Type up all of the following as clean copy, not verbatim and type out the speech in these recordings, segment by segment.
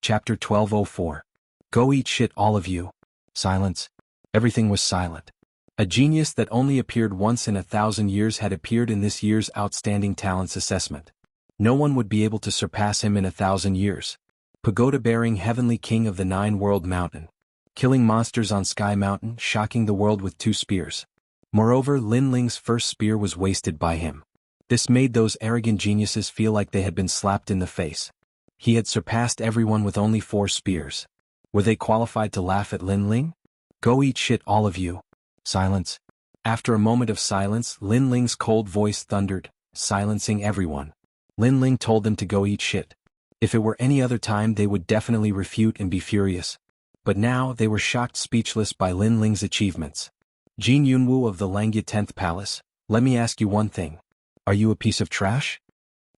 Chapter 1204. Go eat shit, all of you. Silence. Everything was silent. A genius that only appeared once in 1,000 years had appeared in this year's Outstanding Talents Assessment. No one would be able to surpass him in 1,000 years. Pagoda-bearing heavenly king of the Nine-World Mountain. Killing monsters on Sky Mountain, shocking the world with 2 spears. Moreover, Lin Ling's first spear was wasted by him. This made those arrogant geniuses feel like they had been slapped in the face. He had surpassed everyone with only 4 spears. Were they qualified to laugh at Lin Ling? Go eat shit, all of you. Silence. After a moment of silence, Lin Ling's cold voice thundered, silencing everyone. Lin Ling told them to go eat shit. If it were any other time they would definitely refute and be furious. But now they were shocked speechless by Lin Ling's achievements. Jianghu of the Langya 10th Palace, let me ask you one thing. Are you a piece of trash?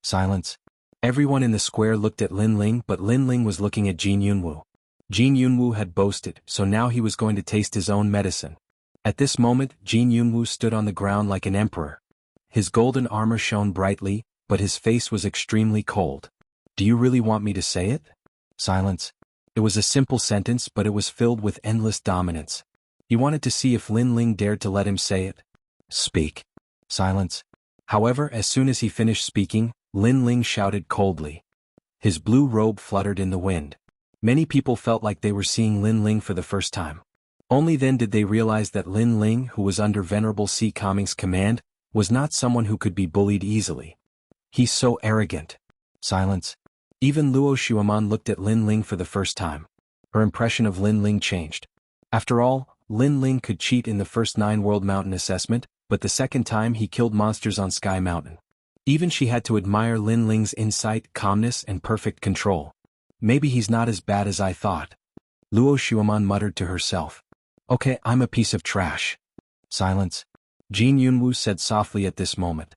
Silence. Everyone in the square looked at Lin Ling, but Lin Ling was looking at Jianghu. Jianghu had boasted, so now he was going to taste his own medicine. At this moment, Jianghu stood on the ground like an emperor. His golden armor shone brightly, but his face was extremely cold. Do you really want me to say it? Silence. It was a simple sentence, but it was filled with endless dominance. He wanted to see if Lin Ling dared to let him say it. Speak. Silence. However, as soon as he finished speaking, Lin Ling shouted coldly. His blue robe fluttered in the wind. Many people felt like they were seeing Lin Ling for the first time. Only then did they realize that Lin Ling, who was under Venerable C. Kangming's command, was not someone who could be bullied easily. He's so arrogant. Silence. Even Luo Xueman looked at Lin Ling for the first time. Her impression of Lin Ling changed. After all, Lin Ling could cheat in the first 9 World Mountain assessment, but the second time he killed monsters on Sky Mountain. Even she had to admire Lin Ling's insight, calmness, and perfect control. Maybe he's not as bad as I thought. Luo Xueman muttered to herself. Okay, I'm a piece of trash. Silence. Jianghu said softly at this moment.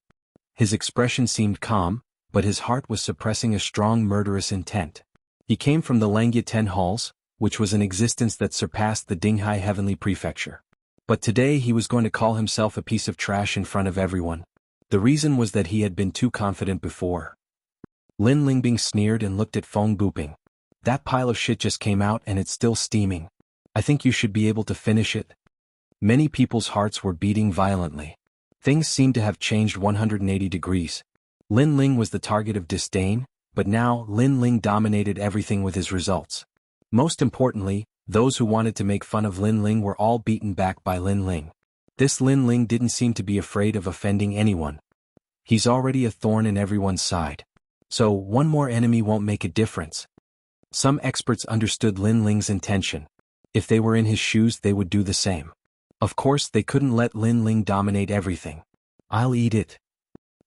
His expression seemed calm, but his heart was suppressing a strong murderous intent. He came from the Langya 10 halls, which was an existence that surpassed the Dinghai Heavenly Prefecture. But today he was going to call himself a piece of trash in front of everyone. The reason was that he had been too confident before. Lin Lingbing sneered and looked at Feng Buping. That pile of shit just came out and it's still steaming. I think you should be able to finish it. Many people's hearts were beating violently. Things seemed to have changed 180 degrees. Lin Ling was the target of disdain, but now Lin Ling dominated everything with his results. Most importantly, those who wanted to make fun of Lin Ling were all beaten back by Lin Ling. This Lin Ling didn't seem to be afraid of offending anyone. He's already a thorn in everyone's side. So, one more enemy won't make a difference. Some experts understood Lin Ling's intention. If they were in his shoes they would do the same. Of course they couldn't let Lin Ling dominate everything. I'll eat it.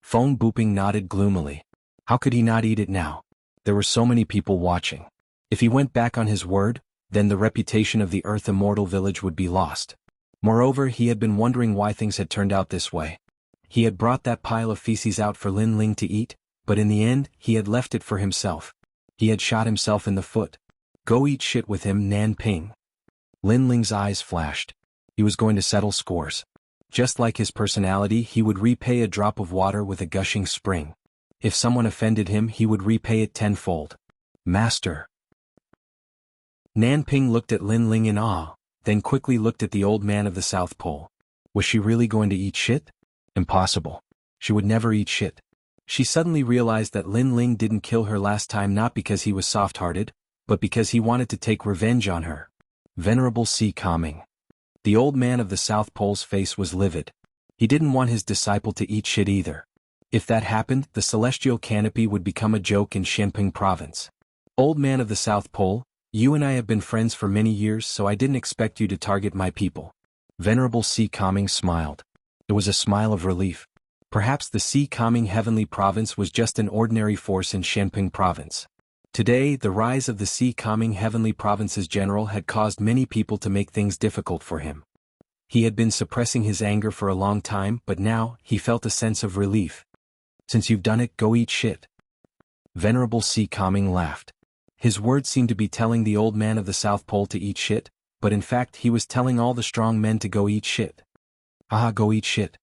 Feng Buping nodded gloomily. How could he not eat it now? There were so many people watching. If he went back on his word, then the reputation of the Earth Immortal Village would be lost. Moreover, he had been wondering why things had turned out this way. He had brought that pile of feces out for Lin Ling to eat, but in the end, he had left it for himself. He had shot himself in the foot. Go eat shit with him, Nan Ping. Lin Ling's eyes flashed. He was going to settle scores. Just like his personality, he would repay a drop of water with a gushing spring. If someone offended him, he would repay it tenfold. Master. Nan Ping looked at Lin Ling in awe, then quickly looked at the old man of the South Pole. Was she really going to eat shit? Impossible. She would never eat shit. She suddenly realized that Lin Ling didn't kill her last time not because he was soft-hearted, but because he wanted to take revenge on her. Venerable C. Kangming. The old man of the South Pole's face was livid. He didn't want his disciple to eat shit either. If that happened, the celestial canopy would become a joke in Shenping province. Old man of the South Pole, you and I have been friends for many years, so I didn't expect you to target my people. Venerable C. Kangming smiled. It was a smile of relief. Perhaps the C. Kangming Heavenly Province was just an ordinary force in Shenping province. Today, the rise of the C. Kangming Heavenly Province's general had caused many people to make things difficult for him. He had been suppressing his anger for a long time, but now, he felt a sense of relief. Since you've done it, go eat shit. Venerable C. Kangming laughed. His words seemed to be telling the old man of the South Pole to eat shit, but in fact he was telling all the strong men to go eat shit. Aha, go eat shit.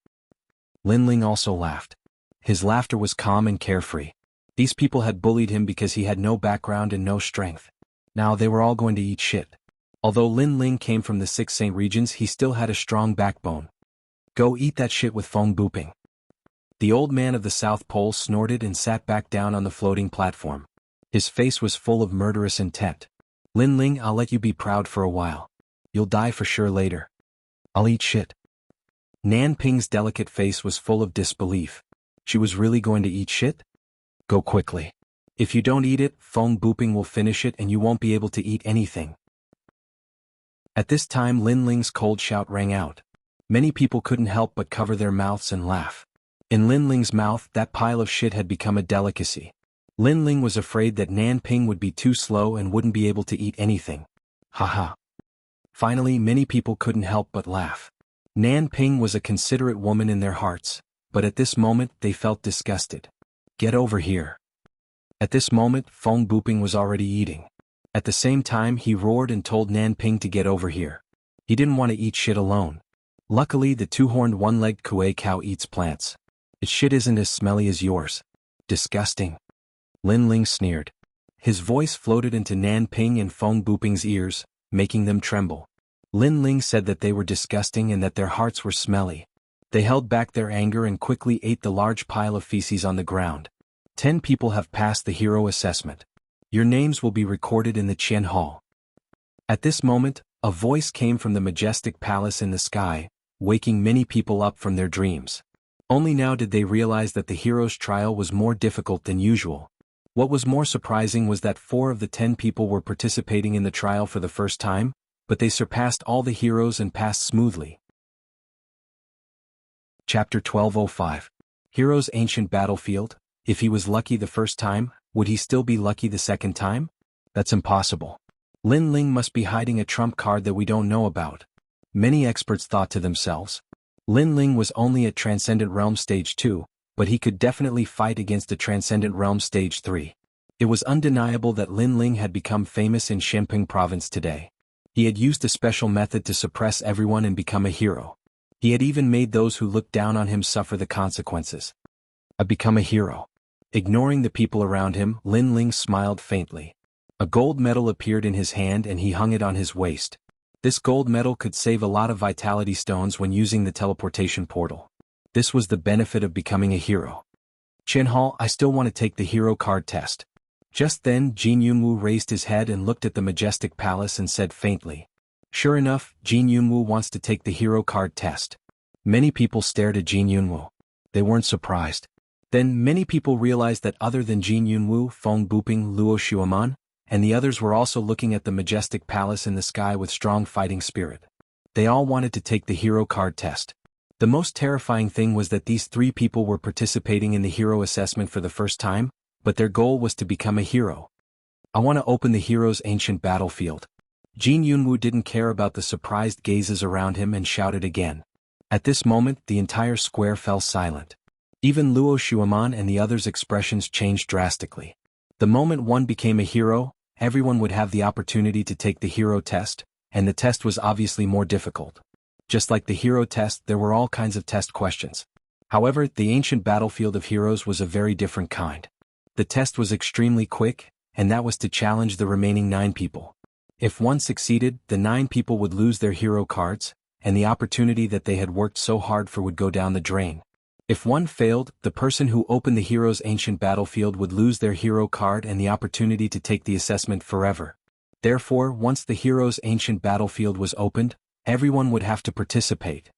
Lin Ling also laughed. His laughter was calm and carefree. These people had bullied him because he had no background and no strength. Now they were all going to eat shit. Although Lin Ling came from the 6 Saint regions, he still had a strong backbone. Go eat that shit with Feng Buping. The old man of the South Pole snorted and sat back down on the floating platform. His face was full of murderous intent. Lin Ling, I'll let you be proud for a while. You'll die for sure later. I'll eat shit. Nan Ping's delicate face was full of disbelief. She was really going to eat shit? Go quickly. If you don't eat it, Feng Buping will finish it and you won't be able to eat anything. At this time Lin Ling's cold shout rang out. Many people couldn't help but cover their mouths and laugh. In Lin Ling's mouth, that pile of shit had become a delicacy. Lin Ling was afraid that Nan Ping would be too slow and wouldn't be able to eat anything. Haha. Finally, many people couldn't help but laugh. Nan Ping was a considerate woman in their hearts, but at this moment they felt disgusted. Get over here. At this moment, Feng Buping was already eating. At the same time he roared and told Nan Ping to get over here. He didn't want to eat shit alone. Luckily the two-horned one-legged kuei cow eats plants. Its shit isn't as smelly as yours. Disgusting. Lin Ling sneered. His voice floated into Nan Ping and Feng Buping's ears, making them tremble. Lin Ling said that they were disgusting and that their hearts were smelly. They held back their anger and quickly ate the large pile of feces on the ground. 10 people have passed the hero assessment. Your names will be recorded in the Qian Hall. At this moment, a voice came from the majestic palace in the sky, waking many people up from their dreams. Only now did they realize that the hero's trial was more difficult than usual. What was more surprising was that 4 of the 10 people were participating in the trial for the first time, but they surpassed all the heroes and passed smoothly. Chapter 1205. Hero's Ancient Battlefield. If he was lucky the first time, would he still be lucky the second time? That's impossible. Lin Ling must be hiding a trump card that we don't know about. Many experts thought to themselves. Lin Ling was only at Transcendent Realm Stage 2, but he could definitely fight against the Transcendent Realm Stage 3. It was undeniable that Lin Ling had become famous in Shenping Province today. He had used a special method to suppress everyone and become a hero. He had even made those who looked down on him suffer the consequences. I've become a hero. Ignoring the people around him, Lin Ling smiled faintly. A gold medal appeared in his hand and he hung it on his waist. This gold medal could save a lot of vitality stones when using the teleportation portal. This was the benefit of becoming a hero. Qianhao, I still want to take the hero card test. Just then Jin Yunwu raised his head and looked at the majestic palace and said faintly. Sure enough, Jin Yunwu wants to take the hero card test. Many people stared at Jin Yunwu. They weren't surprised. Then many people realized that other than Jin Yunwu, Feng Buping, Luo Xueman, and the others were also looking at the majestic palace in the sky with strong fighting spirit. They all wanted to take the hero card test. The most terrifying thing was that these 3 people were participating in the hero assessment for the first time, but their goal was to become a hero. I want to open the hero's ancient battlefield. Jin Yunwu didn't care about the surprised gazes around him and shouted again. At this moment, the entire square fell silent. Even Luo Xueman and the others' expressions changed drastically. The moment one became a hero, everyone would have the opportunity to take the hero test, and the test was obviously more difficult. Just like the hero test, there were all kinds of test questions. However, the ancient battlefield of heroes was a very different kind. The test was extremely quick, and that was to challenge the remaining 9 people. If one succeeded, the 9 people would lose their hero cards, and the opportunity that they had worked so hard for would go down the drain. If one failed, the person who opened the hero's ancient battlefield would lose their hero card and the opportunity to take the assessment forever. Therefore, once the hero's ancient battlefield was opened, everyone would have to participate.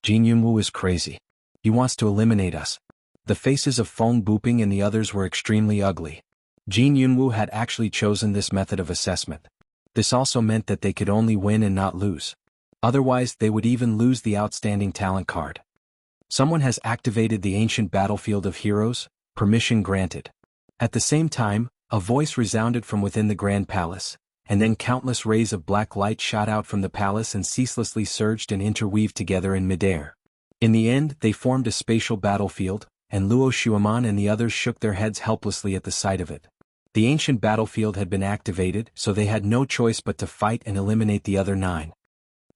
Jin Yunwu is crazy. He wants to eliminate us. The faces of Feng Buping and the others were extremely ugly. Jin Yunwu had actually chosen this method of assessment. This also meant that they could only win and not lose. Otherwise, they would even lose the outstanding talent card. Someone has activated the ancient battlefield of heroes, permission granted. At the same time, a voice resounded from within the Grand Palace, and then countless rays of black light shot out from the palace and ceaselessly surged and interweaved together in midair. In the end, they formed a spatial battlefield, and Luo Xueman and the others shook their heads helplessly at the sight of it. The ancient battlefield had been activated, so they had no choice but to fight and eliminate the other 9.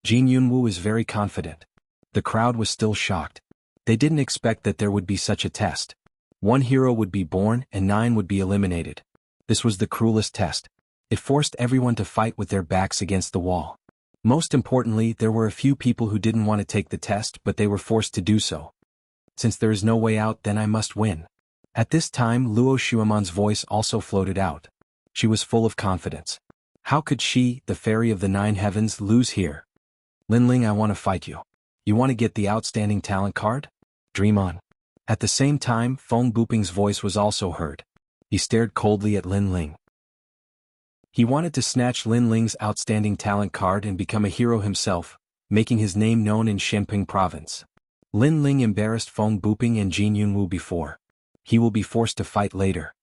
Jin Yunwu is very confident. The crowd was still shocked. They didn't expect that there would be such a test. 1 hero would be born and 9 would be eliminated. This was the cruelest test. It forced everyone to fight with their backs against the wall. Most importantly, there were a few people who didn't want to take the test, but they were forced to do so. Since there is no way out, then I must win. At this time, Luo Xuemon's voice also floated out. She was full of confidence. How could she, the fairy of the 9 heavens, lose here? Linling, I want to fight you. You want to get the outstanding talent card? Dream on. At the same time, Feng Buping's voice was also heard. He stared coldly at Linling. He wanted to snatch Linling's outstanding talent card and become a hero himself, making his name known in Shenping province. Linling embarrassed Feng Buping and Jianghu before. He will be forced to fight later.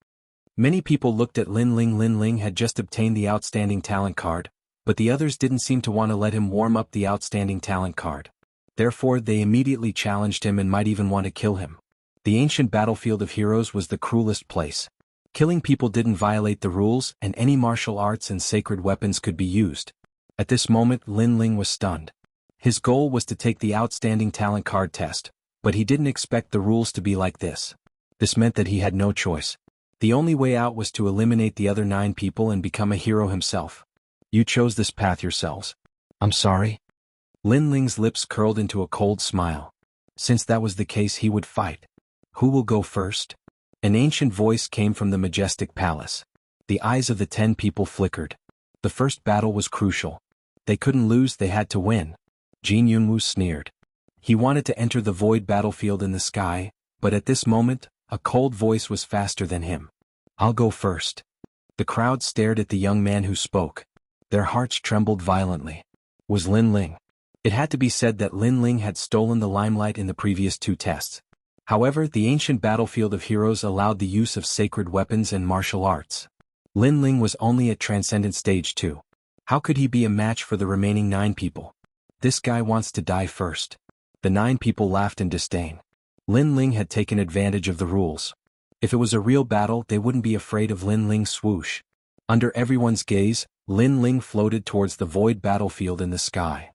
Many people looked at Linling. Linling had just obtained the outstanding talent card, but the others didn't seem to want to let him warm up the outstanding talent card. Therefore, they immediately challenged him and might even want to kill him. The ancient battlefield of heroes was the cruelest place. Killing people didn't violate the rules, and any martial arts and sacred weapons could be used. At this moment, Linling was stunned. His goal was to take the outstanding talent card test, but he didn't expect the rules to be like this. This meant that he had no choice. The only way out was to eliminate the other 9 people and become a hero himself. You chose this path yourselves. I'm sorry. Linling's lips curled into a cold smile. Since that was the case, he would fight. Who will go first? An ancient voice came from the majestic palace. The eyes of the 10 people flickered. The first battle was crucial. They couldn't lose, they had to win. Jin Yunwu sneered. He wanted to enter the void battlefield in the sky, but at this moment, a cold voice was faster than him. I'll go first. The crowd stared at the young man who spoke. Their hearts trembled violently. Was Linling. It had to be said that Linling had stolen the limelight in the previous 2 tests. However, the ancient battlefield of heroes allowed the use of sacred weapons and martial arts. Linling was only at Transcendent Stage 2. How could he be a match for the remaining 9 people? This guy wants to die first. The 9 people laughed in disdain. Linling had taken advantage of the rules. If it was a real battle, they wouldn't be afraid of Linling's swoosh. Under everyone's gaze, Linling floated towards the void battlefield in the sky.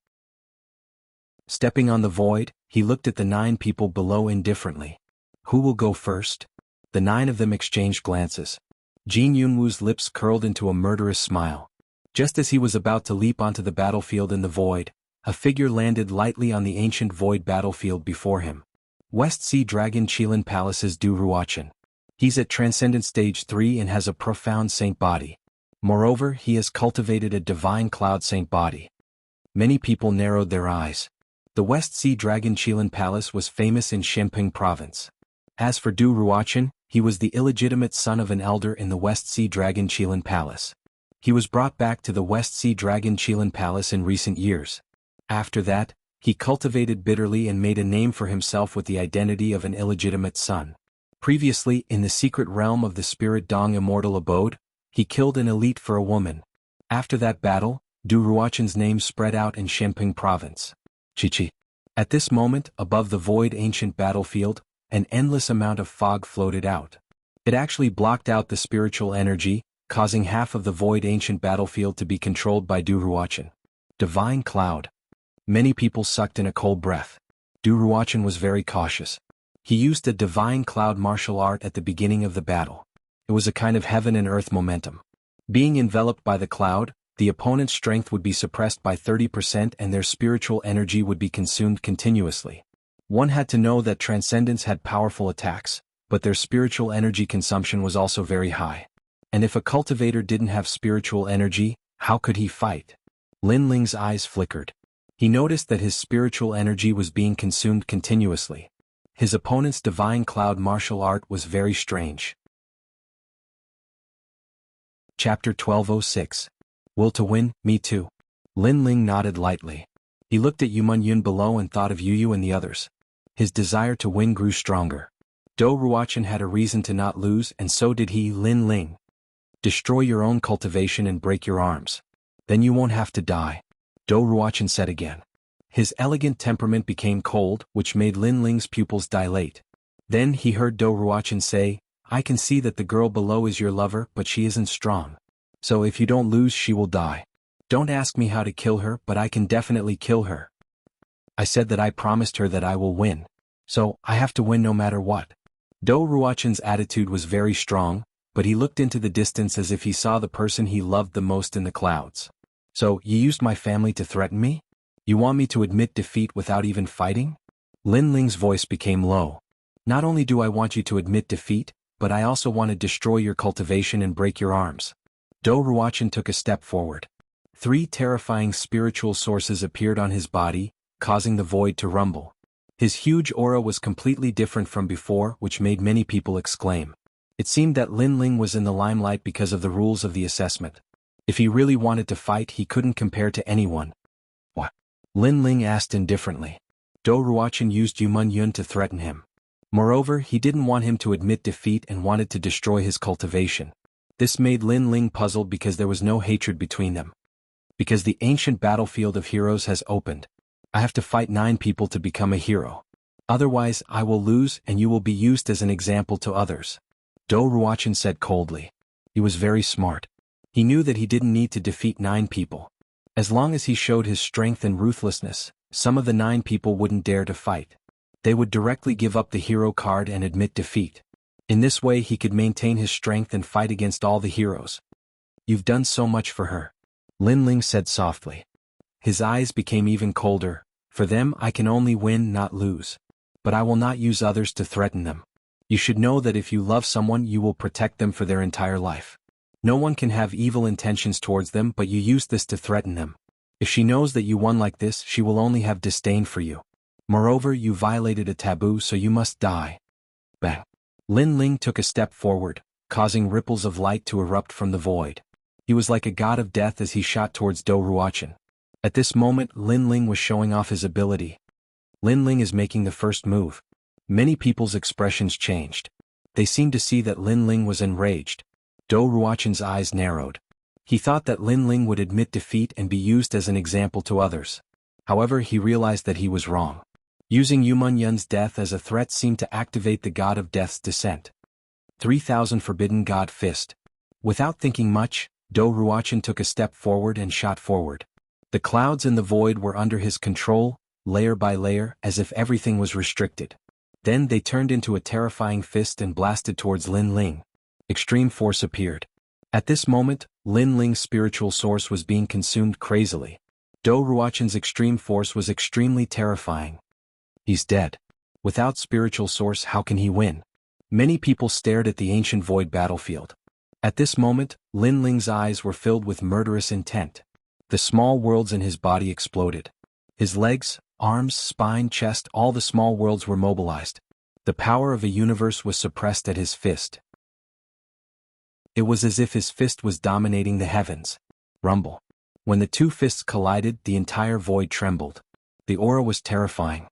Stepping on the void, he looked at the 9 people below indifferently. Who will go first? The 9 of them exchanged glances. Jin Yunwu's lips curled into a murderous smile. Just as he was about to leap onto the battlefield in the void, a figure landed lightly on the ancient void battlefield before him. West Sea Dragon Qilin Palace's Du Ruochen. He's at Transcendent Stage 3 and has a profound saint body. Moreover, he has cultivated a divine cloud saint body. Many people narrowed their eyes. The West Sea Dragon Qilin Palace was famous in Shenping province. As for Du Ruochen, he was the illegitimate son of an elder in the West Sea Dragon Qilin Palace. He was brought back to the West Sea Dragon Qilin Palace in recent years. After that, he cultivated bitterly and made a name for himself with the identity of an illegitimate son. Previously, in the secret realm of the Spirit Dong Immortal Abode, he killed an elite for a woman. After that battle, Du Ruochen's name spread out in Shenping province. Chi-chi. At this moment, above the void ancient battlefield, an endless amount of fog floated out. It actually blocked out the spiritual energy, causing half of the void ancient battlefield to be controlled by Du Ruochen. Divine cloud. Many people sucked in a cold breath. Du Ruochen was very cautious. He used a divine cloud martial art at the beginning of the battle. It was a kind of heaven and earth momentum. Being enveloped by the cloud, the opponent's strength would be suppressed by 30% and their spiritual energy would be consumed continuously. One had to know that Transcendence had powerful attacks, but their spiritual energy consumption was also very high. And if a cultivator didn't have spiritual energy, how could he fight? Linling's eyes flickered. He noticed that his spiritual energy was being consumed continuously. His opponent's divine cloud martial art was very strange. Chapter 1206. Will to win, me too. Linling nodded lightly. He looked at Yumun Yun below and thought of Yu and the others. His desire to win grew stronger. Do Ruochen had a reason to not lose, and so did he. Linling. Destroy your own cultivation and break your arms. Then you won't have to die. Do Ruochen said again. His elegant temperament became cold, which made Linling's pupils dilate. Then he heard Do Ruochen say, I can see that the girl below is your lover, but she isn't strong. So if you don't lose, she will die. Don't ask me how to kill her, but I can definitely kill her. I said that I promised her that I will win. So, I have to win no matter what. Do Ruochen's attitude was very strong, but he looked into the distance as if he saw the person he loved the most in the clouds. So, you used my family to threaten me? You want me to admit defeat without even fighting? Lin Ling's voice became low. Not only do I want you to admit defeat, but I also want to destroy your cultivation and break your arms. Do Ruochen took a step forward. 3 terrifying spiritual sources appeared on his body, causing the void to rumble. His huge aura was completely different from before, which made many people exclaim. It seemed that Lin Ling was in the limelight because of the rules of the assessment. If he really wanted to fight, he couldn't compare to anyone. What? Lin Ling asked indifferently. Do Ruochen used Yumun Yun to threaten him. Moreover, he didn't want him to admit defeat and wanted to destroy his cultivation. This made Lin Ling puzzled because there was no hatred between them. Because the ancient battlefield of heroes has opened. I have to fight 9 people to become a hero. Otherwise, I will lose and you will be used as an example to others. Do Ruochen said coldly. He was very smart. He knew that he didn't need to defeat 9 people. As long as he showed his strength and ruthlessness, some of the 9 people wouldn't dare to fight. They would directly give up the hero card and admit defeat. In this way he could maintain his strength and fight against all the heroes. You've done so much for her. Lin Ling said softly. His eyes became even colder. For them I can only win, not lose. But I will not use others to threaten them. You should know that if you love someone you will protect them for their entire life. No one can have evil intentions towards them, but you use this to threaten them. If she knows that you won like this, she will only have disdain for you. Moreover, you violated a taboo, so you must die. Bang. Lin Ling took a step forward, causing ripples of light to erupt from the void. He was like a god of death as he shot towards Do Ruochen. At this moment, Lin Ling was showing off his ability. Lin Ling is making the first move. Many people's expressions changed. They seemed to see that Lin Ling was enraged. Do Ruochen's eyes narrowed. He thought that Lin Ling would admit defeat and be used as an example to others. However, he realized that he was wrong. Using Yumun Yun's death as a threat seemed to activate the god of death's descent. 3000 Forbidden God Fist. Without thinking much, Do Ruochen took a step forward and shot forward. The clouds in the void were under his control, layer by layer, as if everything was restricted. Then they turned into a terrifying fist and blasted towards Lin Ling. Extreme force appeared. At this moment, Lin Ling's spiritual source was being consumed crazily. Do Ruochen's extreme force was extremely terrifying. He's dead. Without spiritual source, how can he win? Many people stared at the ancient void battlefield. At this moment, Lin Ling's eyes were filled with murderous intent. The small worlds in his body exploded. His legs, arms, spine, chest, all the small worlds were mobilized. The power of a universe was suppressed at his fist. It was as if his fist was dominating the heavens. Rumble. When the 2 fists collided, the entire void trembled. The aura was terrifying.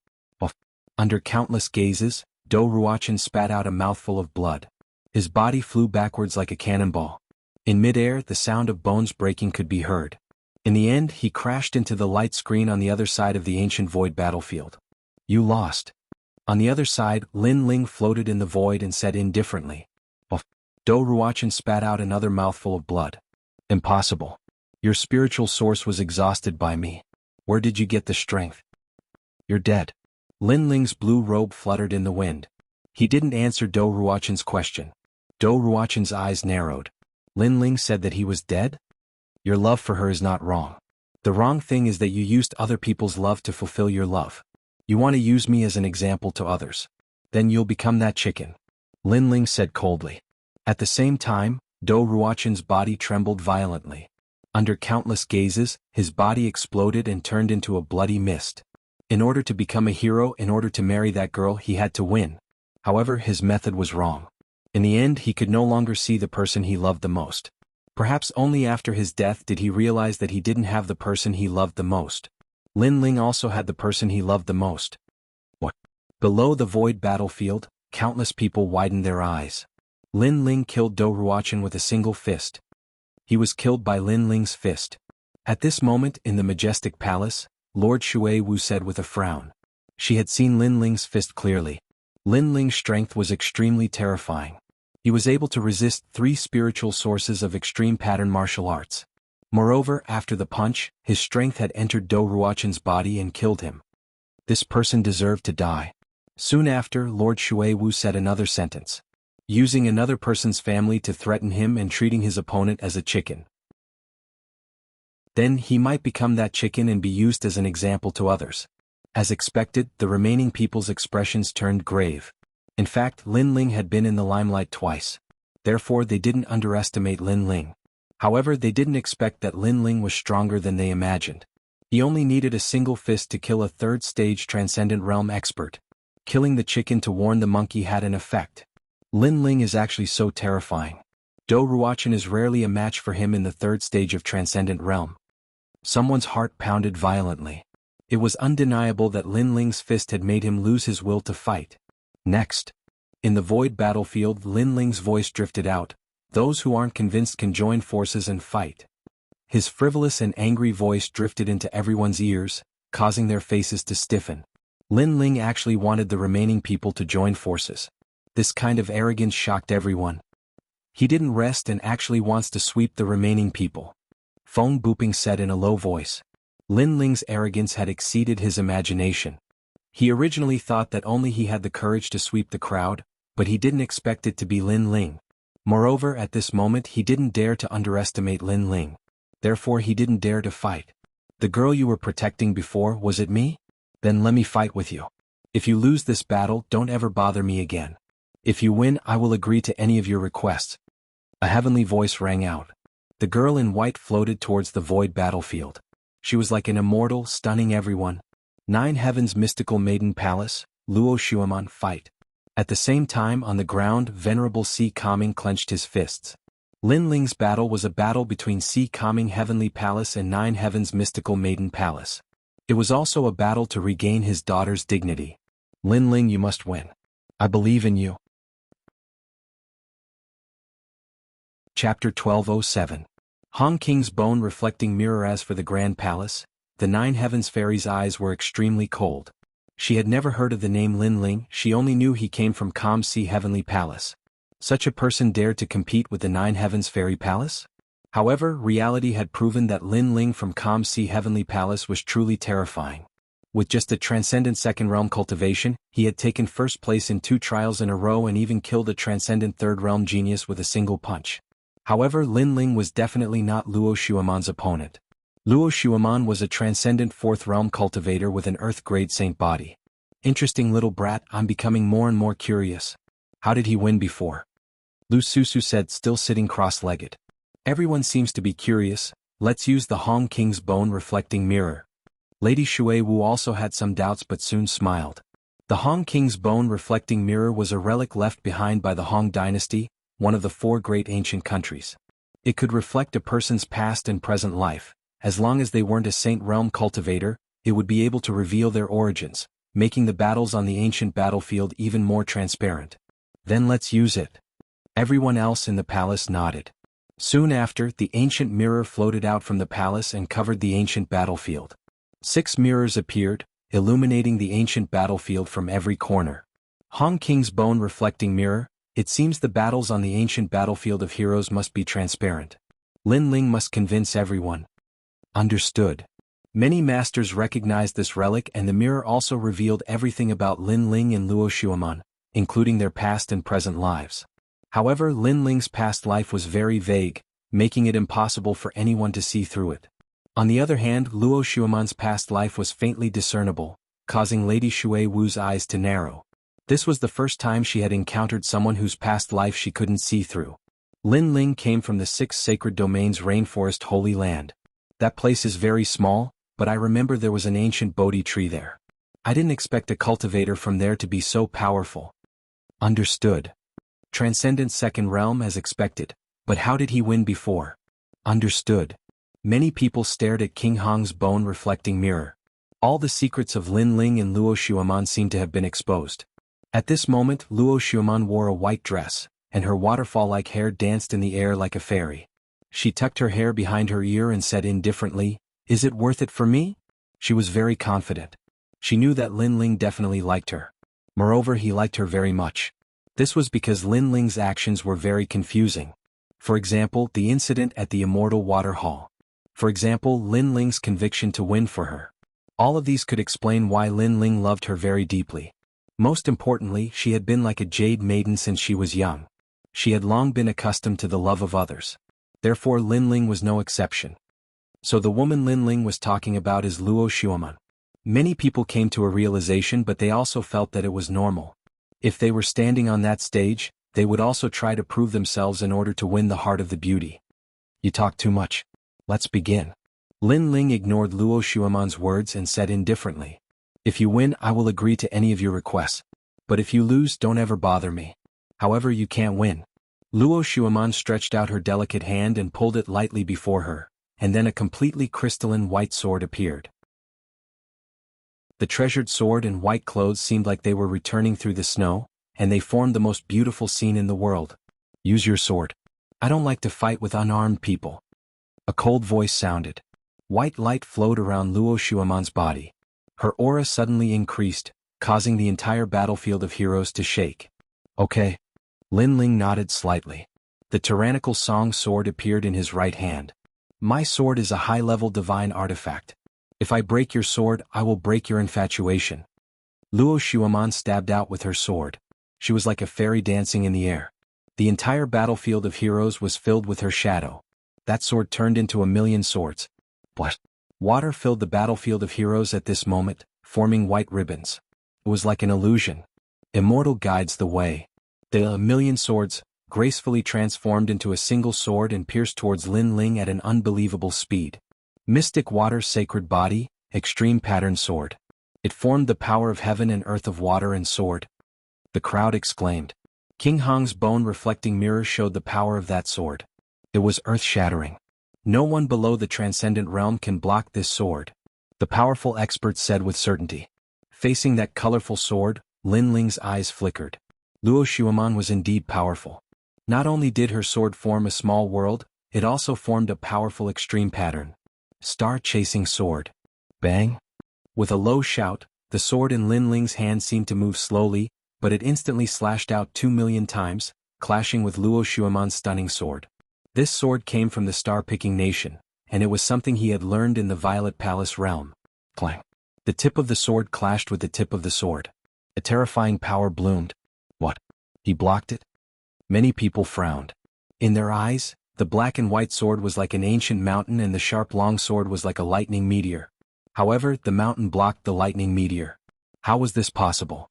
Under countless gazes, Do Ruochen spat out a mouthful of blood. His body flew backwards like a cannonball. In midair, the sound of bones breaking could be heard. In the end, he crashed into the light screen on the other side of the ancient void battlefield. You lost. On the other side, Lin Ling floated in the void and said indifferently. Do Ruochen spat out another mouthful of blood. Impossible. Your spiritual source was exhausted by me. Where did you get the strength? You're dead. Lin Ling's blue robe fluttered in the wind. He didn't answer Do Ruochen's question. Do Ruochen's eyes narrowed. Lin Ling said that he was dead? Your love for her is not wrong. The wrong thing is that you used other people's love to fulfill your love. You want to use me as an example to others. Then you'll become that chicken. Lin Ling said coldly. At the same time, Do Ruochen's body trembled violently. Under countless gazes, his body exploded and turned into a bloody mist. In order to become a hero, in order to marry that girl, he had to win. However, his method was wrong. In the end, he could no longer see the person he loved the most. Perhaps only after his death did he realize that he didn't have the person he loved the most. Lin Ling also had the person he loved the most. What? Below the void battlefield, countless people widened their eyes. Lin Ling killed Do Ruochen with a single fist. He was killed by Lin Ling's fist. At this moment, in the majestic palace, Lord Shui Wu said with a frown. She had seen Lin Ling's fist clearly. Lin Ling's strength was extremely terrifying. He was able to resist 3 spiritual sources of extreme pattern martial arts. Moreover, after the punch, his strength had entered Do Ruochen's body and killed him. This person deserved to die. Soon after, Lord Shui Wu said another sentence. using another person's family to threaten him and treating his opponent as a chicken. Then he might become that chicken and be used as an example to others. As expected, the remaining people's expressions turned grave. In fact, Lin Ling had been in the limelight twice. Therefore they didn't underestimate Lin Ling. However, they didn't expect that Lin Ling was stronger than they imagined. He only needed a single fist to kill a third-stage Transcendent Realm expert. Killing the chicken to warn the monkey had an effect. Lin Ling is actually so terrifying. Do Ruochen is rarely a match for him in the third stage of Transcendent Realm. Someone's heart pounded violently. It was undeniable that Lin Ling's fist had made him lose his will to fight. Next. In the void battlefield, Lin Ling's voice drifted out. Those who aren't convinced can join forces and fight. His frivolous and angry voice drifted into everyone's ears, causing their faces to stiffen. Lin Ling actually wanted the remaining people to join forces. This kind of arrogance shocked everyone. He didn't rest and actually wants to sweep the remaining people. Feng Buping said in a low voice. Lin Ling's arrogance had exceeded his imagination. He originally thought that only he had the courage to sweep the crowd, but he didn't expect it to be Lin Ling. Moreover, at this moment he didn't dare to underestimate Lin Ling. Therefore he didn't dare to fight. The girl you were protecting before, was it me? Then let me fight with you. If you lose this battle, don't ever bother me again. If you win, I will agree to any of your requests. A heavenly voice rang out. The girl in white floated towards the void battlefield. She was like an immortal, stunning everyone. 9 Heavens Mystical Maiden Palace, Luo Shuaman fight. At the same time on the ground, Venerable Si Kaming clenched his fists. Lin Ling's battle was a battle between Si Kaming Heavenly Palace and 9 Heavens Mystical Maiden Palace. It was also a battle to regain his daughter's dignity. Lin Ling, you must win. I believe in you. Chapter 1207. Hong King's Bone Reflecting Mirror. As for the Grand Palace, the 9 Heavens Fairy's eyes were extremely cold. She had never heard of the name Lin Ling, she only knew he came from Calm Sea Heavenly Palace. Such a person dared to compete with the 9 Heavens Fairy Palace? However, reality had proven that Lin Ling from Calm Sea Heavenly Palace was truly terrifying. With just a transcendent second realm cultivation, he had taken first place in 2 trials in a row and even killed a transcendent third realm genius with a single punch. However, Lin Ling was definitely not Luo Shuaman's opponent. Luo Shuaman was a transcendent 4th realm cultivator with an earth-grade saint body. Interesting little brat, I'm becoming more and more curious. How did he win before? Lu Susu said, still sitting cross-legged. Everyone seems to be curious, let's use the Hong King's Bone Reflecting Mirror. Lady Shui Wu also had some doubts but soon smiled. The Hong King's Bone Reflecting Mirror was a relic left behind by the Hong Dynasty, one of the 4 great ancient countries. It could reflect a person's past and present life. As long as they weren't a Saint Realm cultivator, it would be able to reveal their origins, making the battles on the ancient battlefield even more transparent. Then let's use it. Everyone else in the palace nodded. Soon after, the ancient mirror floated out from the palace and covered the ancient battlefield. 6 mirrors appeared, illuminating the ancient battlefield from every corner. Hong King's Bone Reflecting Mirror. It seems the battles on the ancient battlefield of heroes must be transparent. Lin Ling must convince everyone. Understood. Many masters recognized this relic, and the mirror also revealed everything about Lin Ling and Luo Shuaman, including their past and present lives. However, Lin Ling's past life was very vague, making it impossible for anyone to see through it. On the other hand, Luo Shuaman's past life was faintly discernible, causing Lady Shui Wu's eyes to narrow. This was the first time she had encountered someone whose past life she couldn't see through. Lin Ling came from the 6 Sacred Domains Rainforest Holy Land. That place is very small, but I remember there was an ancient Bodhi tree there. I didn't expect a cultivator from there to be so powerful. Understood. Transcendent second realm as expected, but how did he win before? Understood. Many people stared at King Hong's Bone Reflecting Mirror. All the secrets of Lin Ling and Luo Shuaman seemed to have been exposed. At this moment, Luo Shuaman wore a white dress, and her waterfall-like hair danced in the air like a fairy. She tucked her hair behind her ear and said indifferently, "Is it worth it for me?" She was very confident. She knew that Lin Ling definitely liked her. Moreover, he liked her very much. This was because Lin Ling's actions were very confusing. For example, the incident at the Immortal Water Hall. For example, Lin Ling's conviction to win for her. All of these could explain why Lin Ling loved her very deeply. Most importantly, she had been like a jade maiden since she was young. She had long been accustomed to the love of others. Therefore Linling was no exception. So the woman Linling was talking about is Luo Xueman. Many people came to a realization, but they also felt that it was normal. If they were standing on that stage, they would also try to prove themselves in order to win the heart of the beauty. You talk too much. Let's begin. Linling ignored Luo Xueman's words and said indifferently, "If you win, I will agree to any of your requests. But if you lose, don't ever bother me. However, you can't win." Luo Xueman stretched out her delicate hand and pulled it lightly before her, and then a completely crystalline white sword appeared. The treasured sword and white clothes seemed like they were returning through the snow, and they formed the most beautiful scene in the world. "Use your sword. I don't like to fight with unarmed people." A cold voice sounded. White light flowed around Luo Xueman's body. Her aura suddenly increased, causing the entire battlefield of heroes to shake. "Okay." Linling nodded slightly. The tyrannical song sword appeared in his right hand. "My sword is a high-level divine artifact. If I break your sword, I will break your infatuation." Luo Xueman stabbed out with her sword. She was like a fairy dancing in the air. The entire battlefield of heroes was filled with her shadow. That sword turned into a million swords. What? Water filled the battlefield of heroes at this moment, forming white ribbons. It was like an illusion. Immortal guides the way. The million swords, gracefully transformed into a single sword and pierced towards Linling at an unbelievable speed. Mystic water sacred body, extreme pattern sword. It formed the power of heaven and earth of water and sword. The crowd exclaimed. King Hong's bone reflecting mirror showed the power of that sword. It was earth-shattering. No one below the transcendent realm can block this sword. The powerful experts said with certainty. Facing that colorful sword, Linling's eyes flickered. Luo Xueman was indeed powerful. Not only did her sword form a small world, it also formed a powerful extreme pattern. Star-chasing sword. Bang! With a low shout, the sword in Linling's hand seemed to move slowly, but it instantly slashed out 2,000,000 times, clashing with Luo Xueman's stunning sword. This sword came from the star-picking nation, and it was something he had learned in the Violet Palace realm. Clang! The tip of the sword clashed with the tip of the sword. A terrifying power bloomed. What? He blocked it? Many people frowned. In their eyes, the black and white sword was like an ancient mountain and the sharp long sword was like a lightning meteor. However, the mountain blocked the lightning meteor. How was this possible?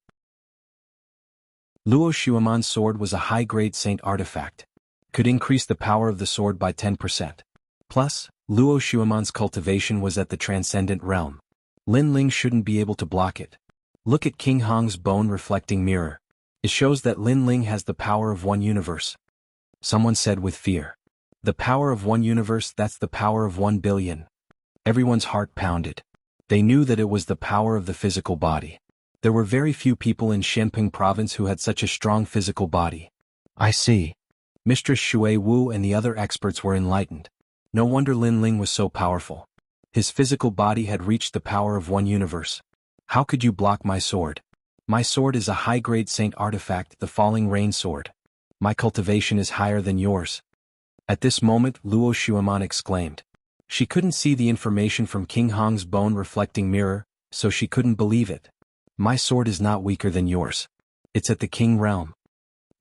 Luo Xueman's sword was a high-grade saint artifact. Could increase the power of the sword by 10%. Plus, Luo Xueman's cultivation was at the transcendent realm. Linling shouldn't be able to block it. Look at King Hong's bone reflecting mirror. It shows that Linling has the power of one universe. Someone said with fear. The power of one universe, that's the power of 1 billion. Everyone's heart pounded. They knew that it was the power of the physical body. There were very few people in Shenping province who had such a strong physical body. I see. Mistress Shui Wu and the other experts were enlightened. No wonder Linling was so powerful. His physical body had reached the power of one universe. How could you block my sword? My sword is a high-grade saint artifact, the falling rain sword. My cultivation is higher than yours. At this moment, Luo Xueman exclaimed. She couldn't see the information from King Hong's bone reflecting mirror, so she couldn't believe it. My sword is not weaker than yours. It's at the king realm.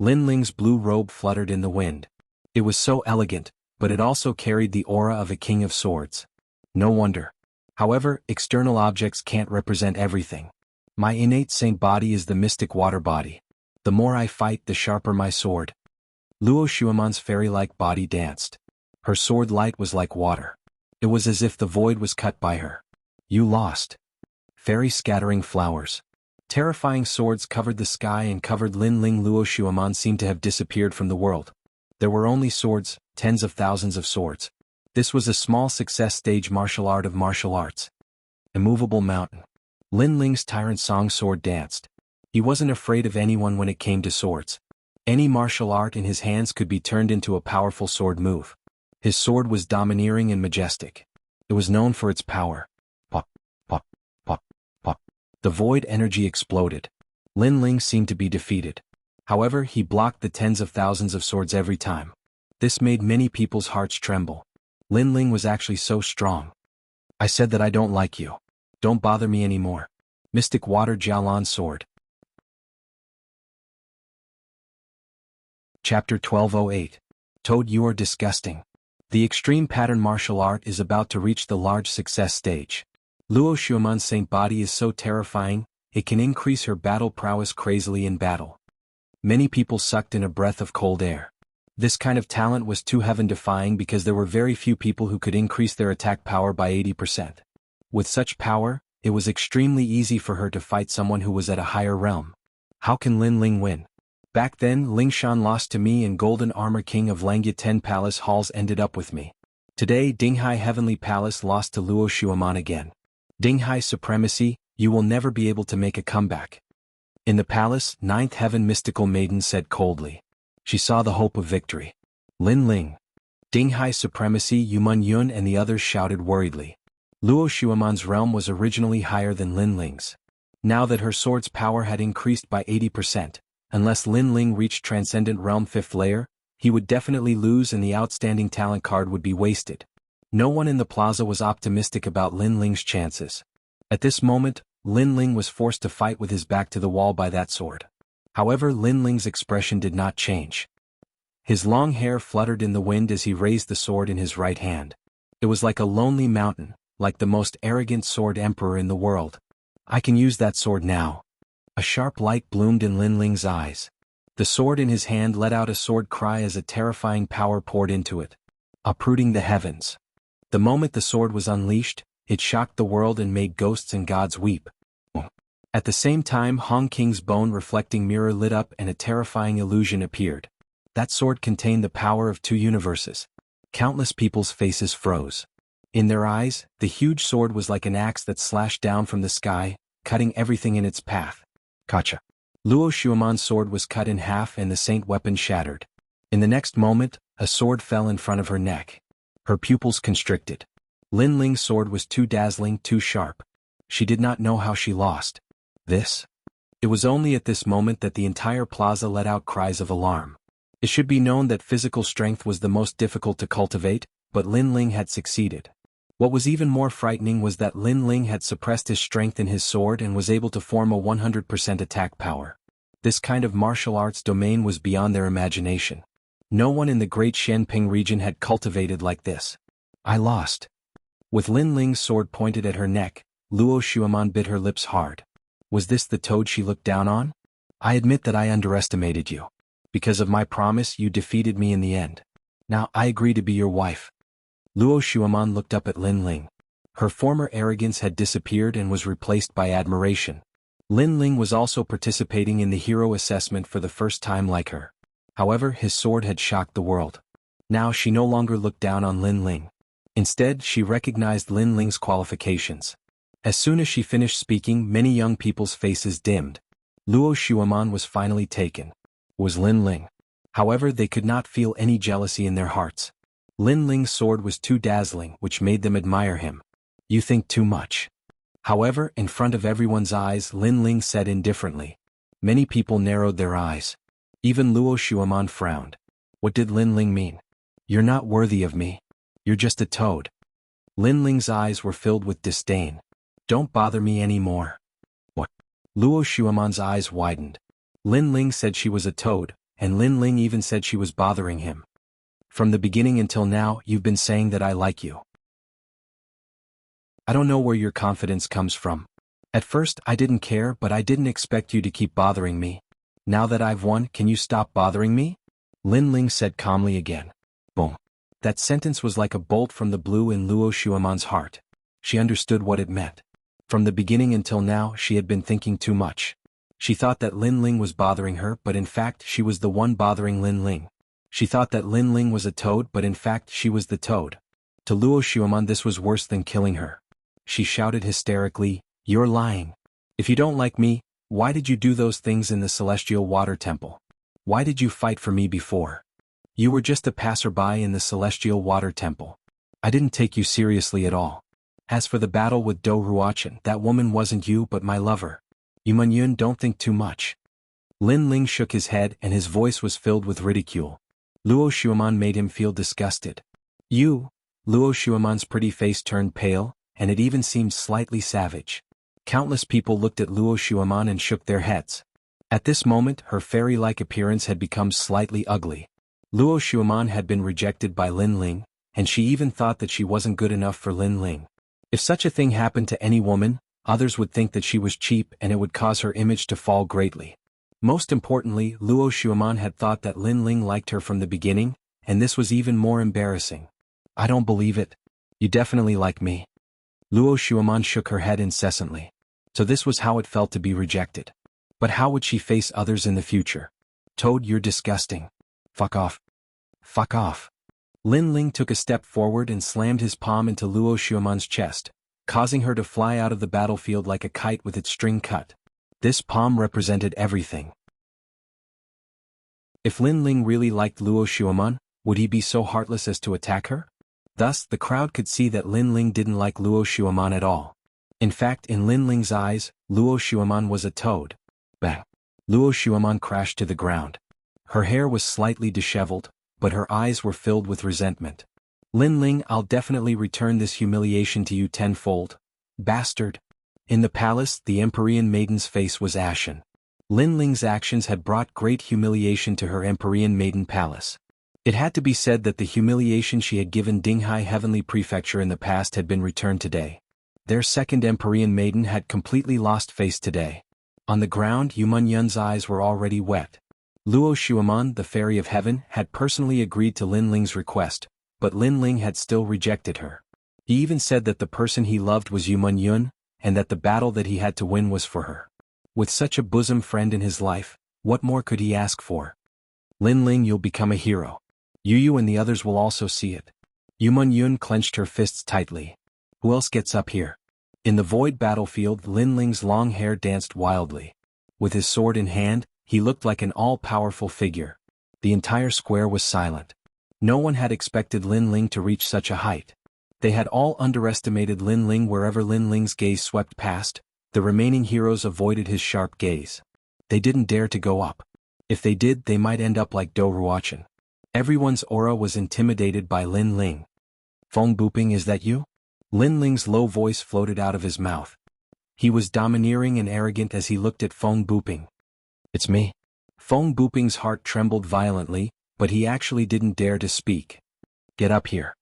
Linling's blue robe fluttered in the wind. It was so elegant, but it also carried the aura of a king of swords. No wonder. However, external objects can't represent everything. My innate saint body is the mystic water body. The more I fight, the sharper my sword. Luo Xueman's fairy-like body danced. Her sword light was like water. It was as if the void was cut by her. You lost. Fairy scattering flowers. Terrifying swords covered the sky and covered Linling. Luo Xueman seemed to have disappeared from the world. There were only swords, tens of thousands of swords. This was a small success stage martial art of martial arts. Immovable mountain. Linling's tyrant song sword danced. He wasn't afraid of anyone when it came to swords. Any martial art in his hands could be turned into a powerful sword move. His sword was domineering and majestic. It was known for its power. Pop, pop, pop, pop. The void energy exploded. Linling seemed to be defeated. However, he blocked the tens of thousands of swords every time. This made many people's hearts tremble. Linling was actually so strong. I said that I don't like you. Don't bother me anymore. Mystic Water Jialan Sword. Chapter 1208. Toad, you are disgusting. The extreme pattern martial art is about to reach the large success stage. Luo Xueman's saint body is so terrifying, it can increase her battle prowess crazily in battle. Many people sucked in a breath of cold air. This kind of talent was too heaven-defying because there were very few people who could increase their attack power by 80%. With such power, it was extremely easy for her to fight someone who was at a higher realm. How can Lin Ling win? Back then, Lingshan lost to me and Golden Armor King of Langya 10 Palace Halls ended up with me. Today, Dinghai Heavenly Palace lost to Luo Xueman again. Dinghai Supremacy, you will never be able to make a comeback. In the palace, Ninth Heaven Mystical Maiden said coldly. She saw the hope of victory. Lin Ling. Dinghai Supremacy, Yuman Yun and the others shouted worriedly. Luo Xueman's realm was originally higher than Lin Ling's. Now that her sword's power had increased by 80%, unless Lin Ling reached Transcendent Realm 5th layer, he would definitely lose and the outstanding talent card would be wasted. No one in the plaza was optimistic about Lin Ling's chances. At this moment, Lin Ling was forced to fight with his back to the wall by that sword. However, Lin Ling's expression did not change. His long hair fluttered in the wind as he raised the sword in his right hand. It was like a lonely mountain, like the most arrogant sword emperor in the world. I can use that sword now. A sharp light bloomed in Lin Ling's eyes. The sword in his hand let out a sword cry as a terrifying power poured into it, uprooting the heavens. The moment the sword was unleashed, it shocked the world and made ghosts and gods weep. At the same time, Hong King's bone-reflecting mirror lit up and a terrifying illusion appeared. That sword contained the power of 2 universes. Countless people's faces froze. In their eyes, the huge sword was like an axe that slashed down from the sky, cutting everything in its path. Gotcha. Luo Xueman's sword was cut in half and the saint weapon shattered. In the next moment, a sword fell in front of her neck. Her pupils constricted. Lin Ling's sword was too dazzling, too sharp. She did not know how she lost. This? It was only at this moment that the entire plaza let out cries of alarm. It should be known that physical strength was the most difficult to cultivate, but Lin Ling had succeeded. What was even more frightening was that Lin Ling had suppressed his strength in his sword and was able to form a 100% attack power. This kind of martial arts domain was beyond their imagination. No one in the Great Shenping region had cultivated like this. I lost. With Lin Ling's sword pointed at her neck, Luo Xueman bit her lips hard. Was this the toad she looked down on? I admit that I underestimated you. Because of my promise, you defeated me in the end. Now I agree to be your wife. Luo Xueman looked up at Lin Ling. Her former arrogance had disappeared and was replaced by admiration. Lin Ling was also participating in the hero assessment for the first time like her. However, his sword had shocked the world. Now she no longer looked down on Lin Ling. Instead, she recognized Lin Ling's qualifications. As soon as she finished speaking, many young people's faces dimmed. Luo Xueman was finally taken. Was Lin Ling. However, they could not feel any jealousy in their hearts. Lin Ling's sword was too dazzling, which made them admire him. You think too much. However, in front of everyone's eyes, Lin Ling said indifferently. Many people narrowed their eyes. Even Luo Xueman frowned. What did Lin Ling mean? You're not worthy of me. You're just a toad. Lin Ling's eyes were filled with disdain. Don't bother me anymore. What? Luo Xueman's eyes widened. Lin Ling said she was a toad, and Lin Ling even said she was bothering him. From the beginning until now, you've been saying that I like you. I don't know where your confidence comes from. At first, I didn't care, but I didn't expect you to keep bothering me. Now that I've won, can you stop bothering me? Lin Ling said calmly again. Boom. That sentence was like a bolt from the blue in Luo Xueman's heart. She understood what it meant. From the beginning until now, she had been thinking too much. She thought that Lin Ling was bothering her, but in fact, she was the one bothering Lin Ling. She thought that Lin Ling was a toad, but in fact, she was the toad. To Luo Xueman, this was worse than killing her. She shouted hysterically, "You're lying. If you don't like me, why did you do those things in the Celestial Water Temple? Why did you fight for me before? You were just a passerby in the Celestial Water Temple. I didn't take you seriously at all. As for the battle with Do Ruochen, that woman wasn't you but my lover. Yuman Yun, don't think too much." Lin Ling shook his head and his voice was filled with ridicule. Luo Xueman made him feel disgusted. You? Luo Xueman's pretty face turned pale, and it even seemed slightly savage. Countless people looked at Luo Xueman and shook their heads. At this moment her fairy-like appearance had become slightly ugly. Luo Xueman had been rejected by Lin Ling, and she even thought that she wasn't good enough for Lin Ling. If such a thing happened to any woman, others would think that she was cheap and it would cause her image to fall greatly. Most importantly, Luo Xueman had thought that Lin Ling liked her from the beginning, and this was even more embarrassing. I don't believe it. You definitely like me. Luo Xueman shook her head incessantly. So this was how it felt to be rejected. But how would she face others in the future? Toad, you're disgusting. Fuck off. Fuck off. Lin Ling took a step forward and slammed his palm into Luo Xueman's chest, causing her to fly out of the battlefield like a kite with its string cut. This palm represented everything. If Lin Ling really liked Luo Xueman, would he be so heartless as to attack her? Thus, the crowd could see that Lin Ling didn't like Luo Xueman at all. In fact, in Lin Ling's eyes, Luo Xueman was a toad. Bang! Luo Xueman crashed to the ground. Her hair was slightly disheveled, but her eyes were filled with resentment. Lin Ling, I'll definitely return this humiliation to you tenfold. Bastard! In the palace, the Empyrean maiden's face was ashen. Lin Ling's actions had brought great humiliation to her Empyrean maiden palace. It had to be said that the humiliation she had given Dinghai Heavenly Prefecture in the past had been returned today. Their second Empyrean maiden had completely lost face today. On the ground, Yu Munyun's eyes were already wet. Luo Xueman, the Fairy of Heaven, had personally agreed to Lin Ling's request, but Lin Ling had still rejected her. He even said that the person he loved was Yu Munyun, and that the battle that he had to win was for her. With such a bosom friend in his life, what more could he ask for? Lin Ling, you'll become a hero. Yu and the others will also see it. Yu Munyun clenched her fists tightly. Who else gets up here? In the void battlefield, Lin Ling's long hair danced wildly. With his sword in hand, he looked like an all-powerful figure. The entire square was silent. No one had expected Lin Ling to reach such a height. They had all underestimated Lin Ling. Wherever Lin Ling's gaze swept past, the remaining heroes avoided his sharp gaze. They didn't dare to go up. If they did, they might end up like Do Ruochen. Everyone's aura was intimidated by Lin Ling. Feng Buping, is that you? Lin Ling's low voice floated out of his mouth. He was domineering and arrogant as he looked at Feng Buping. It's me. Feng Buping's heart trembled violently, but he actually didn't dare to speak. Get up here.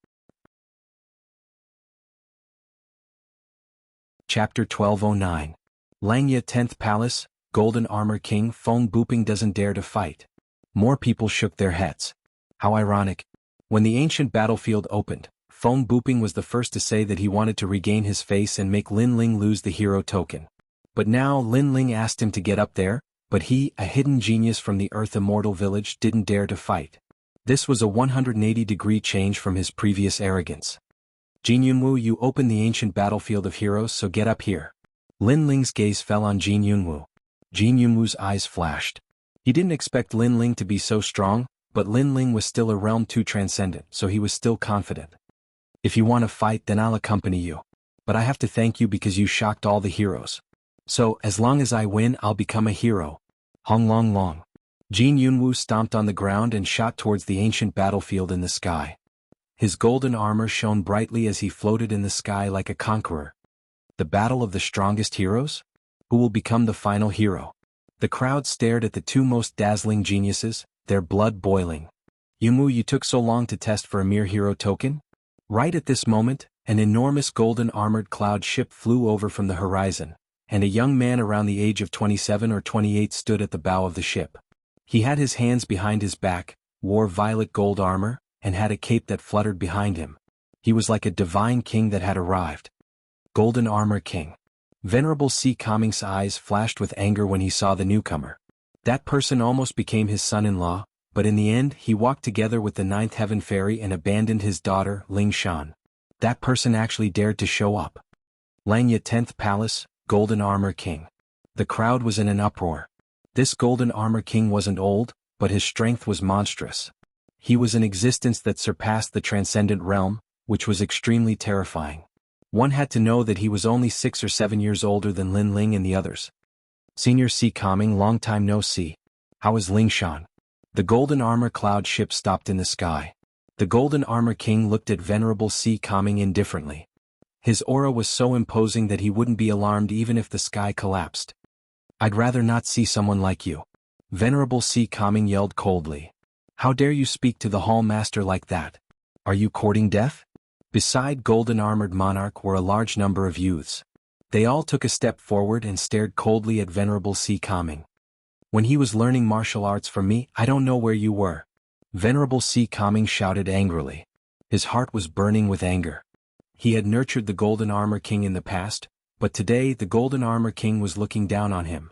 Chapter 1209. Langya 10th Palace, Golden Armor King. Feng Buping doesn't dare to fight. More people shook their heads. How ironic. When the ancient battlefield opened, Feng Buping was the first to say that he wanted to regain his face and make Lin Ling lose the hero token. But now Lin Ling asked him to get up there, but he, a hidden genius from the Earth Immortal Village, didn't dare to fight. This was a 180-degree change from his previous arrogance. Jianghu, you opened the ancient battlefield of heroes, so get up here. Lin Ling's gaze fell on Jianghu. Jianghu's eyes flashed. He didn't expect Lin Ling to be so strong, but Lin Ling was still a realm too transcendent, so he was still confident. If you want to fight, then I'll accompany you. But I have to thank you because you shocked all the heroes. So, as long as I win, I'll become a hero. Hong Long Long. Jianghu stomped on the ground and shot towards the ancient battlefield in the sky. His golden armor shone brightly as he floated in the sky like a conqueror. The battle of the strongest heroes? Who will become the final hero? The crowd stared at the two most dazzling geniuses, their blood boiling. Yumu, you took so long to test for a mere hero token? Right at this moment, an enormous golden armored cloud ship flew over from the horizon, and a young man around the age of 27 or 28 stood at the bow of the ship. He had his hands behind his back, wore violet gold armor, and had a cape that fluttered behind him. He was like a divine king that had arrived. Golden Armor King. Venerable Si Kaming's eyes flashed with anger when he saw the newcomer. That person almost became his son-in-law, but in the end he walked together with the Ninth Heaven Fairy and abandoned his daughter, Ling Shan. That person actually dared to show up. Langya 10th Palace, Golden Armor King. The crowd was in an uproar. This Golden Armor King wasn't old, but his strength was monstrous. He was an existence that surpassed the transcendent realm, which was extremely terrifying. One had to know that he was only 6 or 7 years older than Lin Ling and the others. Senior Si Kaming, long time no see. How is Ling Shan? The golden armor cloud ship stopped in the sky. The Golden Armor King looked at Venerable Si Kaming indifferently. His aura was so imposing that he wouldn't be alarmed even if the sky collapsed. I'd rather not see someone like you. Venerable C. Kami yelled coldly. How dare you speak to the hall master like that? Are you courting death? Beside golden-armored monarch were a large number of youths. They all took a step forward and stared coldly at Venerable C. Kami. When he was learning martial arts from me, I don't know where you were. Venerable C. Kami shouted angrily. His heart was burning with anger. He had nurtured the Golden Armor King in the past, but today the Golden Armor King was looking down on him.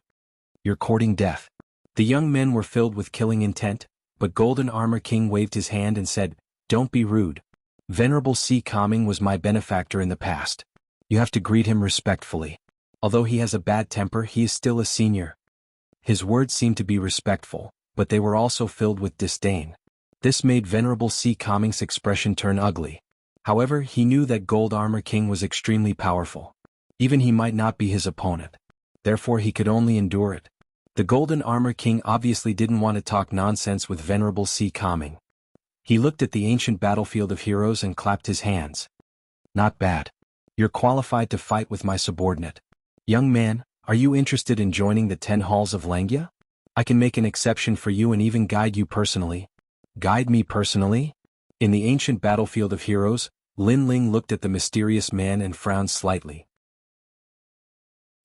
You're courting death. The young men were filled with killing intent, but Golden Armor King waved his hand and said, Don't be rude. Venerable C. Kami was my benefactor in the past. You have to greet him respectfully. Although he has a bad temper, he is still a senior. His words seemed to be respectful, but they were also filled with disdain. This made Venerable C. Kami's expression turn ugly. However, he knew that Gold Armor King was extremely powerful. Even he might not be his opponent. Therefore he could only endure it. The Golden Armor King obviously didn't want to talk nonsense with Venerable C. Kami. He looked at the ancient battlefield of heroes and clapped his hands. Not bad. You're qualified to fight with my subordinate. Young man, are you interested in joining the 10 halls of Langya? I can make an exception for you and even guide you personally. Guide me personally? In the ancient battlefield of heroes, Lin Ling looked at the mysterious man and frowned slightly.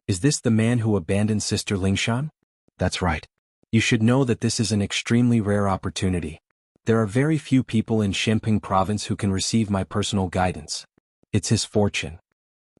Is this the man who abandoned Sister Lingshan? That's right. You should know that this is an extremely rare opportunity. There are very few people in Shenping province who can receive my personal guidance. It's his fortune.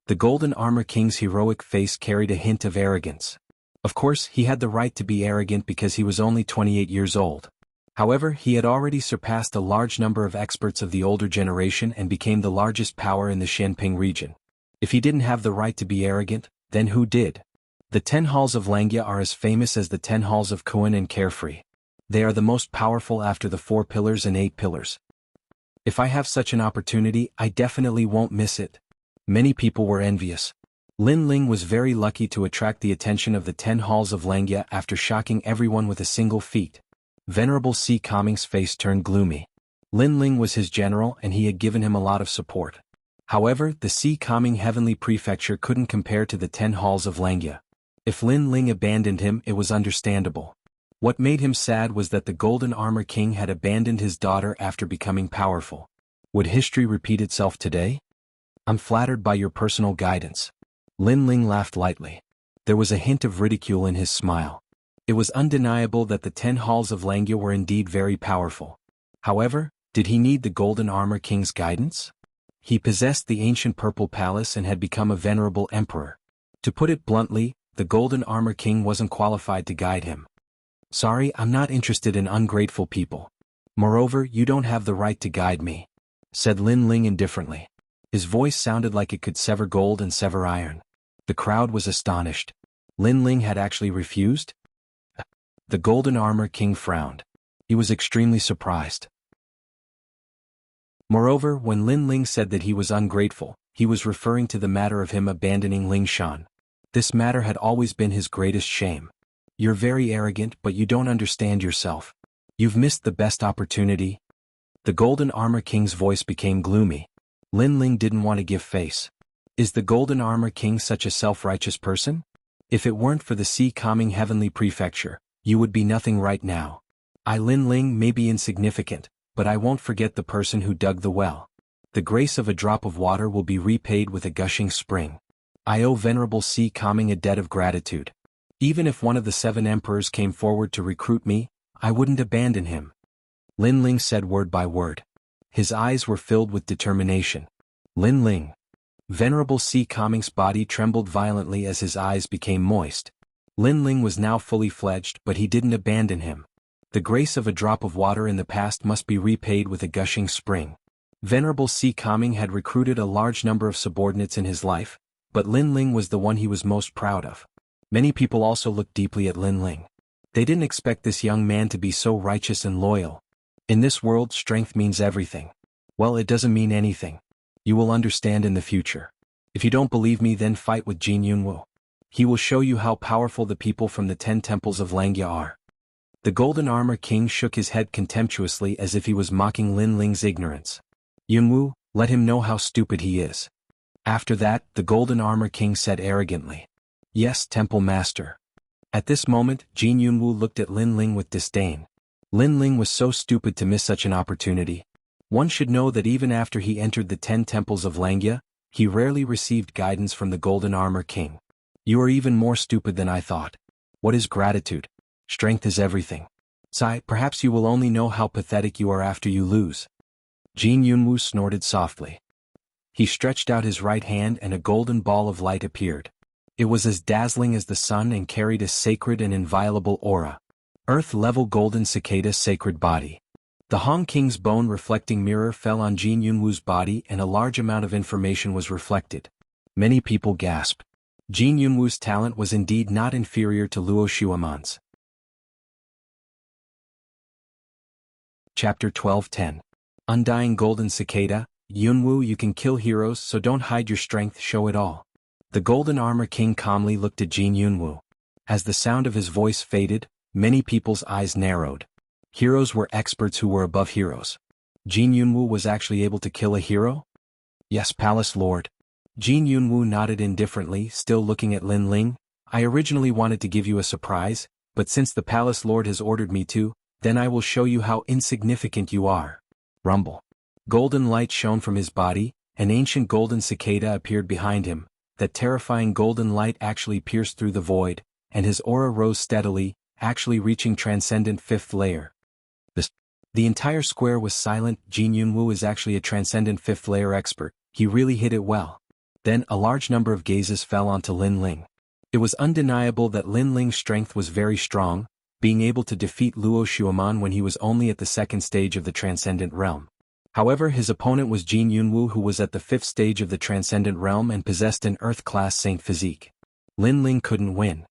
The Golden Armor King's heroic face carried a hint of arrogance. Of course, he had the right to be arrogant because he was only 28 years old. However, he had already surpassed a large number of experts of the older generation and became the largest power in the Shenping region. If he didn't have the right to be arrogant, then who did? The 10 halls of Langya are as famous as the 10 halls of Kuan and Carefree. They are the most powerful after the 4 pillars and 8 pillars. If I have such an opportunity, I definitely won't miss it. Many people were envious. Lin Ling was very lucky to attract the attention of the 10 halls of Langya after shocking everyone with a single feat. Venerable C. Kami's face turned gloomy. Lin Ling was his general and he had given him a lot of support. However, the C. Kami Heavenly Prefecture couldn't compare to the 10 halls of Langya. If Lin Ling abandoned him, it was understandable. What made him sad was that the Golden Armor King had abandoned his daughter after becoming powerful. Would history repeat itself today? I'm flattered by your personal guidance. Lin Ling laughed lightly. There was a hint of ridicule in his smile. It was undeniable that the 10 halls of Langya were indeed very powerful. However, did he need the Golden Armor King's guidance? He possessed the ancient Purple Palace and had become a venerable emperor. To put it bluntly, the Golden Armor King wasn't qualified to guide him. Sorry, I'm not interested in ungrateful people. Moreover, you don't have the right to guide me, said Lin Ling indifferently. His voice sounded like it could sever gold and sever iron. The crowd was astonished. Lin Ling had actually refused? The Golden Armor King frowned. He was extremely surprised. Moreover, when Lin Ling said that he was ungrateful, he was referring to the matter of him abandoning Lingshan. This matter had always been his greatest shame. You're very arrogant, but you don't understand yourself. You've missed the best opportunity. The Golden Armor King's voice became gloomy. Lin Ling didn't want to give face. Is the Golden Armor King such a self-righteous person? If it weren't for the C. Kami Heavenly Prefecture, you would be nothing right now. I Lin Ling may be insignificant, but I won't forget the person who dug the well. The grace of a drop of water will be repaid with a gushing spring. I owe Venerable C. Kami a debt of gratitude. Even if one of the 7 emperors came forward to recruit me, I wouldn't abandon him. Lin Ling said word by word. His eyes were filled with determination. Lin Ling. Venerable C. Kami's body trembled violently as his eyes became moist. Lin Ling was now fully fledged, but he didn't abandon him. The grace of a drop of water in the past must be repaid with a gushing spring. Venerable C. Kami had recruited a large number of subordinates in his life, but Lin Ling was the one he was most proud of. Many people also looked deeply at Lin Ling. They didn't expect this young man to be so righteous and loyal. In this world, strength means everything. Well, it doesn't mean anything. You will understand in the future. If you don't believe me, then fight with Jianghu. He will show you how powerful the people from the 10 temples of Langya are. The Golden Armor King shook his head contemptuously as if he was mocking Lin Ling's ignorance. Jianghu, let him know how stupid he is. After that, the Golden Armor King said arrogantly. Yes, Temple Master. At this moment, Jin Yunwu looked at Lin Ling with disdain. Lin Ling was so stupid to miss such an opportunity. One should know that even after he entered the 10 temples of Langya, he rarely received guidance from the Golden Armor King. You are even more stupid than I thought. What is gratitude? Strength is everything. Sigh, perhaps you will only know how pathetic you are after you lose. Jin Yunwu snorted softly. He stretched out his right hand and a golden ball of light appeared. It was as dazzling as the sun and carried a sacred and inviolable aura. Earth-level golden cicada sacred body. The Hong King's bone-reflecting mirror fell on Jin Yunwu's body and a large amount of information was reflected. Many people gasped. Jin Yunwu's talent was indeed not inferior to Luo Xueman's. Chapter 12:10. Undying Golden Cicada. Yunwu, you can kill heroes, so don't hide your strength, show it all. The Golden Armor King calmly looked at Jin Yunwu. As the sound of his voice faded, many people's eyes narrowed. Heroes were experts who were above heroes. Jin Yunwu was actually able to kill a hero? Yes, Palace Lord. Jin Yunwu nodded indifferently, still looking at Lin Ling. I originally wanted to give you a surprise, but since the Palace Lord has ordered me to, then I will show you how insignificant you are. Rumble. Golden light shone from his body, an ancient golden cicada appeared behind him. That terrifying golden light actually pierced through the void, and his aura rose steadily, actually reaching transcendent 5th layer. The entire square was silent. Jin Yunwu is actually a transcendent 5th layer expert, he really hit it well. Then a large number of gazes fell onto Lin Ling. It was undeniable that Lin Ling's strength was very strong, being able to defeat Luo Xueman when he was only at the 2nd stage of the Transcendent Realm. However, his opponent was Jin Yunwu, who was at the 5th stage of the Transcendent Realm and possessed an Earth-class Saint physique. Lin Ling couldn't win.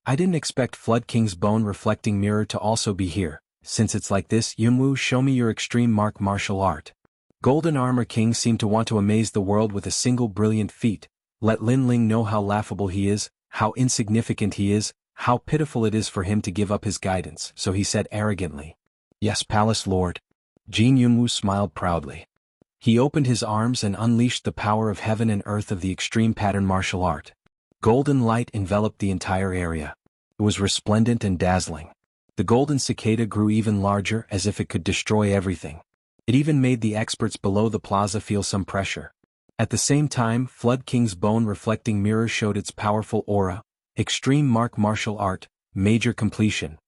I didn't expect Flood King's bone-reflecting mirror to also be here. Since it's like this, Yunwu, show me your extreme martial art. Golden Armor King seemed to want to amaze the world with a single brilliant feat. Let Lin Ling know how laughable he is, how insignificant he is, how pitiful it is for him to give up his guidance, so he said arrogantly. Yes, Palace Lord. Jin Yunwu smiled proudly. He opened his arms and unleashed the power of heaven and earth of the extreme pattern martial art. Golden light enveloped the entire area. It was resplendent and dazzling. The golden cicada grew even larger, as if it could destroy everything. It even made the experts below the plaza feel some pressure. At the same time, Flood King's bone-reflecting mirror showed its powerful aura. Extreme martial art, major completion.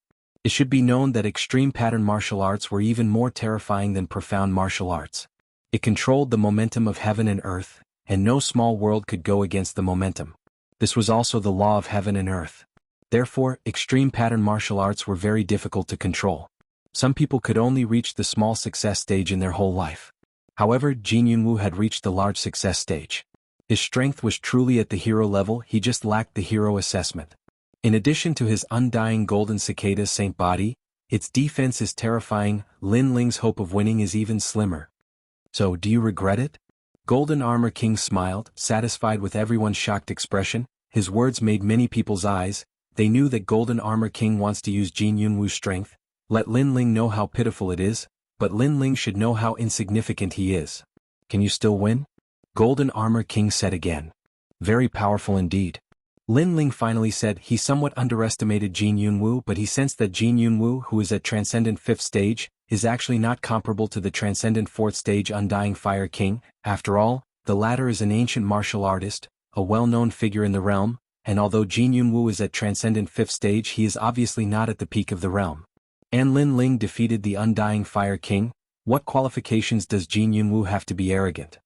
It should be known that extreme pattern martial arts were even more terrifying than profound martial arts. It controlled the momentum of heaven and earth, and no small world could go against the momentum. This was also the law of heaven and earth. Therefore, extreme pattern martial arts were very difficult to control. Some people could only reach the small success stage in their whole life. However, Jin Yunwu had reached the large success stage. His strength was truly at the hero level, he just lacked the hero assessment. In addition to his undying golden cicada saint body, its defense is terrifying. Lin Ling's hope of winning is even slimmer. So, do you regret it? Golden Armor King smiled, satisfied with everyone's shocked expression. His words made many people's eyes. They knew that Golden Armor King wants to use Jin Yunwu's strength. Let Lin Ling know how pitiful it is, but Lin Ling should know how insignificant he is. Can you still win? Golden Armor King said again. Very powerful indeed. Lin Ling finally said he somewhat underestimated Jin Yunwu, but he sensed that Jin Yunwu, who is at Transcendent 5th stage, is actually not comparable to the Transcendent 4th stage Undying Fire King. After all, the latter is an ancient martial artist, a well-known figure in the realm, and although Jin Yunwu is at Transcendent 5th stage, he is obviously not at the peak of the realm. And Lin Ling defeated the Undying Fire King. What qualifications does Jin Yunwu have to be arrogant?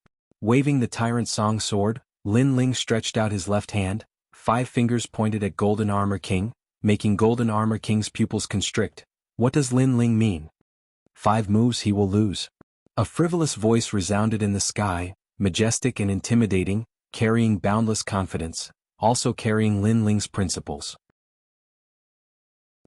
Waving the Tyrant Song sword, Lin Ling stretched out his left hand. 5 fingers pointed at Golden Armor King, making Golden Armor King's pupils constrict. What does Lin Ling mean? 5 moves he will lose. A frivolous voice resounded in the sky, majestic and intimidating, carrying boundless confidence, also carrying Lin Ling's principles.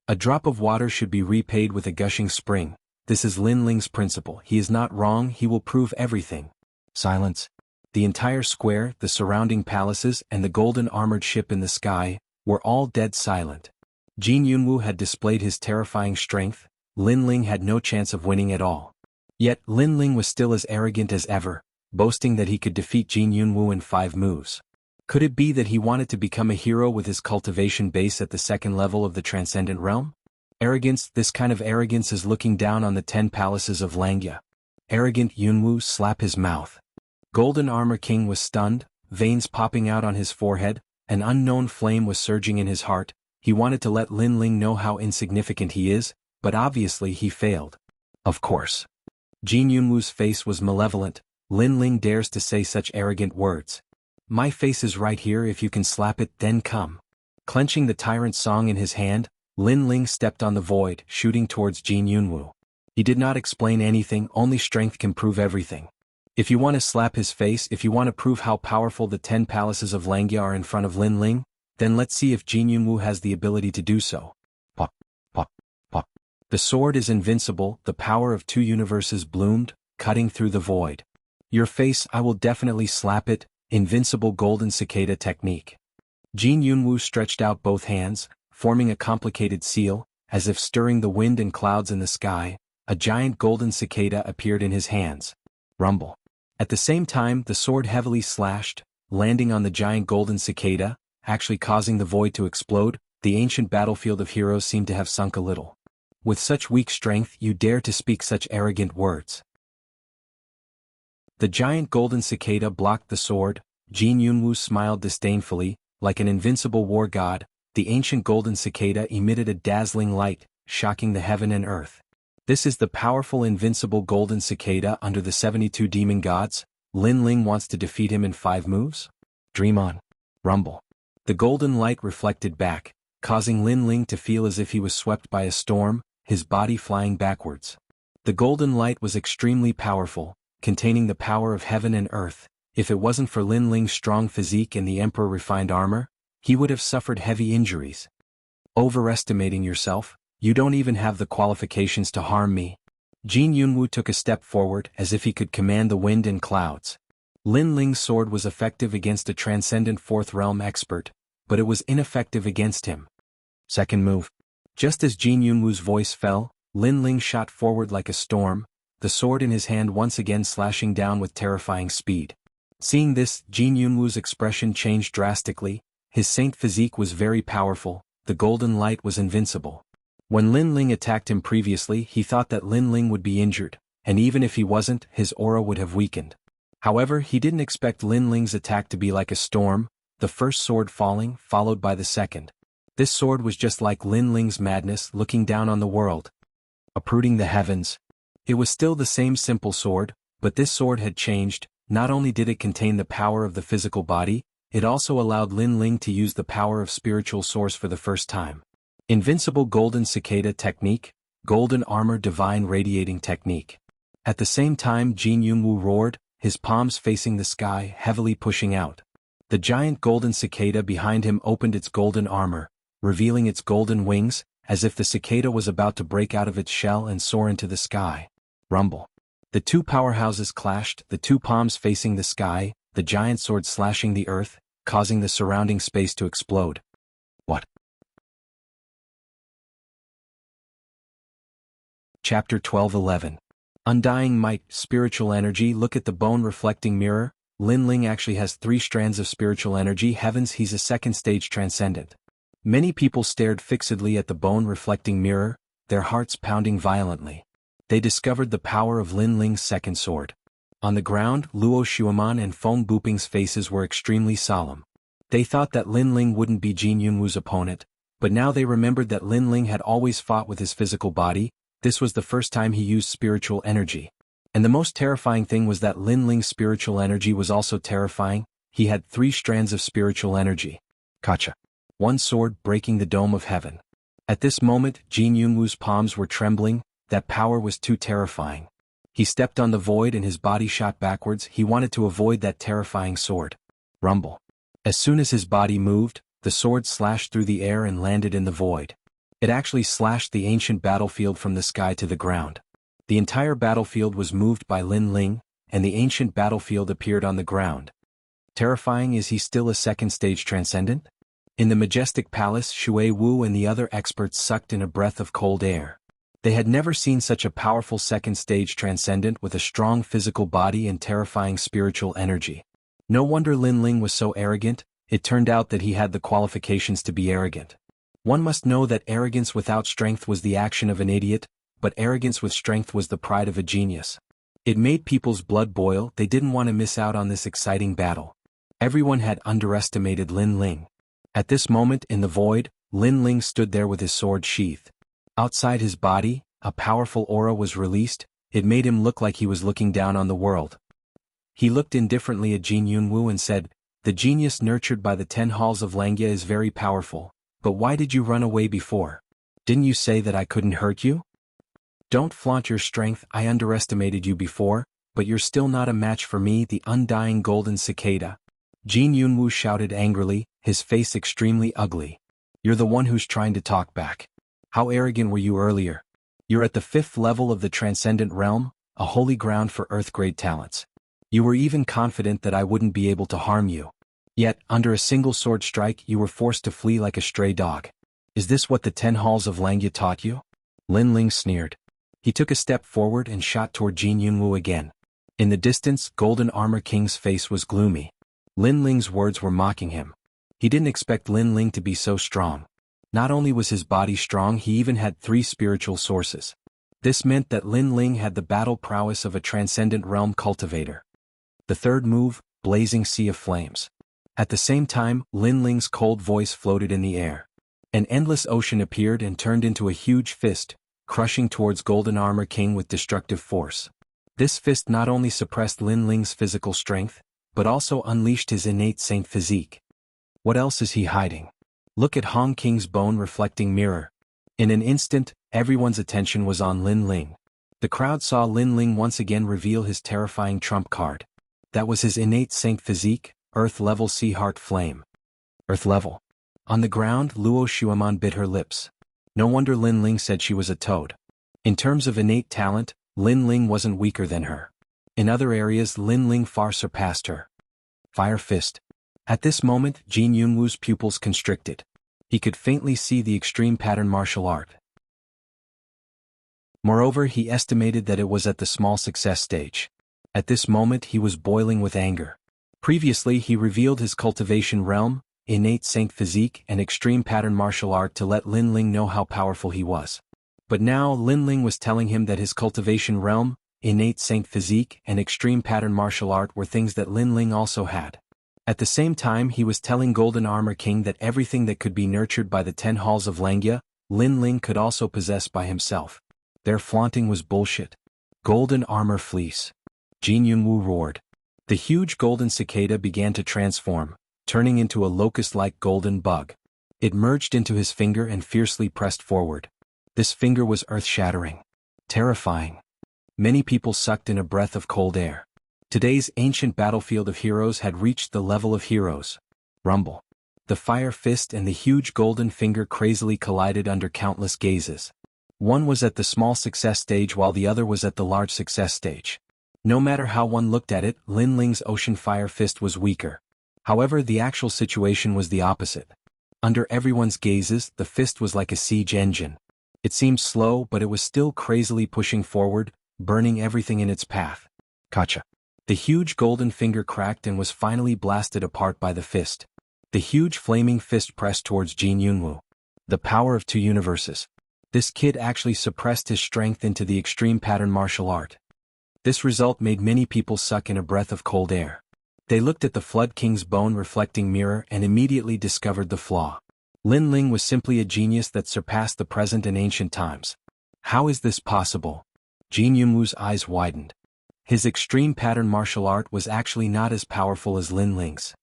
A drop of water should be repaid with a gushing spring. This is Lin Ling's principle. He is not wrong, he will prove everything. Silence. The entire square, the surrounding palaces, and the golden armored ship in the sky, were all dead silent. Jin Yunwu had displayed his terrifying strength. Lin Ling had no chance of winning at all. Yet, Lin Ling was still as arrogant as ever, boasting that he could defeat Jin Yunwu in 5 moves. Could it be that he wanted to become a hero with his cultivation base at the second level of the transcendent realm? Arrogance. This kind of arrogance is looking down on the 10 palaces of Langya. Arrogant Yunwu slap his mouth. Golden Armor King was stunned, veins popping out on his forehead, an unknown flame was surging in his heart. He wanted to let Lin Ling know how insignificant he is, but obviously he failed. Of course. Jin Yunwu's face was malevolent. Lin Ling dares to say such arrogant words. My face is right here, if you can slap it, then come. Clenching the tyrant song in his hand, Lin Ling stepped on the void, shooting towards Jin Yunwu. He did not explain anything, only strength can prove everything. If you want to slap his face, if you want to prove how powerful the 10 palaces of Langya are in front of Lin Ling, then let's see if Jin Yunwu has the ability to do so. Pop, pop, pop. The sword is invincible, the power of 2 universes bloomed, cutting through the void. Your face, I will definitely slap it, invincible golden cicada technique. Jin Yunwu stretched out both hands, forming a complicated seal, as if stirring the wind and clouds in the sky. A giant golden cicada appeared in his hands. Rumble. At the same time, the sword heavily slashed, landing on the giant golden cicada, actually causing the void to explode. The ancient battlefield of heroes seemed to have sunk a little. With such weak strength, you dare to speak such arrogant words. The giant golden cicada blocked the sword. Jin Yunwu smiled disdainfully, like an invincible war god. The ancient golden cicada emitted a dazzling light, shocking the heaven and earth. This is the powerful invincible golden cicada under the 72 demon gods. Lin Ling wants to defeat him in 5 moves? Dream on. Rumble. The golden light reflected back, causing Lin Ling to feel as if he was swept by a storm, his body flying backwards. The golden light was extremely powerful, containing the power of heaven and earth. If it wasn't for Lin Ling's strong physique and the Emperor refined armor, he would have suffered heavy injuries. Overestimating yourself, you don't even have the qualifications to harm me. Jin Yunwu took a step forward as if he could command the wind and clouds. Lin Ling's sword was effective against a transcendent 4th realm expert, but it was ineffective against him. Second move. Just as Jin Yunwu's voice fell, Lin Ling shot forward like a storm, the sword in his hand once again slashing down with terrifying speed. Seeing this, Jin Yunwu's expression changed drastically. His saint physique was very powerful, the golden light was invincible. When Lin Ling attacked him previously, he thought that Lin Ling would be injured, and even if he wasn't, his aura would have weakened. However, he didn't expect Lin Ling's attack to be like a storm, the first sword falling, followed by the second. This sword was just like Lin Ling's madness looking down on the world, uprooting the heavens. It was still the same simple sword, but this sword had changed. Not only did it contain the power of the physical body, it also allowed Lin Ling to use the power of spiritual source for the first time. Invincible golden cicada technique, golden armor divine radiating technique. At the same time, Jin Yunwu roared, his palms facing the sky, heavily pushing out. The giant golden cicada behind him opened its golden armor, revealing its golden wings, as if the cicada was about to break out of its shell and soar into the sky. Rumble. The 2 powerhouses clashed, the 2 palms facing the sky, the giant sword slashing the earth, causing the surrounding space to explode. What? Chapter 12:11. Undying Might, Spiritual Energy. Look at the bone-reflecting mirror. Lin Ling actually has 3 strands of spiritual energy. Heavens, he's a second stage transcendent. Many people stared fixedly at the bone-reflecting mirror, their hearts pounding violently. They discovered the power of Lin Ling's second sword. On the ground, Luo Xueman and Feng Buping's faces were extremely solemn. They thought that Lin Ling wouldn't be Jin Yunwu's opponent, but now they remembered that Lin Ling had always fought with his physical body. This was the first time he used spiritual energy. And the most terrifying thing was that Lin Ling's spiritual energy was also terrifying. He had 3 strands of spiritual energy. Kacha. 1 sword breaking the dome of heaven. At this moment, Jin Yunwu's palms were trembling, that power was too terrifying. He stepped on the void and his body shot backwards. He wanted to avoid that terrifying sword. Rumble. As soon as his body moved, the sword slashed through the air and landed in the void. It actually slashed the ancient battlefield from the sky to the ground. The entire battlefield was moved by Lin Ling, and the ancient battlefield appeared on the ground. Terrifying. Is he still a second stage transcendent? In the majestic palace, Shui Wu and the other experts sucked in a breath of cold air. They had never seen such a powerful second stage transcendent with a strong physical body and terrifying spiritual energy. No wonder Lin Ling was so arrogant. It turned out that he had the qualifications to be arrogant. One must know that arrogance without strength was the action of an idiot, but arrogance with strength was the pride of a genius. It made people's blood boil. They didn't want to miss out on this exciting battle. Everyone had underestimated Lin Ling. At this moment in the void, Lin Ling stood there with his sword sheathed. Outside his body, a powerful aura was released. It made him look like he was looking down on the world. He looked indifferently at Jianghu and said, "The genius nurtured by the 10 halls of Langya is very powerful, but why did you run away before? Didn't you say that I couldn't hurt you? Don't flaunt your strength. I underestimated you before, but you're still not a match for me, the undying golden cicada." Jianghu shouted angrily, his face extremely ugly. "You're the one who's trying to talk back. How arrogant were you earlier? You're at the 5th level of the Transcendent Realm, a holy ground for Earth-grade talents. You were even confident that I wouldn't be able to harm you. Yet, under a single sword strike, you were forced to flee like a stray dog. Is this what the 10 halls of Langya taught you?" Lin Ling sneered. He took a step forward and shot toward Jianghu again. In the distance, Golden Armor King's face was gloomy. Lin Ling's words were mocking him. He didn't expect Lin Ling to be so strong. Not only was his body strong, he even had 3 spiritual sources. This meant that Lin Ling had the battle prowess of a Transcendent Realm cultivator. The third move, Blazing Sea of Flames. At the same time, Lin Ling's cold voice floated in the air. An endless ocean appeared and turned into a huge fist, crushing towards Golden Armor King with destructive force. This fist not only suppressed Lin Ling's physical strength, but also unleashed his innate saint physique. What else is he hiding? Look at Hong King's bone-reflecting mirror. In an instant, everyone's attention was on Lin Ling. The crowd saw Lin Ling once again reveal his terrifying trump card. That was his innate saint physique, Earth-level Sea Heart Flame. Earth-level. On the ground, Luo Xueman bit her lips. No wonder Lin Ling said she was a toad. In terms of innate talent, Lin Ling wasn't weaker than her. In other areas, Lin Ling far surpassed her. Fire Fist. At this moment, Jianghu's pupils constricted. He could faintly see the extreme pattern martial art. Moreover, he estimated that it was at the small success stage. At this moment he was boiling with anger. Previously he revealed his cultivation realm, innate saint physique and extreme pattern martial art to let Lin Ling know how powerful he was. But now Lin Ling was telling him that his cultivation realm, innate saint physique and extreme pattern martial art were things that Lin Ling also had. At the same time he was telling Golden Armor King that everything that could be nurtured by the 10 halls of Langya, Lin Ling could also possess by himself. Their flaunting was bullshit. Golden Armor Fleece. Jianghu roared. The huge golden cicada began to transform, turning into a locust-like golden bug. It merged into his finger and fiercely pressed forward. This finger was earth-shattering. Terrifying. Many people sucked in a breath of cold air. Today's ancient battlefield of heroes had reached the level of heroes. Rumble. The fire fist and the huge golden finger crazily collided under countless gazes. One was at the small success stage while the other was at the large success stage. No matter how one looked at it, Lin Ling's ocean fire fist was weaker. However, the actual situation was the opposite. Under everyone's gazes, the fist was like a siege engine. It seemed slow, but it was still crazily pushing forward, burning everything in its path. Gotcha. The huge golden finger cracked and was finally blasted apart by the fist. The huge flaming fist pressed towards Jianghu. The power of 2 universes. This kid actually suppressed his strength into the extreme pattern martial art. This result made many people suck in a breath of cold air. They looked at the Flood King's bone-reflecting mirror and immediately discovered the flaw. Lin Ling was simply a genius that surpassed the present and ancient times. How is this possible? Jianghu's eyes widened. His extreme pattern martial art was actually not as powerful as Lin Ling's.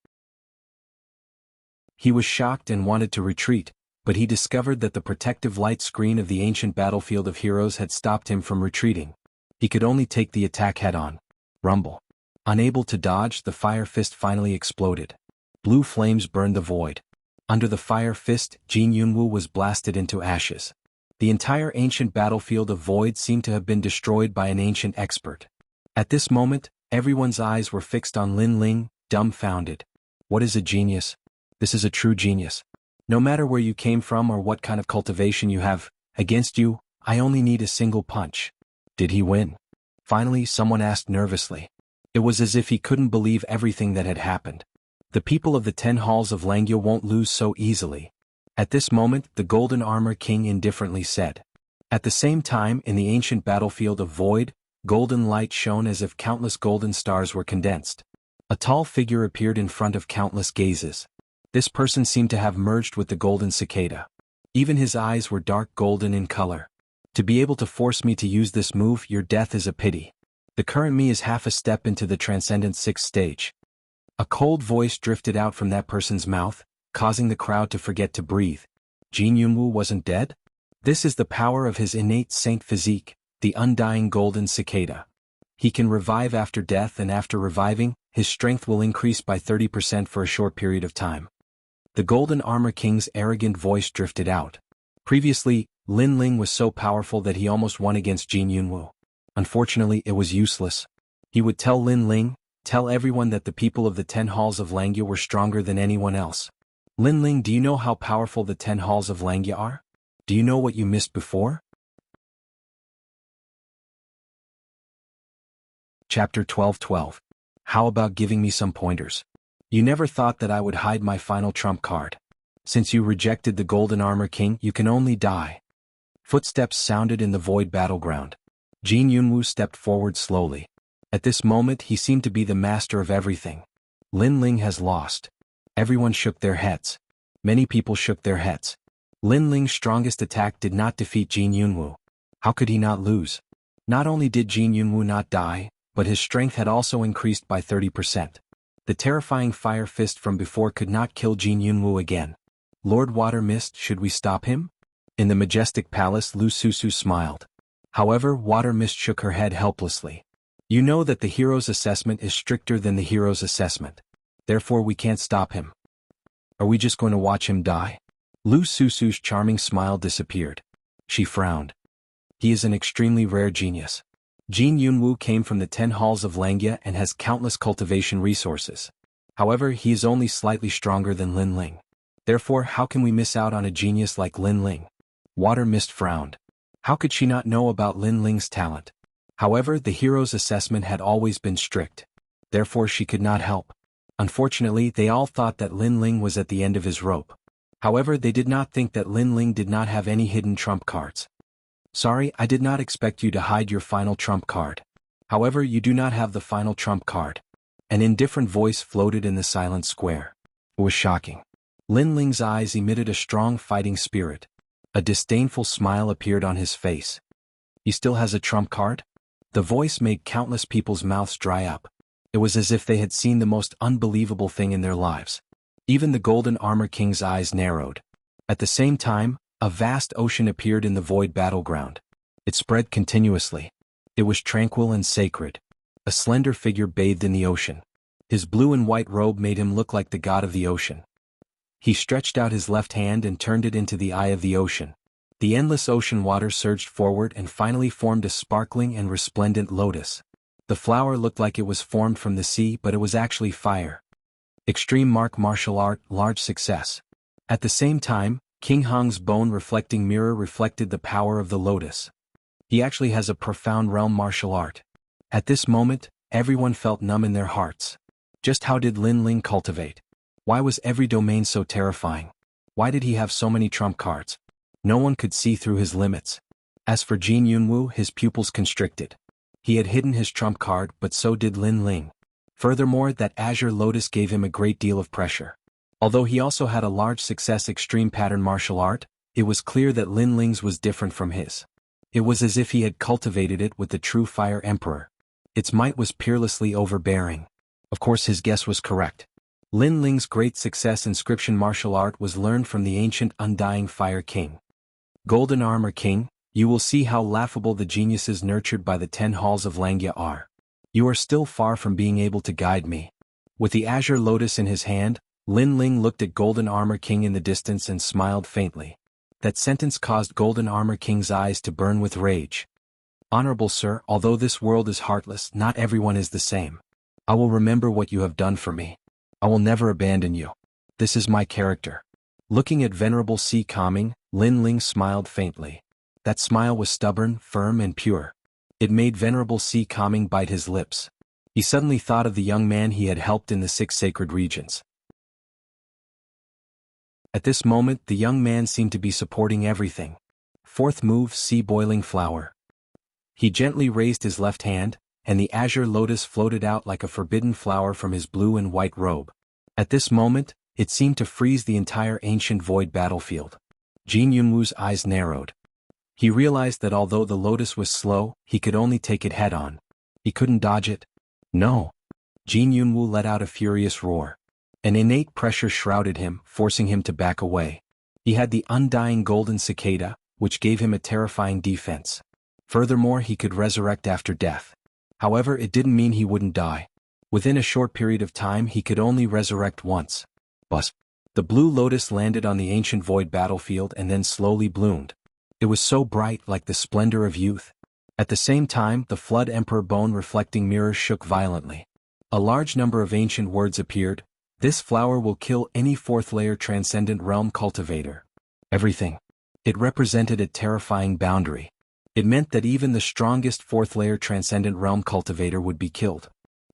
He was shocked and wanted to retreat, but he discovered that the protective light screen of the ancient battlefield of heroes had stopped him from retreating. He could only take the attack head-on. Rumble. Unable to dodge, the fire fist finally exploded. Blue flames burned the void. Under the fire fist, Jianghu was blasted into ashes. The entire ancient battlefield of void seemed to have been destroyed by an ancient expert. At this moment, everyone's eyes were fixed on Lin Ling, dumbfounded. What is a genius? This is a true genius. No matter where you came from or what kind of cultivation you have, against you, I only need a single punch. Did he win? Finally, someone asked nervously. It was as if he couldn't believe everything that had happened. The people of the 10 halls of Langya won't lose so easily. At this moment, the Golden Armor King indifferently said. At the same time, in the ancient battlefield of void, golden light shone as if countless golden stars were condensed. A tall figure appeared in front of countless gazes. This person seemed to have merged with the golden cicada. Even his eyes were dark golden in color. To be able to force me to use this move, your death is a pity. The current me is half a step into the transcendent 6th stage. A cold voice drifted out from that person's mouth, causing the crowd to forget to breathe. Jianghu wasn't dead? This is the power of his innate saint physique, the undying golden cicada. He can revive after death, and after reviving, his strength will increase by 30% for a short period of time. The Golden Armor King's arrogant voice drifted out. Previously, Lin Ling was so powerful that he almost won against Jianghu. Unfortunately, it was useless. He would tell Lin Ling, tell everyone that the people of the 10 halls of Langya were stronger than anyone else. Lin Ling, do you know how powerful the 10 halls of Langya are? Do you know what you missed before? Chapter 12:12. How about giving me some pointers? You never thought that I would hide my final trump card. Since you rejected the Golden Armor King, you can only die. Footsteps sounded in the void battleground. Jianghu stepped forward slowly. At this moment he seemed to be the master of everything. Lin Ling has lost. Everyone shook their heads. Many people shook their heads. Lin Ling's strongest attack did not defeat Jianghu. How could he not lose? Not only did Jianghu not die, but his strength had also increased by 30%. The terrifying fire fist from before could not kill Jianghu again. Lord Water Mist, should we stop him? In the majestic palace, Lu Susu smiled. However, Water Mist shook her head helplessly. You know that the hero's assessment is stricter than the hero's assessment. Therefore we can't stop him. Are we just going to watch him die? Lu Susu's charming smile disappeared. She frowned. He is an extremely rare genius. Jianghu came from the 10 halls of Langya and has countless cultivation resources. However, he is only slightly stronger than Lin Ling. Therefore, how can we miss out on a genius like Lin Ling? Water Mist frowned. How could she not know about Lin Ling's talent? However, the hero's assessment had always been strict. Therefore she could not help. Unfortunately, they all thought that Lin Ling was at the end of his rope. However, they did not think that Lin Ling did not have any hidden trump cards. Sorry, I did not expect you to hide your final trump card. However, you do not have the final trump card. An indifferent voice floated in the silent square. It was shocking. Lin Ling's eyes emitted a strong fighting spirit. A disdainful smile appeared on his face. He still has a trump card? The voice made countless people's mouths dry up. It was as if they had seen the most unbelievable thing in their lives. Even the Golden Armor King's eyes narrowed. At the same time, a vast ocean appeared in the void battleground. It spread continuously. It was tranquil and sacred. A slender figure bathed in the ocean. His blue and white robe made him look like the god of the ocean. He stretched out his left hand and turned it into the eye of the ocean. The endless ocean water surged forward and finally formed a sparkling and resplendent lotus. The flower looked like it was formed from the sea, but it was actually fire. Extreme martial art, large success. At the same time, King Hong's bone-reflecting mirror reflected the power of the lotus. He actually has a profound realm martial art. At this moment, everyone felt numb in their hearts. Just how did Lin Ling cultivate? Why was every domain so terrifying? Why did he have so many trump cards? No one could see through his limits. As for Jianghu, his pupils constricted. He had hidden his trump card, but so did Lin Ling. Furthermore, that azure lotus gave him a great deal of pressure. Although he also had a large success extreme pattern martial art, it was clear that Lin Ling's was different from his. It was as if he had cultivated it with the true Fire Emperor. Its might was peerlessly overbearing. Of course his guess was correct. Lin Ling's great success inscription martial art was learned from the ancient undying Fire King. Golden Armor King, you will see how laughable the geniuses nurtured by the 10 halls of Langya are. You are still far from being able to guide me. With the azure lotus in his hand, Lin Ling looked at Golden Armor King in the distance and smiled faintly. That sentence caused Golden Armor King's eyes to burn with rage. Honorable sir, although this world is heartless, not everyone is the same. I will remember what you have done for me. I will never abandon you. This is my character. Looking at Venerable Sea Calming, Lin Ling smiled faintly. That smile was stubborn, firm and pure. It made Venerable Sea Calming bite his lips. He suddenly thought of the young man he had helped in the 6 sacred regions. At this moment the young man seemed to be supporting everything. Fourth move, sea boiling flower. He gently raised his left hand, and the azure lotus floated out like a forbidden flower from his blue and white robe. At this moment, it seemed to freeze the entire ancient void battlefield. Jianghu's eyes narrowed. He realized that although the lotus was slow, he could only take it head-on. He couldn't dodge it. No. Jianghu let out a furious roar. An innate pressure shrouded him, forcing him to back away. He had the undying golden cicada, which gave him a terrifying defense. Furthermore, he could resurrect after death. However, it didn't mean he wouldn't die. Within a short period of time he could only resurrect once. Buzz. The blue lotus landed on the ancient void battlefield and then slowly bloomed. It was so bright, like the splendor of youth. At the same time, the flood emperor bone reflecting mirrors shook violently. A large number of ancient words appeared. This flower will kill any fourth-layer transcendent realm cultivator. Everything. It represented a terrifying boundary. It meant that even the strongest fourth-layer transcendent realm cultivator would be killed.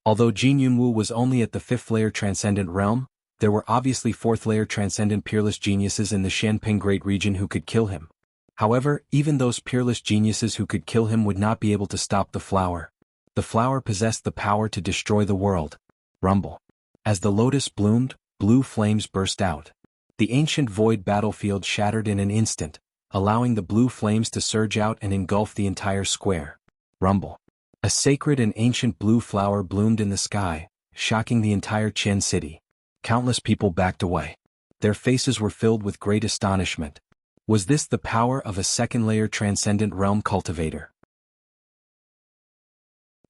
Although Jianghu was only at the fifth-layer transcendent realm, there were obviously fourth-layer transcendent peerless geniuses in the Shanping Great Region who could kill him. However, even those peerless geniuses who could kill him would not be able to stop the flower. The flower possessed the power to destroy the world. Rumble. As the lotus bloomed, blue flames burst out. The ancient void battlefield shattered in an instant, allowing the blue flames to surge out and engulf the entire square. Rumble. A sacred and ancient blue flower bloomed in the sky, shocking the entire Chen city. Countless people backed away. Their faces were filled with great astonishment. Was this the power of a second-layer transcendent realm cultivator?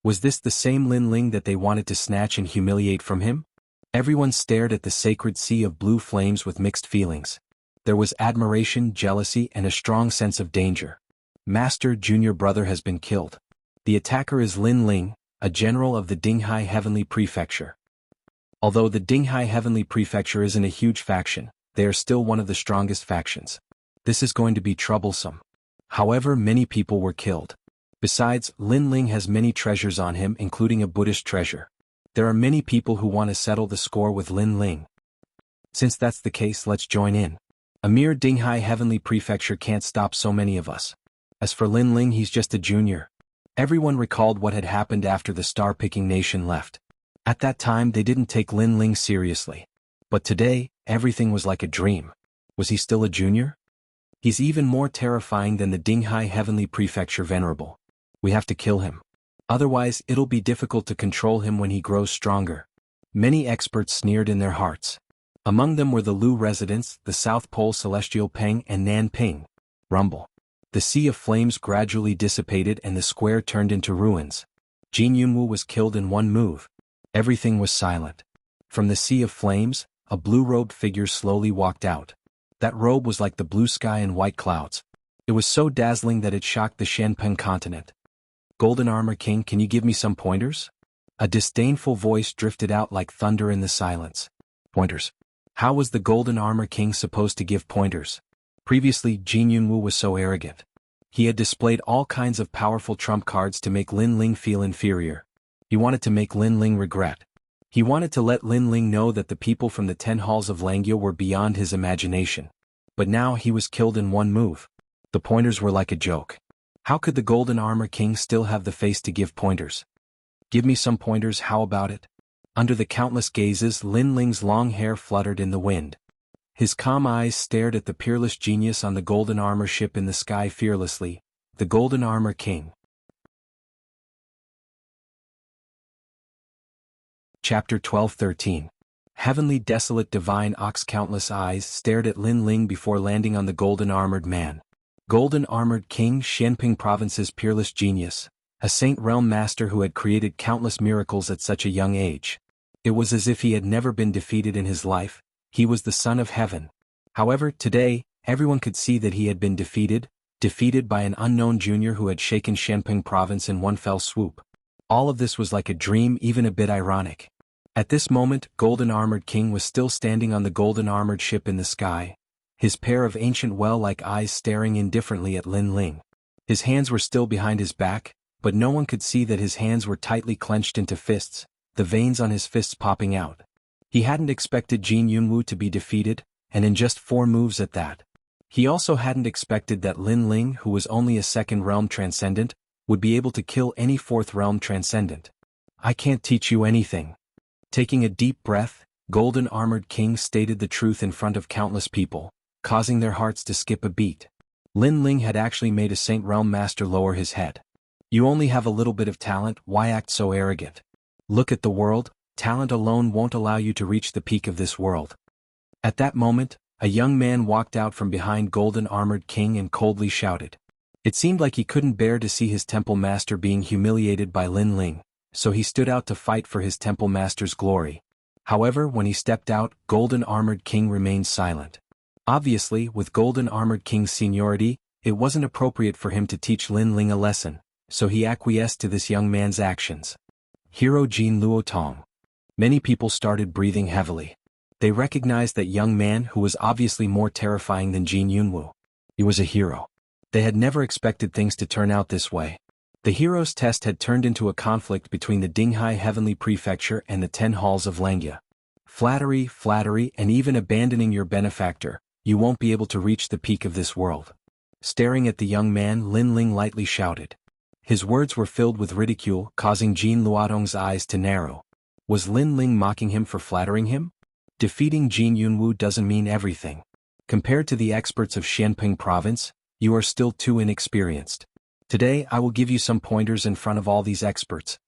Was this the same Lin Ling that they wanted to snatch and humiliate from him? Everyone stared at the sacred sea of blue flames with mixed feelings. There was admiration, jealousy, and a strong sense of danger. Master Junior Brother has been killed. The attacker is Lin Ling, a general of the Dinghai Heavenly Prefecture. Although the Dinghai Heavenly Prefecture isn't a huge faction, they are still one of the strongest factions. This is going to be troublesome. However, many people were killed. Besides, Lin Ling has many treasures on him, including a Buddhist treasure. There are many people who want to settle the score with Lin Ling. Since that's the case, let's join in. A mere Dinghai Heavenly Prefecture can't stop so many of us. As for Lin Ling, he's just a junior. Everyone recalled what had happened after the star-picking nation left. At that time they didn't take Lin Ling seriously. But today, everything was like a dream. Was he still a junior? He's even more terrifying than the Dinghai Heavenly Prefecture Venerable. We have to kill him. Otherwise it'll be difficult to control him when he grows stronger. Many experts sneered in their hearts. Among them were the Lu residents, the South Pole Celestial Peng and Nanping. Rumble. The sea of flames gradually dissipated and the square turned into ruins. Jianghu was killed in one move. Everything was silent. From the sea of flames, a blue-robed figure slowly walked out. That robe was like the blue sky and white clouds. It was so dazzling that it shocked the Shanpeng continent. Golden Armor King, can you give me some pointers? A disdainful voice drifted out like thunder in the silence. Pointers. How was the Golden Armor King supposed to give pointers? Previously, Jianghu was so arrogant. He had displayed all kinds of powerful trump cards to make Lin Ling feel inferior. He wanted to make Lin Ling regret. He wanted to let Lin Ling know that the people from the 10 halls of Langya were beyond his imagination. But now he was killed in one move. The pointers were like a joke. How could the Golden Armor King still have the face to give pointers? Give me some pointers, how about it? Under the countless gazes, Lin Ling's long hair fluttered in the wind. His calm eyes stared at the peerless genius on the golden armor ship in the sky fearlessly, the Golden Armor King. Chapter 12-13. Heavenly Desolate Divine Ox. Countless eyes stared at Lin Ling before landing on the golden armored man. Golden Armored King, Shanping Province's peerless genius, a Saint Realm Master who had created countless miracles at such a young age. It was as if he had never been defeated in his life. He was the Son of Heaven. However, today, everyone could see that he had been defeated by an unknown junior who had shaken Shanping Province in one fell swoop. All of this was like a dream, even a bit ironic. At this moment, Golden Armored King was still standing on the golden armored ship in the sky, his pair of ancient well-like eyes staring indifferently at Lin Ling. His hands were still behind his back, but no one could see that his hands were tightly clenched into fists, the veins on his fists popping out. He hadn't expected Jianghu to be defeated, and in just 4 moves at that. He also hadn't expected that Lin Ling, who was only a 2nd realm transcendent, would be able to kill any 4th realm transcendent. I can't teach you anything. Taking a deep breath, Golden Armored King stated the truth in front of countless people, causing their hearts to skip a beat. Lin Ling had actually made a Saint Realm Master lower his head. You only have a little bit of talent, why act so arrogant? Look at the world, talent alone won't allow you to reach the peak of this world. At that moment, a young man walked out from behind Golden Armored King and coldly shouted. It seemed like he couldn't bear to see his temple master being humiliated by Lin Ling, so he stood out to fight for his temple master's glory. However, when he stepped out, Golden Armored King remained silent. Obviously, with Golden Armored King's seniority, it wasn't appropriate for him to teach Lin Ling a lesson, so he acquiesced to this young man's actions. Hero Jin Luotong. Many people started breathing heavily. They recognized that young man who was obviously more terrifying than Jin Yunwu. He was a hero. They had never expected things to turn out this way. The hero's test had turned into a conflict between the Dinghai Heavenly Prefecture and the 10 halls of Langya. Flattery, and even abandoning your benefactor, you won't be able to reach the peak of this world. Staring at the young man, Lin Ling lightly shouted. His words were filled with ridicule, causing Jin Luotong's eyes to narrow. Was Lin Ling mocking him for flattering him? Defeating Jin Yunwu doesn't mean everything. Compared to the experts of Xianping province, you are still too inexperienced. Today I will give you some pointers in front of all these experts.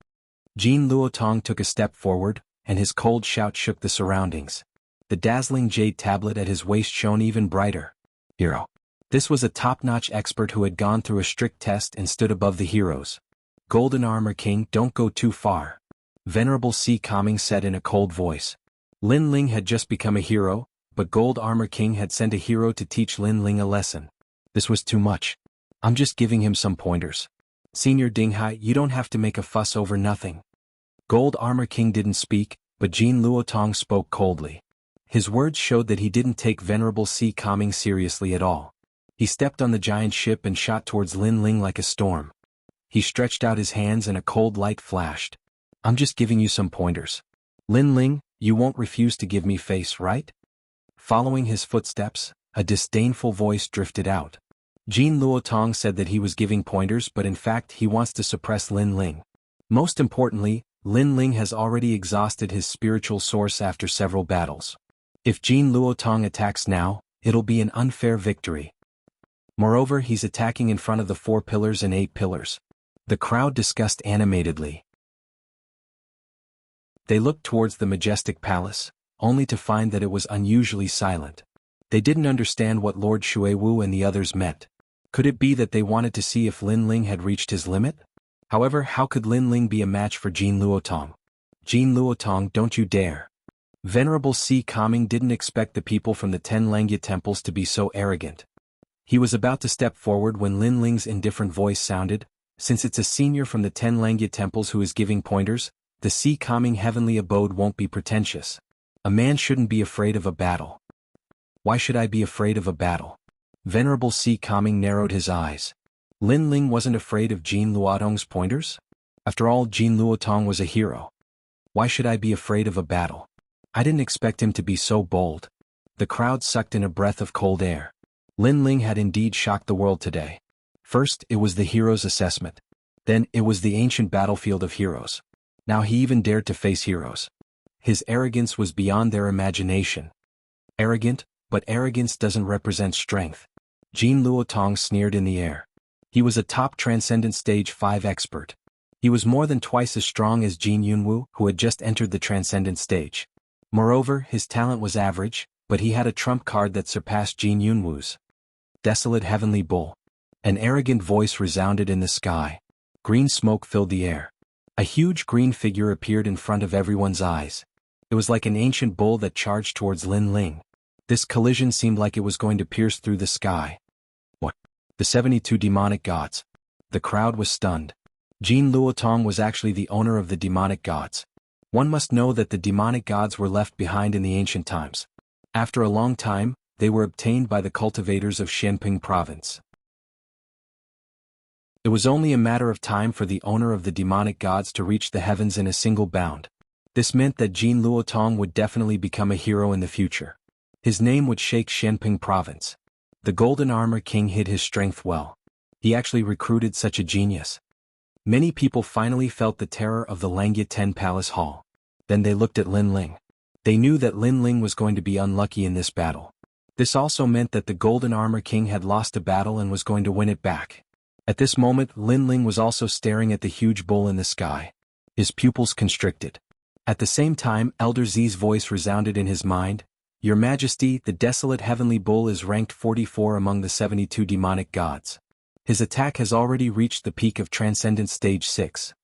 Jin Luotong took a step forward, and his cold shout shook the surroundings. The dazzling jade tablet at his waist shone even brighter. Hero. This was a top-notch expert who had gone through a strict test and stood above the heroes. Golden Armor King, don't go too far. Venerable C. Coming said in a cold voice. Lin Ling had just become a hero, but Gold Armor King had sent a hero to teach Lin Ling a lesson. This was too much. I'm just giving him some pointers. Senior Dinghai, you don't have to make a fuss over nothing. Gold Armor King didn't speak, but Jin Luotong spoke coldly. His words showed that he didn't take Venerable C. Coming seriously at all. He stepped on the giant ship and shot towards Lin Ling like a storm. He stretched out his hands and a cold light flashed. I'm just giving you some pointers. Lin Ling, you won't refuse to give me face, right? Following his footsteps, a disdainful voice drifted out. Jin Luotong said that he was giving pointers, but in fact he wants to suppress Lin Ling. Most importantly, Lin Ling has already exhausted his spiritual source after several battles. If Jin Luotong attacks now, it'll be an unfair victory. Moreover, he's attacking in front of the 4 pillars and 8 pillars. The crowd discussed animatedly. They looked towards the majestic palace, only to find that it was unusually silent. They didn't understand what Lord Xuewu and the others meant. Could it be that they wanted to see if Lin Ling had reached his limit? However, how could Lin Ling be a match for Jin Luotong? Jin Luotong, don't you dare. Venerable C. Coming didn't expect the people from the 10 Langya temples to be so arrogant. He was about to step forward when Lin Ling's indifferent voice sounded. Since it's a senior from the 10 Langya temples who is giving pointers, the C. Coming heavenly abode won't be pretentious. A man shouldn't be afraid of a battle. Why should I be afraid of a battle? Venerable C. Coming narrowed his eyes. Lin Ling wasn't afraid of Jin Luotong's pointers? After all, Jin Luotong was a hero. Why should I be afraid of a battle? I didn't expect him to be so bold. The crowd sucked in a breath of cold air. Lin Ling had indeed shocked the world today. First, it was the hero's assessment. Then, it was the ancient battlefield of heroes. Now he even dared to face heroes. His arrogance was beyond their imagination. Arrogant, but arrogance doesn't represent strength. Jin Luotong sneered in the air. He was a top Transcendent Stage 5 expert. He was more than twice as strong as Jin Yunwu, who had just entered the Transcendent Stage. Moreover, his talent was average, but he had a trump card that surpassed Jin Yunwu's. Desolate Heavenly Bull. An arrogant voice resounded in the sky. Green smoke filled the air. A huge green figure appeared in front of everyone's eyes. It was like an ancient bull that charged towards Lin Ling. This collision seemed like it was going to pierce through the sky. What? The 72 demonic gods. The crowd was stunned. Jin Luotong was actually the owner of the demonic gods. One must know that the demonic gods were left behind in the ancient times. After a long time, they were obtained by the cultivators of Xianping province. It was only a matter of time for the owner of the demonic gods to reach the heavens in a single bound. This meant that Jin Luotong would definitely become a hero in the future. His name would shake Shenping province. The Golden Armor King hid his strength well. He actually recruited such a genius. Many people finally felt the terror of the Langya 10 Palace Hall. Then they looked at Lin Ling. They knew that Lin Ling was going to be unlucky in this battle. This also meant that the Golden Armor King had lost a battle and was going to win it back. At this moment, Lin Ling was also staring at the huge bull in the sky. His pupils constricted. At the same time, Elder Z's voice resounded in his mind. Your Majesty, the desolate heavenly bull is ranked 44 among the 72 demonic gods. His attack has already reached the peak of Transcendence Stage 6.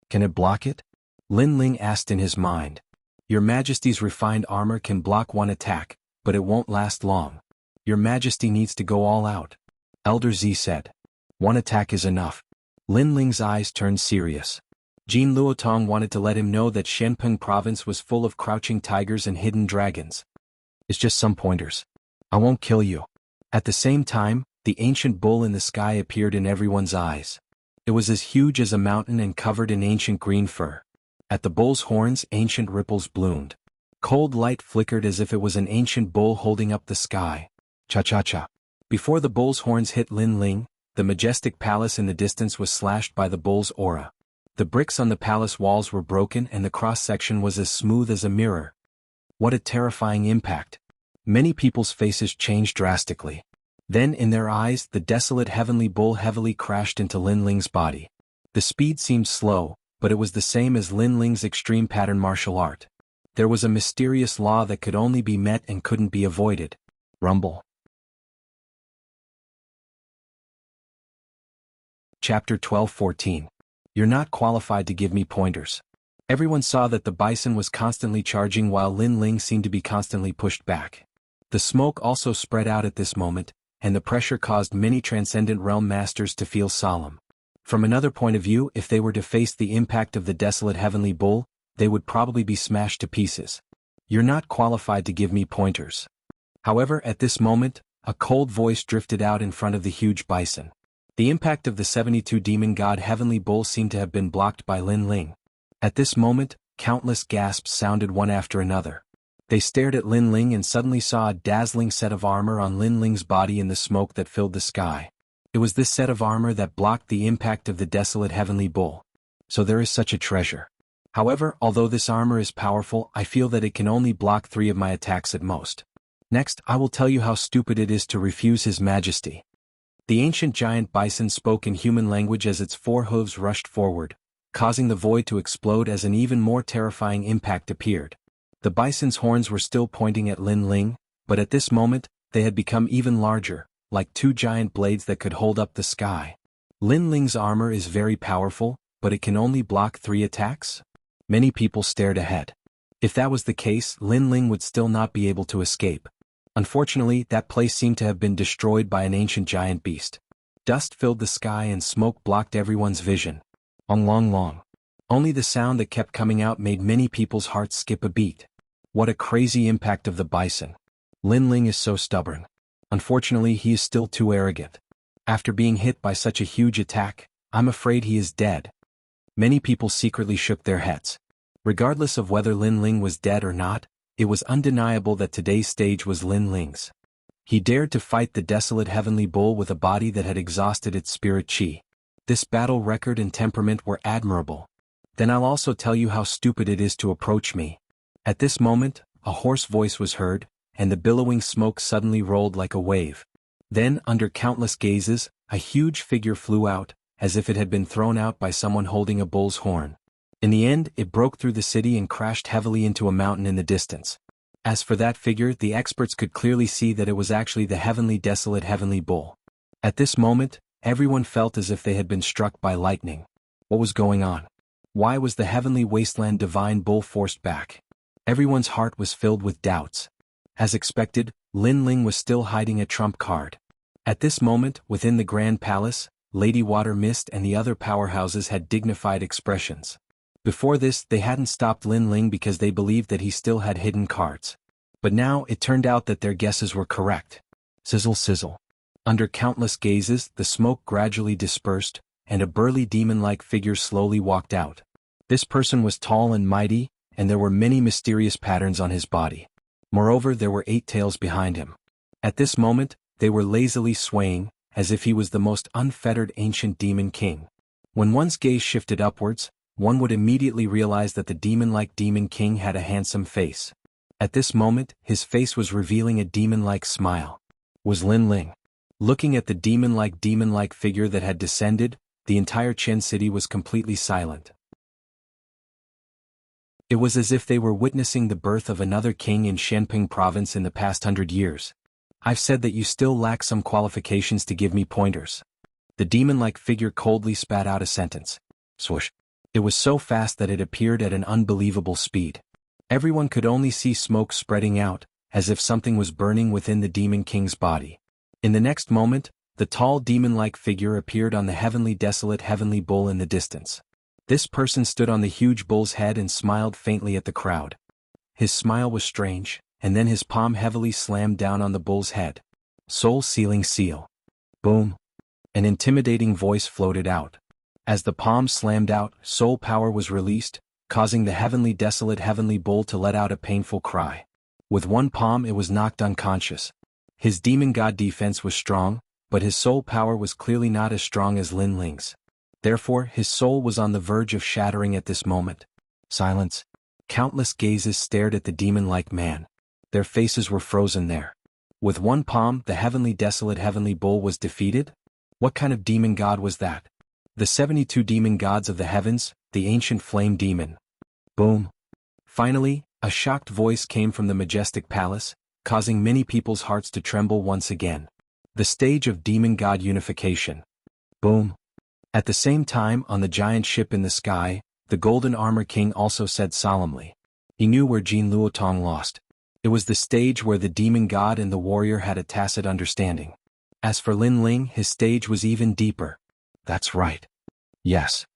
Can it block it? Lin Ling asked in his mind. Your Majesty's refined armor can block one attack, but it won't last long. Your Majesty needs to go all out. Elder Z said. One attack is enough. Lin Ling's eyes turned serious. Jin Luotong wanted to let him know that Shenpeng province was full of crouching tigers and hidden dragons. It's just some pointers. I won't kill you. At the same time, the ancient bull in the sky appeared in everyone's eyes. It was as huge as a mountain and covered in ancient green fur. At the bull's horns, ancient ripples bloomed. Cold light flickered as if it was an ancient bull holding up the sky. Cha-cha-cha. Before the bull's horns hit Lin Ling, the majestic palace in the distance was slashed by the bull's aura. The bricks on the palace walls were broken and the cross-section was as smooth as a mirror. What a terrifying impact. Many people's faces changed drastically. Then in their eyes, the desolate heavenly bull heavily crashed into Lin Ling's body. The speed seemed slow, but it was the same as Lin Ling's extreme pattern martial art. There was a mysterious law that could only be met and couldn't be avoided. Rumble. Chapter 12-14. You're not qualified to give me pointers. Everyone saw that the bison was constantly charging while Lin Ling seemed to be constantly pushed back. The smoke also spread out at this moment, and the pressure caused many Transcendent Realm Masters to feel solemn. From another point of view, if they were to face the impact of the desolate heavenly bull, they would probably be smashed to pieces. You're not qualified to give me pointers. However, at this moment, a cold voice drifted out in front of the huge bison. The impact of the 72 demon god heavenly bull seemed to have been blocked by Lin Ling. At this moment, countless gasps sounded one after another. They stared at Lin Ling and suddenly saw a dazzling set of armor on Lin Ling's body in the smoke that filled the sky. It was this set of armor that blocked the impact of the desolate heavenly bull. So there is such a treasure. However, although this armor is powerful, I feel that it can only block 3 of my attacks at most. Next, I will tell you how stupid it is to refuse His Majesty. The ancient giant bison spoke in human language as its 4 hooves rushed forward, causing the void to explode as an even more terrifying impact appeared. The bison's horns were still pointing at Lin Ling, but at this moment, they had become even larger, like 2 giant blades that could hold up the sky. Lin Ling's armor is very powerful, but it can only block 3 attacks? Many people stared ahead. If that was the case, Lin Ling would still not be able to escape. Unfortunately, that place seemed to have been destroyed by an ancient giant beast. Dust filled the sky and smoke blocked everyone's vision. Long. Only the sound that kept coming out made many people's hearts skip a beat. What a crazy impact of the bison. Lin Ling is so stubborn. Unfortunately, he is still too arrogant. After being hit by such a huge attack, I'm afraid he is dead. Many people secretly shook their heads. Regardless of whether Lin Ling was dead or not, it was undeniable that today's stage was Lin Ling's. He dared to fight the desolate heavenly bull with a body that had exhausted its spirit chi. This battle record and temperament were admirable. Then I'll also tell you how stupid it is to approach me. At this moment, a hoarse voice was heard, and the billowing smoke suddenly rolled like a wave. Then, under countless gazes, a huge figure flew out, as if it had been thrown out by someone holding a bull's horn. In the end, it broke through the city and crashed heavily into a mountain in the distance. As for that figure, the experts could clearly see that it was actually the heavenly desolate heavenly bull. At this moment, everyone felt as if they had been struck by lightning. What was going on? Why was the heavenly wasteland divine bull forced back? Everyone's heart was filled with doubts. As expected, Lin Ling was still hiding a trump card. At this moment, within the Grand Palace, Lady Water Mist and the other powerhouses had dignified expressions. Before this, they hadn't stopped Lin Ling because they believed that he still had hidden cards. But now, it turned out that their guesses were correct. Sizzle sizzle. Under countless gazes, the smoke gradually dispersed, and a burly demon-like figure slowly walked out. This person was tall and mighty, and there were many mysterious patterns on his body. Moreover, there were 8 tails behind him. At this moment, they were lazily swaying, as if he was the most unfettered ancient demon king. When one's gaze shifted upwards, one would immediately realize that the demon-like demon king had a handsome face. At this moment, his face was revealing a demon-like smile. Was Lin Ling. Looking at the demon-like figure that had descended, the entire Chen city was completely silent. It was as if they were witnessing the birth of another king in Shenping province in the past 100 years. I've said that you still lack some qualifications to give me pointers. The demon-like figure coldly spat out a sentence. Swoosh. It was so fast that it appeared at an unbelievable speed. Everyone could only see smoke spreading out, as if something was burning within the demon king's body. In the next moment, the tall demon-like figure appeared on the heavenly desolate heavenly bull in the distance. This person stood on the huge bull's head and smiled faintly at the crowd. His smile was strange, and then his palm heavily slammed down on the bull's head. Soul-sealing seal. Boom. An intimidating voice floated out. As the palm slammed out, soul power was released, causing the heavenly desolate heavenly bull to let out a painful cry. With one palm it was knocked unconscious. His demon god defense was strong, but his soul power was clearly not as strong as Lin Ling's. Therefore, his soul was on the verge of shattering at this moment. Silence. Countless gazes stared at the demon-like man. Their faces were frozen there. With one palm, the heavenly desolate heavenly bull was defeated? What kind of demon god was that? The 72 demon gods of the heavens, the ancient flame demon. Boom. Finally, a shocked voice came from the majestic palace, causing many people's hearts to tremble once again. The stage of demon god unification. Boom. At the same time, on the giant ship in the sky, the Golden Armor King also said solemnly. He knew where Jin Luotong lost. It was the stage where the demon god and the warrior had a tacit understanding. As for Lin Ling, his stage was even deeper. That's right. Yes.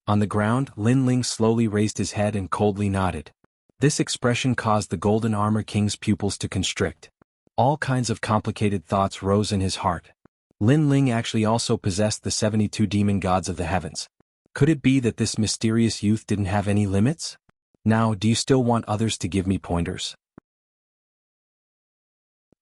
On the ground, Lin Ling slowly raised his head and coldly nodded. This expression caused the Golden Armor King's pupils to constrict. All kinds of complicated thoughts rose in his heart. Lin Ling actually also possessed the 72 demon gods of the heavens. Could it be that this mysterious youth didn't have any limits? Now, do you still want others to give me pointers?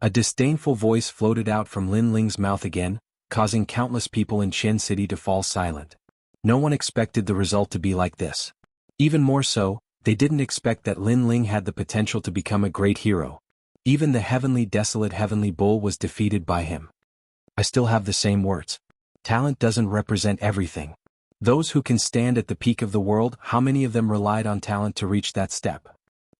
A disdainful voice floated out from Lin Ling's mouth again, causing countless people in Chen City to fall silent. No one expected the result to be like this. Even more so, they didn't expect that Lin Ling had the potential to become a great hero. Even the heavenly desolate heavenly bull was defeated by him. I still have the same words. Talent doesn't represent everything. Those who can stand at the peak of the world, how many of them relied on talent to reach that step?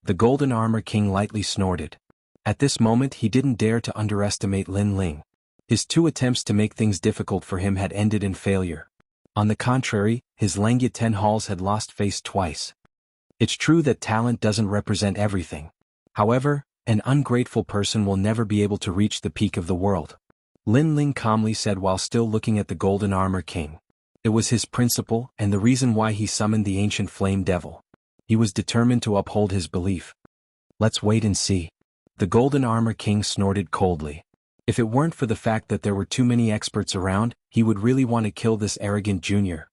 The Golden Armor King lightly snorted. At this moment he didn't dare to underestimate Lin Ling. His 2 attempts to make things difficult for him had ended in failure. On the contrary, his Langya 10 halls had lost face twice. It's true that talent doesn't represent everything. However, an ungrateful person will never be able to reach the peak of the world. Lin Ling calmly said while still looking at the Golden Armor King. It was his principle and the reason why he summoned the ancient flame devil. He was determined to uphold his belief. Let's wait and see. The Golden Armor King snorted coldly. If it weren't for the fact that there were too many experts around, he would really want to kill this arrogant junior.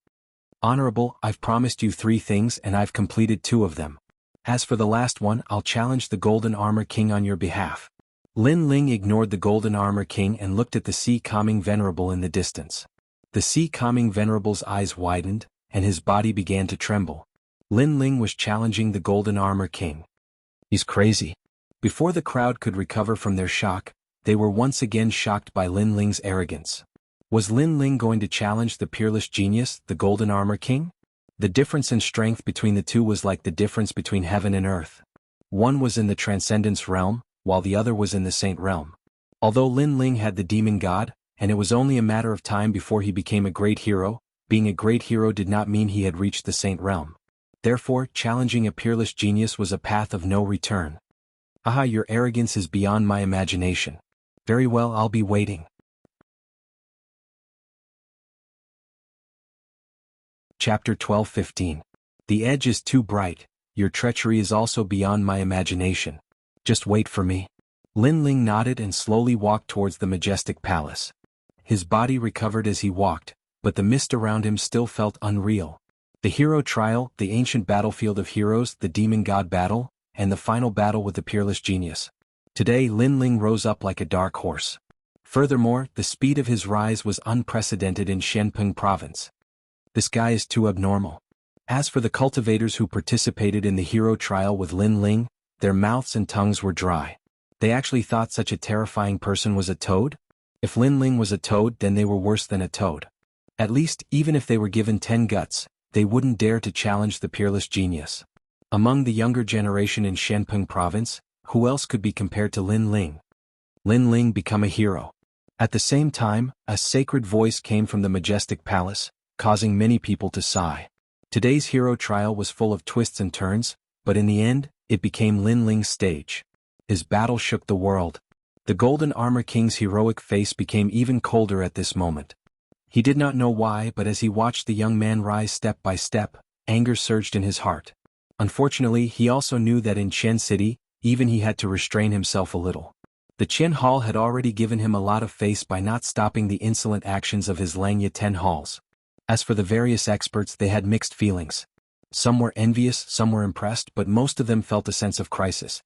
Honorable, I've promised you 3 things and I've completed 2 of them. As for the last one, I'll challenge the Golden Armor King on your behalf. Lin Ling ignored the Golden Armor King and looked at the sea-calming venerable in the distance. The sea-calming venerable's eyes widened, and his body began to tremble. Lin Ling was challenging the Golden Armor King. He's crazy. Before the crowd could recover from their shock, they were once again shocked by Lin Ling's arrogance. Was Lin Ling going to challenge the peerless genius, the Golden Armor King? The difference in strength between the two was like the difference between heaven and earth. One was in the transcendence realm, while the other was in the saint realm. Although Lin Ling had the demon god, and it was only a matter of time before he became a great hero, being a great hero did not mean he had reached the saint realm. Therefore, challenging a peerless genius was a path of no return. Aha, your arrogance is beyond my imagination. Very well, I'll be waiting. Chapter 12:15. The edge is too bright, your treachery is also beyond my imagination. Just wait for me. Lin Ling nodded and slowly walked towards the majestic palace. His body recovered as he walked, but the mist around him still felt unreal. The hero trial, the ancient battlefield of heroes, the demon god battle, and the final battle with the peerless genius. Today Lin Ling rose up like a dark horse. Furthermore, the speed of his rise was unprecedented in Shenpeng province. This guy is too abnormal. As for the cultivators who participated in the hero trial with Lin Ling, their mouths and tongues were dry. They actually thought such a terrifying person was a toad? If Lin Ling was a toad, then they were worse than a toad. At least, even if they were given 10 guts, they wouldn't dare to challenge the peerless genius. Among the younger generation in Shenpeng province, who else could be compared to Lin Ling? Lin Ling become a hero. At the same time, a sacred voice came from the majestic palace, causing many people to sigh. Today's hero trial was full of twists and turns, but in the end, it became Lin Ling's stage. His battle shook the world. The Golden Armor King's heroic face became even colder at this moment. He did not know why, but as he watched the young man rise step by step, anger surged in his heart. Unfortunately, he also knew that in Qian City, even he had to restrain himself a little. The Qian Hall had already given him a lot of face by not stopping the insolent actions of his Langya 10 halls. As for the various experts, they had mixed feelings. Some were envious, some were impressed, but most of them felt a sense of crisis.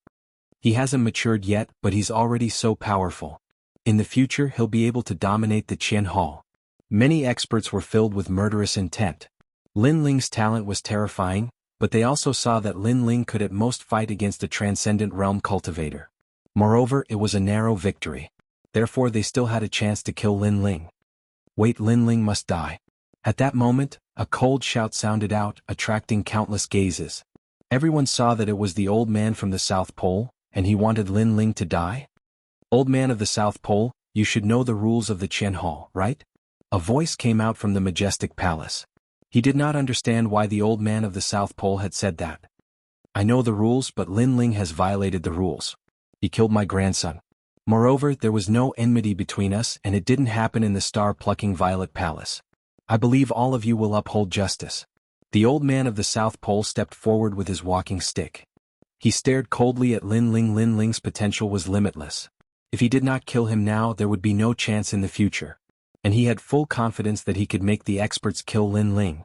He hasn't matured yet, but he's already so powerful. In the future, he'll be able to dominate the Qian Hall. Many experts were filled with murderous intent. Lin Ling's talent was terrifying, but they also saw that Lin Ling could at most fight against a transcendent realm cultivator. Moreover, it was a narrow victory. Therefore they still had a chance to kill Lin Ling. Wait, Lin Ling must die. At that moment, a cold shout sounded out, attracting countless gazes. Everyone saw that it was the old man from the South Pole, and he wanted Lin Ling to die? Old man of the South Pole, you should know the rules of the Qian Hall, right? A voice came out from the majestic palace. He did not understand why the old man of the South Pole had said that. I know the rules, but Lin Ling has violated the rules. He killed my grandson. Moreover, there was no enmity between us, and it didn't happen in the star-plucking Violet Palace. I believe all of you will uphold justice. The old man of the South Pole stepped forward with his walking stick. He stared coldly at Lin Ling. Lin Ling's potential was limitless. If he did not kill him now, there would be no chance in the future. And he had full confidence that he could make the experts kill Lin Ling.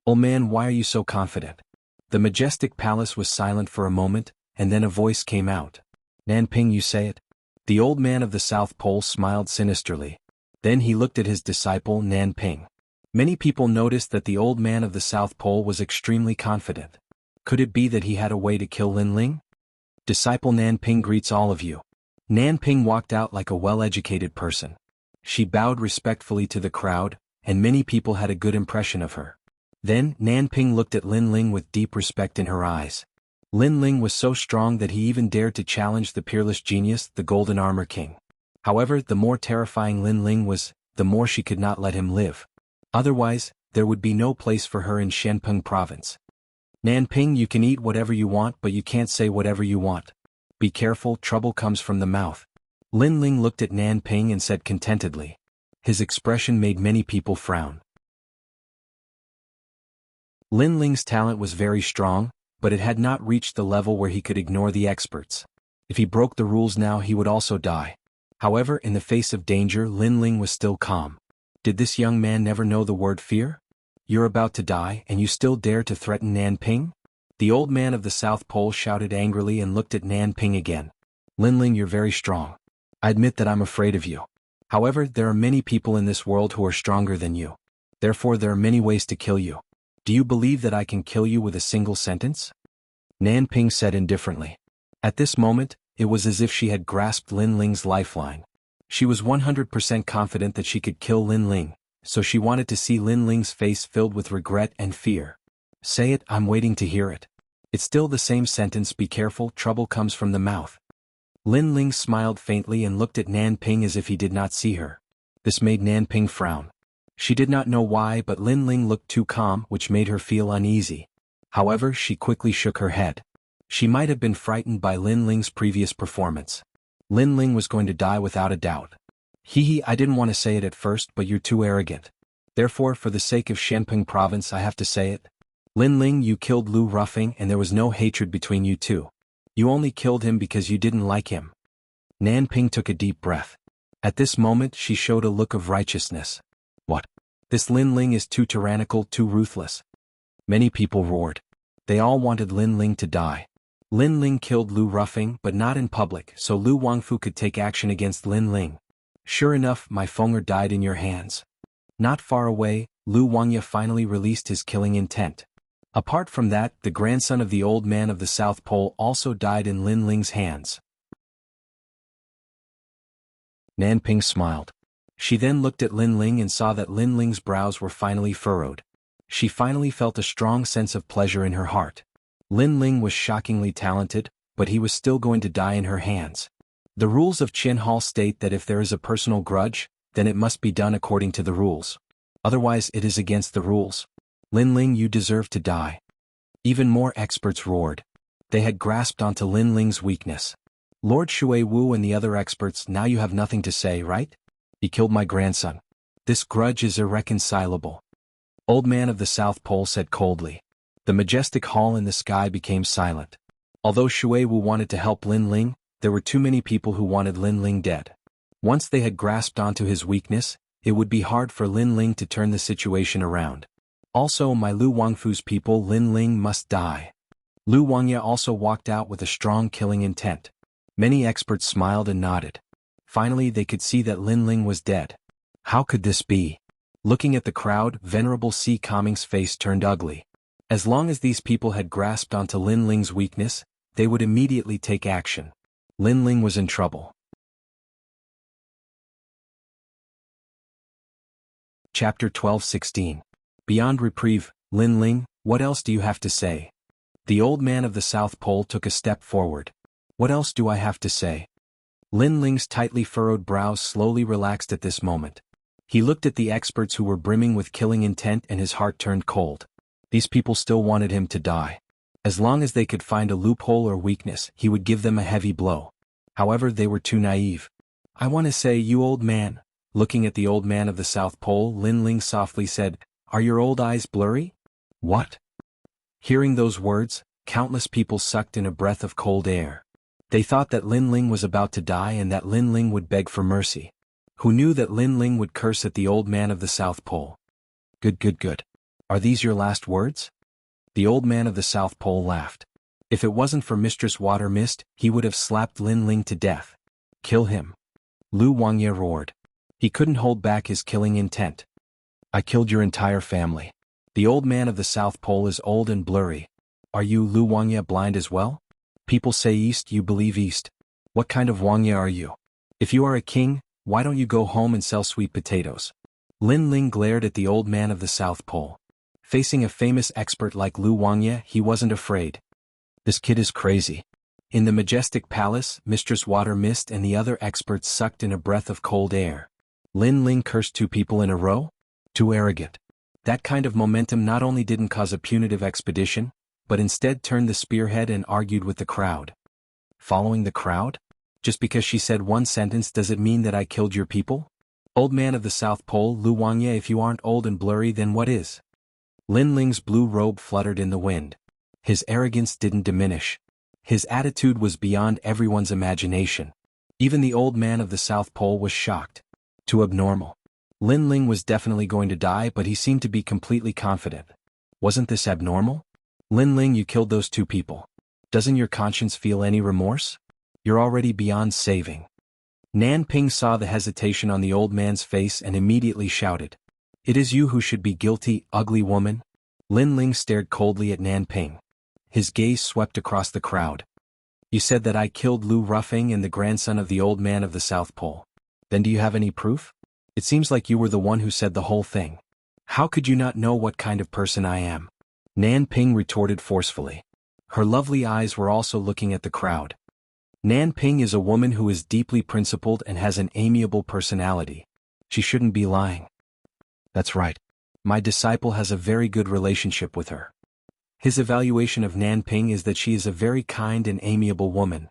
Old man, why are you so confident? The majestic palace was silent for a moment, and then a voice came out. Nanping, you say it? The old man of the South Pole smiled sinisterly. Then he looked at his disciple Nanping. Many people noticed that the old man of the South Pole was extremely confident. Could it be that he had a way to kill Lin Ling? Disciple Nanping greets all of you. Nanping walked out like a well-educated person. She bowed respectfully to the crowd, and many people had a good impression of her. Then, Nanping looked at Lin Ling with deep respect in her eyes. Lin Ling was so strong that he even dared to challenge the peerless genius, the Golden Armor King. However, the more terrifying Lin Ling was, the more she could not let him live. Otherwise, there would be no place for her in Shenpeng province. Nanping, you can eat whatever you want, but you can't say whatever you want. Be careful, trouble comes from the mouth. Lin Ling looked at Nanping and said contentedly. His expression made many people frown. Lin Ling's talent was very strong, but it had not reached the level where he could ignore the experts. If he broke the rules now, he would also die. However, in the face of danger, Lin Ling was still calm. Did this young man never know the word fear? You're about to die, and you still dare to threaten Nanping? The old man of the South Pole shouted angrily and looked at Nanping again. Lin Ling, you're very strong. I admit that I'm afraid of you. However, there are many people in this world who are stronger than you. Therefore, there are many ways to kill you. Do you believe that I can kill you with a single sentence? Nanping said indifferently. At this moment, it was as if she had grasped Lin Ling's lifeline. She was 100% confident that she could kill Lin Ling, so she wanted to see Lin Ling's face filled with regret and fear. Say it, I'm waiting to hear it. It's still the same sentence, be careful, trouble comes from the mouth. Lin Ling smiled faintly and looked at Nanping as if he did not see her. This made Nanping frown. She did not know why, but Lin Ling looked too calm, which made her feel uneasy. However, she quickly shook her head. She might have been frightened by Lin Ling's previous performance. Lin Ling was going to die without a doubt. I didn't want to say it at first, but you're too arrogant. Therefore, for the sake of Shenpeng province, I have to say it. Lin Ling, you killed Lu Ruffing, and there was no hatred between you two. You only killed him because you didn't like him. Nanping took a deep breath. At this moment, she showed a look of righteousness. What? This Lin Ling is too tyrannical, too ruthless. Many people roared. They all wanted Lin Ling to die. Lin Ling killed Lu Ruffing but not in public, so Lu Wangfu could take action against Lin Ling. Sure enough, my Fenger died in your hands. Not far away, Lu Wangya finally released his killing intent. Apart from that, the grandson of the old man of the South Pole also died in Lin Ling's hands. Nanping smiled. She then looked at Lin Ling and saw that Lin Ling's brows were finally furrowed. She finally felt a strong sense of pleasure in her heart. Lin Ling was shockingly talented, but he was still going to die in her hands. The rules of Qin Hall state that if there is a personal grudge, then it must be done according to the rules. Otherwise it is against the rules. Lin Ling, you deserve to die. Even more experts roared. They had grasped onto Lin Ling's weakness. Lord Shui Wu and the other experts, now you have nothing to say, right? He killed my grandson. This grudge is irreconcilable. Old man of the South Pole said coldly. The majestic hall in the sky became silent. Although Shui Wu wanted to help Lin Ling, there were too many people who wanted Lin Ling dead. Once they had grasped onto his weakness, it would be hard for Lin Ling to turn the situation around. Also, my Lu Wangfu's people, Lin Ling must die. Lu Wangya also walked out with a strong killing intent. Many experts smiled and nodded. Finally, they could see that Lin Ling was dead. How could this be? Looking at the crowd, Venerable Si Kangming's face turned ugly. As long as these people had grasped onto Lin Ling's weakness, they would immediately take action. Lin Ling was in trouble. Chapter 12:16. Beyond reprieve, Lin Ling, what else do you have to say? The old man of the South Pole took a step forward. What else do I have to say? Lin Ling's tightly furrowed brows slowly relaxed at this moment. He looked at the experts who were brimming with killing intent and his heart turned cold. These people still wanted him to die. As long as they could find a loophole or weakness, he would give them a heavy blow. However, they were too naive. I want to say, you old man. Looking at the old man of the South Pole, Lin Ling softly said, are your old eyes blurry? What? Hearing those words, countless people sucked in a breath of cold air. They thought that Lin Ling was about to die and that Lin Ling would beg for mercy. Who knew that Lin Ling would curse at the old man of the South Pole? Good. Are these your last words? The old man of the South Pole laughed. If it wasn't for Mistress Water Mist, he would have slapped Lin Ling to death. Kill him. Lu Wangya roared. He couldn't hold back his killing intent. I killed your entire family. The old man of the South Pole is old and blurry. Are you, Lu Wangya, blind as well? People say east, you believe east. What kind of Wangya are you? If you are a king, why don't you go home and sell sweet potatoes? Lin Ling glared at the old man of the South Pole. Facing a famous expert like Lu Wangya, he wasn't afraid. This kid is crazy. In the majestic palace, Mistress Water Mist and the other experts sucked in a breath of cold air. Lin Ling cursed two people in a row? Too arrogant. That kind of momentum not only didn't cause a punitive expedition, but instead turned the spearhead and argued with the crowd. Following the crowd? Just because she said one sentence, does it mean that I killed your people? Old man of the South Pole, Lu Wangya, if you aren't old and blurry, then what is? Lin Ling's blue robe fluttered in the wind. His arrogance didn't diminish. His attitude was beyond everyone's imagination. Even the old man of the South Pole was shocked. Too abnormal. Lin Ling was definitely going to die, but he seemed to be completely confident. Wasn't this abnormal? Lin Ling, you killed those two people. Doesn't your conscience feel any remorse? You're already beyond saving. Nanping saw the hesitation on the old man's face and immediately shouted. It is you who should be guilty, ugly woman. Lin Ling stared coldly at Nanping. His gaze swept across the crowd. You said that I killed Lu Ruffing and the grandson of the old man of the South Pole. Then do you have any proof? It seems like you were the one who said the whole thing. How could you not know what kind of person I am? Nanping retorted forcefully. Her lovely eyes were also looking at the crowd. Nanping is a woman who is deeply principled and has an amiable personality. She shouldn't be lying. That's right. My disciple has a very good relationship with her. His evaluation of Nanping is that she is a very kind and amiable woman.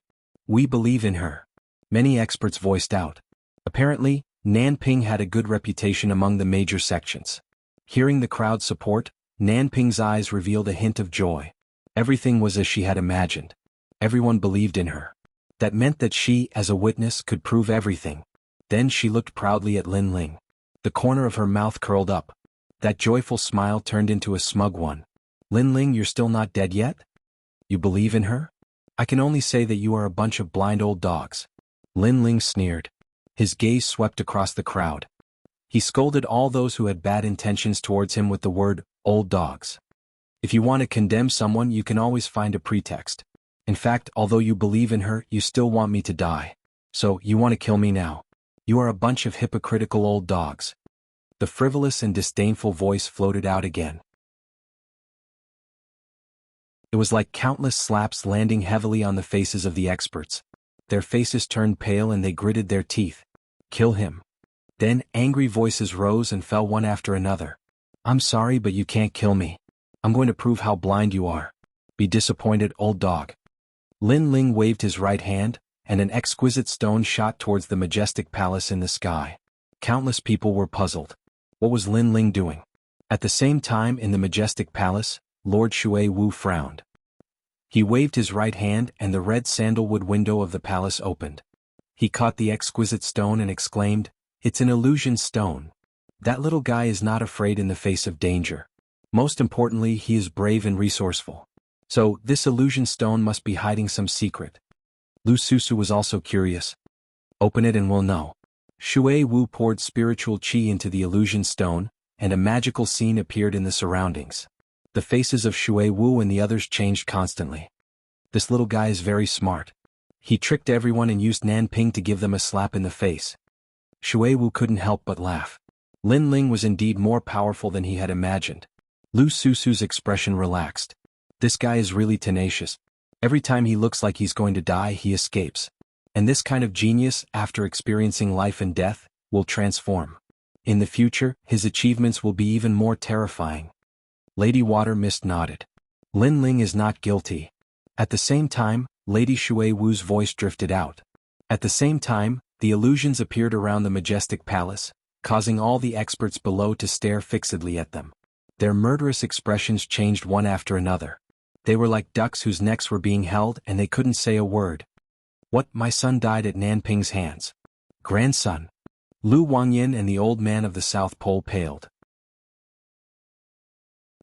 We believe in her. Many experts voiced out. Apparently, Nanping had a good reputation among the major sections. Hearing the crowd's support, Nanping's eyes revealed a hint of joy. Everything was as she had imagined. Everyone believed in her. That meant that she, as a witness, could prove everything. Then she looked proudly at Lin Ling. The corner of her mouth curled up. That joyful smile turned into a smug one. Lin Ling, you're still not dead yet? You believe in her? I can only say that you are a bunch of blind old dogs. Lin Ling sneered. His gaze swept across the crowd. He scolded all those who had bad intentions towards him with the word, old dogs. If you want to condemn someone, you can always find a pretext. In fact, although you believe in her, you still want me to die. So, you want to kill me now. You are a bunch of hypocritical old dogs. The frivolous and disdainful voice floated out again. It was like countless slaps landing heavily on the faces of the experts. Their faces turned pale and they gritted their teeth. Kill him. Then, angry voices rose and fell one after another. I'm sorry, but you can't kill me. I'm going to prove how blind you are. Be disappointed, old dog. Lin Ling waved his right hand, and an exquisite stone shot towards the majestic palace in the sky. Countless people were puzzled. What was Lin Ling doing? At the same time, in the majestic palace, Lord Shui Wu frowned. He waved his right hand and the red sandalwood window of the palace opened. He caught the exquisite stone and exclaimed, "It's an illusion stone. That little guy is not afraid in the face of danger. Most importantly, he is brave and resourceful. So, this illusion stone must be hiding some secret." Lu Susu was also curious. "Open it and we'll know." Shui Wu poured spiritual qi into the illusion stone, and a magical scene appeared in the surroundings. The faces of Shui Wu and the others changed constantly. This little guy is very smart. He tricked everyone and used Nanping to give them a slap in the face. Shui Wu couldn't help but laugh. Lin Ling was indeed more powerful than he had imagined. Lu Susu's expression relaxed. This guy is really tenacious. Every time he looks like he's going to die, he escapes. And this kind of genius, after experiencing life and death, will transform. In the future, his achievements will be even more terrifying. Lady Water Mist nodded. Lin Ling is not guilty. At the same time, Lady Shui Wu's voice drifted out. At the same time, the illusions appeared around the majestic palace, causing all the experts below to stare fixedly at them. Their murderous expressions changed one after another. They were like ducks whose necks were being held and they couldn't say a word. What, my son died at Nanping's hands? Grandson. Lu Wangyan and the old man of the South Pole paled.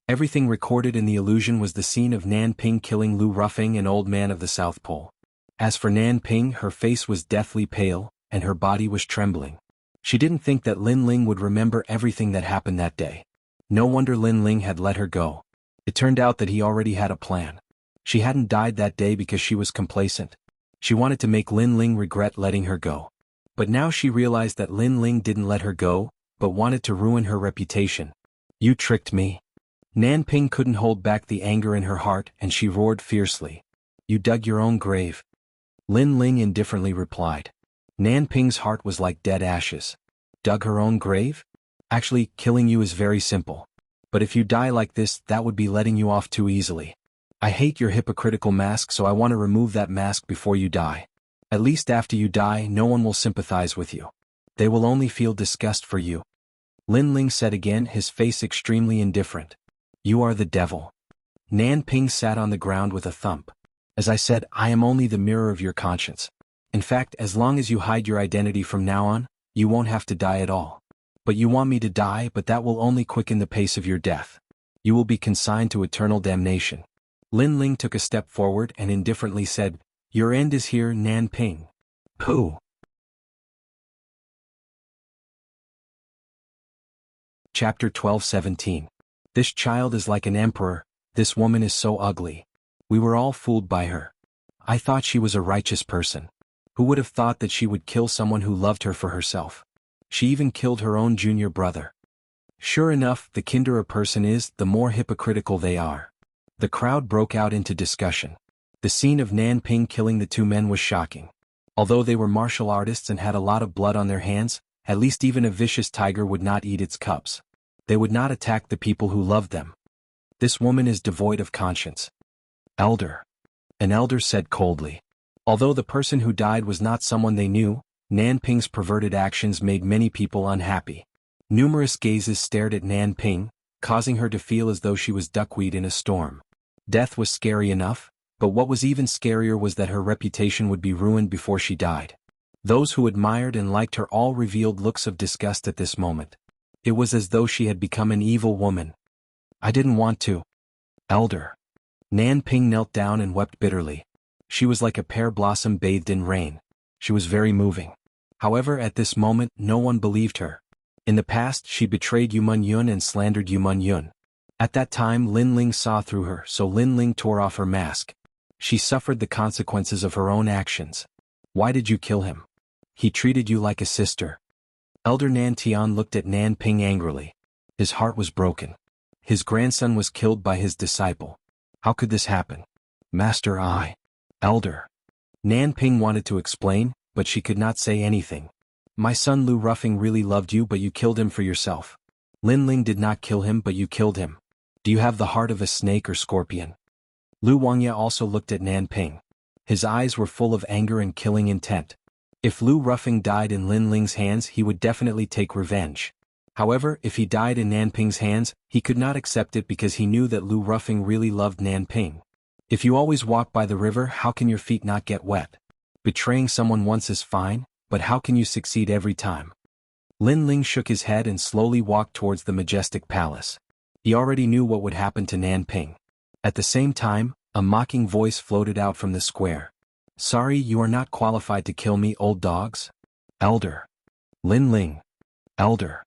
Everything recorded in the illusion was the scene of Nanping killing Lu Ruffing and old man of the South Pole. As for Nanping, her face was deathly pale, and her body was trembling. She didn't think that Lin Ling would remember everything that happened that day. No wonder Lin Ling had let her go. It turned out that he already had a plan. She hadn't died that day because she was complacent. She wanted to make Lin Ling regret letting her go. But now she realized that Lin Ling didn't let her go, but wanted to ruin her reputation. You tricked me. Nanping couldn't hold back the anger in her heart and she roared fiercely. You dug your own grave. Lin Ling indifferently replied. Nanping's heart was like dead ashes. Dug her own grave? Actually, killing you is very simple. But if you die like this, that would be letting you off too easily. I hate your hypocritical mask, so I want to remove that mask before you die. At least after you die, no one will sympathize with you. They will only feel disgust for you. Lin Ling said again, his face extremely indifferent. You are the devil. Nanping sat on the ground with a thump. As I said, I am only the mirror of your conscience. In fact, as long as you hide your identity from now on, you won't have to die at all. But you want me to die, but that will only quicken the pace of your death. You will be consigned to eternal damnation. Lin Ling took a step forward and indifferently said, Your end is here, Nanping. Pooh. Chapter 12:17. This child is like an emperor, this woman is so ugly. We were all fooled by her. I thought she was a righteous person. Who would have thought that she would kill someone who loved her for herself? She even killed her own junior brother. Sure enough, the kinder a person is, the more hypocritical they are. The crowd broke out into discussion. The scene of Nanping killing the two men was shocking. Although they were martial artists and had a lot of blood on their hands, at least even a vicious tiger would not eat its cubs. They would not attack the people who loved them. This woman is devoid of conscience. Elder. An elder said coldly. Although the person who died was not someone they knew, Nanping's perverted actions made many people unhappy. Numerous gazes stared at Nanping, causing her to feel as though she was duckweed in a storm. Death was scary enough, but what was even scarier was that her reputation would be ruined before she died. Those who admired and liked her all revealed looks of disgust at this moment. It was as though she had become an evil woman. I didn't want to. Elder. Nanping knelt down and wept bitterly. She was like a pear blossom bathed in rain. She was very moving. However, at this moment, no one believed her. In the past, she betrayed Yu Yun and slandered Yu Yun. At that time, Lin Ling saw through her, so Lin Ling tore off her mask. She suffered the consequences of her own actions. Why did you kill him? He treated you like a sister. Elder Nan Tian looked at Nan Ping angrily. His heart was broken. His grandson was killed by his disciple. How could this happen? Master Elder. Nan Ping wanted to explain, but she could not say anything. My son Lu Ruffing really loved you, but you killed him for yourself. Lin Ling did not kill him, but you killed him. Do you have the heart of a snake or scorpion? Lu Wangya also looked at Nan Ping. His eyes were full of anger and killing intent. If Lu Ruffing died in Lin Ling's hands, he would definitely take revenge. However, if he died in Nan Ping's hands, he could not accept it because he knew that Lu Ruffing really loved Nan Ping. If you always walk by the river, how can your feet not get wet? Betraying someone once is fine, but how can you succeed every time? Lin Ling shook his head and slowly walked towards the majestic palace. He already knew what would happen to Nan Ping. At the same time, a mocking voice floated out from the square. Sorry, you are not qualified to kill me, old dogs? Elder. Lin Ling. Elder.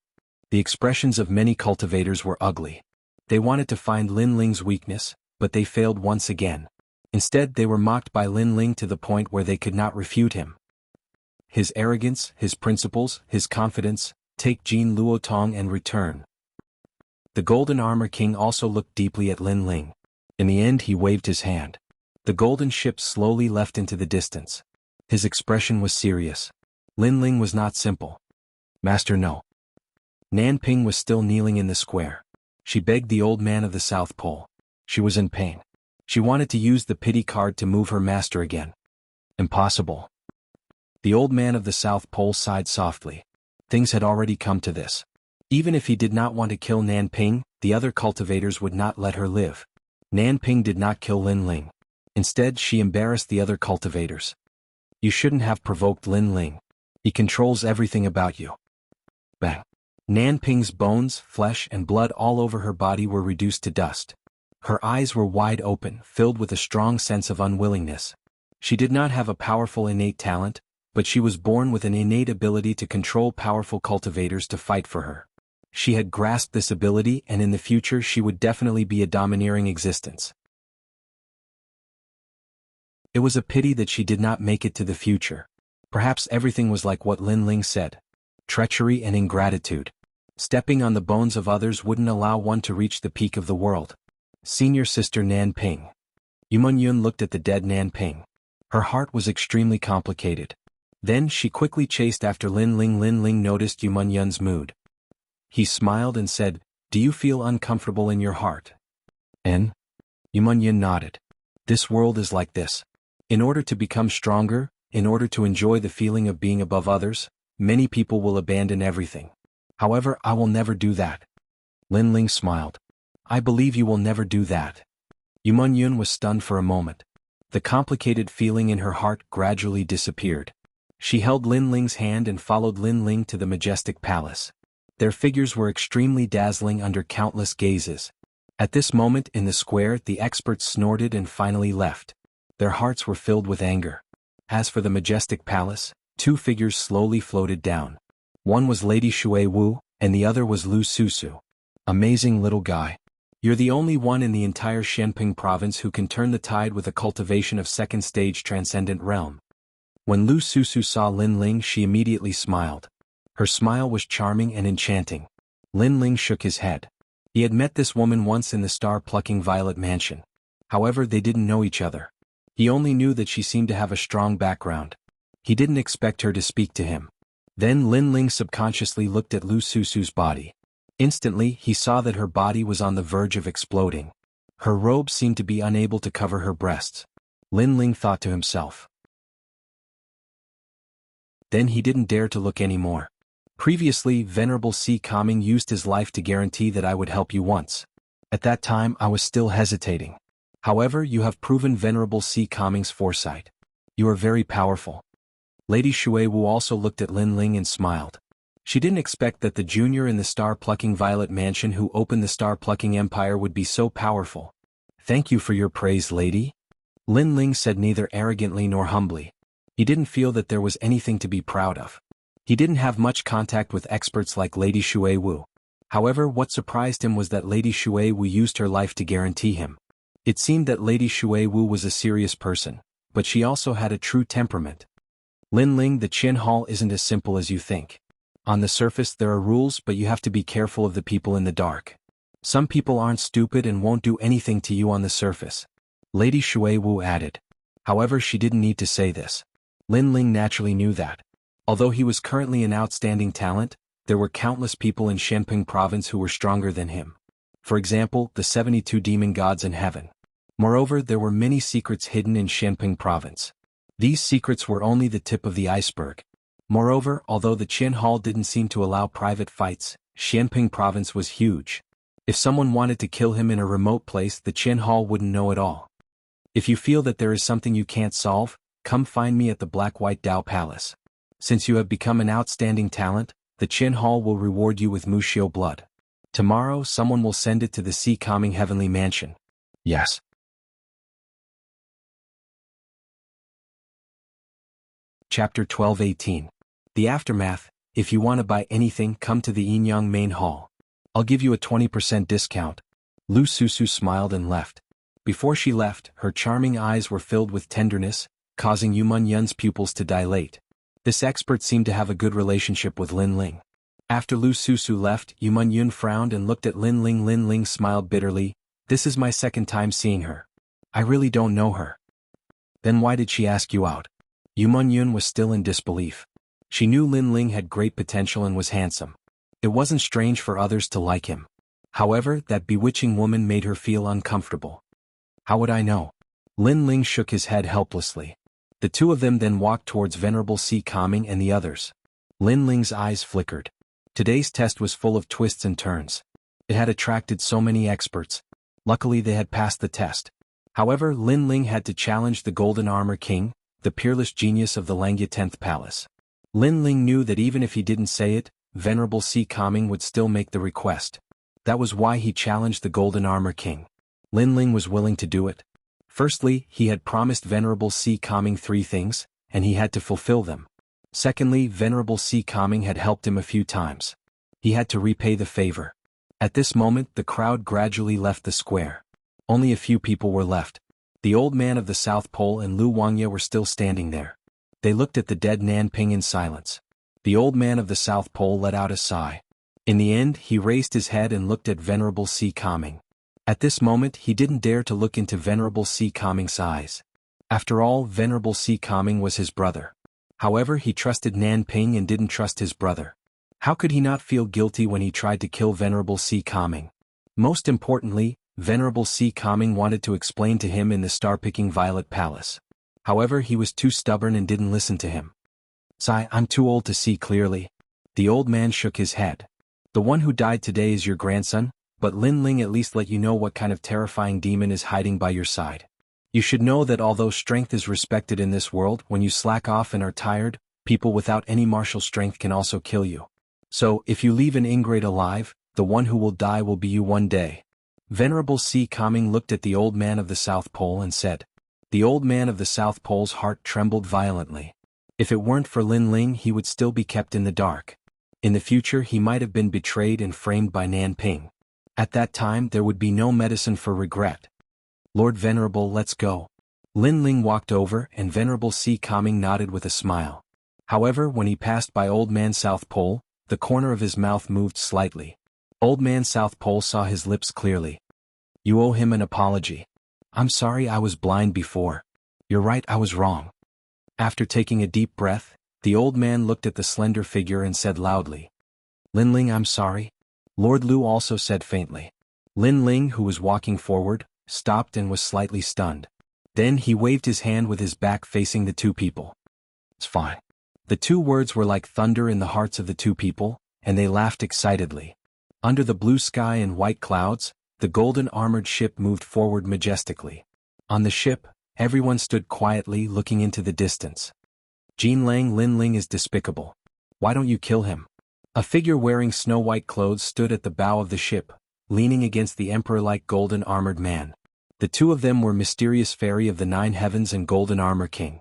The expressions of many cultivators were ugly. They wanted to find Lin Ling's weakness, but they failed once again. Instead, they were mocked by Lin Ling to the point where they could not refute him. His arrogance, his principles, his confidence, take Jin Luotong and return. The Golden Armor King also looked deeply at Lin Ling. In the end, he waved his hand. The golden ship slowly left into the distance. His expression was serious. Lin Ling was not simple. Master, no. Nan Ping was still kneeling in the square. She begged the old man of the South Pole. She was in pain. She wanted to use the pity card to move her master again. Impossible. The old man of the South Pole sighed softly. Things had already come to this. Even if he did not want to kill Nan Ping, the other cultivators would not let her live. Nan Ping did not kill Lin Ling. Instead, she embarrassed the other cultivators. You shouldn't have provoked Lin Ling. He controls everything about you. Bang. Nan Ping's bones, flesh, and blood all over her body were reduced to dust. Her eyes were wide open, filled with a strong sense of unwillingness. She did not have a powerful innate talent, but she was born with an innate ability to control powerful cultivators to fight for her. She had grasped this ability, and in the future she would definitely be a domineering existence. It was a pity that she did not make it to the future. Perhaps everything was like what Lin Ling said. Treachery and ingratitude. Stepping on the bones of others wouldn't allow one to reach the peak of the world. Senior sister Nan Ping. Yu Yun looked at the dead Nan Ping. Her heart was extremely complicated. Then she quickly chased after Lin Ling. Lin Ling noticed Yu Yun's mood. He smiled and said, "Do you feel uncomfortable in your heart?" Yu Yun nodded. This world is like this. In order to become stronger, in order to enjoy the feeling of being above others, many people will abandon everything. However, I will never do that. Lin Ling smiled. I believe you will never do that. Yu Yun was stunned for a moment. The complicated feeling in her heart gradually disappeared. She held Lin Ling's hand and followed Lin Ling to the majestic palace. Their figures were extremely dazzling under countless gazes. At this moment in the square, the experts snorted and finally left. Their hearts were filled with anger. As for the majestic palace, two figures slowly floated down. One was Lady Shui Wu, and the other was Lu Susu. Amazing little guy. You're the only one in the entire Shenping province who can turn the tide with a cultivation of second stage transcendent realm. When Lu Susu saw Lin Ling, she immediately smiled. Her smile was charming and enchanting. Lin Ling shook his head. He had met this woman once in the star-plucking Violet Mansion. However, they didn't know each other. He only knew that she seemed to have a strong background. He didn't expect her to speak to him. Then Lin Ling subconsciously looked at Lu Susu's body. Instantly, he saw that her body was on the verge of exploding. Her robe seemed to be unable to cover her breasts. Lin Ling thought to himself. Then he didn't dare to look anymore. Previously, Venerable C. Kami used his life to guarantee that I would help you once. At that time, I was still hesitating. However, you have proven Venerable C. Kami's foresight. You are very powerful. Lady Shui Wu also looked at Lin Ling and smiled. She didn't expect that the junior in the star-plucking Violet Mansion who opened the star-plucking empire would be so powerful. Thank you for your praise, lady. Lin Ling said neither arrogantly nor humbly. He didn't feel that there was anything to be proud of. He didn't have much contact with experts like Lady Shui Wu. However, what surprised him was that Lady Shui Wu used her life to guarantee him. It seemed that Lady Shui Wu was a serious person, but she also had a true temperament. Lin Ling, the Qin Hall isn't as simple as you think. On the surface there are rules, but you have to be careful of the people in the dark. Some people aren't stupid and won't do anything to you on the surface. Lady Shui Wu added. However, she didn't need to say this. Lin Ling naturally knew that. Although he was currently an outstanding talent, there were countless people in Shenping province who were stronger than him. For example, the 72 demon gods in heaven. Moreover, there were many secrets hidden in Shenping province. These secrets were only the tip of the iceberg. Moreover, although the Qin Hall didn't seem to allow private fights, Shenping province was huge. If someone wanted to kill him in a remote place, the Qin Hall wouldn't know at all. If you feel that there is something you can't solve, come find me at the Black-White Dao Palace. Since you have become an outstanding talent, the Qin Hall will reward you with Wuxia blood. Tomorrow someone will send it to the Sea Calming Heavenly Mansion. Yes. Chapter 12:18. The Aftermath. If you want to buy anything, come to the Yinyang Main Hall. I'll give you a 20% discount. Lu Susu smiled and left. Before she left, her charming eyes were filled with tenderness, causing Yu Yun's pupils to dilate. This expert seemed to have a good relationship with Lin Ling. After Lu Susu left, Yu Yun frowned and looked at Lin Ling. Lin Ling smiled bitterly. This is my second time seeing her. I really don't know her. Then why did she ask you out? Yu Yun was still in disbelief. She knew Lin Ling had great potential and was handsome. It wasn't strange for others to like him. However, that bewitching woman made her feel uncomfortable. How would I know? Lin Ling shook his head helplessly. The two of them then walked towards Venerable Sea Calming and the others. Lin Ling's eyes flickered. Today's test was full of twists and turns. It had attracted so many experts. Luckily they had passed the test. However, Lin Ling had to challenge the Golden Armor King, the peerless genius of the Langya 10th Palace. Lin Ling knew that even if he didn't say it, Venerable Sea Calming would still make the request. That was why he challenged the Golden Armor King. Lin Ling was willing to do it. Firstly, he had promised Venerable Sea Calming 3 things, and he had to fulfill them. Secondly, Venerable Sea Calming had helped him a few times. He had to repay the favor. At this moment, the crowd gradually left the square. Only a few people were left. The old man of the South Pole and Lu Wangya were still standing there. They looked at the dead Nanping in silence. The old man of the South Pole let out a sigh. In the end, he raised his head and looked at Venerable Sea Calming. At this moment, he didn't dare to look into Venerable Sea Calming's eyes. After all, Venerable Sea Calming was his brother. However, he trusted Nanping and didn't trust his brother. How could he not feel guilty when he tried to kill Venerable Sea Calming? Most importantly, Venerable Sea Calming wanted to explain to him in the star-picking Violet Palace. However, he was too stubborn and didn't listen to him. "Sai, I'm too old to see clearly." The old man shook his head. "The one who died today is your grandson, but Lin Ling at least let you know what kind of terrifying demon is hiding by your side. You should know that although strength is respected in this world, when you slack off and are tired, people without any martial strength can also kill you. So, if you leave an ingrate alive, the one who will die will be you one day." Venerable Sea Calming looked at the old man of the South Pole and said. The old man of the South Pole's heart trembled violently. If it weren't for Lin Ling, he would still be kept in the dark. In the future, he might have been betrayed and framed by Nanping. At that time, there would be no medicine for regret. "Lord Venerable, let's go." Lin Ling walked over and Venerable Sea Calming nodded with a smile. However, when he passed by Old Man South Pole, the corner of his mouth moved slightly. Old Man South Pole saw his lips clearly. "You owe him an apology." "I'm sorry I was blind before." "You're right, I was wrong." After taking a deep breath, the old man looked at the slender figure and said loudly. "Lin Ling, I'm sorry." Lord Lu also said faintly. Lin Ling, who was walking forward, stopped and was slightly stunned. Then he waved his hand with his back facing the two people. "It's fine." The 2 words were like thunder in the hearts of the 2 people, and they laughed excitedly. Under the blue sky and white clouds, the golden armored ship moved forward majestically. On the ship, everyone stood quietly looking into the distance. "Jin Lang, Lin Ling is despicable. Why don't you kill him?" A figure wearing snow-white clothes stood at the bow of the ship, leaning against the emperor-like golden armored man. The two of them were Mysterious Fairy of the Nine Heavens and Golden Armor King.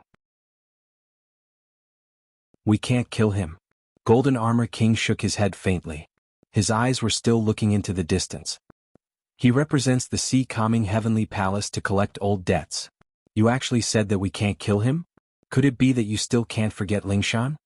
We can't kill him. Golden Armor King shook his head faintly. His eyes were still looking into the distance. He represents the Sea Calming Heavenly Palace to collect old debts. You actually said that we can't kill him? Could it be that you still can't forget Lingshan?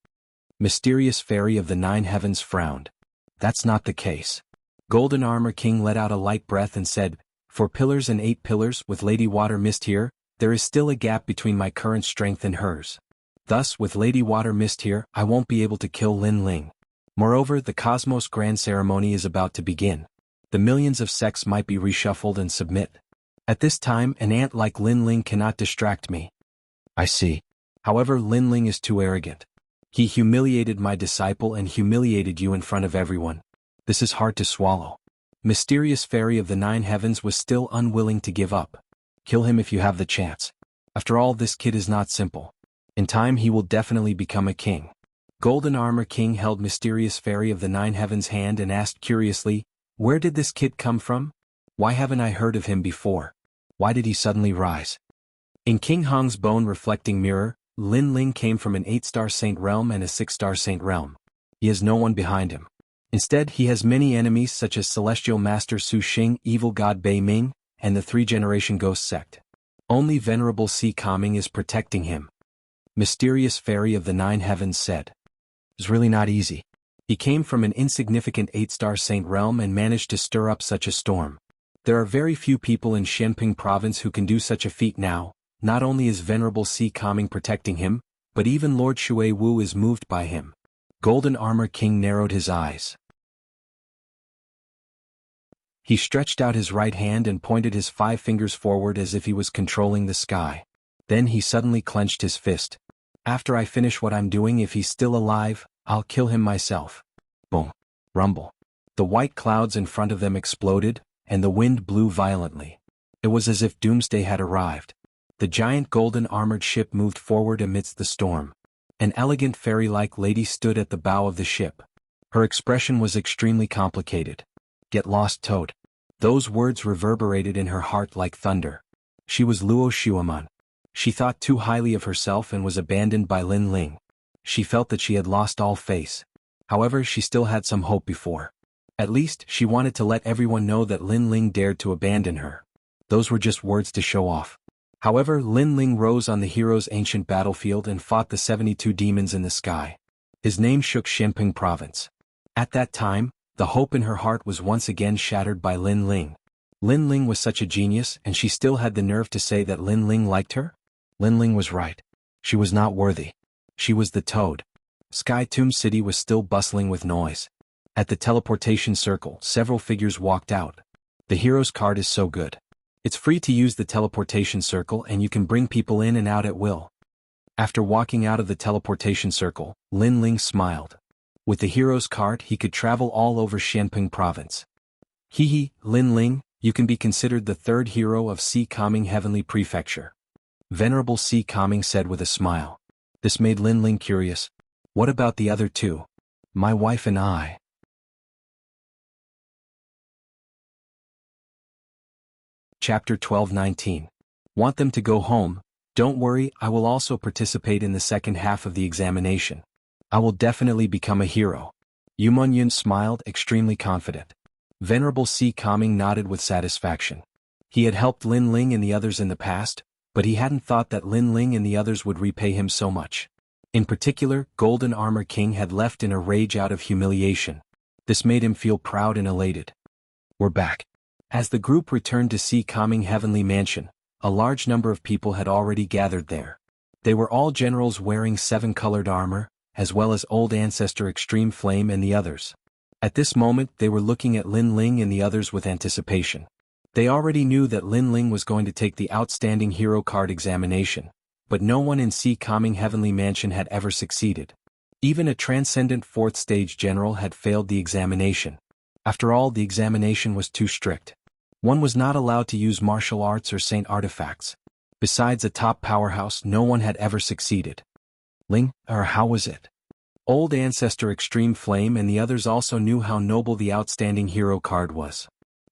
Mysterious Fairy of the Nine Heavens frowned. That's not the case. Golden Armor King let out a light breath and said, "For pillars and 8 pillars with Lady Water Mist here, there is still a gap between my current strength and hers. Thus, with Lady Water Mist here, I won't be able to kill Lin Ling. Moreover, the Cosmos Grand Ceremony is about to begin. The millions of sects might be reshuffled and submit. At this time, an ant like Lin Ling cannot distract me." I see. However, Lin Ling is too arrogant. He humiliated my disciple and humiliated you in front of everyone. This is hard to swallow. Mysterious Fairy of the Nine Heavens was still unwilling to give up. Kill him if you have the chance. After all, this kid is not simple. In time he will definitely become a king. Golden Armor King held Mysterious Fairy of the Nine Heavens' hand and asked curiously, "Where did this kid come from? Why haven't I heard of him before? Why did he suddenly rise?" In King Hong's bone reflecting mirror, Lin Ling came from an 8-star saint realm and a 6-star saint realm. He has no one behind him. Instead, he has many enemies such as Celestial Master Su Xing, Evil God Bei Ming, and the 3-generation Ghost Sect. Only Venerable Sea Calming is protecting him. Mysterious Fairy of the Nine Heavens said. It's really not easy. He came from an insignificant 8-star saint realm and managed to stir up such a storm. There are very few people in Shenping province who can do such a feat now. Not only is Venerable Sea Calming protecting him, but even Lord Shui Wu is moved by him. Golden Armor King narrowed his eyes. He stretched out his right hand and pointed his 5 fingers forward as if he was controlling the sky. Then he suddenly clenched his fist. "After I finish what I'm doing, if he's still alive, I'll kill him myself." Boom. Rumble. The white clouds in front of them exploded, and the wind blew violently. It was as if doomsday had arrived. The giant golden armored ship moved forward amidst the storm. An elegant fairy-like lady stood at the bow of the ship. Her expression was extremely complicated. "Get lost, Toad." Those words reverberated in her heart like thunder. She was Luo Shuaman. She thought too highly of herself and was abandoned by Lin Ling. She felt that she had lost all face. However, she still had some hope before. At least, she wanted to let everyone know that Lin Ling dared to abandon her. Those were just words to show off. However, Lin Ling rose on the hero's ancient battlefield and fought the 72 demons in the sky. His name shook Shenping province. At that time, the hope in her heart was once again shattered by Lin Ling. Lin Ling was such a genius, and she still had the nerve to say that Lin Ling liked her? Lin Ling was right. She was not worthy. She was the Toad. Sky Tomb City was still bustling with noise. At the teleportation circle, several figures walked out. The hero's card is so good. It's free to use the teleportation circle and you can bring people in and out at will. After walking out of the teleportation circle, Lin Ling smiled. With the hero's card, he could travel all over Shenping province. Hee, Lin Ling, you can be considered the 3rd hero of Sea Calming Heavenly Prefecture. Venerable Sea Calming said with a smile. This made Lin Ling curious. What about the other 2? My wife and I. Chapter 12-19. Want them to go home? Don't worry, I will also participate in the second half of the examination. I will definitely become a hero. Yu Munyun smiled, extremely confident. Venerable Sea Calming nodded with satisfaction. He had helped Lin Ling and the others in the past, but he hadn't thought that Lin Ling and the others would repay him so much. In particular, Golden Armor King had left in a rage out of humiliation. This made him feel proud and elated. We're back. As the group returned to Sea Calming Heavenly Mansion, a large number of people had already gathered there. They were all generals wearing 7-colored armor, as well as Old Ancestor Extreme Flame and the others. At this moment they were looking at Lin Ling and the others with anticipation. They already knew that Lin Ling was going to take the Outstanding Hero Card examination, but no one in Sea Calming Heavenly Mansion had ever succeeded. Even a Transcendent 4th Stage General had failed the examination. After all, the examination was too strict. One was not allowed to use martial arts or saint artifacts. Besides a top powerhouse, no one had ever succeeded. Ling, or how was it? Old Ancestor Extreme Flame and the others also knew how noble the Outstanding Hero Card was.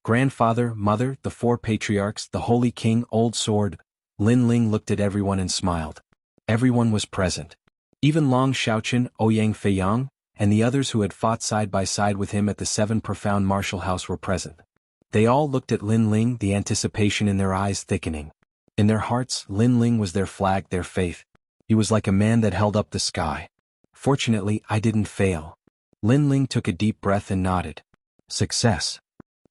Grandfather, mother, the four patriarchs, the holy king, old sword. Lin Ling looked at everyone and smiled. Everyone was present. Even Long Xiaoqian, Ouyang Feiyang, and the others who had fought side by side with him at the Seven Profound Martial House were present. They all looked at Lin Ling, the anticipation in their eyes thickening. In their hearts, Lin Ling was their flag, their faith. He was like a man that held up the sky. Fortunately, I didn't fail. Lin Ling took a deep breath and nodded. Success.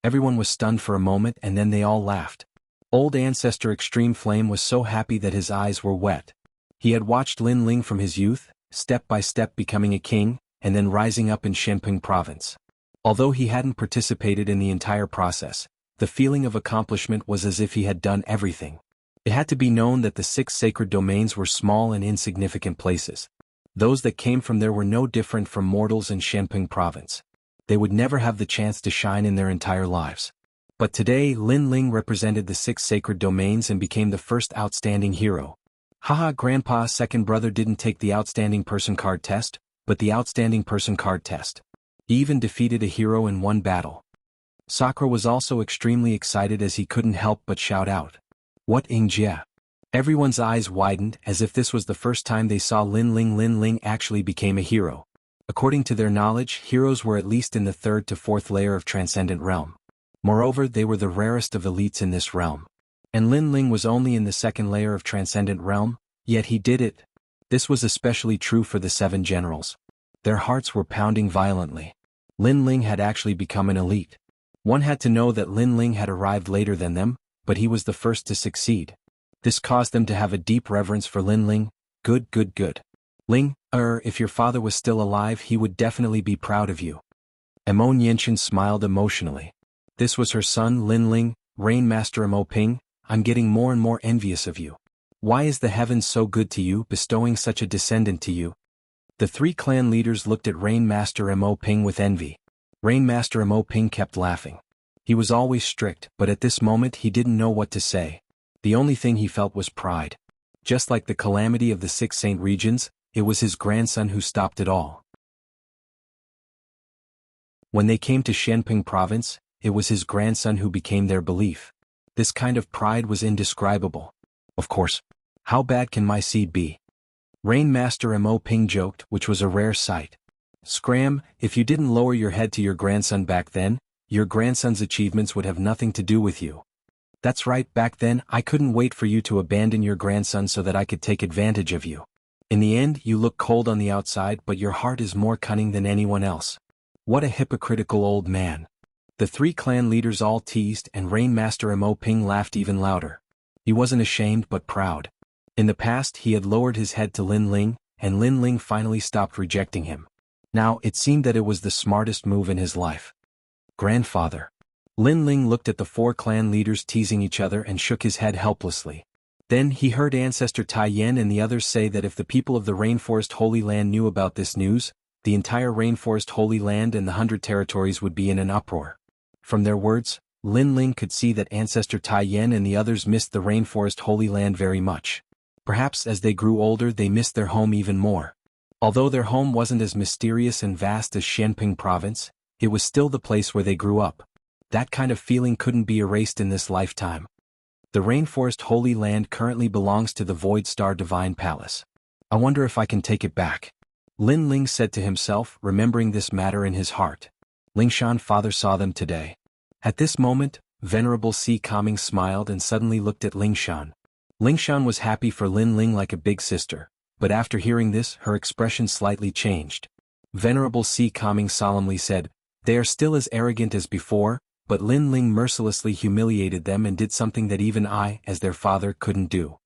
Everyone was stunned for a moment and then they all laughed. Old Ancestor Extreme Flame was so happy that his eyes were wet. He had watched Lin Ling from his youth, step by step becoming a king, and then rising up in Shenping province. Although he hadn't participated in the entire process, the feeling of accomplishment was as if he had done everything. It had to be known that the 6 sacred domains were small and insignificant places. Those that came from there were no different from mortals in Shenping province. They would never have the chance to shine in their entire lives. But today Lin Ling represented the 6 sacred domains and became the first outstanding hero. Haha, Grandpa's second brother didn't take the outstanding person card test, but the outstanding person card test. He even defeated a hero in one battle. Sakura was also extremely excited as he couldn't help but shout out. What Ingjia? Everyone's eyes widened as if this was the first time they saw Lin Ling actually became a hero. According to their knowledge, heroes were at least in the 3rd to 4th layer of Transcendent Realm. Moreover, they were the rarest of elites in this realm. And Lin Ling was only in the 2nd layer of Transcendent Realm, yet he did it. This was especially true for the 7 generals. Their hearts were pounding violently. Lin Ling had actually become an elite. One had to know that Lin Ling had arrived later than them, but he was the first to succeed. This caused them to have a deep reverence for Lin Ling. Good. Ling, if your father was still alive he would definitely be proud of you. Emo Nianchen smiled emotionally. This was her son Lin Ling, Rain Master Emo Ping. I'm getting more and more envious of you. Why is the heavens so good to you, bestowing such a descendant to you? The 3 clan leaders looked at Rain Master Emo Ping with envy. Rain Master Emo Ping kept laughing. He was always strict, but at this moment he didn't know what to say. The only thing he felt was pride. Just like the calamity of the 6 Saint regions, it was his grandson who stopped it all. When they came to Shenping province, it was his grandson who became their belief. This kind of pride was indescribable. Of course. How bad can my seed be? Rain Master Mo Ping joked, which was a rare sight. Scram, if you didn't lower your head to your grandson back then, your grandson's achievements would have nothing to do with you. That's right, back then I couldn't wait for you to abandon your grandson so that I could take advantage of you. In the end, you look cold on the outside but your heart is more cunning than anyone else. What a hypocritical old man. The 3 clan leaders all teased and Rain Master Mo Ping laughed even louder. He wasn't ashamed but proud. In the past he had lowered his head to Lin Ling, and Lin Ling finally stopped rejecting him. Now it seemed that it was the smartest move in his life. Grandfather. Lin Ling looked at the 4 clan leaders teasing each other and shook his head helplessly. Then he heard Ancestor Tai Yen and the others say that if the people of the Rainforest Holy Land knew about this news, the entire Rainforest Holy Land and the 100 territories would be in an uproar. From their words, Lin Ling could see that Ancestor Tai Yen and the others missed the Rainforest Holy Land very much. Perhaps as they grew older they missed their home even more. Although their home wasn't as mysterious and vast as Shenping province, it was still the place where they grew up. That kind of feeling couldn't be erased in this lifetime. The Rainforest Holy Land currently belongs to the Void Star Divine Palace. I wonder if I can take it back. Lin Ling said to himself, remembering this matter in his heart. Lingshan's father saw them today. At this moment, Venerable Si Kaming smiled and suddenly looked at Lingshan. Lingshan was happy for Lin Ling like a big sister, but after hearing this her expression slightly changed. Venerable Si Kaming solemnly said, "They are still as arrogant as before, but Lin Ling mercilessly humiliated them and did something that even I, as their father, couldn't do."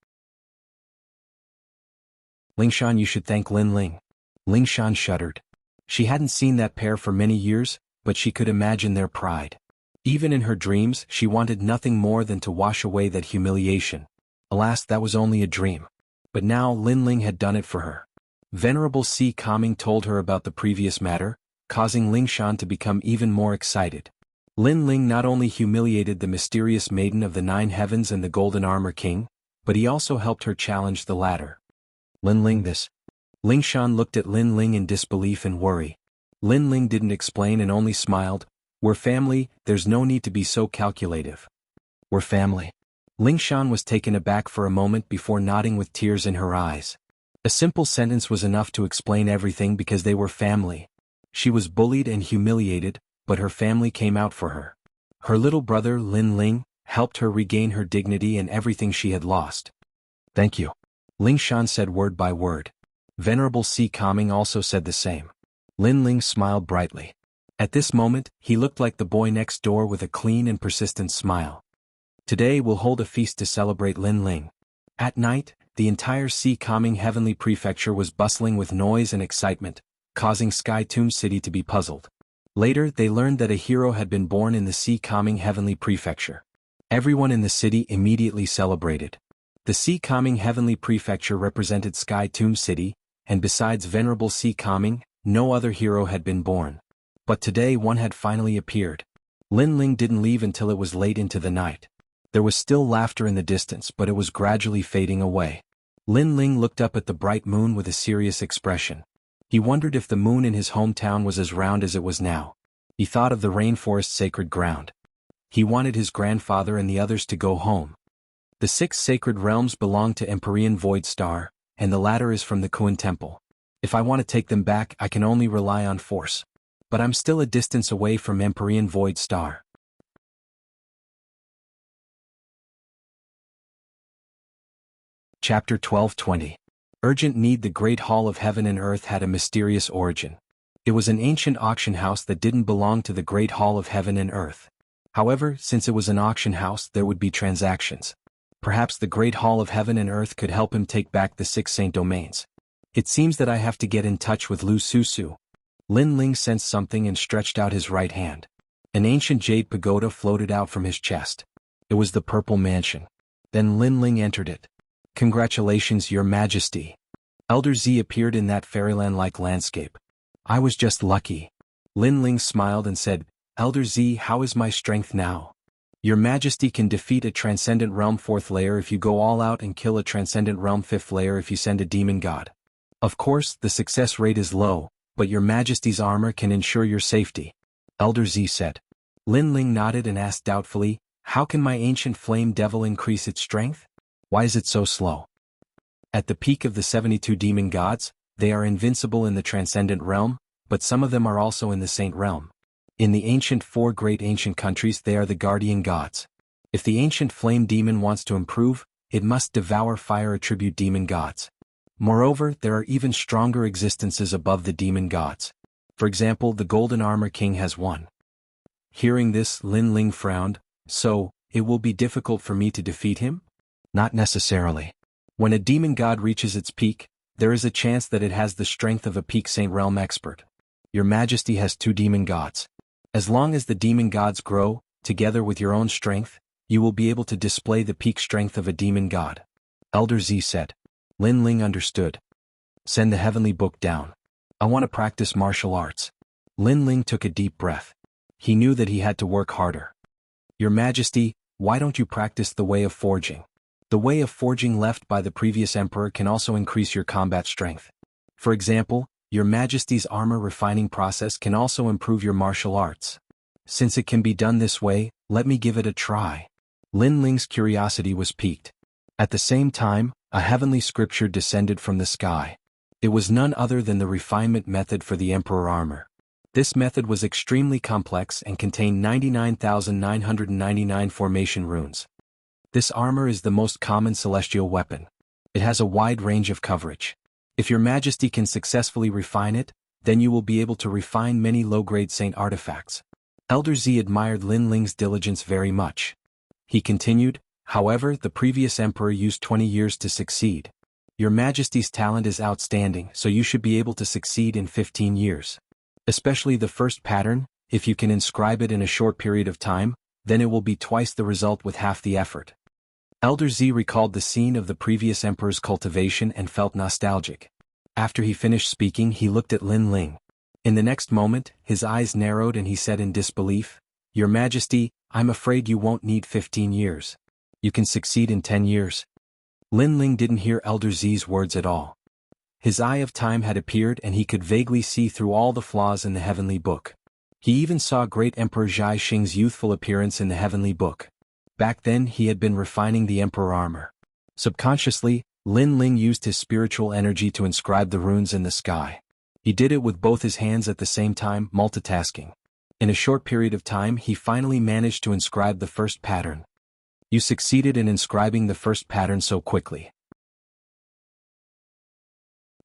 Lingshan, you should thank Lin Ling. Lingshan shuddered. She hadn't seen that pair for many years, but she could imagine their pride. Even in her dreams she wanted nothing more than to wash away that humiliation. Alas, that was only a dream. But now Lin Ling had done it for her. Venerable Si Kaming told her about the previous matter, causing Lingshan to become even more excited. Lin Ling not only humiliated the mysterious maiden of the 9 heavens and the Golden Armor King, but he also helped her challenge the latter. Lin Ling this. Lingshan looked at Lin Ling in disbelief and worry. Lin Ling didn't explain and only smiled. We're family, there's no need to be so calculative. We're family. Lingshan was taken aback for a moment before nodding with tears in her eyes. A simple sentence was enough to explain everything because they were family. She was bullied and humiliated, but her family came out for her. Her little brother, Lin Ling, helped her regain her dignity and everything she had lost. Thank you. Lingshan said word by word. Venerable Si Kaming also said the same. Lin Ling smiled brightly. At this moment, he looked like the boy next door with a clean and persistent smile. Today we'll hold a feast to celebrate Lin Ling. At night, the entire Si Kaming Heavenly Prefecture was bustling with noise and excitement, causing Sky Tomb City to be puzzled. Later they learned that a hero had been born in the Si Kaming Heavenly Prefecture. Everyone in the city immediately celebrated. The Si Kaming Heavenly Prefecture represented Sky Tomb City, and besides Venerable Si Kaming, no other hero had been born. But today one had finally appeared. Lin Ling didn't leave until it was late into the night. There was still laughter in the distance, but it was gradually fading away. Lin Ling looked up at the bright moon with a serious expression. He wondered if the moon in his hometown was as round as it was now. He thought of the rainforest sacred ground. He wanted his grandfather and the others to go home. The 6 sacred realms belong to Empyrean Void Star, and the latter is from the Kuan Temple. If I want to take them back, I can only rely on force. But I'm still a distance away from Empyrean Void Star. Chapter 12:20. Urgent need. The Great Hall of Heaven and Earth had a mysterious origin. It was an ancient auction house that didn't belong to the Great Hall of Heaven and Earth. However, since it was an auction house, there would be transactions. Perhaps the Great Hall of Heaven and Earth could help him take back the 6 Saint Domains. It seems that I have to get in touch with Lu Susu. Lin Ling sensed something and stretched out his right hand. An ancient jade pagoda floated out from his chest. It was the Purple Mansion. Then Lin Ling entered it. Congratulations, Your Majesty. Elder Z appeared in that fairyland-like landscape. I was just lucky. Lin Ling smiled and said, Elder Z, how is my strength now? Your Majesty can defeat a Transcendent Realm 4th layer if you go all out and kill a Transcendent Realm 5th layer if you send a demon god. Of course, the success rate is low, but Your Majesty's armor can ensure your safety. Elder Z said. Lin Ling nodded and asked doubtfully, how can my ancient flame devil increase its strength? Why is it so slow? At the peak of the 72 demon gods, they are invincible in the Transcendent Realm, but some of them are also in the Saint Realm. In the ancient 4 great ancient countries they are the guardian gods. If the ancient flame demon wants to improve, it must devour fire attribute demon gods. Moreover, there are even stronger existences above the demon gods. For example, the Golden Armor King has one. Hearing this, Lin Ling frowned. So, it will be difficult for me to defeat him? Not necessarily. When a demon god reaches its peak, there is a chance that it has the strength of a peak Saint Realm expert. Your Majesty has 2 demon gods. As long as the demon gods grow, together with your own strength, you will be able to display the peak strength of a demon god. Elder Z said. Lin Ling understood. Send the heavenly book down. I want to practice martial arts. Lin Ling took a deep breath. He knew that he had to work harder. Your Majesty, why don't you practice the way of forging? The way of forging left by the previous emperor can also increase your combat strength. For example, Your Majesty's armor refining process can also improve your martial arts. Since it can be done this way, let me give it a try. Lin Ling's curiosity was piqued. At the same time, a heavenly scripture descended from the sky. It was none other than the refinement method for the emperor armor. This method was extremely complex and contained 99,999 formation runes. This armor is the most common celestial weapon. It has a wide range of coverage. If Your Majesty can successfully refine it, then you will be able to refine many low-grade saint artifacts. Elder Z admired Lin Ling's diligence very much. He continued, however, the previous emperor used 20 years to succeed. Your Majesty's talent is outstanding, so you should be able to succeed in 15 years. Especially the first pattern, if you can inscribe it in a short period of time, then it will be twice the result with half the effort. Elder Z recalled the scene of the previous emperor's cultivation and felt nostalgic. After he finished speaking, he looked at Lin Ling. In the next moment, his eyes narrowed and he said in disbelief, Your Majesty, I'm afraid you won't need 15 years. You can succeed in 10 years. Lin Ling didn't hear Elder Z's words at all. His eye of time had appeared and he could vaguely see through all the flaws in the heavenly book. He even saw great Emperor Zhai Xing's youthful appearance in the heavenly book. Back then he had been refining the emperor armor. Subconsciously, Lin Ling used his spiritual energy to inscribe the runes in the sky. He did it with both his hands at the same time, multitasking. In a short period of time he finally managed to inscribe the first pattern. You succeeded in inscribing the first pattern so quickly.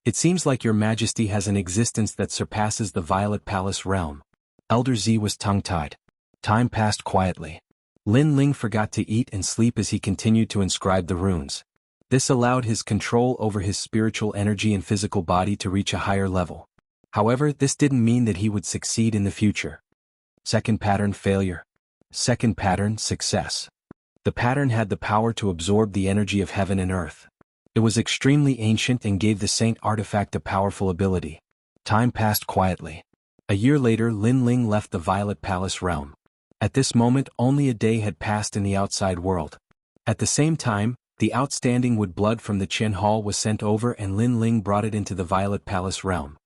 It seems like your majesty has an existence that surpasses the Violet Palace realm. Elder Z was tongue-tied. Time passed quietly. Lin Ling forgot to eat and sleep as he continued to inscribe the runes. This allowed his control over his spiritual energy and physical body to reach a higher level. However, this didn't mean that he would succeed in the future. Second pattern, failure. Second pattern, success. The pattern had the power to absorb the energy of heaven and earth. It was extremely ancient and gave the saint artifact a powerful ability. Time passed quietly. A year later Lin Ling left the Violet Palace realm. At this moment only a day had passed in the outside world. At the same time, the outstanding wood blood from the Qian Hall was sent over and Lin Ling brought it into the Violet Palace realm.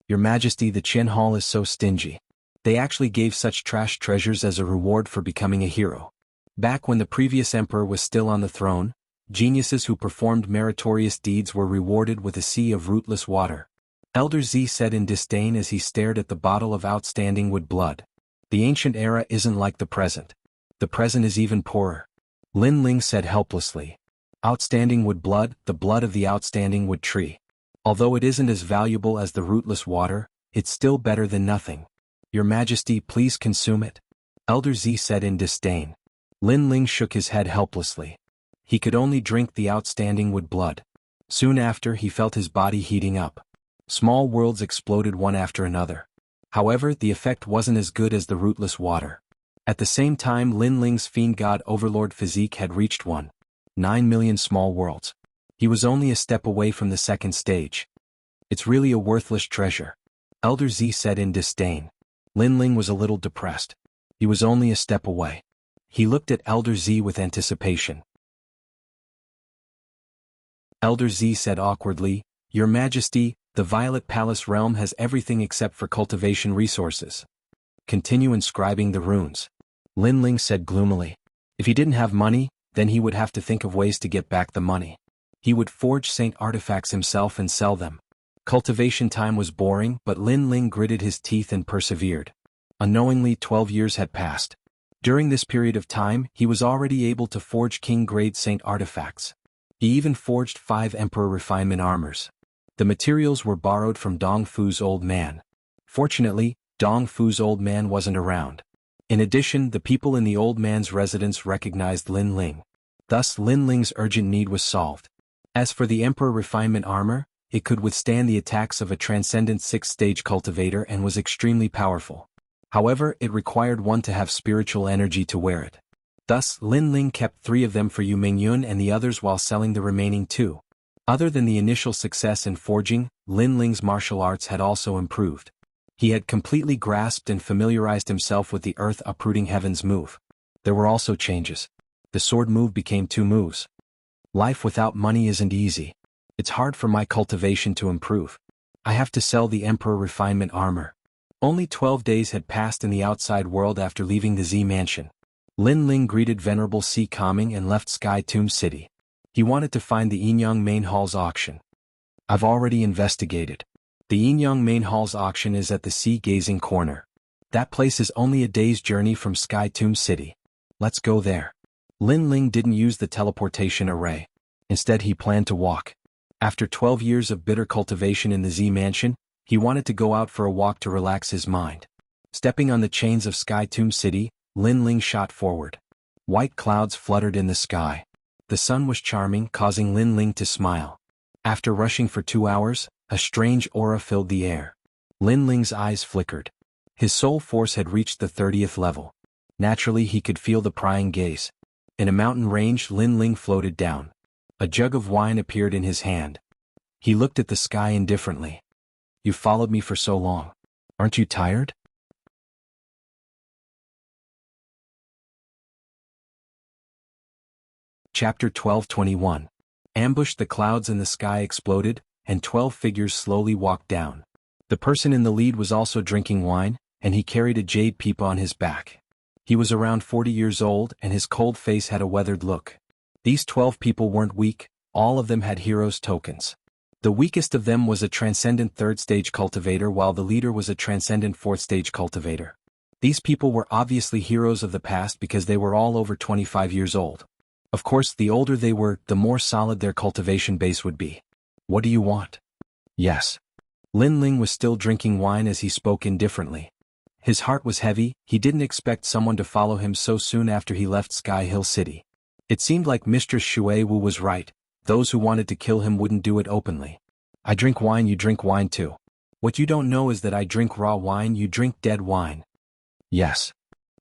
Your Majesty, the Qian Hall is so stingy. They actually gave such trash treasures as a reward for becoming a hero. Back when the previous emperor was still on the throne, geniuses who performed meritorious deeds were rewarded with a sea of rootless water. Elder Z said in disdain as he stared at the bottle of outstanding wood blood. The ancient era isn't like the present. The present is even poorer. Lin Ling said helplessly. Outstanding wood blood, the blood of the outstanding wood tree. Although it isn't as valuable as the rootless water, it's still better than nothing. Your Majesty, please consume it. Elder Z said in disdain. Lin Ling shook his head helplessly. He could only drink the outstanding wood blood. Soon after he felt his body heating up. Small worlds exploded one after another. However, the effect wasn't as good as the rootless water. At the same time Lin Ling's fiend god overlord physique had reached 1.9 million small worlds. He was only a step away from the second stage. It's really a worthless treasure. Elder Z said in disdain. Lin Ling was a little depressed. He was only a step away. He looked at Elder Z with anticipation. Elder Z said awkwardly, Your Majesty, the Violet Palace realm has everything except for cultivation resources. Continue inscribing the runes. Lin Ling said gloomily. If he didn't have money, then he would have to think of ways to get back the money. He would forge saint artifacts himself and sell them. Cultivation time was boring, but Lin Ling gritted his teeth and persevered. Unknowingly 12 years had passed. During this period of time, he was already able to forge king-grade saint artifacts. He even forged 5 emperor refinement armors. The materials were borrowed from Dong Fu's old man. Fortunately, Dong Fu's old man wasn't around. In addition, the people in the old man's residence recognized Lin Ling. Thus Lin Ling's urgent need was solved. As for the emperor refinement armor, it could withstand the attacks of a transcendent 6th-stage cultivator and was extremely powerful. However, it required one to have spiritual energy to wear it. Thus, Lin Ling kept 3 of them for Yu Mingyun and the others while selling the remaining 2. Other than the initial success in forging, Lin Ling's martial arts had also improved. He had completely grasped and familiarized himself with the earth-uprooting heavens move. There were also changes. The sword move became 2 moves. Life without money isn't easy. It's hard for my cultivation to improve. I have to sell the Emperor Refinement armor. Only 12 days had passed in the outside world after leaving the Z Mansion. Lin Ling greeted Venerable Si Kaming and left Sky Tomb City. He wanted to find the Yinyang Main Hall's auction. I've already investigated. The Yinyang Main Hall's auction is at the Sea Gazing Corner. That place is only a day's journey from Sky Tomb City. Let's go there. Lin Ling didn't use the teleportation array. Instead he planned to walk. After 12 years of bitter cultivation in the Z Mansion, he wanted to go out for a walk to relax his mind. Stepping on the chains of Sky Tomb City, Lin Ling shot forward. White clouds fluttered in the sky. The sun was charming, causing Lin Ling to smile. After rushing for 2 hours, a strange aura filled the air. Lin Ling's eyes flickered. His soul force had reached the 30th level. Naturally he could feel the prying gaze. In a mountain range Lin Ling floated down. A jug of wine appeared in his hand. He looked at the sky indifferently. You followed me for so long. Aren't you tired? Chapter 12:21. Ambushed. The clouds in the sky exploded, and 12 figures slowly walked down. The person in the lead was also drinking wine, and he carried a jade pipa on his back. He was around 40 years old and his cold face had a weathered look. These 12 people weren't weak, all of them had heroes tokens. The weakest of them was a transcendent third-stage cultivator while the leader was a transcendent fourth-stage cultivator. These people were obviously heroes of the past because they were all over 25 years old. Of course, the older they were, the more solid their cultivation base would be. What do you want? Yes. Lin Ling was still drinking wine as he spoke indifferently. His heart was heavy, he didn't expect someone to follow him so soon after he left Sky Hill City. It seemed like Mistress Shui Wu was right, those who wanted to kill him wouldn't do it openly. I drink wine, you drink wine too. What you don't know is that I drink raw wine, you drink dead wine. Yes.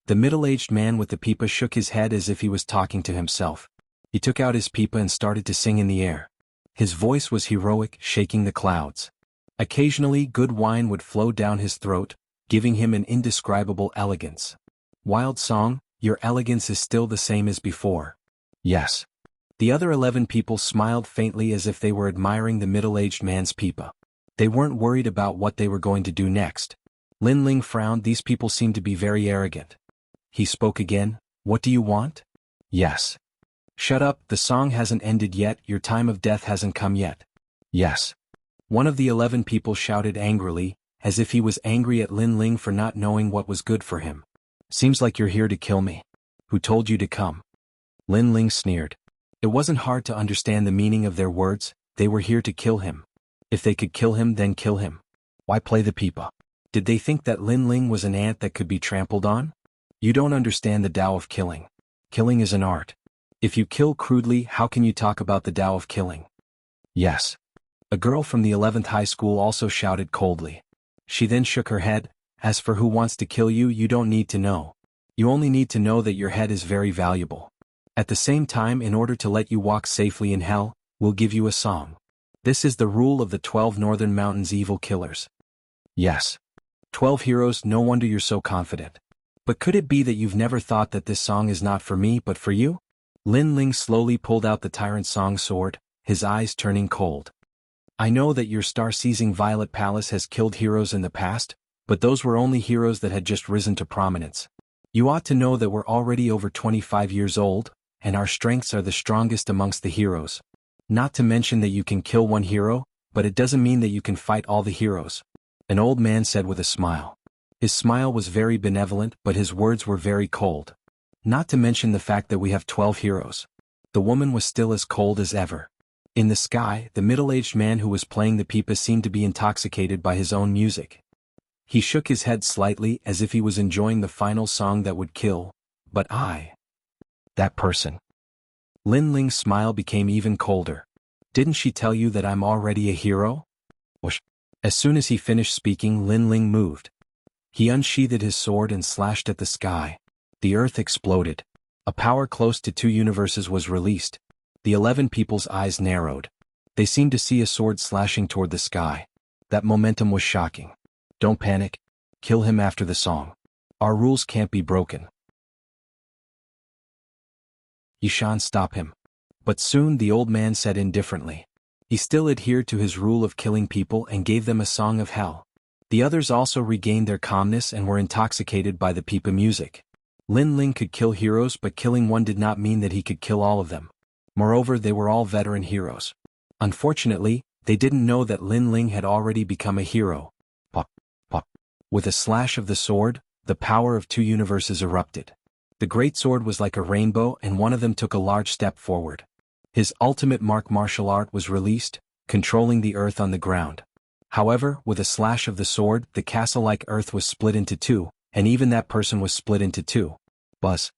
The middle-aged man with the pipa shook his head as if he was talking to himself. He took out his pipa and started to sing in the air. His voice was heroic, shaking the clouds. Occasionally, good wine would flow down his throat, giving him an indescribable elegance. Wild song, your elegance is still the same as before. Yes. The other 11 people smiled faintly as if they were admiring the middle-aged man's pipa. They weren't worried about what they were going to do next. Lin Ling frowned, these people seemed to be very arrogant. He spoke again, what do you want? Yes. Shut up, the song hasn't ended yet, your time of death hasn't come yet. Yes. One of the 11 people shouted angrily, as if he was angry at Lin Ling for not knowing what was good for him. Seems like you're here to kill me. Who told you to come? Lin Ling sneered. It wasn't hard to understand the meaning of their words, they were here to kill him. If they could kill him, then kill him. Why play the pipa? Did they think that Lin Ling was an ant that could be trampled on? You don't understand the Tao of killing. Killing is an art. If you kill crudely, how can you talk about the Tao of killing? Yes. A girl from the 11th high school also shouted coldly. She then shook her head, as for who wants to kill you, you don't need to know. You only need to know that your head is very valuable. At the same time, in order to let you walk safely in hell, we'll give you a song. This is the rule of the 12 Northern Mountains evil killers. Yes. 12 heroes, no wonder you're so confident. But could it be that you've never thought that this song is not for me but for you? Lin Ling slowly pulled out the Tyrant Song sword, his eyes turning cold. I know that your star-seizing Violet Palace has killed heroes in the past, but those were only heroes that had just risen to prominence. You ought to know that we're already over 25 years old, and our strengths are the strongest amongst the heroes. Not to mention that you can kill one hero, but it doesn't mean that you can fight all the heroes. An old man said with a smile. His smile was very benevolent, but his words were very cold. Not to mention the fact that we have 12 heroes. The woman was still as cold as ever. In the sky, the middle-aged man who was playing the pipa seemed to be intoxicated by his own music. He shook his head slightly as if he was enjoying the final song that would kill, but that person. Lin Ling's smile became even colder. Didn't she tell you that I'm already a hero? Whoosh. As soon as he finished speaking, Lin Ling moved. He unsheathed his sword and slashed at the sky. The earth exploded. A power close to 2 universes was released. The 11 people's eyes narrowed. They seemed to see a sword slashing toward the sky. That momentum was shocking. Don't panic. Kill him after the song. Our rules can't be broken. Yishan, stop him. But soon the old man said indifferently. He still adhered to his rule of killing people and gave them a song of hell. The others also regained their calmness and were intoxicated by the pipa music. Lin Ling could kill heroes, but killing one did not mean that he could kill all of them. Moreover, they were all veteran heroes. Unfortunately, they didn't know that Lin Ling had already become a hero. Pop, pop. With a slash of the sword, the power of 2 universes erupted. The great sword was like a rainbow and one of them took a large step forward. His ultimate martial art was released, controlling the earth on the ground. However, with a slash of the sword, the castle-like earth was split into 2, and even that person was split into 2. Buzz.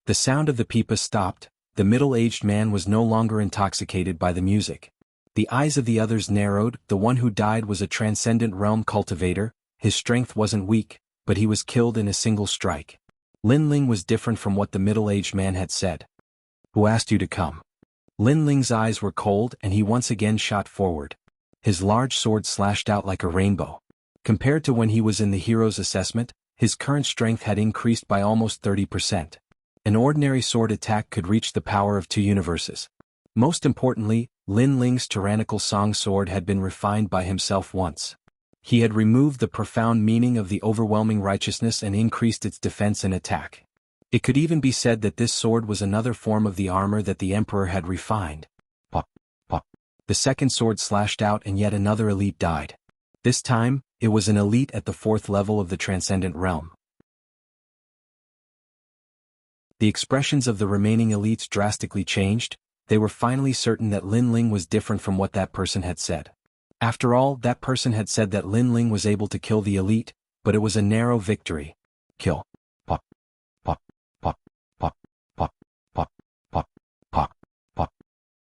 The sound of the pipa stopped. The middle-aged man was no longer intoxicated by the music. The eyes of the others narrowed. The one who died was a transcendent realm cultivator. His strength wasn't weak, but he was killed in a single strike. Lin Ling was different from what the middle-aged man had said. Who asked you to come? Lin Ling's eyes were cold and he once again shot forward. His large sword slashed out like a rainbow. Compared to when he was in the hero's assessment, his current strength had increased by almost 30%. An ordinary sword attack could reach the power of 2 universes. Most importantly, Lin Ling's tyrannical song sword had been refined by himself once. He had removed the profound meaning of the overwhelming righteousness and increased its defense and attack. It could even be said that this sword was another form of the armor that the emperor had refined. Pop, pop. The second sword slashed out and yet another elite died. This time, it was an elite at the 4th level of the transcendent realm. The expressions of the remaining elites drastically changed. They were finally certain that Lin Ling was different from what that person had said. After all, that person had said that Lin Ling was able to kill the elite, but it was a narrow victory. Kill. Pop. Pop. Pop. Pop. Pop. Pop. Pop. Pop. Pop.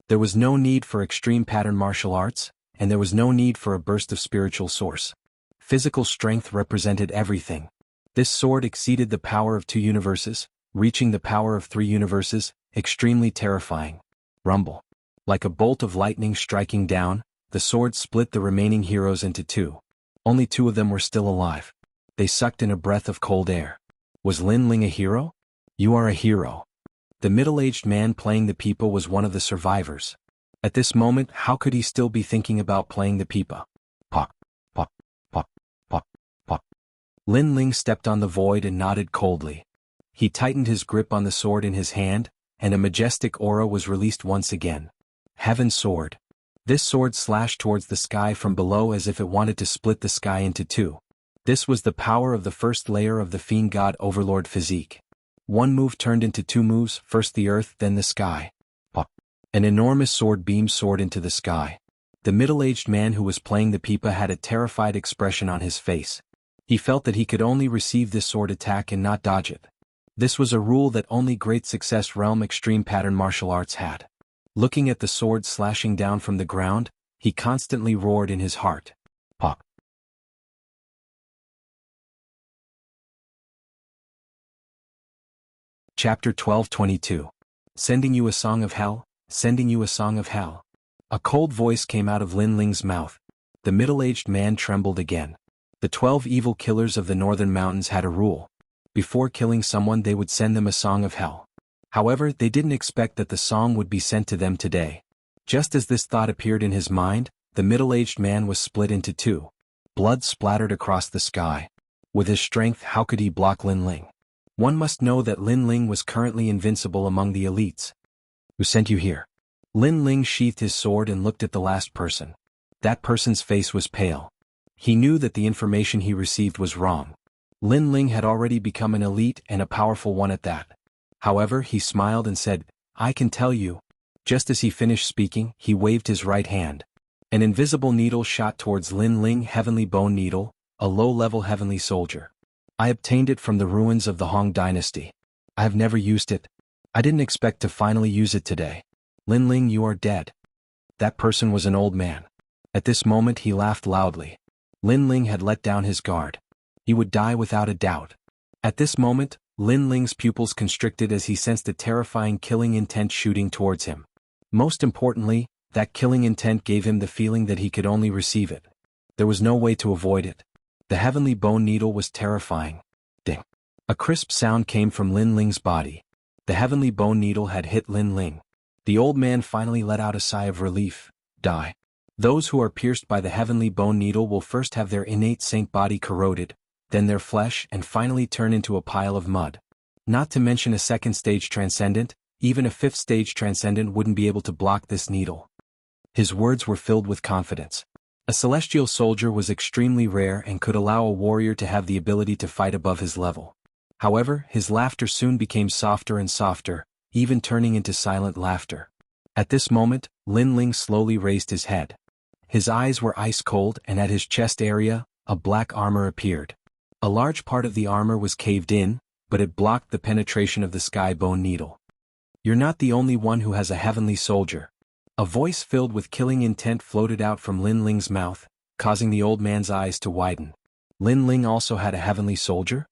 There was no need for extreme pattern martial arts, and there was no need for a burst of spiritual source. Physical strength represented everything. This sword exceeded the power of 2 universes, reaching the power of 3 universes, extremely terrifying. Rumble. Like a bolt of lightning striking down, the sword split the remaining heroes into 2. Only 2 of them were still alive. They sucked in a breath of cold air. Was Lin Ling a hero? You are a hero. The middle-aged man playing the pipa was one of the survivors. At this moment, how could he still be thinking about playing the pipa? Pop, pop, pop, pop, pop. Lin Ling stepped on the void and nodded coldly. He tightened his grip on the sword in his hand, and a majestic aura was released once again. Heaven Sword. This sword slashed towards the sky from below as if it wanted to split the sky into 2. This was the power of the first layer of the Fiend God Overlord physique. One move turned into 2 moves, first the earth, then the sky. Pop. An enormous sword beam soared into the sky. The middle-aged man who was playing the pipa had a terrified expression on his face. He felt that he could only receive this sword attack and not dodge it. This was a rule that only Great Success Realm Extreme Pattern Martial Arts had. Looking at the sword slashing down from the ground, he constantly roared in his heart. Pop. Chapter 12:22. Sending you a song of hell, sending you a song of hell. A cold voice came out of Lin Ling's mouth. The middle-aged man trembled again. The 12 evil killers of the northern mountains had a rule. Before killing someone they would send them a song of hell. However, they didn't expect that the song would be sent to them today. Just as this thought appeared in his mind, the middle-aged man was split into 2. Blood splattered across the sky. With his strength, how could he block Lin Ling? One must know that Lin Ling was currently invincible among the elites. Who sent you here? Lin Ling sheathed his sword and looked at the last person. That person's face was pale. He knew that the information he received was wrong. Lin Ling had already become an elite and a powerful one at that. However, he smiled and said, I can tell you. Just as he finished speaking, he waved his right hand. An invisible needle shot towards Lin Ling. Heavenly Bone Needle, a low-level heavenly soldier. I obtained it from the ruins of the Hong Dynasty. I have never used it. I didn't expect to finally use it today. Lin Ling, you are dead. That person was an old man. At this moment he laughed loudly. Lin Ling had let down his guard. He would die without a doubt. At this moment, Lin Ling's pupils constricted as he sensed a terrifying killing intent shooting towards him. Most importantly, that killing intent gave him the feeling that he could only receive it. There was no way to avoid it. The heavenly bone needle was terrifying. Ding. A crisp sound came from Lin Ling's body. The heavenly bone needle had hit Lin Ling. The old man finally let out a sigh of relief. Die. Those who are pierced by the heavenly bone needle will first have their innate saint body corroded, then their flesh, and finally turn into a pile of mud. Not to mention a 2nd stage transcendent, even a 5th stage transcendent wouldn't be able to block this needle. His words were filled with confidence. A celestial soldier was extremely rare and could allow a warrior to have the ability to fight above his level. However, his laughter soon became softer and softer, even turning into silent laughter. At this moment, Lin Ling slowly raised his head. His eyes were ice cold and at his chest area, a black armor appeared. A large part of the armor was caved in, but it blocked the penetration of the sky bone needle. You're not the only one who has a heavenly soldier. A voice filled with killing intent floated out from Lin Ling's mouth, causing the old man's eyes to widen. Lin Ling also had a heavenly soldier?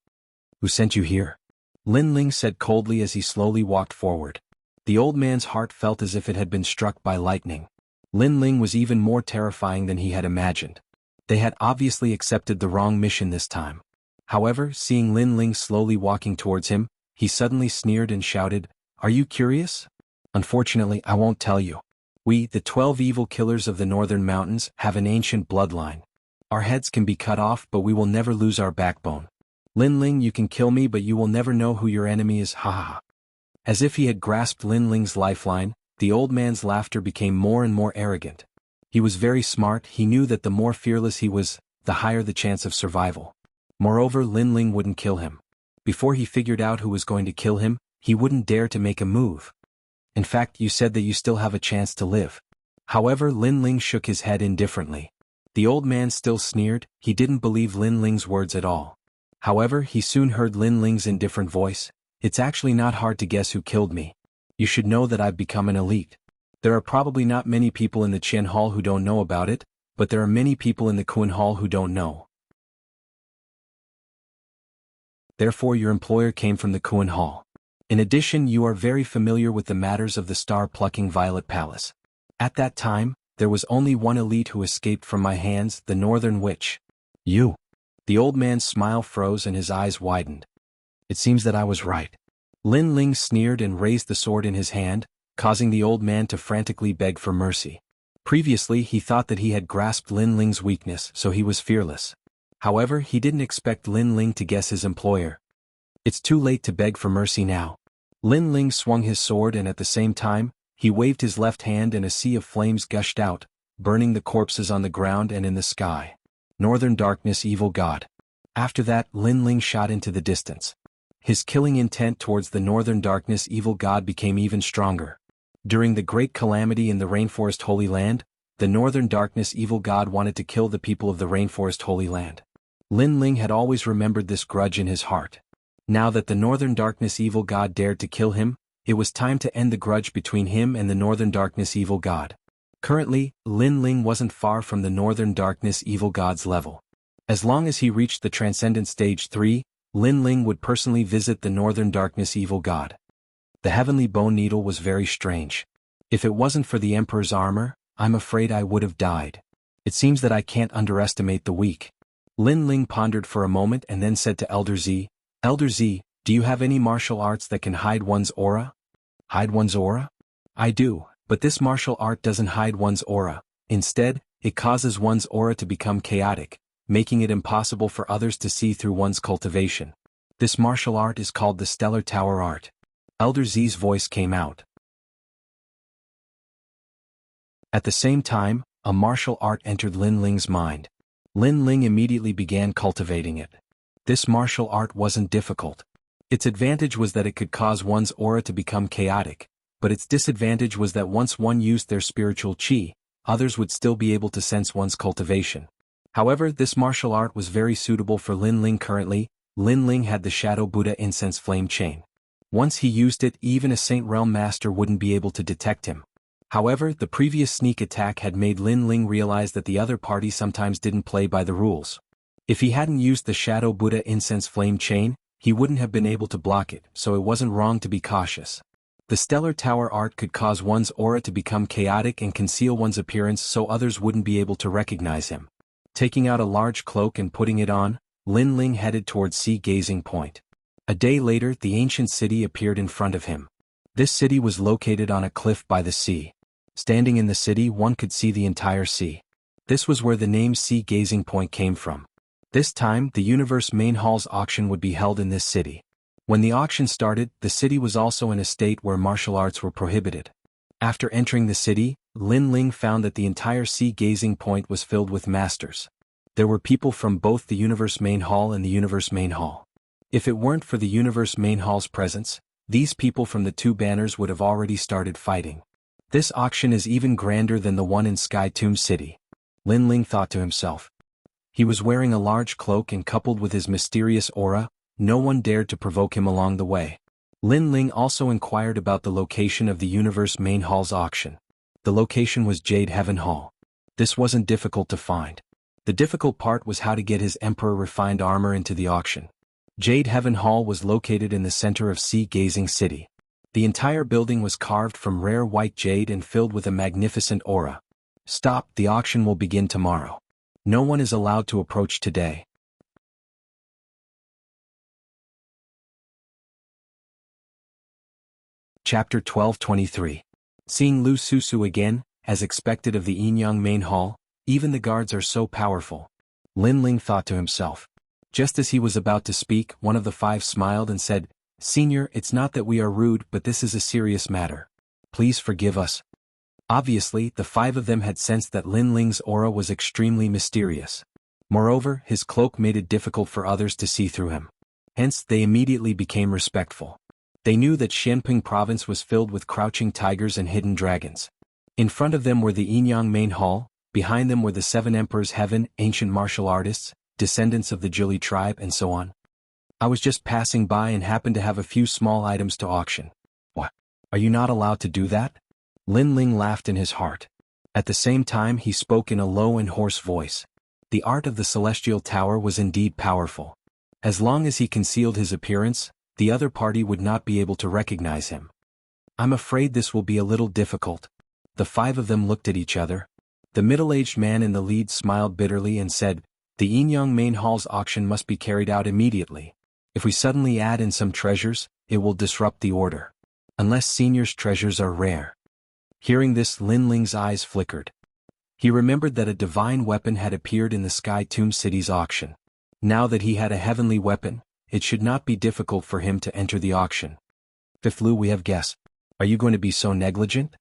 Who sent you here? Lin Ling said coldly as he slowly walked forward. The old man's heart felt as if it had been struck by lightning. Lin Ling was even more terrifying than he had imagined. They had obviously accepted the wrong mission this time. However, seeing Lin Ling slowly walking towards him, he suddenly sneered and shouted, Are you curious? Unfortunately, I won't tell you. We, the 12 evil killers of the northern mountains, have an ancient bloodline. Our heads can be cut off, but we will never lose our backbone. Lin Ling, you can kill me, but you will never know who your enemy is, ha ha ha. As if he had grasped Lin Ling's lifeline, the old man's laughter became more and more arrogant. He was very smart. He knew that the more fearless he was, the higher the chance of survival. Moreover, Lin Ling wouldn't kill him. Before he figured out who was going to kill him, he wouldn't dare to make a move. In fact, you said that you still have a chance to live. However, Lin Ling shook his head indifferently. The old man still sneered. He didn't believe Lin Ling's words at all. However, he soon heard Lin Ling's indifferent voice. It's actually not hard to guess who killed me. You should know that I've become an elite. There are probably not many people in the Qian Hall who don't know about it, but there are many people in the Kun Hall who don't know. Therefore your employer came from the Kun Hall. In addition, you are very familiar with the matters of the star-plucking Violet Palace. At that time, there was only one elite who escaped from my hands, the Northern Witch. You. The old man's smile froze and his eyes widened. It seems that I was right. Lin Ling sneered and raised the sword in his hand, causing the old man to frantically beg for mercy. Previously he thought that he had grasped Lin Ling's weakness, so he was fearless. However, he didn't expect Lin Ling to guess his employer. It's too late to beg for mercy now. Lin Ling swung his sword and at the same time, he waved his left hand and a sea of flames gushed out, burning the corpses on the ground and in the sky. Northern Darkness, evil god. After that, Lin Ling shot into the distance. His killing intent towards the Northern Darkness evil god became even stronger. During the great calamity in the Rainforest Holy Land, the Northern Darkness evil god wanted to kill the people of the Rainforest Holy Land. Lin Ling had always remembered this grudge in his heart. Now that the Northern Darkness evil god dared to kill him, it was time to end the grudge between him and the Northern Darkness evil god. Currently, Lin Ling wasn't far from the Northern Darkness evil god's level. As long as he reached the Transcendent Stage 3, Lin Ling would personally visit the Northern Darkness evil god. The Heavenly Bone Needle was very strange. If it wasn't for the Emperor's armor, I'm afraid I would have died. It seems that I can't underestimate the weak. Lin Ling pondered for a moment and then said to Elder Z, Elder Z, do you have any martial arts that can hide one's aura? Hide one's aura? I do, but this martial art doesn't hide one's aura. Instead, it causes one's aura to become chaotic, making it impossible for others to see through one's cultivation. This martial art is called the Stellar Tower Art. Elder Z's voice came out. At the same time, a martial art entered Lin Ling's mind. Lin Ling immediately began cultivating it. This martial art wasn't difficult. Its advantage was that it could cause one's aura to become chaotic, but its disadvantage was that once one used their spiritual qi, others would still be able to sense one's cultivation. However, this martial art was very suitable for Lin Ling currently. Lin Ling had the Shadow Buddha incense flame chain. Once he used it, even a Saint Realm Master wouldn't be able to detect him. However, the previous sneak attack had made Lin Ling realize that the other party sometimes didn't play by the rules. If he hadn't used the Shadow Buddha incense flame chain, he wouldn't have been able to block it, so it wasn't wrong to be cautious. The Stellar Tower Art could cause one's aura to become chaotic and conceal one's appearance so others wouldn't be able to recognize him. Taking out a large cloak and putting it on, Lin Ling headed towards Sea Gazing Point. A day later, the ancient city appeared in front of him. This city was located on a cliff by the sea. Standing in the city, one could see the entire sea. This was where the name Sea Gazing Point came from. This time, the Universe Main Hall's auction would be held in this city. When the auction started, the city was also in a state where martial arts were prohibited. After entering the city, Lin Ling found that the entire Sea Gazing Point was filled with masters. There were people from both the Universe Main Hall and the Universe Main Hall. If it weren't for the Universe Main Hall's presence, these people from the two banners would have already started fighting. This auction is even grander than the one in Sky Tomb City. Lin Ling thought to himself. He was wearing a large cloak and coupled with his mysterious aura, no one dared to provoke him along the way. Lin Ling also inquired about the location of the Universe Main Hall's auction. The location was Jade Heaven Hall. This wasn't difficult to find. The difficult part was how to get his Emperor refined armor into the auction. Jade Heaven Hall was located in the center of Sea Gazing City. The entire building was carved from rare white jade and filled with a magnificent aura. Stop, the auction will begin tomorrow. No one is allowed to approach today. Chapter 12:23. Seeing Lu Susu again, as expected of the Yinyang Main Hall, even the guards are so powerful. Lin Ling thought to himself. Just as he was about to speak, one of the five smiled and said, "Senior, it's not that we are rude, but this is a serious matter. Please forgive us." Obviously, the five of them had sensed that Lin Ling's aura was extremely mysterious. Moreover, his cloak made it difficult for others to see through him. Hence, they immediately became respectful. They knew that Xianping province was filled with crouching tigers and hidden dragons. In front of them were the Yinyang main hall, behind them were the seven emperors heaven, ancient martial artists, descendants of the Jili tribe, and so on. "I was just passing by and happened to have a few small items to auction." "What? Are you not allowed to do that?" Lin Ling laughed in his heart. At the same time he spoke in a low and hoarse voice. The art of the celestial tower was indeed powerful. As long as he concealed his appearance, the other party would not be able to recognize him. "I'm afraid this will be a little difficult." The five of them looked at each other. The middle-aged man in the lead smiled bitterly and said, "The Yinyang main hall's auction must be carried out immediately. If we suddenly add in some treasures, it will disrupt the order. Unless Senior's treasures are rare." Hearing this, Lin Ling's eyes flickered. He remembered that a divine weapon had appeared in the Sky Tomb City's auction. Now that he had a heavenly weapon, it should not be difficult for him to enter the auction. "Fifth Lu, we have guests. Are you going to be so negligent?"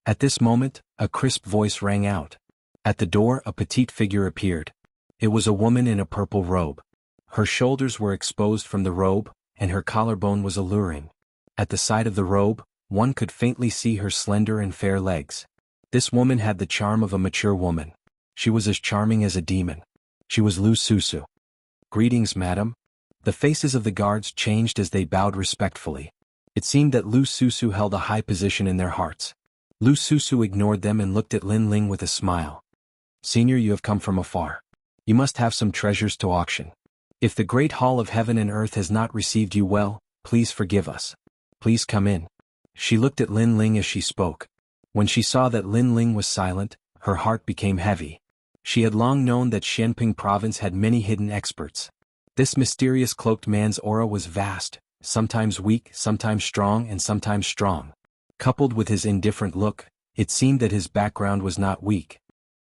At this moment, a crisp voice rang out. At the door, a petite figure appeared. It was a woman in a purple robe. Her shoulders were exposed from the robe, and her collarbone was alluring. At the side of the robe, one could faintly see her slender and fair legs. This woman had the charm of a mature woman. She was as charming as a demon. She was Lu Susu. "Greetings, madam." The faces of the guards changed as they bowed respectfully. It seemed that Lu Susu held a high position in their hearts. Lu Susu ignored them and looked at Lin Ling with a smile. "Senior, you have come from afar. You must have some treasures to auction. If the great hall of heaven and earth has not received you well, please forgive us. Please come in." She looked at Lin Ling as she spoke. When she saw that Lin Ling was silent, her heart became heavy. She had long known that Xianping province had many hidden experts. This mysterious cloaked man's aura was vast, sometimes weak, sometimes strong, and sometimes strong. Coupled with his indifferent look, it seemed that his background was not weak.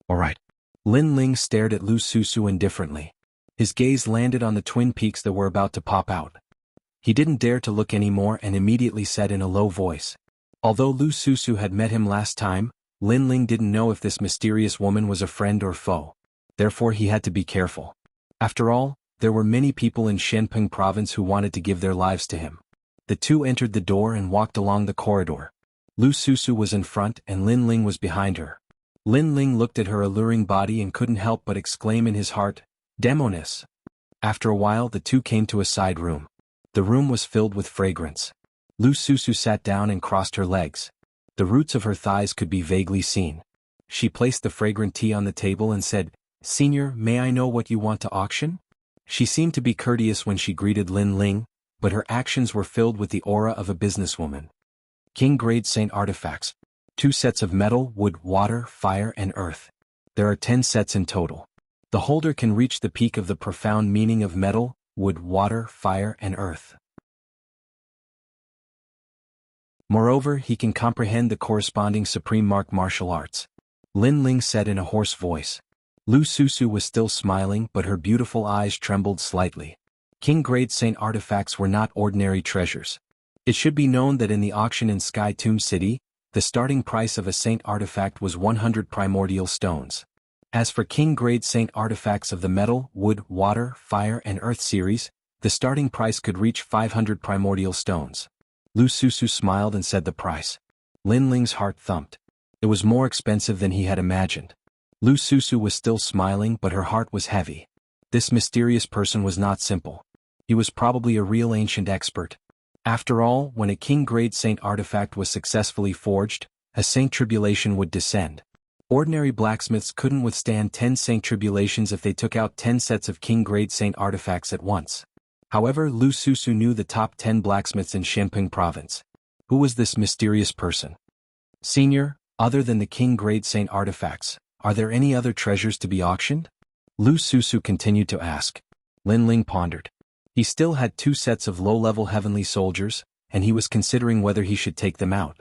"All right." Lin Ling stared at Lu Susu indifferently. His gaze landed on the twin peaks that were about to pop out. He didn't dare to look anymore and immediately said in a low voice. Although Lu Susu had met him last time, Lin Ling didn't know if this mysterious woman was a friend or foe. Therefore he had to be careful. After all, there were many people in Xianping province who wanted to give their lives to him. The two entered the door and walked along the corridor. Lu Susu was in front and Lin Ling was behind her. Lin Ling looked at her alluring body and couldn't help but exclaim in his heart, "Demoness." After a while the two came to a side room. The room was filled with fragrance. Lu Susu sat down and crossed her legs. The roots of her thighs could be vaguely seen. She placed the fragrant tea on the table and said, "Senior, may I know what you want to auction?" She seemed to be courteous when she greeted Lin Ling, but her actions were filled with the aura of a businesswoman. King-grade saint artifacts. 2 sets of metal, wood, water, fire, and earth. There are 10 sets in total. The holder can reach the peak of the profound meaning of metal, wood, water, fire, and earth. Moreover, he can comprehend the corresponding supreme martial arts. Lin Ling said in a hoarse voice. Lu Susu was still smiling, but her beautiful eyes trembled slightly. King-grade saint artifacts were not ordinary treasures. It should be known that in the auction in Sky Tomb City, the starting price of a saint artifact was 100 primordial stones. As for king-grade saint artifacts of the metal, wood, water, fire, and earth series, the starting price could reach 500 primordial stones. Lu Susu smiled and said the price. Lin Ling's heart thumped. It was more expensive than he had imagined. Lu Susu was still smiling, but her heart was heavy. This mysterious person was not simple. He was probably a real ancient expert. After all, when a king-grade saint artifact was successfully forged, a saint tribulation would descend. Ordinary blacksmiths couldn't withstand 10 saint tribulations if they took out 10 sets of king-grade saint artifacts at once. However, Lu Susu knew the top 10 blacksmiths in Xianping province. Who was this mysterious person? Senior, other than the king-grade saint artifacts, are there any other treasures to be auctioned? Lu Susu continued to ask. Lin Ling pondered. He still had 2 sets of low-level heavenly soldiers, and he was considering whether he should take them out.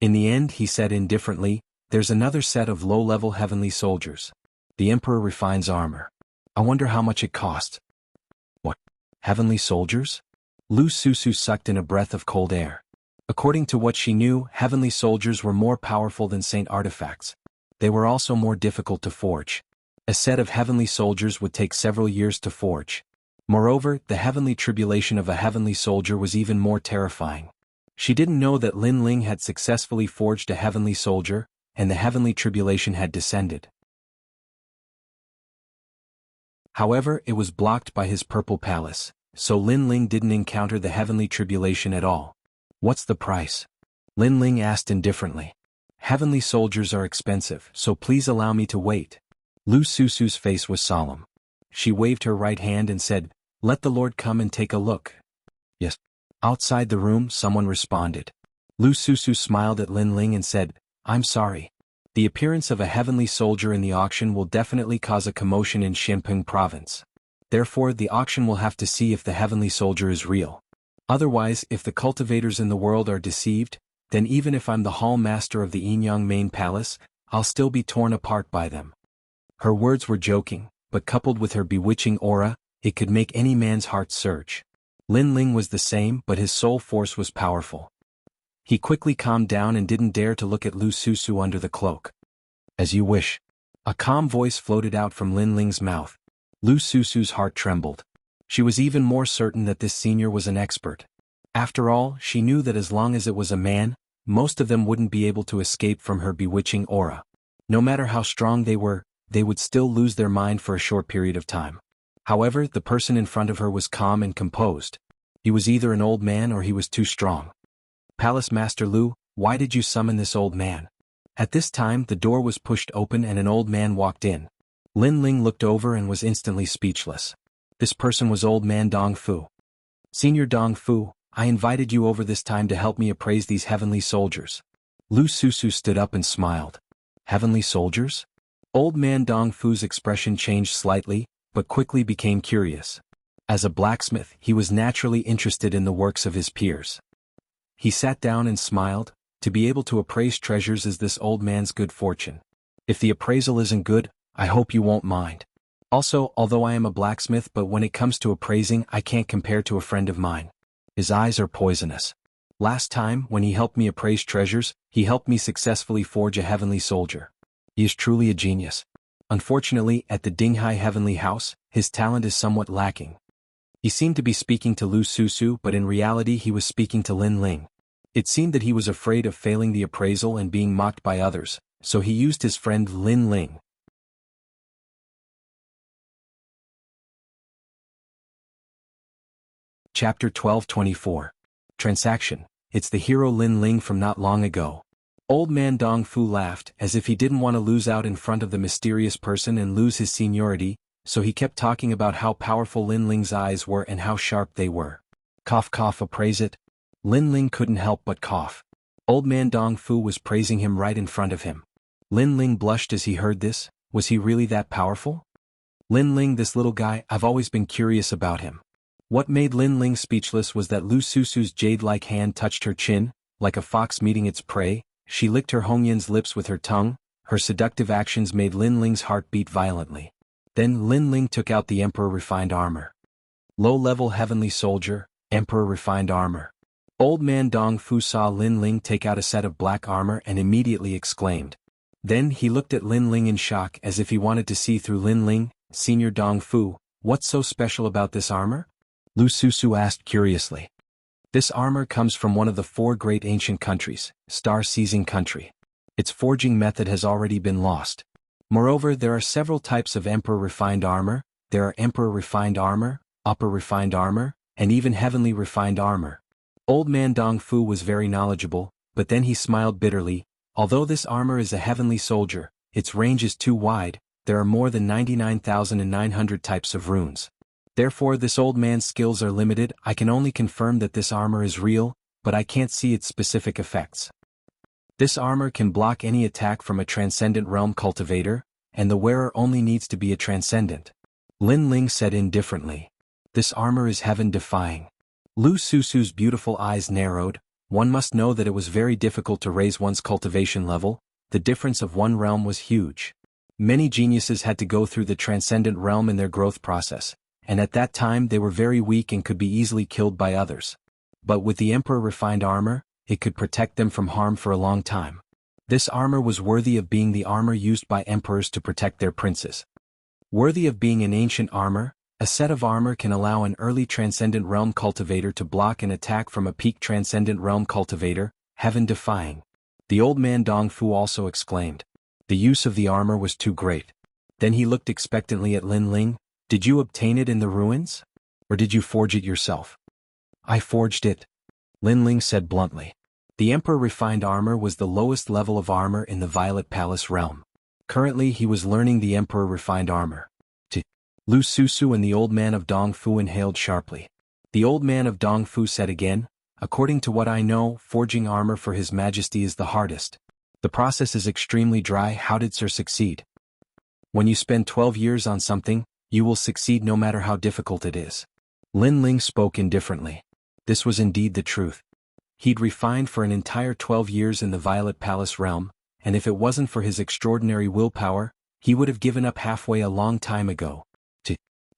In the end, he said indifferently, "There's another set of low-level heavenly soldiers. The Emperor refines armor. I wonder how much it cost. What? Heavenly soldiers? Lu Susu sucked in a breath of cold air. According to what she knew, heavenly soldiers were more powerful than saint artifacts. They were also more difficult to forge. A set of heavenly soldiers would take several years to forge. Moreover, the heavenly tribulation of a heavenly soldier was even more terrifying. She didn't know that Lin Ling had successfully forged a heavenly soldier, and the heavenly tribulation had descended. However, it was blocked by his purple palace, so Lin Ling didn't encounter the heavenly tribulation at all. What's the price? Lin Ling asked indifferently. Heavenly soldiers are expensive, so please allow me to wait. Lu Susu's face was solemn. She waved her right hand and said, "Let the Lord come and take a look." Yes. Outside the room, someone responded. Lu Susu smiled at Lin Ling and said, "I'm sorry. The appearance of a heavenly soldier in the auction will definitely cause a commotion in Xinpeng province. Therefore, the auction will have to see if the heavenly soldier is real. Otherwise, if the cultivators in the world are deceived, then even if I'm the hall master of the Yinyang main palace, I'll still be torn apart by them." Her words were joking, but coupled with her bewitching aura, it could make any man's heart surge. Lin Ling was the same, but his soul force was powerful. He quickly calmed down and didn't dare to look at Lu Susu under the cloak. "As you wish." A calm voice floated out from Lin Ling's mouth. Lu Susu's heart trembled. She was even more certain that this senior was an expert. After all, she knew that as long as it was a man, most of them wouldn't be able to escape from her bewitching aura. No matter how strong they were, they would still lose their mind for a short period of time. However, the person in front of her was calm and composed. He was either an old man or he was too strong. "Palace Master Lu, why did you summon this old man?" At this time the door was pushed open and an old man walked in. Lin Ling looked over and was instantly speechless. This person was Old Man Dong Fu. "Senior Dong Fu, I invited you over this time to help me appraise these heavenly soldiers." Lu Susu stood up and smiled. "Heavenly soldiers?" Old Man Dong Fu's expression changed slightly, but quickly became curious. As a blacksmith, he was naturally interested in the works of his peers. He sat down and smiled. To be able to appraise treasures is this old man's good fortune. If the appraisal isn't good, I hope you won't mind. Also, although I am a blacksmith, but when it comes to appraising, I can't compare to a friend of mine. His eyes are poisonous. Last time, when he helped me appraise treasures, he helped me successfully forge a heavenly soldier. He is truly a genius. Unfortunately, at the Dinghai Heavenly House, his talent is somewhat lacking. He seemed to be speaking to Lu Susu, but in reality he was speaking to Lin Ling. It seemed that he was afraid of failing the appraisal and being mocked by others, so he used his friend Lin Ling. Chapter 1224. Transaction. It's the hero Lin Ling from not long ago. Old Man Dong Fu laughed, as if he didn't want to lose out in front of the mysterious person and lose his seniority, so he kept talking about how powerful Lin Ling's eyes were and how sharp they were. Cough cough, appraise it. Lin Ling couldn't help but cough. Old Man Dong Fu was praising him right in front of him. Lin Ling blushed as he heard this. Was he really that powerful? Lin Ling, this little guy, I've always been curious about him. What made Lin Ling speechless was that Lu Susu's jade-like hand touched her chin, like a fox meeting its prey. She licked her Hongyan's lips with her tongue. Her seductive actions made Lin Ling's heart beat violently. Then Lin Ling took out the Emperor Refined Armor. Low-level heavenly soldier, Emperor Refined Armor. Old Man Dong Fu saw Lin Ling take out a set of black armor and immediately exclaimed. Then he looked at Lin Ling in shock as if he wanted to see through Lin Ling. "Senior Dong Fu, what's so special about this armor?" Lu Susu asked curiously. "This armor comes from one of the 4 great ancient countries, Star-Seizing Country. Its forging method has already been lost. Moreover, there are several types of Emperor Refined Armor. There are Emperor Refined Armor, Upper Refined Armor, and even Heavenly Refined Armor." Old Man Dong Fu was very knowledgeable, but then he smiled bitterly. Although this armor is a heavenly soldier, its range is too wide. There are more than 99,900 types of runes. Therefore this old man's skills are limited. I can only confirm that this armor is real, but I can't see its specific effects. This armor can block any attack from a transcendent realm cultivator, and the wearer only needs to be a transcendent. Lin Ling said indifferently. This armor is heaven-defying. Lu Susu's beautiful eyes narrowed. One must know that it was very difficult to raise one's cultivation level. The difference of one realm was huge. Many geniuses had to go through the transcendent realm in their growth process, and at that time they were very weak and could be easily killed by others. But with the Emperor refined armor, it could protect them from harm for a long time. This armor was worthy of being the armor used by emperors to protect their princes. Worthy of being an ancient armor, a set of armor can allow an early Transcendent Realm cultivator to block an attack from a peak Transcendent Realm cultivator, heaven-defying. The old man Dong Fu also exclaimed. The use of the armor was too great. Then he looked expectantly at Lin Ling. Did you obtain it in the ruins? Or did you forge it yourself? I forged it, Lin Ling said bluntly. The Emperor refined armor was the lowest level of armor in the Violet Palace realm. Currently he was learning the Emperor refined armor. Lu Susu and the old man of Dong Fu inhaled sharply. The old man of Dong Fu said again, according to what I know, forging armor for His Majesty is the hardest. The process is extremely dry. How did Sir succeed? When you spend 12 years on something, you will succeed no matter how difficult it is. Lin Ling spoke indifferently. This was indeed the truth. He'd refined for an entire 12 years in the Violet Palace realm, and if it wasn't for his extraordinary willpower, he would have given up halfway a long time ago.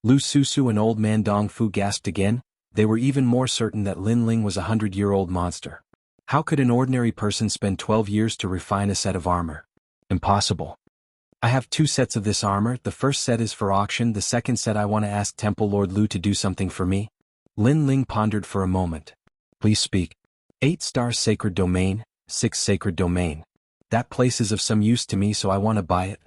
Lu Susu and old man Dong Fu gasped again. They were even more certain that Lin Ling was a 100-year-old monster. How could an ordinary person spend 12 years to refine a set of armor? Impossible. I have 2 sets of this armor. The first set is for auction. The second set I want to ask Temple Lord Lu to do something for me. Lin Ling pondered for a moment. Please speak. 8-star sacred domain, 6 sacred domain. That place is of some use to me, so I want to buy it.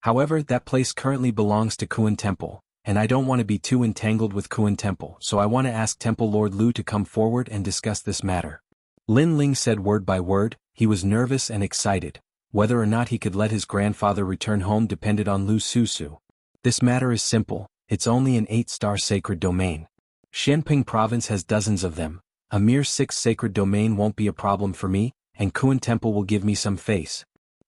However, that place currently belongs to Kuan Temple, and I don't want to be too entangled with Kuan Temple, so I want to ask Temple Lord Lu to come forward and discuss this matter. Lin Ling said word by word. He was nervous and excited. Whether or not he could let his grandfather return home depended on Lu Susu. This matter is simple. It's only an 8-star sacred domain. Shenping province has dozens of them. A mere 6 sacred domain won't be a problem for me, and Kuan Temple will give me some face.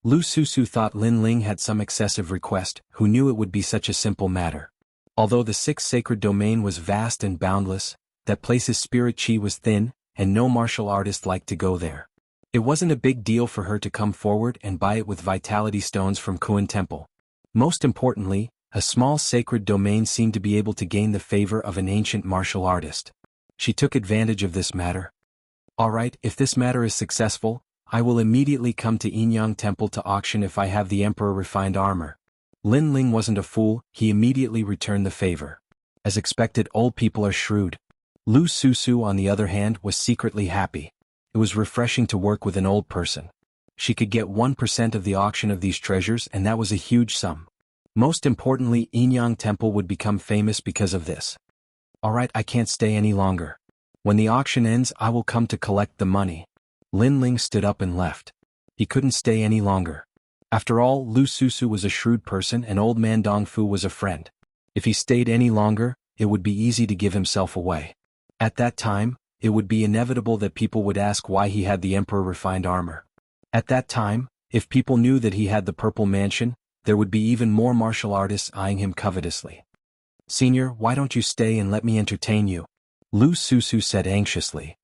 Lu Susu thought Lin Ling had some excessive request. Who knew it would be such a simple matter? Although the 6 sacred domain was vast and boundless, that place's spirit chi was thin, and no martial artist liked to go there. It wasn't a big deal for her to come forward and buy it with vitality stones from Kuan Temple. Most importantly, a small sacred domain seemed to be able to gain the favor of an ancient martial artist. She took advantage of this matter. Alright, if this matter is successful, I will immediately come to Inyang Temple to auction if I have the Emperor refined armor. Lin Ling wasn't a fool. He immediately returned the favor. As expected, old people are shrewd. Lu Susu, on the other hand, was secretly happy. It was refreshing to work with an old person. She could get 1% of the auction of these treasures, and that was a huge sum. Most importantly, Inyang Temple would become famous because of this. Alright, I can't stay any longer. When the auction ends, I will come to collect the money. Lin Ling stood up and left. He couldn't stay any longer. After all, Lu Susu was a shrewd person and old man Dong Fu was a friend. If he stayed any longer, it would be easy to give himself away. At that time, it would be inevitable that people would ask why he had the Emperor refined armor. At that time, if people knew that he had the Purple Mansion, there would be even more martial artists eyeing him covetously. Senior, why don't you stay and let me entertain you? Lu Susu said anxiously.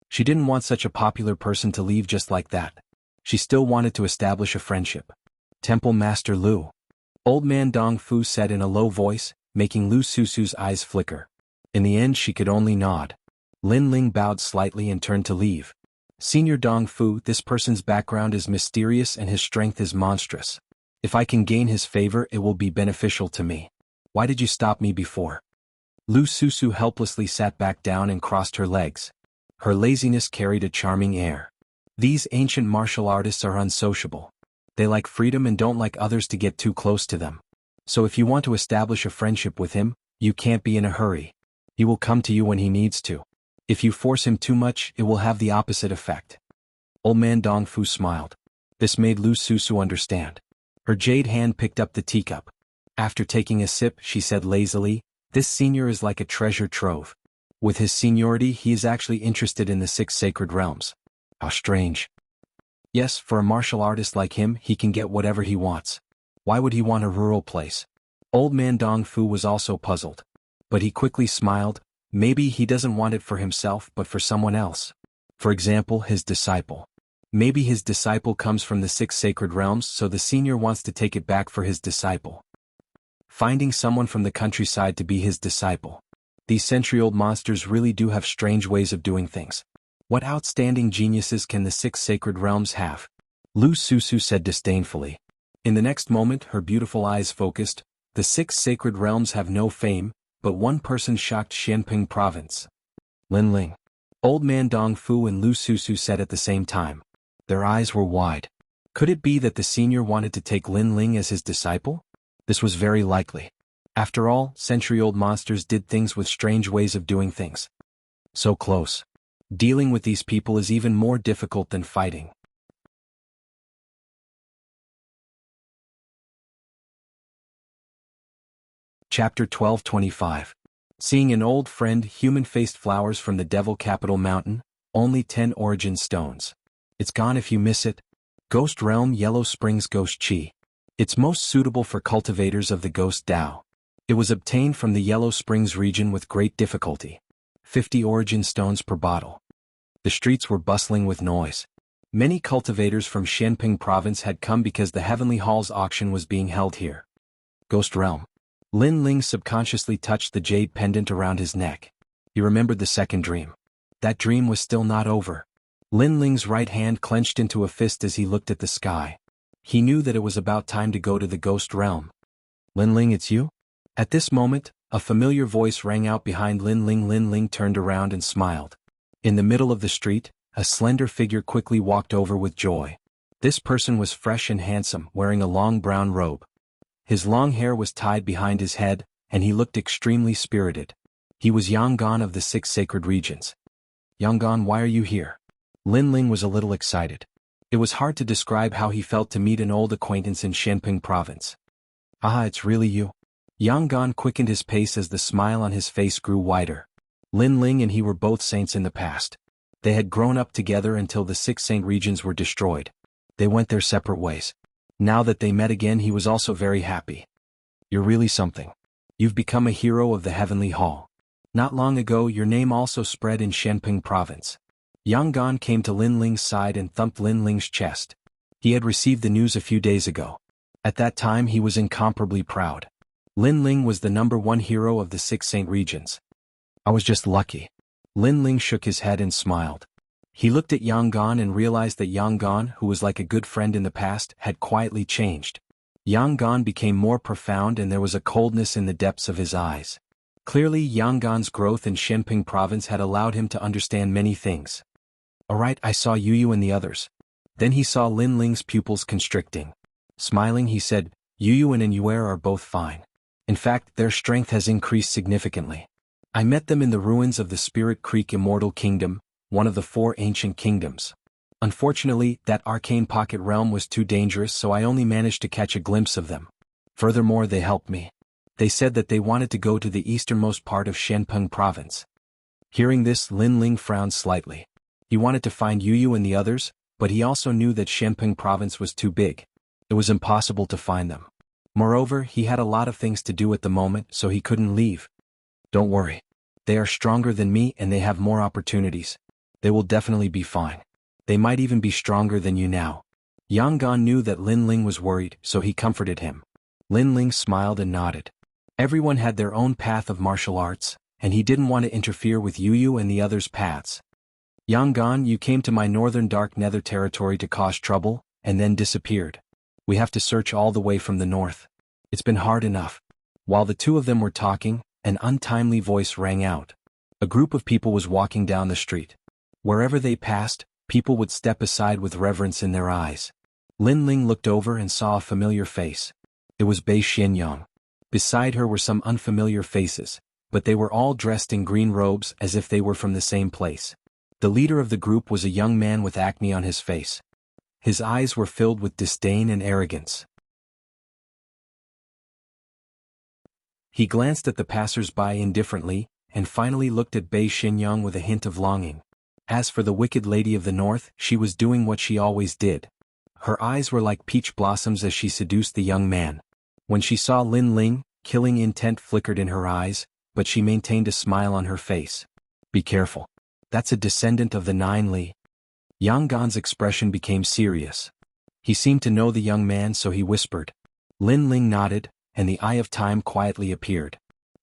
She didn't want such a popular person to leave just like that. She still wanted to establish a friendship. Temple Master Lu. Old man Dong Fu said in a low voice, making Lu Susu's eyes flicker. In the end she could only nod. Lin Ling bowed slightly and turned to leave. Senior Dong Fu, this person's background is mysterious and his strength is monstrous. If I can gain his favor, it will be beneficial to me. Why did you stop me before? Lu Susu helplessly sat back down and crossed her legs. Her laziness carried a charming air. These ancient martial artists are unsociable. They like freedom and don't like others to get too close to them. So if you want to establish a friendship with him, you can't be in a hurry. He will come to you when he needs to. If you force him too much, it will have the opposite effect. Old man Dong Fu smiled. This made Lu Susu understand. Her jade hand picked up the teacup. After taking a sip, she said lazily, "This senior is like a treasure trove. With his seniority, he is actually interested in the 6 sacred realms. How strange." Yes, for a martial artist like him, he can get whatever he wants. Why would he want a rural place? Old man Dong Fu was also puzzled. But he quickly smiled. Maybe he doesn't want it for himself but for someone else. For example, his disciple. Maybe his disciple comes from the 6 sacred realms, so the senior wants to take it back for his disciple. Finding someone from the countryside to be his disciple. These century-old monsters really do have strange ways of doing things. What outstanding geniuses can the 6 sacred realms have? Lu Susu said disdainfully. In the next moment, her beautiful eyes focused. The 6 sacred realms have no fame, but one person shocked Xianping province. Lin Ling. Old man Dong Fu and Lu Susu said at the same time. Their eyes were wide. Could it be that the senior wanted to take Lin Ling as his disciple? This was very likely. After all, century-old monsters did things with strange ways of doing things. So close. Dealing with these people is even more difficult than fighting. Chapter 12:25. Seeing an old friend, human-faced flowers from the Devil Capital Mountain, only 10 origin stones. It's gone if you miss it. Ghost Realm Yellow Springs Ghost Chi. It's most suitable for cultivators of the Ghost Dao. It was obtained from the Yellow Springs region with great difficulty. 50 origin stones per bottle. The streets were bustling with noise. Many cultivators from Xianping province had come because the Heavenly Hall's auction was being held here. Ghost Realm. Lin Ling subconsciously touched the jade pendant around his neck. He remembered the second dream. That dream was still not over. Lin Ling's right hand clenched into a fist as he looked at the sky. He knew that it was about time to go to the Ghost Realm. Lin Ling, it's you? At this moment, a familiar voice rang out behind Lin Ling. Lin Ling turned around and smiled. In the middle of the street, a slender figure quickly walked over with joy. This person was fresh and handsome, wearing a long brown robe. His long hair was tied behind his head, and he looked extremely spirited. He was Yangon of the 6 sacred regions. Yangon, why are you here? Lin Ling was a little excited. It was hard to describe how he felt to meet an old acquaintance in Xianping province. Ah, it's really you. Yangon quickened his pace as the smile on his face grew wider. Lin Ling and he were both saints in the past. They had grown up together until the 6 saint regions were destroyed. They went their separate ways. Now that they met again, he was also very happy. You're really something. You've become a hero of the Heavenly Hall. Not long ago, your name also spread in Xianping province. Yangon came to Lin Ling's side and thumped Lin Ling's chest. He had received the news a few days ago. At that time, he was incomparably proud. Lin Ling was the #1 hero of the 6 saint regions. I was just lucky. Lin Ling shook his head and smiled. He looked at Yangon and realized that Yangon, who was like a good friend in the past, had quietly changed. Yangon became more profound and there was a coldness in the depths of his eyes. Clearly, Yangon's growth in Xianping province had allowed him to understand many things. Alright, I saw Yu and the others. Then he saw Lin Ling's pupils constricting. Smiling, he said, Yu and Yue are both fine. In fact, their strength has increased significantly. I met them in the ruins of the Spirit Creek Immortal Kingdom, one of the 4 ancient kingdoms. Unfortunately, that arcane pocket realm was too dangerous, so I only managed to catch a glimpse of them. Furthermore, they helped me. They said that they wanted to go to the easternmost part of Xianping province. Hearing this, Lin Ling frowned slightly. He wanted to find Yu and the others, but he also knew that Xianping province was too big. It was impossible to find them. Moreover, he had a lot of things to do at the moment, so he couldn't leave. Don't worry. They are stronger than me and they have more opportunities. They will definitely be fine. They might even be stronger than you now. Yangon knew that Lin Ling was worried, so he comforted him. Lin Ling smiled and nodded. Everyone had their own path of martial arts, and he didn't want to interfere with Yu and the others' paths. Yangon, you came to my northern dark nether territory to cause trouble, and then disappeared. We have to search all the way from the north. It's been hard enough. While the two of them were talking, an untimely voice rang out. A group of people was walking down the street. Wherever they passed, people would step aside with reverence in their eyes. Lin Ling looked over and saw a familiar face. It was Bei Xianyang. Beside her were some unfamiliar faces, but they were all dressed in green robes as if they were from the same place. The leader of the group was a young man with acne on his face. His eyes were filled with disdain and arrogance. He glanced at the passers-by indifferently, and finally looked at Bei Xianyang with a hint of longing. As for the wicked lady of the north, she was doing what she always did. Her eyes were like peach blossoms as she seduced the young man. When she saw Lin Ling, killing intent flickered in her eyes, but she maintained a smile on her face. Be careful. That's a descendant of the Nine Li. Yang Gan's expression became serious. He seemed to know the young man, so he whispered. Lin Ling nodded, and the Eye of Time quietly appeared.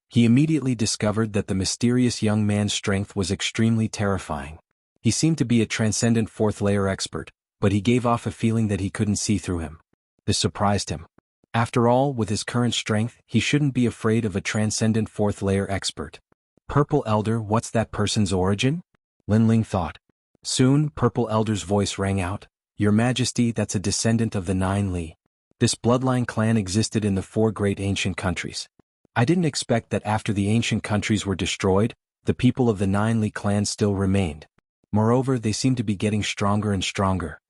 He immediately discovered that the mysterious young man's strength was extremely terrifying. He seemed to be a transcendent fourth-layer expert, but he gave off a feeling that he couldn't see through him. This surprised him. After all, with his current strength, he shouldn't be afraid of a transcendent fourth-layer expert. Purple Elder, what's that person's origin? Lin Ling thought. Soon, Purple Elder's voice rang out. Your Majesty, that's a descendant of the Nine Li. This bloodline clan existed in the 4 great ancient countries. I didn't expect that after the ancient countries were destroyed, the people of the Nine Li clan still remained. Moreover, they seem to be getting stronger and stronger.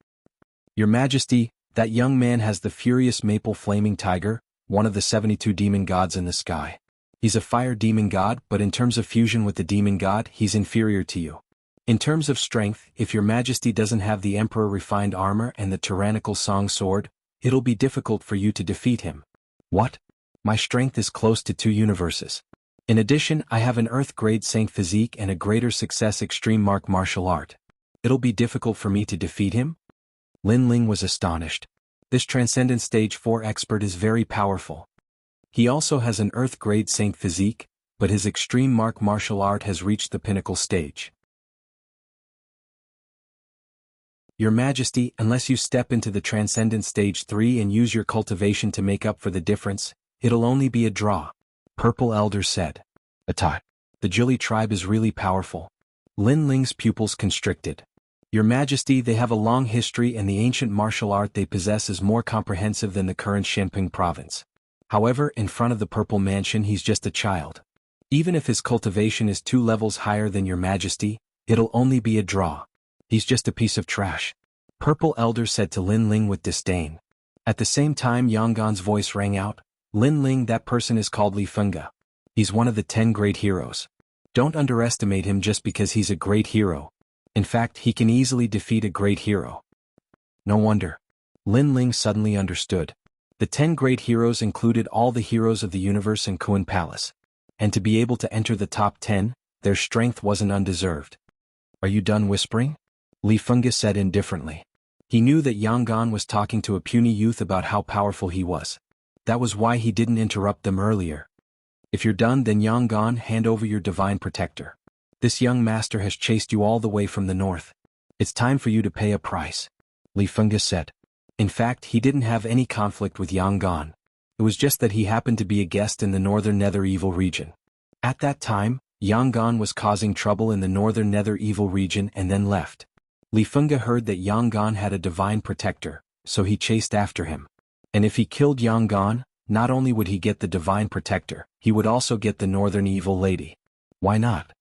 Your Majesty, that young man has the furious maple flaming tiger, one of the 72 demon gods in the sky. He's a fire demon god, but in terms of fusion with the demon god, he's inferior to you. In terms of strength, if your Majesty doesn't have the Emperor refined armor and the tyrannical song sword, it'll be difficult for you to defeat him. What? My strength is close to 2 universes. In addition, I have an Earth-grade Saint physique and a greater success extreme martial art. It'll be difficult for me to defeat him? Lin Ling was astonished. This Transcendent Stage 4 expert is very powerful. He also has an Earth-grade Saint physique, but his extreme martial art has reached the pinnacle stage. Your Majesty, unless you step into the Transcendent Stage 3 and use your cultivation to make up for the difference, it'll only be a draw. Purple Elder said. Atai. The Jili tribe is really powerful. Lin Ling's pupils constricted. Your Majesty, they have a long history and the ancient martial art they possess is more comprehensive than the current Shenping province. However, in front of the Purple Mansion he's just a child. Even if his cultivation is 2 levels higher than Your Majesty, it'll only be a draw. He's just a piece of trash. Purple Elder said to Lin Ling with disdain. At the same time Yang Gan's voice rang out. Lin Ling, that person is called Li Fengge. He's one of the 10 great heroes. Don't underestimate him just because he's a great hero. In fact, he can easily defeat a great hero. No wonder. Lin Ling suddenly understood. The 10 great heroes included all the heroes of the universe in Kuan Palace. And to be able to enter the top 10, their strength wasn't undeserved. Are you done whispering? Li Fengge said indifferently. He knew that Yang Gan was talking to a puny youth about how powerful he was. That was why he didn't interrupt them earlier. If you're done, then Yang Gan, hand over your divine protector. This young master has chased you all the way from the north. It's time for you to pay a price. Li Fengge said. In fact, he didn't have any conflict with Yang Gan. It was just that he happened to be a guest in the northern Nether Evil region. At that time, Yang Gan was causing trouble in the northern Nether Evil region and then left. Li Fengge heard that Yang Gan had a divine protector, so he chased after him. And if he killed Yang Gan, not only would he get the divine protector, he would also get the northern evil lady. Why not?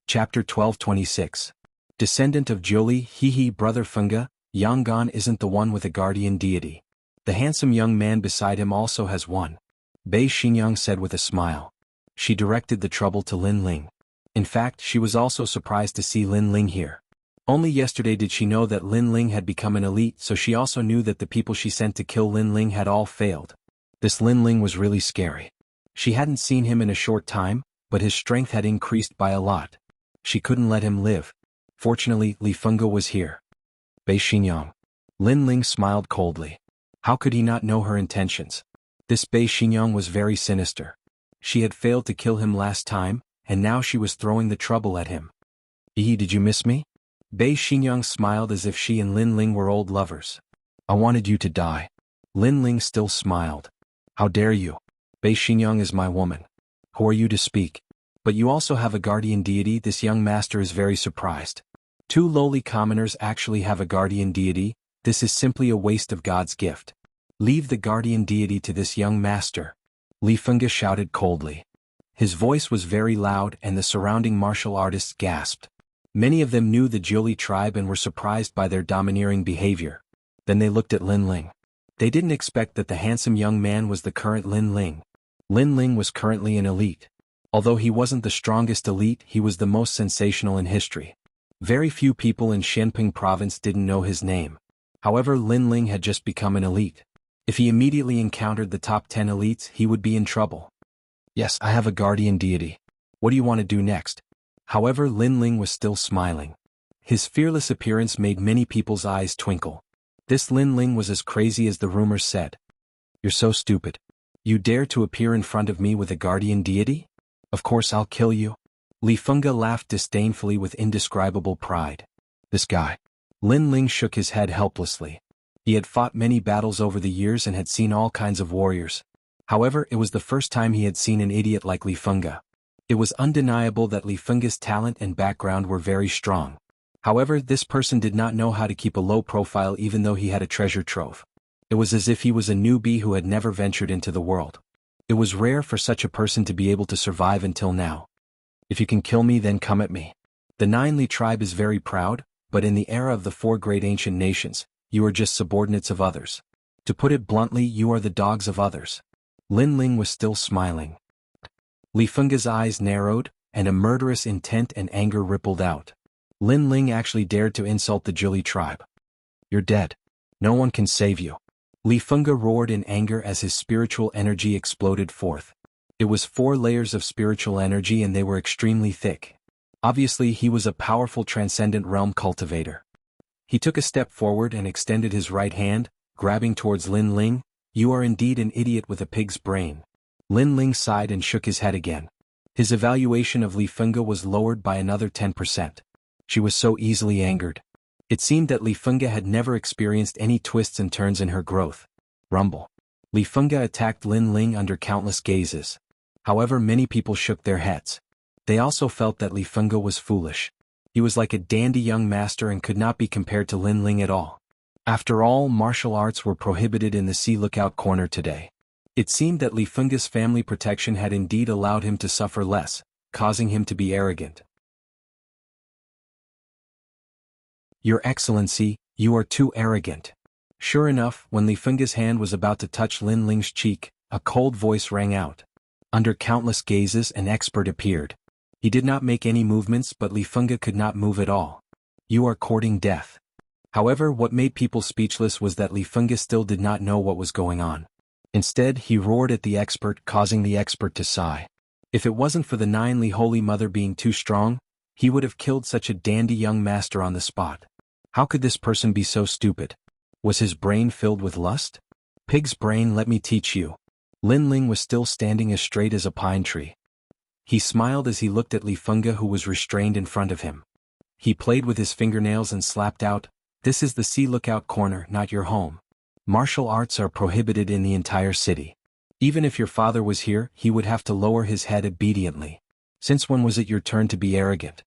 Chapter 1226. Descendant of Joli, brother Fengge, Yang Gan isn't the one with a guardian deity. The handsome young man beside him also has one. Bei Xinyang said with a smile. She directed the trouble to Lin Ling. In fact, she was also surprised to see Lin Ling here. Only yesterday did she know that Lin Ling had become an elite, so she also knew that the people she sent to kill Lin Ling had all failed. This Lin Ling was really scary. She hadn't seen him in a short time, but his strength had increased by a lot. She couldn't let him live. Fortunately, Li Fengge was here. Bei Xinyang. Lin Ling smiled coldly. How could he not know her intentions? This Bei Xinyang was very sinister. She had failed to kill him last time, and now she was throwing the trouble at him. Did you miss me? Bei Xinyang smiled as if she and Lin Ling were old lovers. I wanted you to die. Lin Ling still smiled. How dare you? Bei Xinyang is my woman. Who are you to speak? But you also have a guardian deity. This young master is very surprised. 2 lowly commoners actually have a guardian deity. This is simply a waste of God's gift. Leave the guardian deity to this young master. Li Fengge shouted coldly. His voice was very loud and the surrounding martial artists gasped. Many of them knew the Joli tribe and were surprised by their domineering behavior. Then they looked at Lin Ling. They didn't expect that the handsome young man was the current Lin Ling. Lin Ling was currently an elite. Although he wasn't the strongest elite, he was the most sensational in history. Very few people in Shenping province didn't know his name. However, Lin Ling had just become an elite. If he immediately encountered the top 10 elites, he would be in trouble. Yes, I have a guardian deity. What do you want to do next? However, Lin Ling was still smiling. His fearless appearance made many people's eyes twinkle. This Lin Ling was as crazy as the rumors said. You're so stupid. You dare to appear in front of me with a guardian deity? Of course I'll kill you. Li Fengge laughed disdainfully with indescribable pride. This guy. Lin Ling shook his head helplessly. He had fought many battles over the years and had seen all kinds of warriors. However, it was the first time he had seen an idiot like Li Fengge. It was undeniable that Li Fengge's talent and background were very strong. However, this person did not know how to keep a low profile even though he had a treasure trove. It was as if he was a newbie who had never ventured into the world. It was rare for such a person to be able to survive until now. If you can kill me, then come at me. The Nine Li tribe is very proud, but in the era of the four great ancient nations, you are just subordinates of others. To put it bluntly, you are the dogs of others. Lin Ling was still smiling. Li Fengge's eyes narrowed, and a murderous intent and anger rippled out. Lin Ling actually dared to insult the Zhili tribe. You're dead. No one can save you. Li Fengge roared in anger as his spiritual energy exploded forth. It was 4 layers of spiritual energy and they were extremely thick. Obviously, he was a powerful transcendent realm cultivator. He took a step forward and extended his right hand, grabbing towards Lin Ling. You are indeed an idiot with a pig's brain. Lin Ling sighed and shook his head again. His evaluation of Li Fengge was lowered by another 10%. She was so easily angered. It seemed that Li Fengge had never experienced any twists and turns in her growth. Rumble. Li Fengge attacked Lin Ling under countless gazes. However, many people shook their heads. They also felt that Li Fengge was foolish. He was like a dandy young master and could not be compared to Lin Ling at all. After all, martial arts were prohibited in the Sea Lookout Corner today. It seemed that Li Fengge's family protection had indeed allowed him to suffer less, causing him to be arrogant. Your Excellency, you are too arrogant. Sure enough, when Li Fengge's hand was about to touch Lin Ling's cheek, a cold voice rang out. Under countless gazes, an expert appeared. He did not make any movements, but Li Fengge could not move at all. You are courting death. However, what made people speechless was that Li Fengge still did not know what was going on. Instead, he roared at the expert, causing the expert to sigh. If it wasn't for the Nine Li Holy Mother being too strong, he would have killed such a dandy young master on the spot. How could this person be so stupid? Was his brain filled with lust? Pig's brain, let me teach you. Lin Ling was still standing as straight as a pine tree. He smiled as he looked at Li Fengge, who was restrained in front of him. He played with his fingernails and slapped out, "This is the Sea Lookout Corner, not your home. Martial arts are prohibited in the entire city. Even if your father was here, he would have to lower his head obediently. Since when was it your turn to be arrogant?"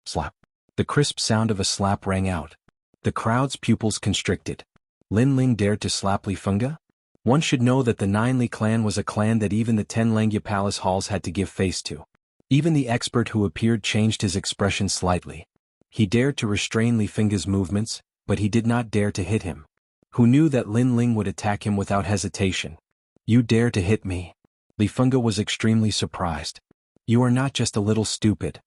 Slap. The crisp sound of a slap rang out. The crowd's pupils constricted. Lin Ling dared to slap Li Fengge? One should know that the Nine Li clan was a clan that even the 10 Langya palace halls had to give face to. Even the expert who appeared changed his expression slightly. He dared to restrain Li Fengge's movements, but he did not dare to hit him. Who knew that Lin Ling would attack him without hesitation? You dare to hit me? Li Fengge was extremely surprised. You are not just a little stupid.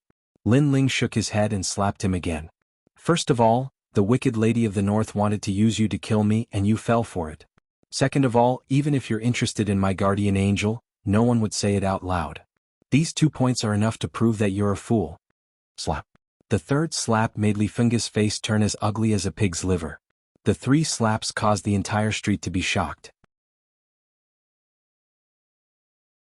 Lin Ling shook his head and slapped him again. First of all, the wicked lady of the north wanted to use you to kill me and you fell for it. Second of all, even if you're interested in my guardian angel, no one would say it out loud. These 2 points are enough to prove that you're a fool. Slap. The third slap made Li Fengge's face turn as ugly as a pig's liver. The 3 slaps caused the entire street to be shocked.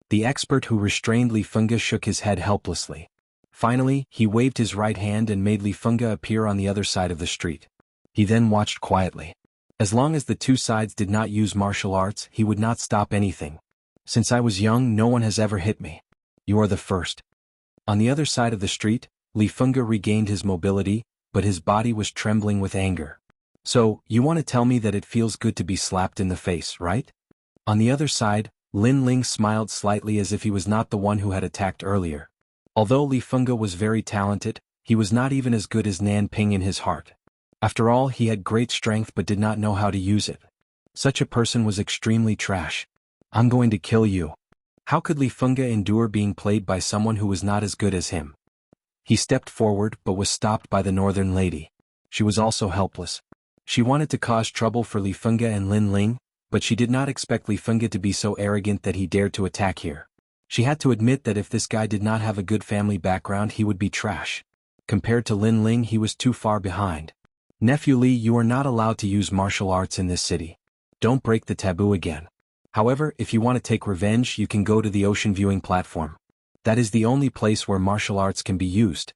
The expert who restrained Li Fengge shook his head helplessly. Finally, he waved his right hand and made Li Fengge appear on the other side of the street. He then watched quietly. As long as the 2 sides did not use martial arts, he would not stop anything. Since I was young, no one has ever hit me. You are the first. On the other side of the street, Li Fengge regained his mobility, but his body was trembling with anger. So, you want to tell me that it feels good to be slapped in the face, right? On the other side, Lin Ling smiled slightly as if he was not the one who had attacked earlier. Although Li Fengge was very talented, he was not even as good as Nan Ping in his heart. After all, he had great strength but did not know how to use it. Such a person was extremely trash. I'm going to kill you. How could Li Fengge endure being played by someone who was not as good as him? He stepped forward but was stopped by the northern lady. She was also helpless. She wanted to cause trouble for Li Fengge and Lin Ling, but she did not expect Li Fengge to be so arrogant that he dared to attack here. She had to admit that if this guy did not have a good family background he would be trash. Compared to Lin Ling he was too far behind. Nephew Li, you are not allowed to use martial arts in this city. Don't break the taboo again. However, if you want to take revenge you can go to the ocean viewing platform. That is the only place where martial arts can be used.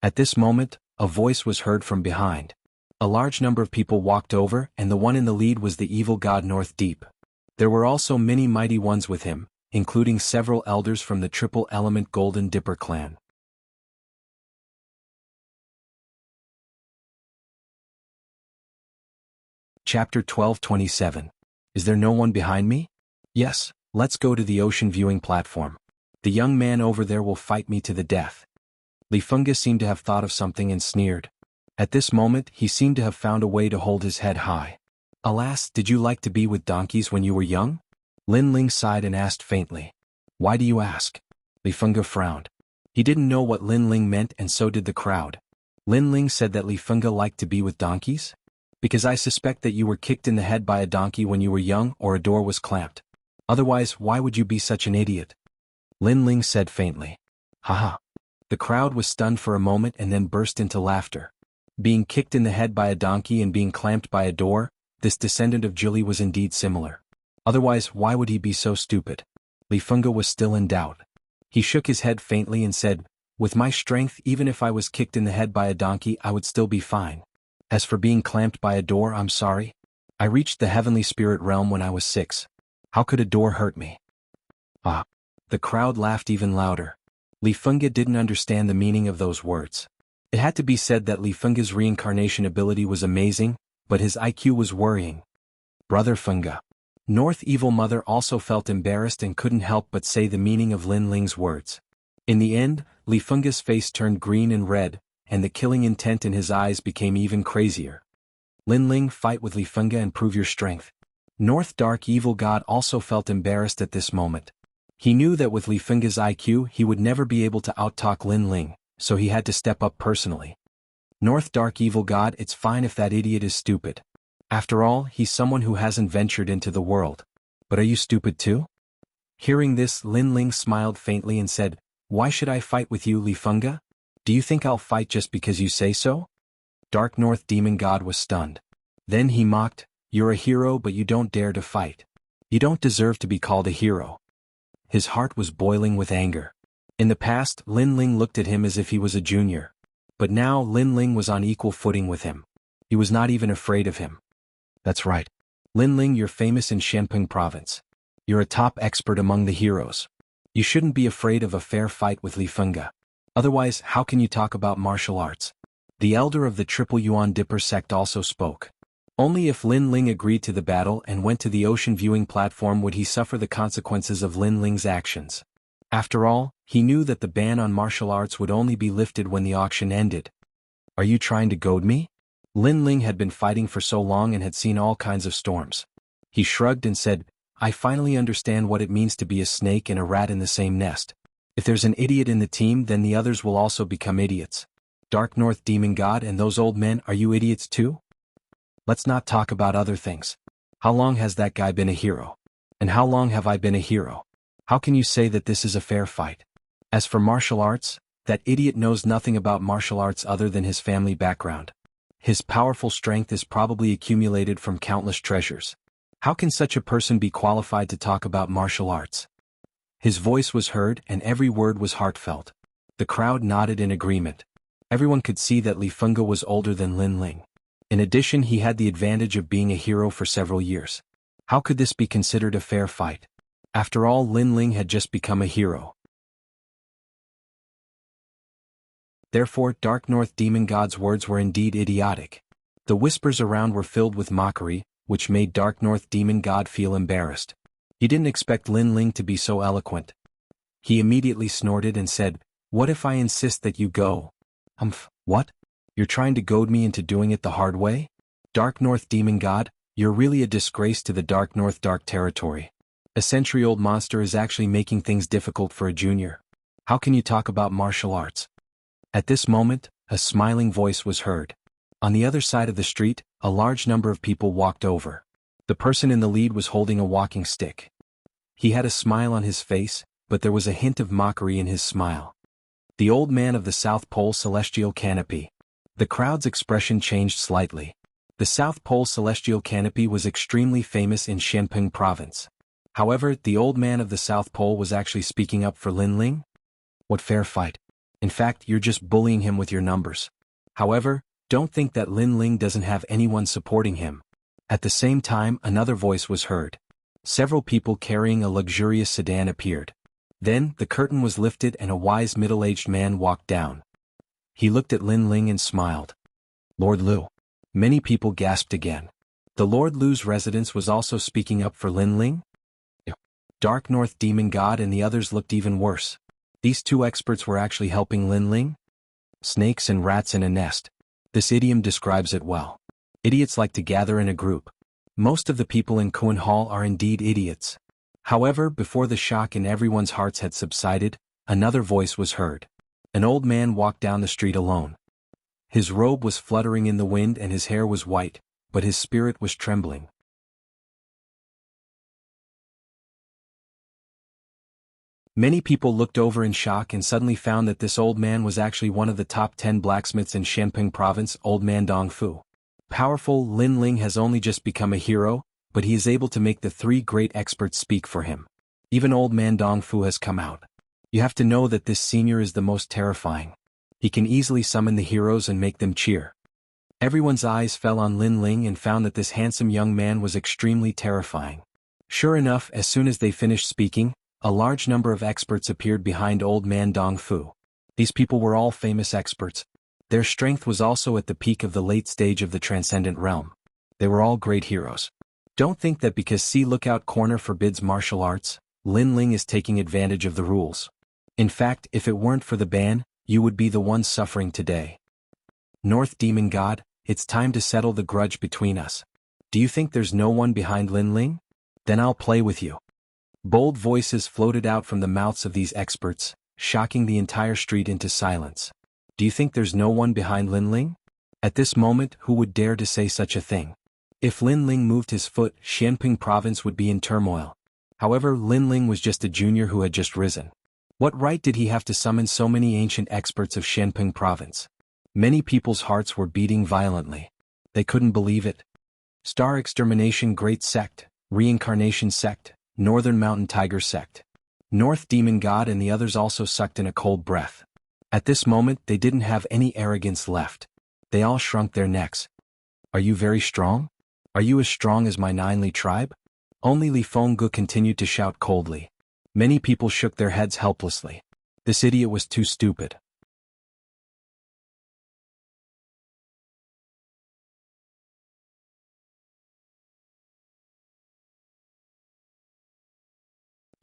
At this moment, a voice was heard from behind. A large number of people walked over and the one in the lead was the evil god North Deep. There were also many mighty ones with him, including several elders from the Triple Element Golden Dipper clan. Chapter 12:27. Is there no one behind me? Yes, let's go to the ocean viewing platform. The young man over there will fight me to the death. Li Fengge seemed to have thought of something and sneered. At this moment he seemed to have found a way to hold his head high. Alas, did you like to be with donkeys when you were young? Lin Ling sighed and asked faintly. Why do you ask? Li Fengge frowned. He didn't know what Lin Ling meant and so did the crowd. Lin Ling said that Li Fengge liked to be with donkeys? Because I suspect that you were kicked in the head by a donkey when you were young or a door was clamped. Otherwise, why would you be such an idiot? Lin Ling said faintly. Haha. The crowd was stunned for a moment and then burst into laughter. Being kicked in the head by a donkey and being clamped by a door, this descendant of Jili was indeed similar. Otherwise, why would he be so stupid? Li Fengge was still in doubt. He shook his head faintly and said, with my strength even if I was kicked in the head by a donkey I would still be fine. As for being clamped by a door, I'm sorry. I reached the heavenly spirit realm when I was 6. How could a door hurt me? Ah. The crowd laughed even louder. Li Fengge didn't understand the meaning of those words. It had to be said that Li Fengge's reincarnation ability was amazing, but his IQ was worrying. Brother Fengge. North Evil Mother also felt embarrassed and couldn't help but say the meaning of Lin Ling's words. In the end, Li Fengge's face turned green and red, and the killing intent in his eyes became even crazier. Lin Ling, fight with Li Fengge and prove your strength. North Dark Evil God also felt embarrassed at this moment. He knew that with Li Fengge's IQ he would never be able to outtalk Lin Ling, so he had to step up personally. North Dark Evil God, it's fine if that idiot is stupid. After all, he's someone who hasn't ventured into the world. But are you stupid too? Hearing this, Lin Ling smiled faintly and said, why should I fight with you, Li Fengge? Do you think I'll fight just because you say so? Dark North Demon God was stunned. Then he mocked, you're a hero but you don't dare to fight. You don't deserve to be called a hero. His heart was boiling with anger. In the past, Lin Ling looked at him as if he was a junior. But now Lin Ling was on equal footing with him. He was not even afraid of him. That's right. Lin Ling, you're famous in Shenping province. You're a top expert among the heroes. You shouldn't be afraid of a fair fight with Li Fengge. Otherwise, how can you talk about martial arts? The elder of the Triple Yuan Dipper sect also spoke. Only if Lin Ling agreed to the battle and went to the ocean viewing platform would he suffer the consequences of Lin Ling's actions. After all, he knew that the ban on martial arts would only be lifted when the auction ended. Are you trying to goad me? Lin Ling had been fighting for so long and had seen all kinds of storms. He shrugged and said, I finally understand what it means to be a snake and a rat in the same nest. If there's an idiot in the team then the others will also become idiots. Dark North Demon God and those old men, are you idiots too? Let's not talk about other things. How long has that guy been a hero? And how long have I been a hero? How can you say that this is a fair fight? As for martial arts, that idiot knows nothing about martial arts other than his family background. His powerful strength is probably accumulated from countless treasures. How can such a person be qualified to talk about martial arts? His voice was heard and every word was heartfelt. The crowd nodded in agreement. Everyone could see that Li Fengge was older than Lin Ling. In addition, he had the advantage of being a hero for several years. How could this be considered a fair fight? After all, Lin Ling had just become a hero. Therefore, Dark North Demon God's words were indeed idiotic. The whispers around were filled with mockery, which made Dark North Demon God feel embarrassed. He didn't expect Lin Ling to be so eloquent. He immediately snorted and said, what if I insist that you go? What? You're trying to goad me into doing it the hard way? Dark North Demon God, you're really a disgrace to the Dark North Dark Territory. A century-old monster is actually making things difficult for a junior. How can you talk about martial arts? At this moment, a smiling voice was heard. On the other side of the street, a large number of people walked over. The person in the lead was holding a walking stick. He had a smile on his face, but there was a hint of mockery in his smile. The old man of the South Pole Celestial Canopy. The crowd's expression changed slightly. The South Pole Celestial Canopy was extremely famous in Shanping Province. However, the old man of the South Pole was actually speaking up for Lin Ling. What fair fight. In fact, you're just bullying him with your numbers. However, don't think that Lin Ling doesn't have anyone supporting him. At the same time, another voice was heard. Several people carrying a luxurious sedan appeared. Then, the curtain was lifted and a wise middle-aged man walked down. He looked at Lin Ling and smiled. Lord Lu. Many people gasped again. The Lord Lu's residence was also speaking up for Lin Ling? Dark North Demon God and the others looked even worse. These two experts were actually helping Lin Ling? Snakes and rats in a nest. This idiom describes it well. Idiots like to gather in a group. Most of the people in Kuan Hall are indeed idiots. However, before the shock in everyone's hearts had subsided, another voice was heard. An old man walked down the street alone. His robe was fluttering in the wind and his hair was white, but his spirit was trembling. Many people looked over in shock and suddenly found that this old man was actually one of the top 10 blacksmiths in Shanping Province, Old Man Dongfu. Powerful Lin Ling has only just become a hero, but he is able to make the three great experts speak for him. Even Old Man Dongfu has come out. You have to know that this senior is the most terrifying. He can easily summon the heroes and make them cheer. Everyone's eyes fell on Lin Ling and found that this handsome young man was extremely terrifying. Sure enough, as soon as they finished speaking, a large number of experts appeared behind Old Man Dongfu. These people were all famous experts. Their strength was also at the peak of the late stage of the transcendent realm. They were all great heroes. Don't think that because See Lookout Corner forbids martial arts, Lin Ling is taking advantage of the rules. In fact, if it weren't for the ban, you would be the one suffering today. North Demon God, it's time to settle the grudge between us. Do you think there's no one behind Lin Ling? Then I'll play with you. Bold voices floated out from the mouths of these experts, shocking the entire street into silence. Do you think there's no one behind Lin Ling? At this moment, who would dare to say such a thing? If Lin Ling moved his foot, Shanping Province would be in turmoil. However, Lin Ling was just a junior who had just risen. What right did he have to summon so many ancient experts of Shanping Province? Many people's hearts were beating violently. They couldn't believe it. Star Extermination Great Sect, Reincarnation Sect, Northern Mountain Tiger Sect. North Demon God and the others also sucked in a cold breath. At this moment they didn't have any arrogance left. They all shrunk their necks. Are you very strong? Are you as strong as my Ninely tribe? Only Li Fenggu continued to shout coldly. Many people shook their heads helplessly. This idiot was too stupid.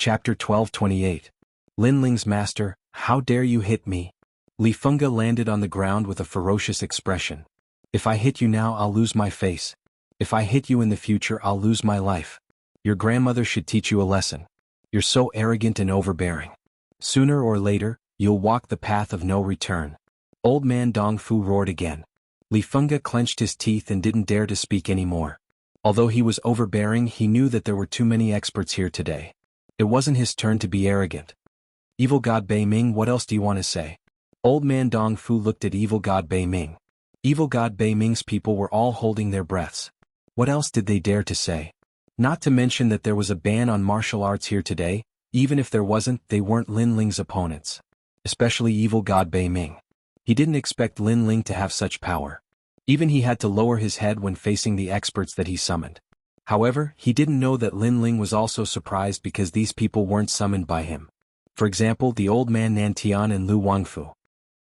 Chapter 12:28. Lin Ling's master, how dare you hit me? Li Fenggu landed on the ground with a ferocious expression. If I hit you now, I'll lose my face. If I hit you in the future, I'll lose my life. Your grandmother should teach you a lesson. You're so arrogant and overbearing. Sooner or later, you'll walk the path of no return. Old Man Dongfu roared again. Li Fenggu clenched his teeth and didn't dare to speak anymore. Although he was overbearing, he knew that there were too many experts here today. It wasn't his turn to be arrogant. Evil God Bei Ming, what else do you want to say? Old Man Dongfu looked at Evil God Bei Ming. Evil God Bei Ming's people were all holding their breaths. What else did they dare to say? Not to mention that there was a ban on martial arts here today. Even if there wasn't, they weren't Lin Ling's opponents. Especially Evil God Bei Ming. He didn't expect Lin Ling to have such power. Even he had to lower his head when facing the experts that he summoned. However, he didn't know that Lin Ling was also surprised because these people weren't summoned by him. For example, the old man Nantian and Lu Wangfu.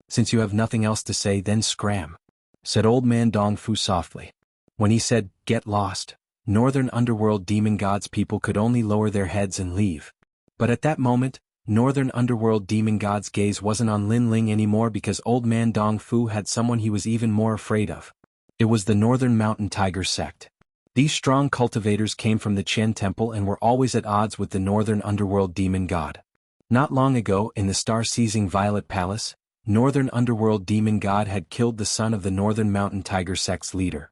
Since you have nothing else to say, then scram, said Old Man Dongfu softly. When he said, get lost, Northern Underworld Demon God's people could only lower their heads and leave. But at that moment, Northern Underworld Demon God's gaze wasn't on Lin Ling anymore because Old Man Dongfu had someone he was even more afraid of. It was the Northern Mountain Tiger Sect. These strong cultivators came from the Qian Temple and were always at odds with the Northern Underworld Demon God. Not long ago, in the star-seizing Violet Palace, Northern Underworld Demon God had killed the son of the Northern Mountain Tiger Sect's leader.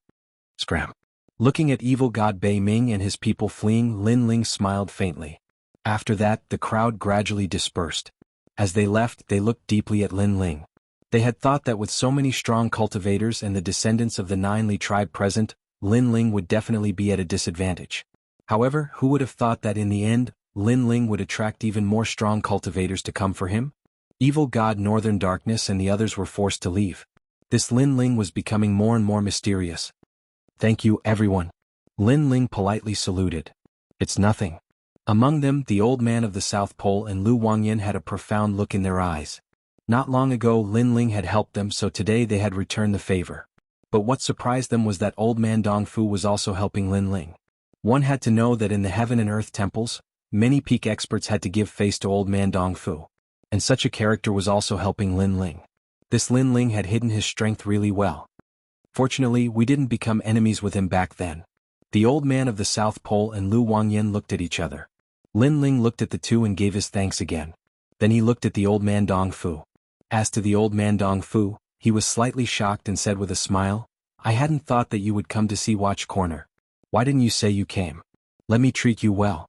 Scram. Looking at evil god Bei Ming and his people fleeing, Lin Ling smiled faintly. After that, the crowd gradually dispersed. As they left, they looked deeply at Lin Ling. They had thought that with so many strong cultivators and the descendants of the Nine Li tribe present, Lin Ling would definitely be at a disadvantage. However, who would have thought that in the end, Lin Ling would attract even more strong cultivators to come for him? Evil god Northern Darkness and the others were forced to leave. This Lin Ling was becoming more and more mysterious. "Thank you, everyone." Lin Ling politely saluted. "It's nothing." Among them, the old man of the South Pole and Lu Wangyan had a profound look in their eyes. Not long ago Lin Ling had helped them, so today they had returned the favor. But what surprised them was that old man Dongfu was also helping Lin Ling. One had to know that in the heaven and earth temples, many peak experts had to give face to old man Dongfu. And such a character was also helping Lin Ling. This Lin Ling had hidden his strength really well. Fortunately, we didn't become enemies with him back then. The old man of the South Pole and Lu Wangyan looked at each other. Lin Ling looked at the two and gave his thanks again. Then he looked at the old man Dongfu. As to the old man Dongfu, he was slightly shocked and said with a smile, "I hadn't thought that you would come to see Watch Corner. Why didn't you say you came? Let me treat you well."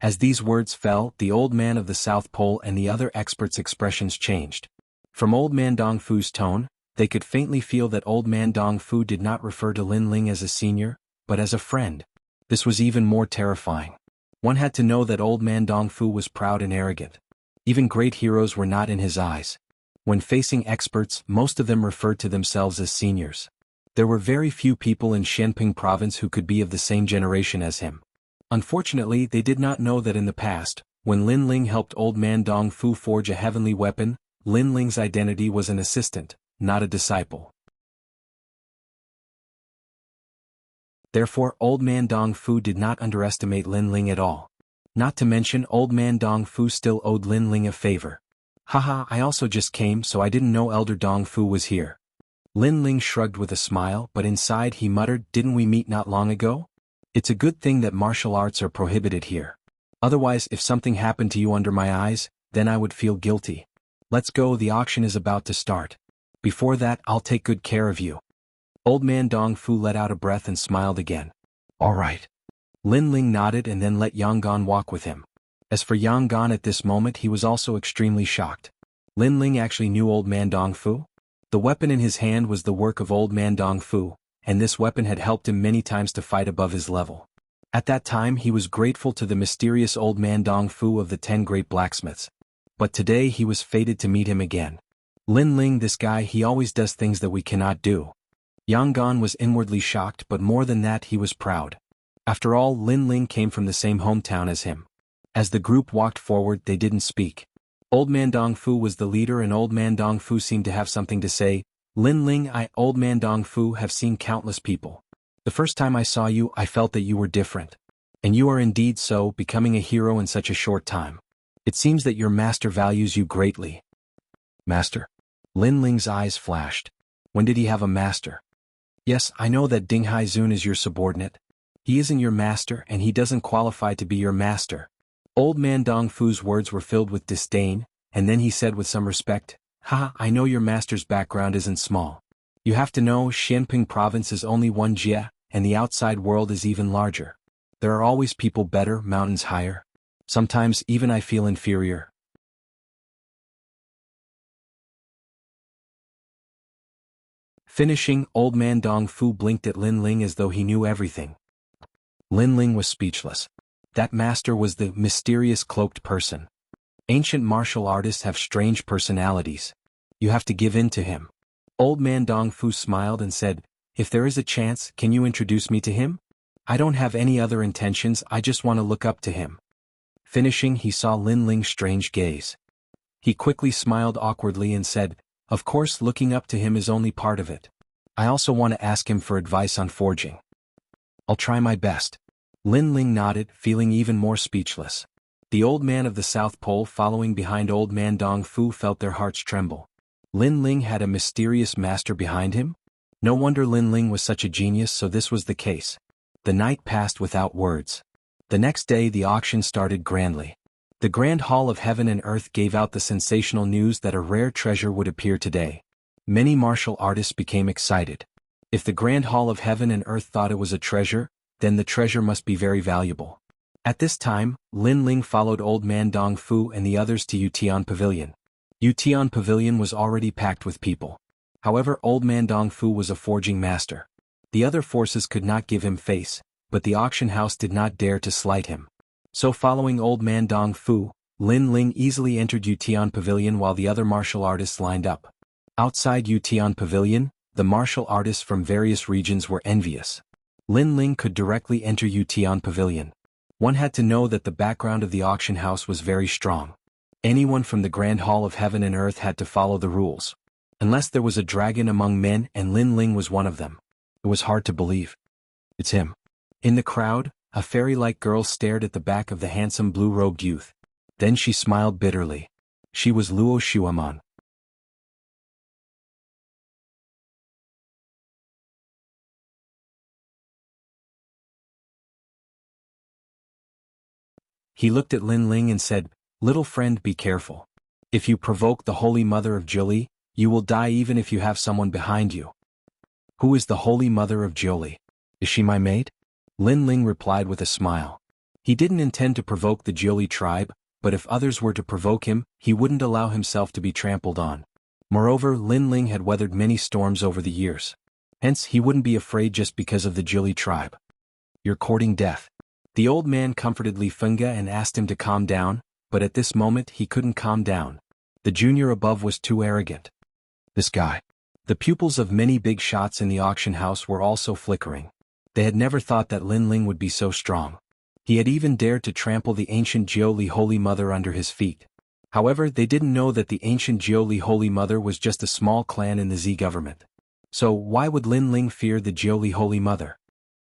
As these words fell, the old man of the South Pole and the other experts' expressions changed. From old man Dongfu's tone, they could faintly feel that old man Dongfu did not refer to Lin Ling as a senior, but as a friend. This was even more terrifying. One had to know that old man Dongfu was proud and arrogant. Even great heroes were not in his eyes. When facing experts, most of them referred to themselves as seniors. There were very few people in Shenping province who could be of the same generation as him. Unfortunately, they did not know that in the past, when Lin Ling helped old man Dongfu forge a heavenly weapon, Lin Ling's identity was an assistant, not a disciple. Therefore, old man Dongfu did not underestimate Lin Ling at all. Not to mention, old man Dongfu still owed Lin Ling a favor. "Haha, I also just came, so I didn't know Elder Dongfu was here." Lin Ling shrugged with a smile, but inside he muttered, "Didn't we meet not long ago? It's a good thing that martial arts are prohibited here. Otherwise, if something happened to you under my eyes, then I would feel guilty. Let's go, the auction is about to start. Before that, I'll take good care of you." Old man Dongfu let out a breath and smiled again. "All right." Lin Ling nodded and then let Yangon walk with him. As for Yangon at this moment, he was also extremely shocked. Lin Ling actually knew old man Dongfu? The weapon in his hand was the work of old man Dongfu, and this weapon had helped him many times to fight above his level. At that time he was grateful to the mysterious old man Dongfu of the 10 great blacksmiths. But today he was fated to meet him again. Lin Ling, this guy, he always does things that we cannot do. Yangon was inwardly shocked, but more than that he was proud. After all, Lin Ling came from the same hometown as him. As the group walked forward, they didn't speak. Old man Dongfu was the leader and old man Dongfu seemed to have something to say. "Lin Ling, old man Dongfu, have seen countless people. The first time I saw you, I felt that you were different. And you are indeed so, becoming a hero in such a short time. It seems that your master values you greatly." "Master?" Lin Ling's eyes flashed. When did he have a master? "Yes, I know that Ding Haizun is your subordinate. He isn't your master and he doesn't qualify to be your master." Old man Dongfu's words were filled with disdain, and then he said with some respect, "Ha, I know your master's background isn't small. You have to know, Xianping province is only one jia, and the outside world is even larger. There are always people better, mountains higher. Sometimes even I feel inferior." Finishing, old man Dongfu blinked at Lin Ling as though he knew everything. Lin Ling was speechless. That master was the mysterious cloaked person. Ancient martial artists have strange personalities. You have to give in to him. Old man Dongfu smiled and said, "If there is a chance, can you introduce me to him? I don't have any other intentions, I just want to look up to him." Finishing, he saw Lin Ling's strange gaze. He quickly smiled awkwardly and said, "Of course, looking up to him is only part of it. I also want to ask him for advice on forging." "I'll try my best." Lin Ling nodded, feeling even more speechless. The old man of the South Pole following behind old man Dongfu felt their hearts tremble. Lin Ling had a mysterious master behind him? No wonder Lin Ling was such a genius, so this was the case. The night passed without words. The next day the auction started grandly. The Grand Hall of Heaven and Earth gave out the sensational news that a rare treasure would appear today. Many martial artists became excited. If the Grand Hall of Heaven and Earth thought it was a treasure, then the treasure must be very valuable. At this time, Lin Ling followed Old Man Dong Fu and the others to Yutian Pavilion. Yutian Pavilion was already packed with people. However, Old Man Dong Fu was a forging master. The other forces could not give him face, but the auction house did not dare to slight him. So following Old Man Dong Fu, Lin Ling easily entered Yutian Pavilion while the other martial artists lined up. Outside Yutian Pavilion, the martial artists from various regions were envious. Lin Ling could directly enter Yutian Pavilion. One had to know that the background of the auction house was very strong. Anyone from the Grand Hall of Heaven and Earth had to follow the rules. Unless there was a dragon among men, and Lin Ling was one of them. It was hard to believe. It's him. In the crowd, a fairy-like girl stared at the back of the handsome blue-robed youth. Then she smiled bitterly. She was Luo Shuaman. He looked at Lin Ling and said, "Little friend, be careful. If you provoke the Holy Mother of Jiuli, you will die even if you have someone behind you." "Who is the Holy Mother of Jiuli? Is she my maid?" Lin Ling replied with a smile. He didn't intend to provoke the Jiuli tribe, but if others were to provoke him, he wouldn't allow himself to be trampled on. Moreover, Lin Ling had weathered many storms over the years. Hence, he wouldn't be afraid just because of the Jiuli tribe. "You're courting death." The old man comforted Li Fenga and asked him to calm down, but at this moment he couldn't calm down. The junior above was too arrogant. This guy. The pupils of many big shots in the auction house were also flickering. They had never thought that Lin Ling would be so strong. He had even dared to trample the ancient Jiuli Holy Mother under his feet. However, they didn't know that the ancient Jiuli Holy Mother was just a small clan in the Z government. So why would Lin Ling fear the Jiuli Holy Mother?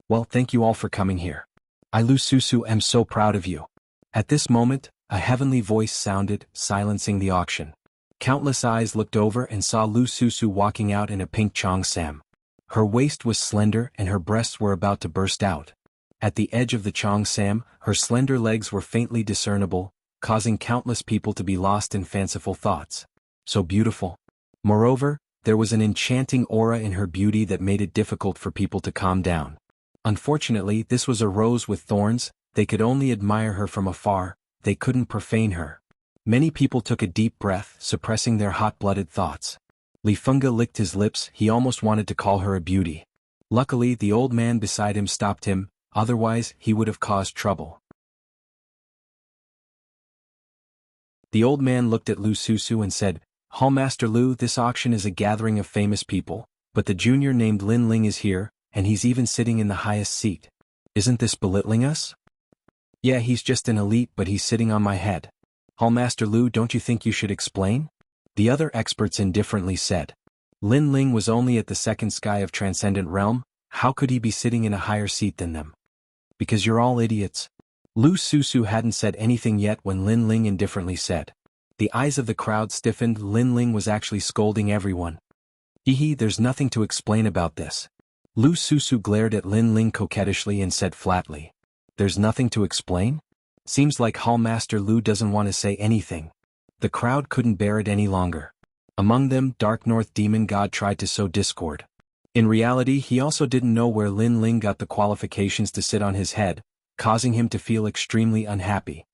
"Well, thank you all for coming here. I Lu Susu am so proud of you." At this moment, a heavenly voice sounded, silencing the auction. Countless eyes looked over and saw Lu Susu walking out in a pink Chong Sam. Her waist was slender and her breasts were about to burst out. At the edge of the Chong Sam, her slender legs were faintly discernible, causing countless people to be lost in fanciful thoughts. So beautiful. Moreover, there was an enchanting aura in her beauty that made it difficult for people to calm down. Unfortunately, this was a rose with thorns. They could only admire her from afar, they couldn't profane her. Many people took a deep breath, suppressing their hot-blooded thoughts. Li Fenga licked his lips, he almost wanted to call her a beauty. Luckily, the old man beside him stopped him, otherwise he would have caused trouble. The old man looked at Lu Susu and said, "Hallmaster Lu, this auction is a gathering of famous people, but the junior named Lin Ling is here, and he's even sitting in the highest seat. Isn't this belittling us?" "Yeah, he's just an elite, but he's sitting on my head." "Hallmaster Lu, don't you think you should explain?" The other experts indifferently said. Lin Ling was only at the second sky of Transcendent Realm, how could he be sitting in a higher seat than them? "Because you're all idiots." Lu Susu hadn't said anything yet when Lin Ling indifferently said. The eyes of the crowd stiffened. Lin Ling was actually scolding everyone. "Hehe, there's nothing to explain about this." Lu Susu glared at Lin Ling coquettishly and said flatly, "There's nothing to explain?" Seems like Hallmaster Lu doesn't want to say anything. The crowd couldn't bear it any longer. Among them, Dark North Demon God tried to sow discord. In reality, he also didn't know where Lin Ling got the qualifications to sit on his head, causing him to feel extremely unhappy.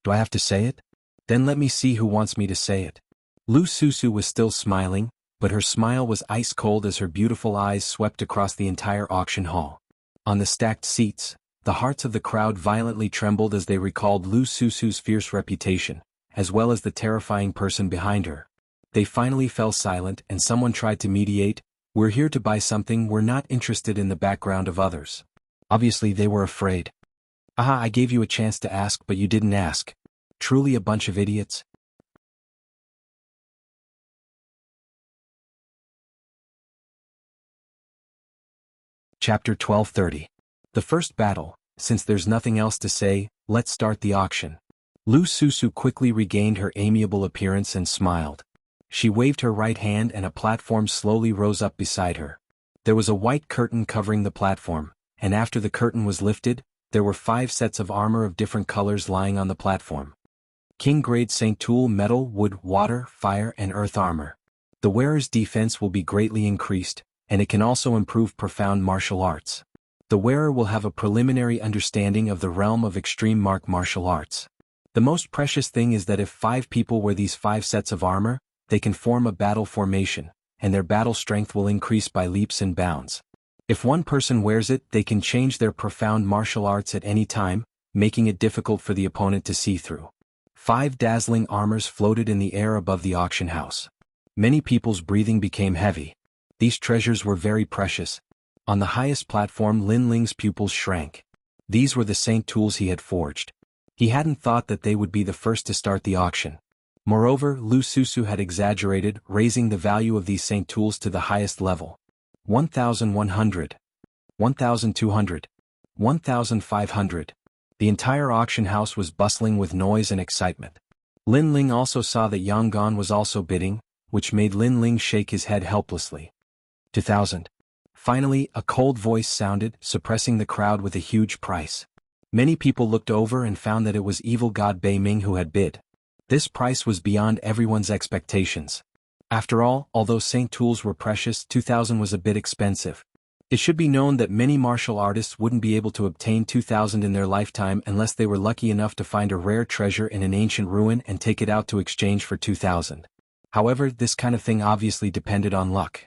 "Do I have to say it? Then let me see who wants me to say it." Lu Susu was still smiling, but her smile was ice cold as her beautiful eyes swept across the entire auction hall. On the stacked seats, the hearts of the crowd violently trembled as they recalled Lu Susu's fierce reputation, as well as the terrifying person behind her. They finally fell silent and someone tried to mediate. "We're here to buy something, we're not interested in the background of others." Obviously they were afraid. "Aha, I gave you a chance to ask but you didn't ask. Truly a bunch of idiots." Chapter 1230. The first battle. Since there's nothing else to say, let's start the auction. Lu Susu quickly regained her amiable appearance and smiled. She waved her right hand and a platform slowly rose up beside her. There was a white curtain covering the platform, and after the curtain was lifted, there were 5 sets of armor of different colors lying on the platform. King grade St. Tool metal, wood, water, fire and earth armor. The wearer's defense will be greatly increased, and it can also improve profound martial arts. The wearer will have a preliminary understanding of the realm of extreme martial arts. The most precious thing is that if 5 people wear these 5 sets of armor, they can form a battle formation, and their battle strength will increase by leaps and bounds. If one person wears it, they can change their profound martial arts at any time, making it difficult for the opponent to see through. 5 dazzling armors floated in the air above the auction house. Many people's breathing became heavy. These treasures were very precious. On the highest platform, Lin Ling's pupils shrank. These were the saint tools he had forged. He hadn't thought that they would be the first to start the auction. Moreover, Lu Susu had exaggerated, raising the value of these saint tools to the highest level. 1,100. 1,200. 1,500. The entire auction house was bustling with noise and excitement. Lin Ling also saw that Yang Gan was also bidding, which made Lin Ling shake his head helplessly. 2,000. Finally, a cold voice sounded, suppressing the crowd with a huge price. Many people looked over and found that it was evil god Bei Ming who had bid. This price was beyond everyone's expectations. After all, although saint tools were precious, 2,000 was a bit expensive. It should be known that many martial artists wouldn't be able to obtain 2,000 in their lifetime unless they were lucky enough to find a rare treasure in an ancient ruin and take it out to exchange for 2,000. However, this kind of thing obviously depended on luck.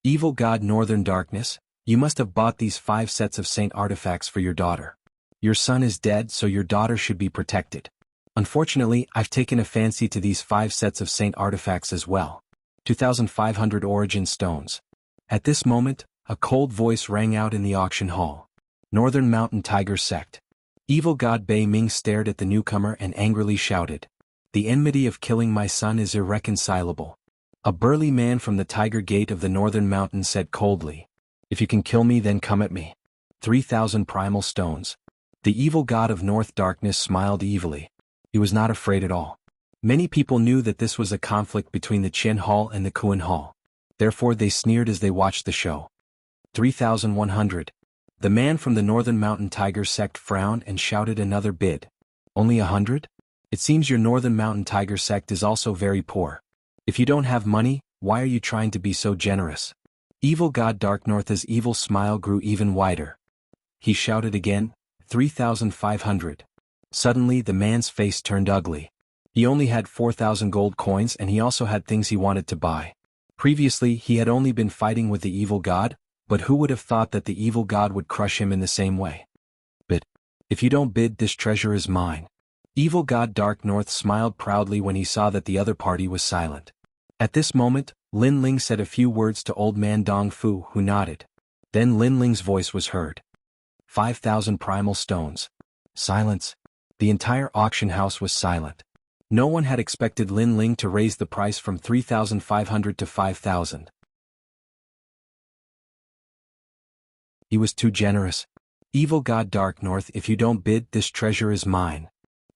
Evil god Northern Darkness, you must have bought these 5 sets of saint artifacts for your daughter. Your son is dead, so your daughter should be protected. Unfortunately, I've taken a fancy to these 5 sets of saint artifacts as well. 2,500 origin stones. At this moment, a cold voice rang out in the auction hall. Northern Mountain Tiger Sect. Evil god Bei Ming stared at the newcomer and angrily shouted. The enmity of killing my son is irreconcilable. A burly man from the Tiger Gate of the Northern Mountain said coldly. If you can kill me, then come at me. 3,000 primal stones. The evil god of North Darkness smiled evilly. He was not afraid at all. Many people knew that this was a conflict between the Qian Hall and the Kuan Hall. Therefore they sneered as they watched the show. 3,100. The man from the Northern Mountain Tiger Sect frowned and shouted another bid. Only 100? It seems your Northern Mountain Tiger Sect is also very poor. If you don't have money, why are you trying to be so generous? Evil god Dark North's evil smile grew even wider. He shouted again, 3,500. Suddenly the man's face turned ugly. He only had 4,000 gold coins and he also had things he wanted to buy. Previously he had only been fighting with the evil god, but who would have thought that the evil god would crush him in the same way? But, if you don't bid, this treasure is mine. Evil god Dark North smiled proudly when he saw that the other party was silent. At this moment, Lin Ling said a few words to old man Dong Fu, who nodded. Then Lin Ling's voice was heard. 5,000 primal stones. Silence. The entire auction house was silent. No one had expected Lin Ling to raise the price from 3,500 to 5,000. He was too generous. Evil god Dark North, if you don't bid, this treasure is mine.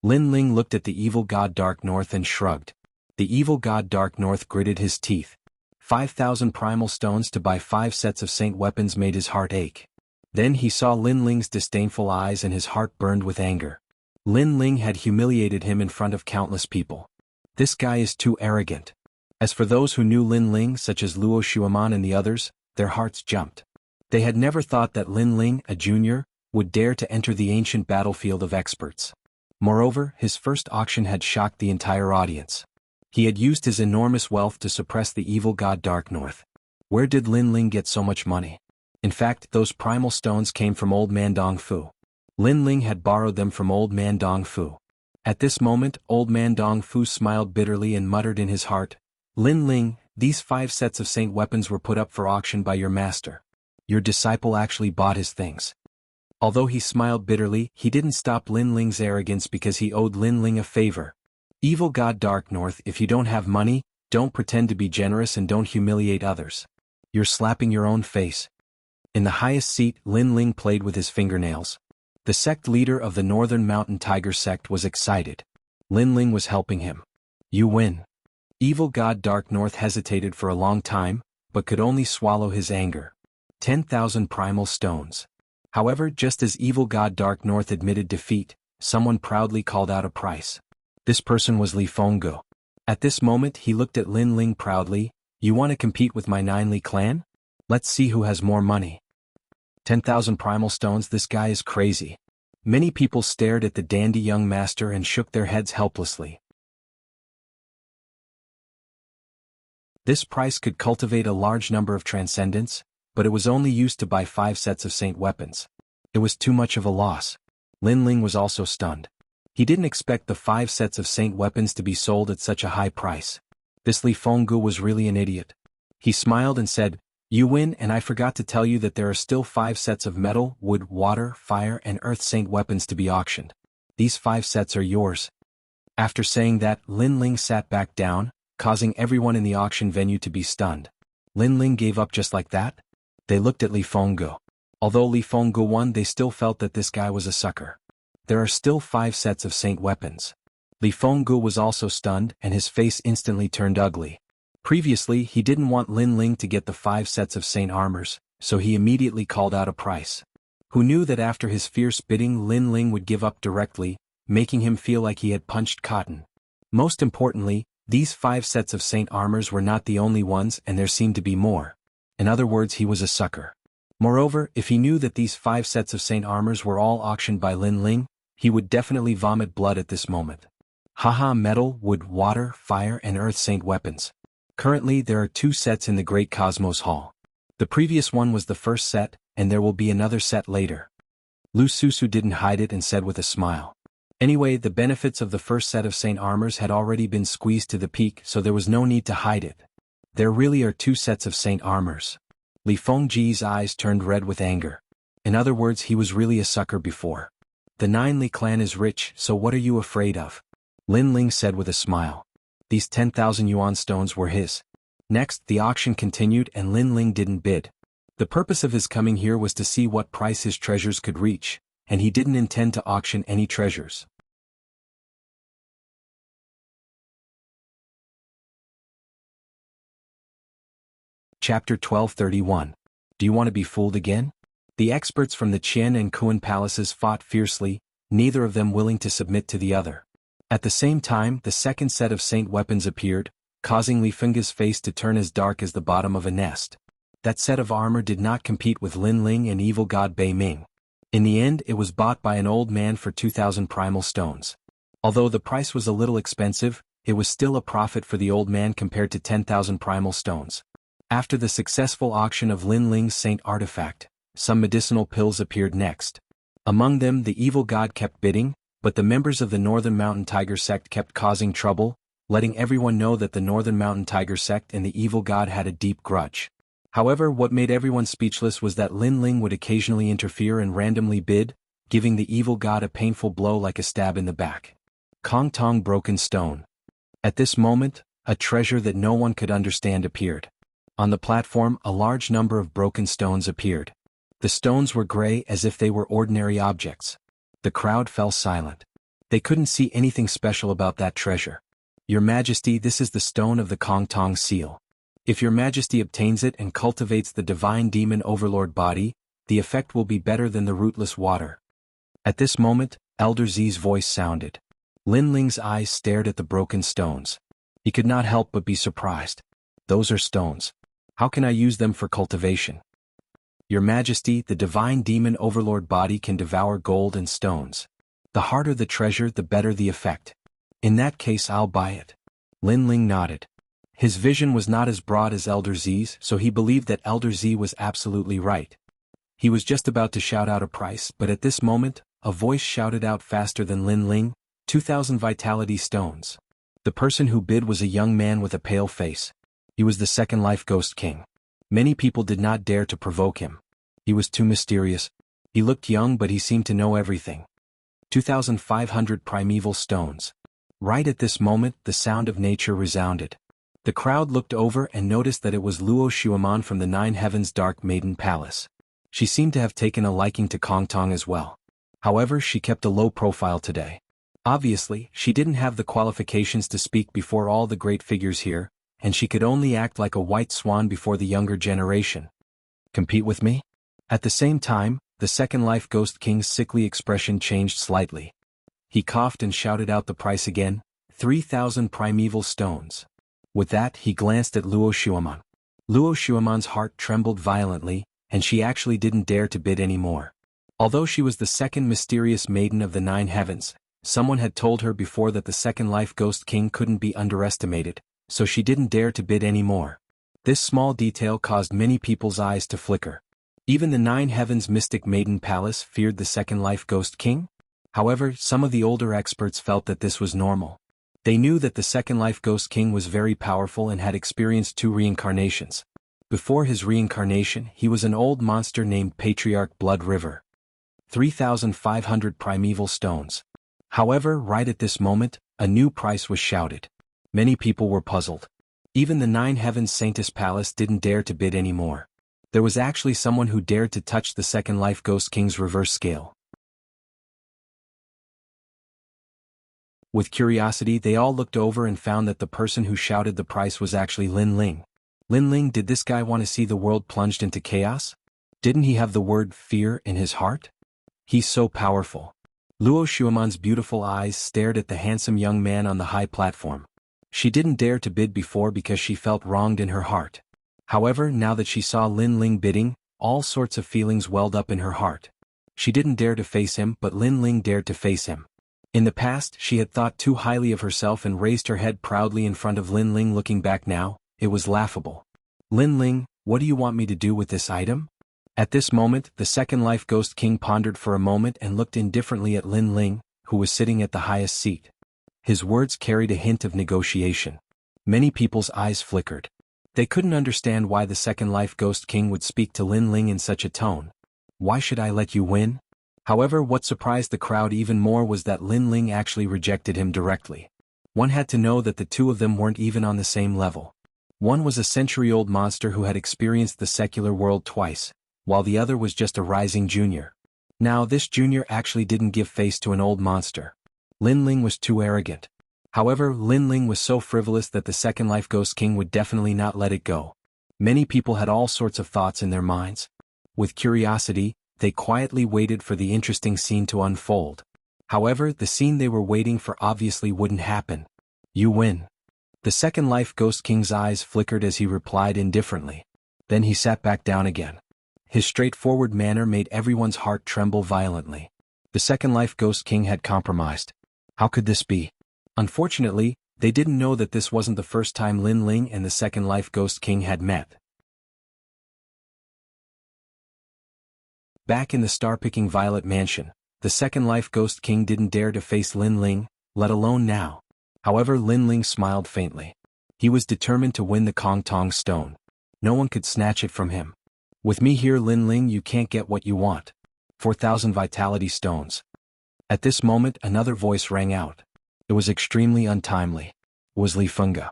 Lin Ling looked at the evil god Dark North and shrugged. The evil god Dark North gritted his teeth. 5,000 primal stones to buy 5 sets of saint weapons made his heart ache. Then he saw Lin Ling's disdainful eyes and his heart burned with anger. Lin Ling had humiliated him in front of countless people. This guy is too arrogant. As for those who knew Lin Ling, such as Luo Xueman and the others, their hearts jumped. They had never thought that Lin Ling, a junior, would dare to enter the ancient battlefield of experts. Moreover, his first auction had shocked the entire audience. He had used his enormous wealth to suppress the evil god Dark North. Where did Lin Ling get so much money? In fact, those primal stones came from old man Dong Fu. Lin Ling had borrowed them from old man Dong Fu. At this moment, old man Dong Fu smiled bitterly and muttered in his heart, Lin Ling, these 5 sets of saint weapons were put up for auction by your master. Your disciple actually bought his things. Although he smiled bitterly, he didn't stop Lin Ling's arrogance because he owed Lin Ling a favor. Evil god Dark North, if you don't have money, don't pretend to be generous and don't humiliate others. You're slapping your own face. In the highest seat, Lin Ling played with his fingernails. The sect leader of the Northern Mountain Tiger Sect was excited. Lin Ling was helping him. You win. Evil god Dark North hesitated for a long time, but could only swallow his anger. 10,000 primal stones. However, just as evil god Dark North admitted defeat, someone proudly called out a price. This person was Li Fenggu. At this moment he looked at Lin Ling proudly, you want to compete with my 9 Li clan? Let's see who has more money. 10,000 primal stones, this guy is crazy. Many people stared at the dandy young master and shook their heads helplessly. This price could cultivate a large number of transcendents, but it was only used to buy 5 sets of saint weapons. It was too much of a loss. Lin Ling was also stunned. He didn't expect the 5 sets of saint weapons to be sold at such a high price. This Li Fenggu was really an idiot. He smiled and said, "You win, and I forgot to tell you that there are still 5 sets of metal, wood, water, fire, and earth saint weapons to be auctioned. These 5 sets are yours." After saying that, Lin Ling sat back down, causing everyone in the auction venue to be stunned. Lin Ling gave up just like that? They looked at Li Fenggu. Although Li Fenggu won, they still felt that this guy was a sucker. There are still 5 sets of saint weapons. Li Fenggu was also stunned, and his face instantly turned ugly. Previously, he didn't want Lin Ling to get the 5 sets of saint armors, so he immediately called out a price. Who knew that after his fierce bidding Lin Ling would give up directly, making him feel like he had punched cotton. Most importantly, these 5 sets of saint armors were not the only ones, and there seemed to be more. In other words, he was a sucker. Moreover, if he knew that these 5 sets of saint armors were all auctioned by Lin Ling, he would definitely vomit blood at this moment. Haha, metal, wood, water, fire, and earth saint weapons. Currently, there are 2 sets in the Great Cosmos Hall. The previous one was the first set, and there will be another set later. Lu Susu didn't hide it and said with a smile. Anyway, the benefits of the first set of saint armors had already been squeezed to the peak, so there was no need to hide it. There really are 2 sets of saint armors. Li Fengji's eyes turned red with anger. In other words, he was really a sucker before. The 9 Li clan is rich, so what are you afraid of? Lin Ling said with a smile. These 10,000 yuan stones were his. Next, the auction continued and Lin Ling didn't bid. The purpose of his coming here was to see what price his treasures could reach, and he didn't intend to auction any treasures. Chapter 1231. Do you want to be fooled again? The experts from the Qian and Kuan palaces fought fiercely, neither of them willing to submit to the other. At the same time, the second set of saint weapons appeared, causing Li Fenggu's face to turn as dark as the bottom of a nest. That set of armor did not compete with Lin Ling and evil god Bei Ming. In the end, it was bought by an old man for 2,000 primal stones. Although the price was a little expensive, it was still a profit for the old man compared to 10,000 primal stones. After the successful auction of Lin Ling's saint artifact, some medicinal pills appeared next. Among them, the evil god kept bidding, but the members of the Northern Mountain Tiger sect kept causing trouble, letting everyone know that the Northern Mountain Tiger sect and the evil god had a deep grudge. However, what made everyone speechless was that Lin Ling would occasionally interfere and randomly bid, giving the evil god a painful blow like a stab in the back. Kong Tong Broken Stone. At this moment, a treasure that no one could understand appeared. On the platform, a large number of broken stones appeared. The stones were gray as if they were ordinary objects. The crowd fell silent. They couldn't see anything special about that treasure. Your Majesty, this is the stone of the Kong Tong seal. If your Majesty obtains it and cultivates the divine demon overlord body, the effect will be better than the rootless water. At this moment, Elder Zi's voice sounded. Lin Ling's eyes stared at the broken stones. He could not help but be surprised. Those are stones. How can I use them for cultivation? Your Majesty, the divine demon overlord body can devour gold and stones. The harder the treasure, the better the effect. In that case, I'll buy it. Lin Ling nodded. His vision was not as broad as Elder Zi's, so he believed that Elder Z was absolutely right. He was just about to shout out a price, but at this moment, a voice shouted out faster than Lin Ling, 2,000 vitality stones. The person who bid was a young man with a pale face. He was the Second Life Ghost King. Many people did not dare to provoke him. He was too mysterious. He looked young, but he seemed to know everything. 2,500 primeval stones. Right at this moment, the sound of nature resounded. The crowd looked over and noticed that it was Luo Xueman from the Nine Heavens Dark Maiden Palace. She seemed to have taken a liking to Kong Tong as well. However, she kept a low profile today. Obviously, she didn't have the qualifications to speak before all the great figures here, and she could only act like a white swan before the younger generation. Compete with me? At the same time, the Second Life Ghost King's sickly expression changed slightly. He coughed and shouted out the price again, 3,000 primeval stones. With that, he glanced at Luo Xueman. Luo Xueman's heart trembled violently, and she actually didn't dare to bid any more. Although she was the second mysterious maiden of the 9 heavens, someone had told her before that the second life Ghost King couldn't be underestimated, so she didn't dare to bid any more. This small detail caused many people's eyes to flicker. Even the 9 heavens mystic maiden palace feared the second life Ghost King? However, some of the older experts felt that this was normal. They knew that the second life Ghost King was very powerful and had experienced 2 reincarnations. Before his reincarnation, he was an old monster named Patriarch Blood River. 3,500 primeval stones. However, right at this moment, a new price was shouted. Many people were puzzled. Even the 9 heavens Saintess Palace didn't dare to bid any more. There was actually someone who dared to touch the second life Ghost King's reverse scale. With curiosity, they all looked over and found that the person who shouted the price was actually Lin Ling. Lin Ling, did this guy want to see the world plunged into chaos? Didn't he have the word fear in his heart? He's so powerful. Luo Xueman's beautiful eyes stared at the handsome young man on the high platform. She didn't dare to bid before because she felt wronged in her heart. However, now that she saw Lin Ling bidding, all sorts of feelings welled up in her heart. She didn't dare to face him, but Lin Ling dared to face him. In the past, she had thought too highly of herself and raised her head proudly in front of Lin Ling. Looking back now, it was laughable. Lin Ling, what do you want me to do with this item? At this moment, the second life Ghost King pondered for a moment and looked indifferently at Lin Ling, who was sitting at the highest seat. His words carried a hint of negotiation. Many people's eyes flickered. They couldn't understand why the second life Ghost King would speak to Lin Ling in such a tone. Why should I let you win? However, what surprised the crowd even more was that Lin Ling actually rejected him directly. One had to know that the two of them weren't even on the same level. One was a century-old monster who had experienced the secular world twice, while the other was just a rising junior. Now this junior actually didn't give face to an old monster. Lin Ling was too arrogant. However, Lin Ling was so frivolous that the second life Ghost King would definitely not let it go. Many people had all sorts of thoughts in their minds. With curiosity, they quietly waited for the interesting scene to unfold. However, the scene they were waiting for obviously wouldn't happen. You win. The second life Ghost King's eyes flickered as he replied indifferently. Then he sat back down again. His straightforward manner made everyone's heart tremble violently. The second life Ghost King had compromised. How could this be? Unfortunately, they didn't know that this wasn't the first time Lin Ling and the second life Ghost King had met. Back in the star-picking Violet Mansion, the second life Ghost King didn't dare to face Lin Ling, let alone now. However, Lin Ling smiled faintly. He was determined to win the Kong Tong stone. No one could snatch it from him. With me here, Lin Ling, you can't get what you want. 4,000 vitality stones. At this moment, another voice rang out. It was extremely untimely. It was Li Fengge.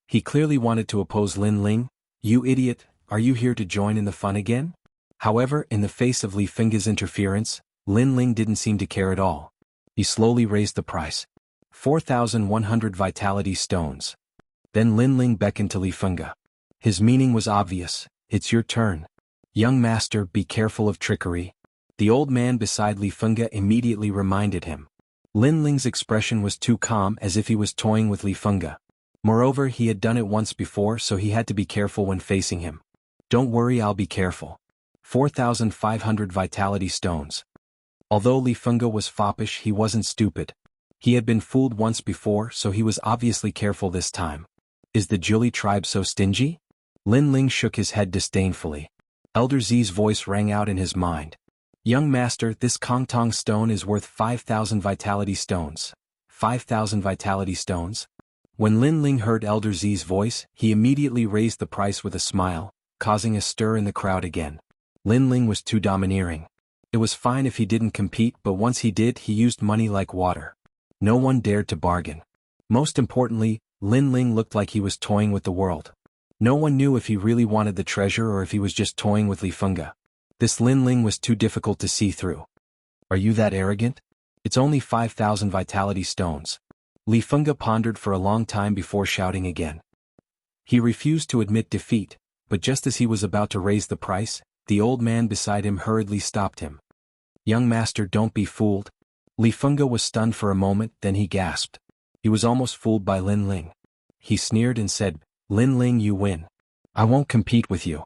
He clearly wanted to oppose Lin Ling. You idiot, are you here to join in the fun again? However, in the face of Li Fengge's interference, Lin Ling didn't seem to care at all. He slowly raised the price. 4,100 vitality stones. Then Lin Ling beckoned to Li Fengge. His meaning was obvious. It's your turn. Young master, be careful of trickery. The old man beside Li Fengge immediately reminded him. Lin Ling's expression was too calm, as if he was toying with Li Fengge. Moreover, he had done it once before, so he had to be careful when facing him. Don't worry, I'll be careful. 4,500 vitality stones. Although Li Fengge was foppish, he wasn't stupid. He had been fooled once before, so he was obviously careful this time. Is the Juli tribe so stingy? Lin Ling shook his head disdainfully. Elder Zi's voice rang out in his mind. Young master, this Kong Tong stone is worth 5,000 vitality stones. 5,000 vitality stones? When Lin Ling heard Elder Zi's voice, he immediately raised the price with a smile, causing a stir in the crowd again. Lin Ling was too domineering. It was fine if he didn't compete, but once he did, he used money like water. No one dared to bargain. Most importantly, Lin Ling looked like he was toying with the world. No one knew if he really wanted the treasure or if he was just toying with Li Fengge. This Lin Ling was too difficult to see through. Are you that arrogant? It's only 5,000 vitality stones. Li Fengge pondered for a long time before shouting again. He refused to admit defeat, but just as he was about to raise the price, the old man beside him hurriedly stopped him. Young master, don't be fooled. Li Fengge was stunned for a moment, then he gasped. He was almost fooled by Lin Ling. He sneered and said, Lin Ling, you win. I won't compete with you.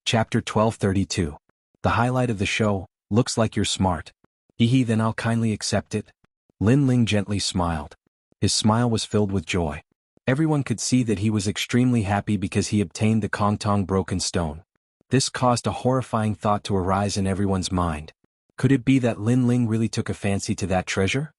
Chapter 1232. The highlight of the show, looks like you're smart. Hee, then I'll kindly accept it. Lin Ling gently smiled. His smile was filled with joy. Everyone could see that he was extremely happy because he obtained the Kongtong Broken Stone. This caused a horrifying thought to arise in everyone's mind. Could it be that Lin Ling really took a fancy to that treasure?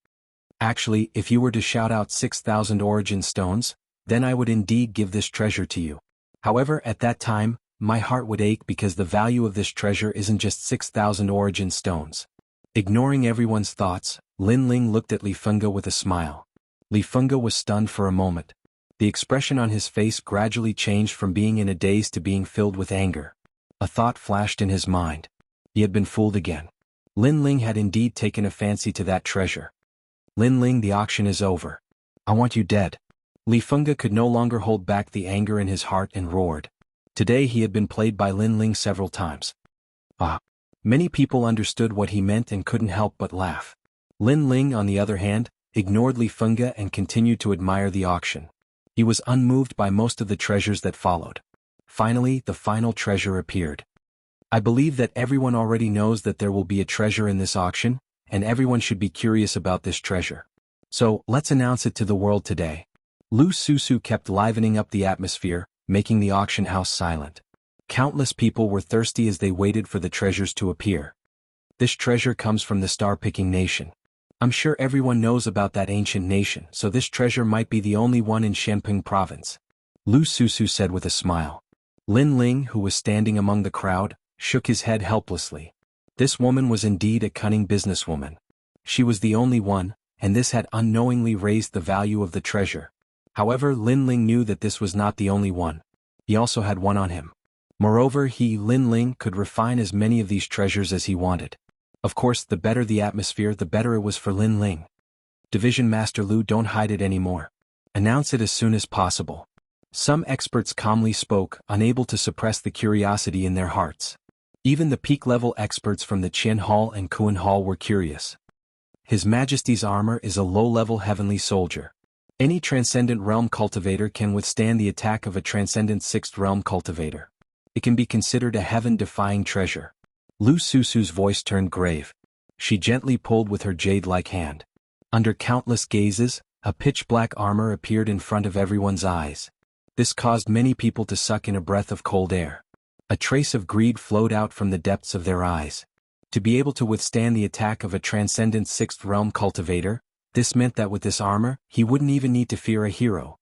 Actually, if you were to shout out 6,000 origin stones, then I would indeed give this treasure to you. However, at that time, my heart would ache because the value of this treasure isn't just 6,000 origin stones. Ignoring everyone's thoughts, Lin Ling looked at Li Fengge with a smile. Li Fengge was stunned for a moment. The expression on his face gradually changed from being in a daze to being filled with anger. A thought flashed in his mind. He had been fooled again. Lin Ling had indeed taken a fancy to that treasure. Lin Ling, the auction is over. I want you dead. Li Fengge could no longer hold back the anger in his heart and roared. Today he had been played by Lin Ling several times. Many people understood what he meant and couldn't help but laugh. Lin Ling, on the other hand, ignored Li Fengge and continued to admire the auction. He was unmoved by most of the treasures that followed. Finally, the final treasure appeared. I believe that everyone already knows that there will be a treasure in this auction, and everyone should be curious about this treasure. So, let's announce it to the world today. Lu Susu kept livening up the atmosphere, making the auction house silent. Countless people were thirsty as they waited for the treasures to appear. This treasure comes from the star-picking nation. I'm sure everyone knows about that ancient nation, so this treasure might be the only one in Shenping province. Lu Susu said with a smile. Lin Ling, who was standing among the crowd, shook his head helplessly. This woman was indeed a cunning businesswoman. She was the only one, and this had unknowingly raised the value of the treasure. However, Lin Ling knew that this was not the only one. He also had one on him. Moreover, Lin Ling, could refine as many of these treasures as he wanted. Of course, the better the atmosphere, the better it was for Lin Ling. Division Master Lu, don't hide it anymore. Announce it as soon as possible. Some experts calmly spoke, unable to suppress the curiosity in their hearts. Even the peak-level experts from the Qian Hall and Kuan Hall were curious. His Majesty's armor is a low-level heavenly soldier. Any Transcendent Realm cultivator can withstand the attack of a Transcendent Sixth Realm cultivator. It can be considered a heaven-defying treasure. Lu Susu's voice turned grave. She gently pulled with her jade-like hand. Under countless gazes, a pitch-black armor appeared in front of everyone's eyes. This caused many people to suck in a breath of cold air. A trace of greed flowed out from the depths of their eyes. To be able to withstand the attack of a Transcendent Sixth Realm cultivator, this meant that with this armor, he wouldn't even need to fear a hero.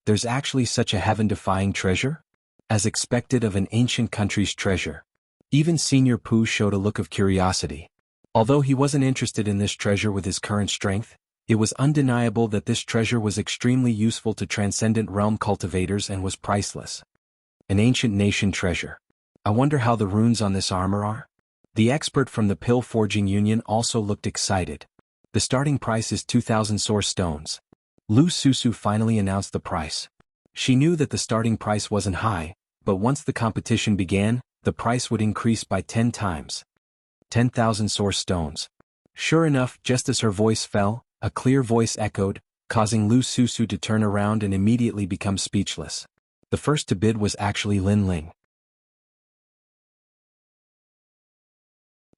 There's actually such a heaven-defying treasure? As expected of an ancient country's treasure. Even Senior Pooh showed a look of curiosity. Although he wasn't interested in this treasure with his current strength, it was undeniable that this treasure was extremely useful to Transcendent Realm cultivators and was priceless. An ancient nation treasure. I wonder how the runes on this armor are? The expert from the Pill Forging Union also looked excited. The starting price is 2,000 source stones. Lu Susu finally announced the price. She knew that the starting price wasn't high, but once the competition began, the price would increase by 10 times. 10,000 source stones. Sure enough, just as her voice fell, a clear voice echoed, causing Lu Susu to turn around and immediately become speechless. The first to bid was actually Lin Ling.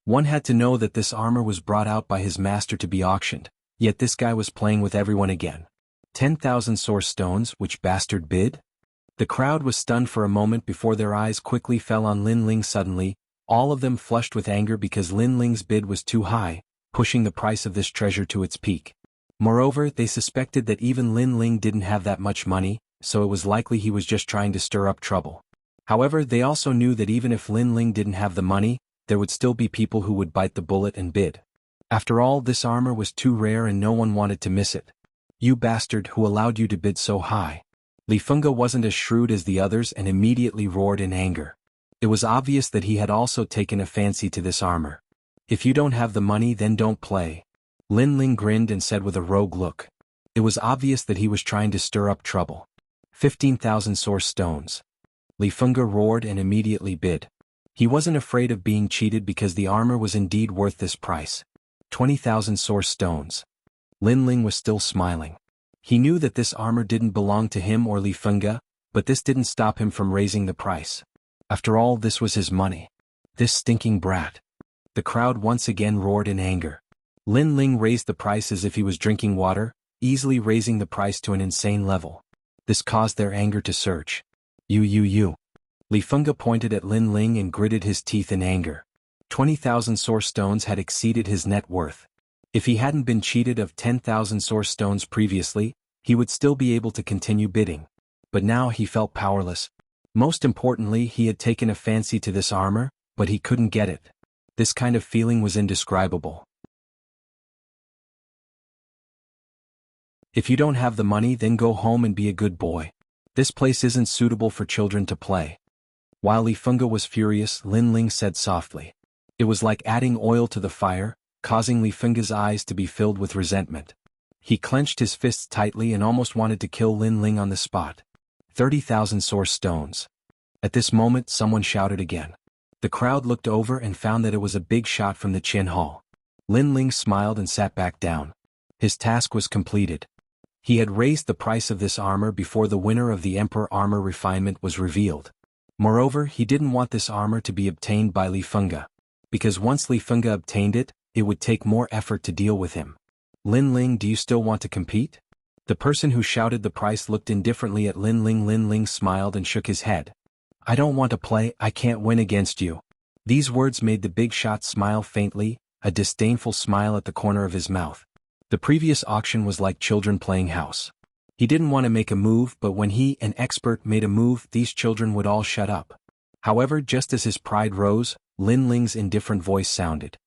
One had to know that this armor was brought out by his master to be auctioned, yet this guy was playing with everyone again. 10,000 source stones, which bastard bid? The crowd was stunned for a moment before their eyes quickly fell on Lin Ling suddenly, all of them flushed with anger because Lin Ling's bid was too high, pushing the price of this treasure to its peak. Moreover, they suspected that even Lin Ling didn't have that much money, so it was likely he was just trying to stir up trouble. However, they also knew that even if Lin Ling didn't have the money, there would still be people who would bite the bullet and bid. After all, this armor was too rare and no one wanted to miss it. You bastard, who allowed you to bid so high? Li Fengge wasn't as shrewd as the others and immediately roared in anger. It was obvious that he had also taken a fancy to this armor. If you don't have the money, then don't play. Lin Ling grinned and said with a rogue look. It was obvious that he was trying to stir up trouble. 15,000 source stones. Li Fengge roared and immediately bid. He wasn't afraid of being cheated because the armor was indeed worth this price. 20,000 source stones. Lin Ling was still smiling. He knew that this armor didn't belong to him or Li Fengge, but this didn't stop him from raising the price. After all, this was his money. This stinking brat. The crowd once again roared in anger. Lin Ling raised the price as if he was drinking water, easily raising the price to an insane level. This caused their anger to surge. You. Li Fengge pointed at Lin Ling and gritted his teeth in anger. 20,000 source stones had exceeded his net worth. If he hadn't been cheated of 10,000 source stones previously, he would still be able to continue bidding. But now he felt powerless. Most importantly, he had taken a fancy to this armor, but he couldn't get it. This kind of feeling was indescribable. If you don't have the money, then go home and be a good boy. This place isn't suitable for children to play. While Li Fengge was furious, Lin Ling said softly. It was like adding oil to the fire, causing Li Fengge's eyes to be filled with resentment. He clenched his fists tightly and almost wanted to kill Lin Ling on the spot. 30,000 source stones. At this moment, someone shouted again. The crowd looked over and found that it was a big shot from the Qin Hall. Lin Ling smiled and sat back down. His task was completed. He had raised the price of this armor before the winner of the Emperor Armor Refinement was revealed. Moreover, he didn't want this armor to be obtained by Li Fengge. Because once Li Fengge obtained it, it would take more effort to deal with him. Lin Ling, do you still want to compete? The person who shouted the price looked indifferently at Lin Ling. Lin Ling smiled and shook his head. I don't want to play, I can't win against you. These words made the big shot smile faintly, a disdainful smile at the corner of his mouth. The previous auction was like children playing house. He didn't want to make a move, but when he, an expert, made a move, these children would all shut up. However, just as his pride rose, Lin Ling's indifferent voice sounded.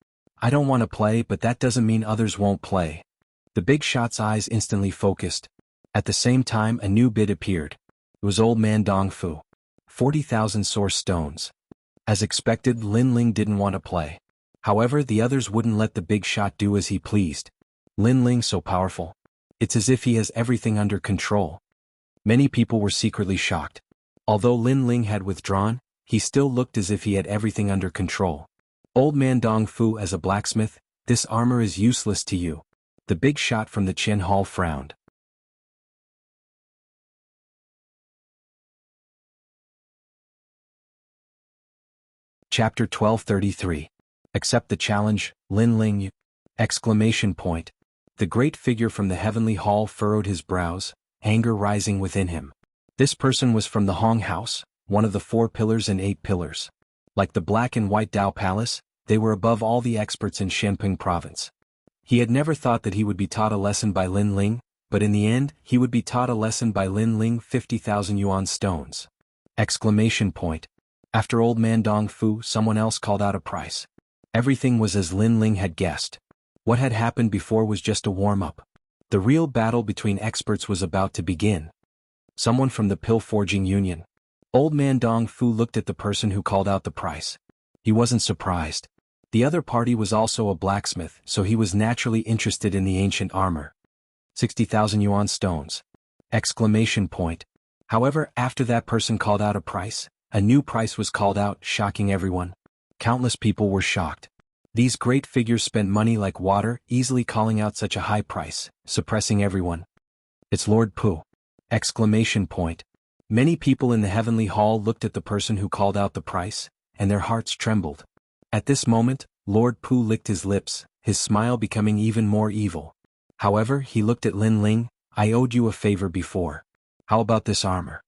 I don't want to play, but that doesn't mean others won't play. The big shot's eyes instantly focused. At the same time, a new bid appeared. It was Old Man Dong Fu. 40,000 source stones. As expected, Lin Ling didn't want to play. However, the others wouldn't let the big shot do as he pleased. Lin Ling so powerful. It's as if he has everything under control. Many people were secretly shocked. Although Lin Ling had withdrawn, he still looked as if he had everything under control. Old Man Dong Fu, as a blacksmith, this armor is useless to you. The big shot from the Qin Hall frowned. Chapter 1233. Accept the challenge, Lin Ling. Exclamation point. The great figure from the heavenly hall furrowed his brows, anger rising within him. This person was from the Hong House, one of the 4 pillars and 8 pillars. Like the black and white Dao Palace, they were above all the experts in Shenping province. He had never thought that he would be taught a lesson by Lin Ling, but in the end, he would be taught a lesson by Lin Ling. 50,000 yuan stones. Exclamation point. After Old Man Dong Fu, someone else called out a price. Everything was as Lin Ling had guessed. What had happened before was just a warm-up. The real battle between experts was about to begin. Someone from the Pill Forging Union. Old Man Dong Fu looked at the person who called out the price. He wasn't surprised. The other party was also a blacksmith, so he was naturally interested in the ancient armor. 60,000 yuan stones. Exclamation point. However, after that person called out a price, a new price was called out, shocking everyone. Countless people were shocked. These great figures spent money like water, easily calling out such a high price, suppressing everyone. It's Lord Pu! Exclamation point. Many people in the heavenly hall looked at the person who called out the price, and their hearts trembled. At this moment, Lord Pu licked his lips, his smile becoming even more evil. However, he looked at Lin Ling. I owed you a favor before. How about this armor?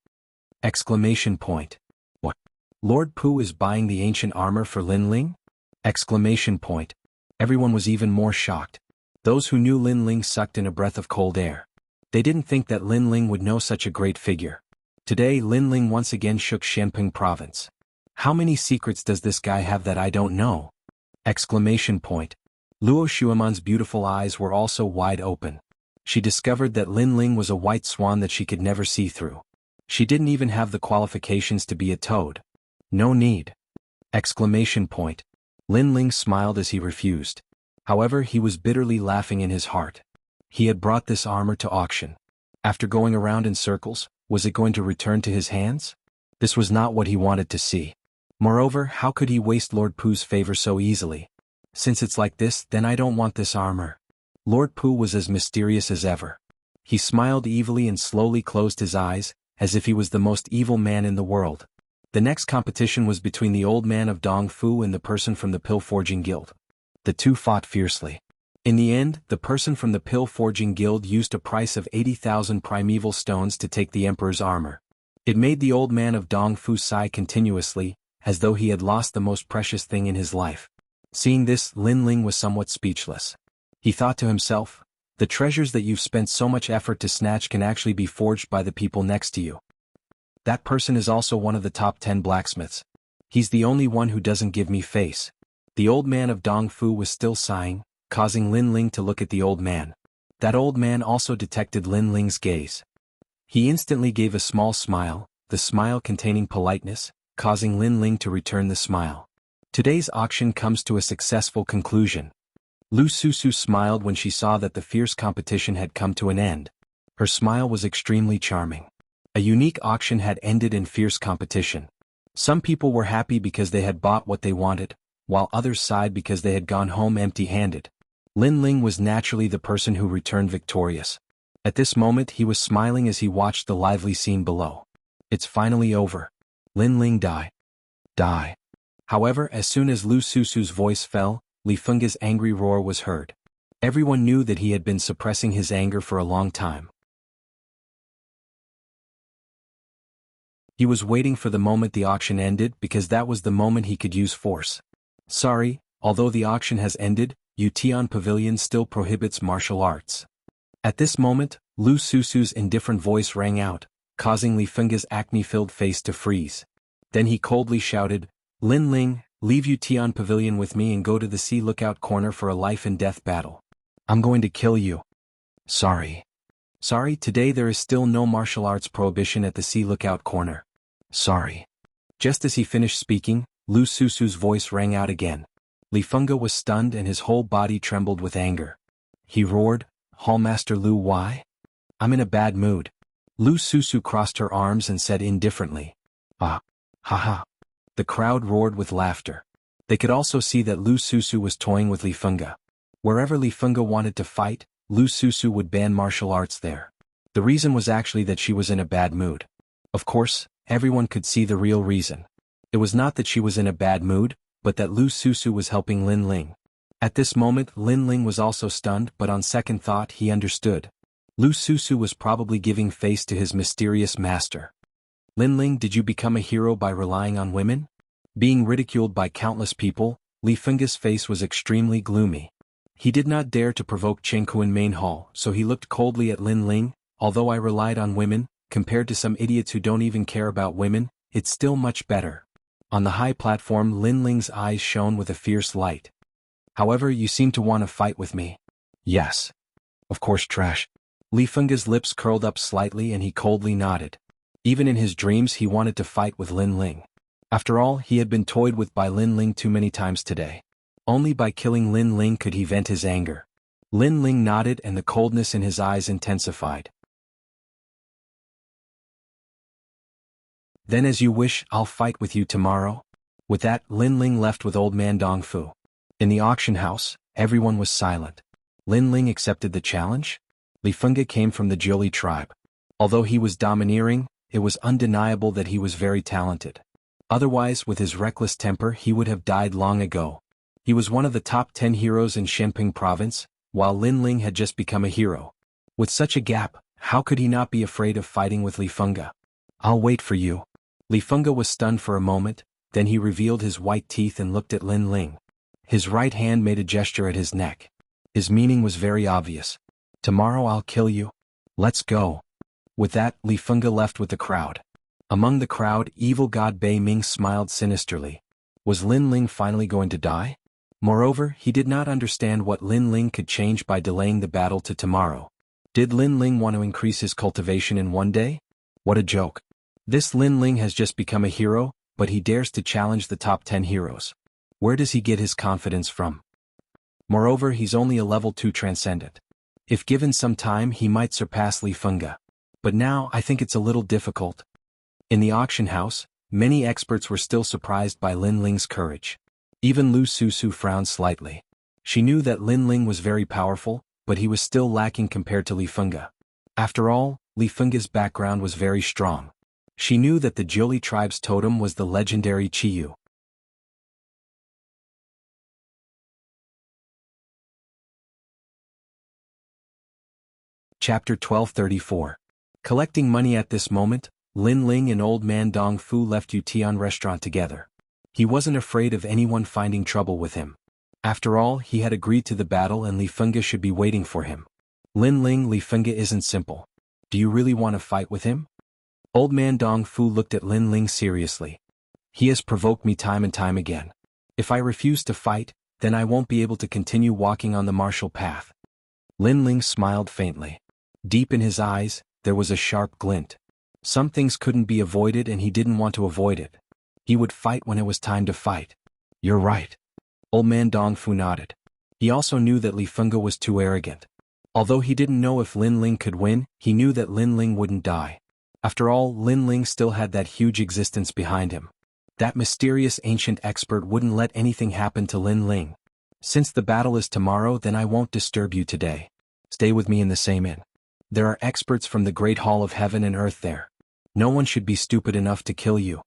Exclamation point. What? Lord Pu is buying the ancient armor for Lin Ling? Exclamation point. Everyone was even more shocked. Those who knew Lin Ling sucked in a breath of cold air. They didn't think that Lin Ling would know such a great figure. Today, Lin Ling once again shook Shenping province. How many secrets does this guy have that I don't know? Exclamation point. Luo Xueman's beautiful eyes were also wide open. She discovered that Lin Ling was a white swan that she could never see through. She didn't even have the qualifications to be a toad. No need. Exclamation point. Lin Ling smiled as he refused. However, he was bitterly laughing in his heart. He had brought this armor to auction. After going around in circles, was it going to return to his hands? This was not what he wanted to see. Moreover, how could he waste Lord Pu's favor so easily? Since it's like this, then I don't want this armor. Lord Pu was as mysterious as ever. He smiled evilly and slowly closed his eyes, as if he was the most evil man in the world. The next competition was between the old man of Dongfu and the person from the Pill Forging Guild. The two fought fiercely. In the end, the person from the Pill Forging Guild used a price of 80,000 primeval stones to take the Emperor's armor. It made the old man of Dongfu sigh continuously, as though he had lost the most precious thing in his life. Seeing this, Lin Ling was somewhat speechless. He thought to himself, the treasures that you've spent so much effort to snatch can actually be forged by the people next to you. That person is also one of the top 10 blacksmiths. He's the only one who doesn't give me face. The old man of Dongfu was still sighing, causing Lin Ling to look at the old man. That old man also detected Lin Ling's gaze. He instantly gave a small smile, the smile containing politeness, causing Lin Ling to return the smile. Today's auction comes to a successful conclusion. Lu Susu smiled when she saw that the fierce competition had come to an end. Her smile was extremely charming. A unique auction had ended in fierce competition. Some people were happy because they had bought what they wanted, while others sighed because they had gone home empty-handed. Lin Ling was naturally the person who returned victorious. At this moment he was smiling as he watched the lively scene below. It's finally over. Lin Ling die. However, as soon as Lu Susu's voice fell, Li Fengge's angry roar was heard. Everyone knew that he had been suppressing his anger for a long time. He was waiting for the moment the auction ended because that was the moment he could use force. Sorry, although the auction has ended, Yutian Pavilion still prohibits martial arts. At this moment, Lu Susu's indifferent voice rang out, causing Li Fengge's acne-filled face to freeze. Then he coldly shouted, Lin Ling, leave Yutian Pavilion with me and go to the Sea Lookout Corner for a life-and-death battle. I'm going to kill you. Sorry, today there is still no martial arts prohibition at the Sea Lookout Corner. Sorry. Just as he finished speaking, Lu Susu's voice rang out again. Li Fengge was stunned and his whole body trembled with anger. He roared, Hallmaster Lu, why? I'm in a bad mood. Lu Susu crossed her arms and said indifferently, ah, haha. The crowd roared with laughter. They could also see that Lu Susu was toying with Li Fengge. Wherever Li Fengge wanted to fight, Lu Susu would ban martial arts there. The reason was actually that she was in a bad mood. Of course, everyone could see the real reason. It was not that she was in a bad mood, but that Lu Susu was helping Lin Ling. At this moment Lin Ling was also stunned, but on second thought he understood. Lu Susu was probably giving face to his mysterious master. Lin Ling, did you become a hero by relying on women? Being ridiculed by countless people, Li Fengge's face was extremely gloomy. He did not dare to provoke Jianghu in main hall, so he looked coldly at Lin Ling. Although I relied on women, compared to some idiots who don't even care about women, it's still much better. On the high platform Lin Ling's eyes shone with a fierce light. However, you seem to want to fight with me. Yes. Of course, trash. Li Fengge's lips curled up slightly and he coldly nodded. Even in his dreams he wanted to fight with Lin Ling. After all, he had been toyed with by Lin Ling too many times today. Only by killing Lin Ling could he vent his anger. Lin Ling nodded and the coldness in his eyes intensified. Then as you wish, I'll fight with you tomorrow. With that, Lin Ling left with old man Dongfu. In the auction house, everyone was silent. Lin Ling accepted the challenge? Li Fengge came from the Jiuli tribe. Although he was domineering, it was undeniable that he was very talented. Otherwise, with his reckless temper he would have died long ago. He was one of the top 10 heroes in Shenping province, while Lin Ling had just become a hero. With such a gap, how could he not be afraid of fighting with Li Fengge? I'll wait for you. Li Fengge was stunned for a moment, then he revealed his white teeth and looked at Lin Ling. His right hand made a gesture at his neck. His meaning was very obvious. Tomorrow I'll kill you. Let's go. With that, Li Fengge left with the crowd. Among the crowd, evil god Bei Ming smiled sinisterly. Was Lin Ling finally going to die? Moreover, he did not understand what Lin Ling could change by delaying the battle to tomorrow. Did Lin Ling want to increase his cultivation in one day? What a joke. This Lin Ling has just become a hero, but he dares to challenge the top 10 heroes. Where does he get his confidence from? Moreover, he's only a level 2 transcendent. If given some time he might surpass Li Fengge. But now I think it's a little difficult. In the auction house, many experts were still surprised by Lin Ling's courage. Even Lu Susu frowned slightly. She knew that Lin Ling was very powerful, but he was still lacking compared to Li Fengge. After all, Li Fenge's background was very strong. She knew that the Jiuli tribe's totem was the legendary Qiyu. Chapter 1234. Collecting money. At this moment, Lin Ling and Old Man Dong Fu left Yutian restaurant together. He wasn't afraid of anyone finding trouble with him. After all, he had agreed to the battle and Li Fengge should be waiting for him. Lin Ling, Li Fengge isn't simple. Do you really want to fight with him? Old Man Dong Fu looked at Lin Ling seriously. He has provoked me time and time again. If I refuse to fight, then I won't be able to continue walking on the martial path. Lin Ling smiled faintly. Deep in his eyes, there was a sharp glint. Some things couldn't be avoided and he didn't want to avoid it. He would fight when it was time to fight. You're right. Old Man Dong Fu nodded. He also knew that Li Fengge was too arrogant. Although he didn't know if Lin Ling could win, he knew that Lin Ling wouldn't die. After all, Lin Ling still had that huge existence behind him. That mysterious ancient expert wouldn't let anything happen to Lin Ling. Since the battle is tomorrow, then I won't disturb you today. Stay with me in the same inn. There are experts from the great hall of heaven and earth there. No one should be stupid enough to kill you.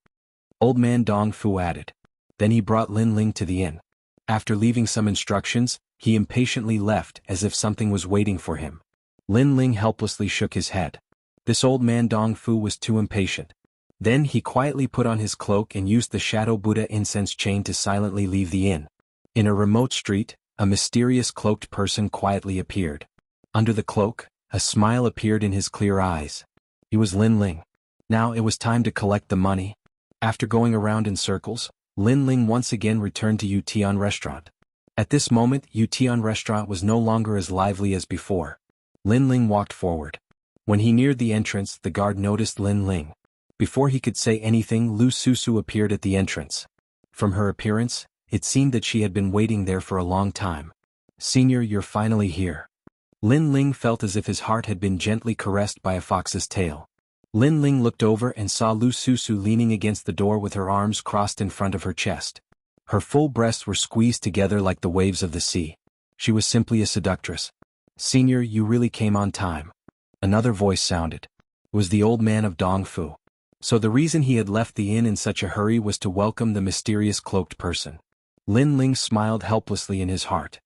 Old Man Dong Fu added. Then he brought Lin Ling to the inn. After leaving some instructions, he impatiently left as if something was waiting for him. Lin Ling helplessly shook his head. This Old Man Dong Fu was too impatient. Then he quietly put on his cloak and used the Shadow Buddha incense chain to silently leave the inn. In a remote street, a mysterious cloaked person quietly appeared. Under the cloak, a smile appeared in his clear eyes. He was Lin Ling. Now it was time to collect the money. After going around in circles, Lin Ling once again returned to Yutian restaurant. At this moment, Yutian restaurant was no longer as lively as before. Lin Ling walked forward. When he neared the entrance, the guard noticed Lin Ling. Before he could say anything, Lu Susu appeared at the entrance. From her appearance, it seemed that she had been waiting there for a long time. Senior, you're finally here. Lin Ling felt as if his heart had been gently caressed by a fox's tail. Lin Ling looked over and saw Lu Susu leaning against the door with her arms crossed in front of her chest. Her full breasts were squeezed together like the waves of the sea. She was simply a seductress. Senior, you really came on time. Another voice sounded. It was the old man of Dong Fu. So the reason he had left the inn in such a hurry was to welcome the mysterious cloaked person. Lin Ling smiled helplessly in his heart.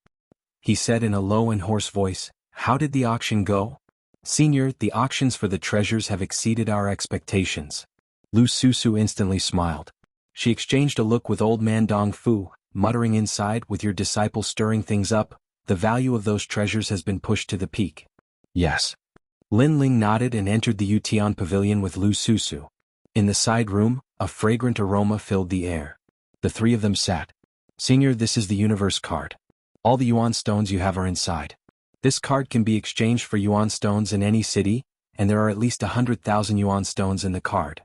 He said in a low and hoarse voice, "How did the auction go?" "Senior, the auctions for the treasures have exceeded our expectations." Lu Susu instantly smiled. She exchanged a look with Old Man Dong Fu, muttering inside, "With your disciple stirring things up, the value of those treasures has been pushed to the peak." "Yes." Lin Ling nodded and entered the Yutian pavilion with Lu Susu. In the side room, a fragrant aroma filled the air. The three of them sat. "Senior, this is the universe card. All the yuan stones you have are inside. This card can be exchanged for yuan stones in any city, and there are at least 100,000 yuan stones in the card."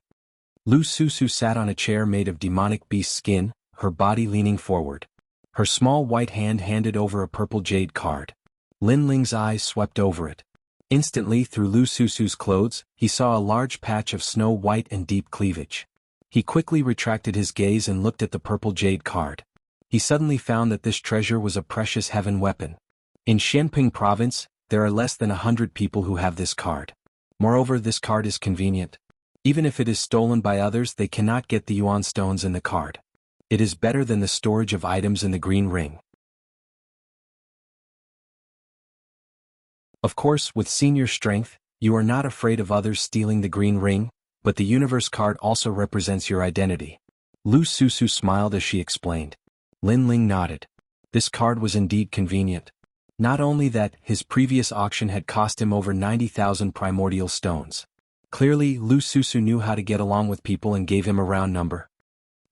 Lu Susu sat on a chair made of demonic beast skin, her body leaning forward. Her small white hand handed over a purple jade card. Lin Ling's eyes swept over it. Instantly, through Lu Susu's clothes, he saw a large patch of snow white and deep cleavage. He quickly retracted his gaze and looked at the purple jade card. He suddenly found that this treasure was a precious heaven weapon. In Xianping province, there are less than 100 people who have this card. Moreover, this card is convenient. Even if it is stolen by others, they cannot get the yuan stones in the card. It is better than the storage of items in the green ring. Of course, with senior strength, you are not afraid of others stealing the green ring, but the universe card also represents your identity. Lu Susu smiled as she explained. Lin Ling nodded. This card was indeed convenient. Not only that, his previous auction had cost him over 90,000 primordial stones. Clearly, Lu Susu knew how to get along with people and gave him a round number.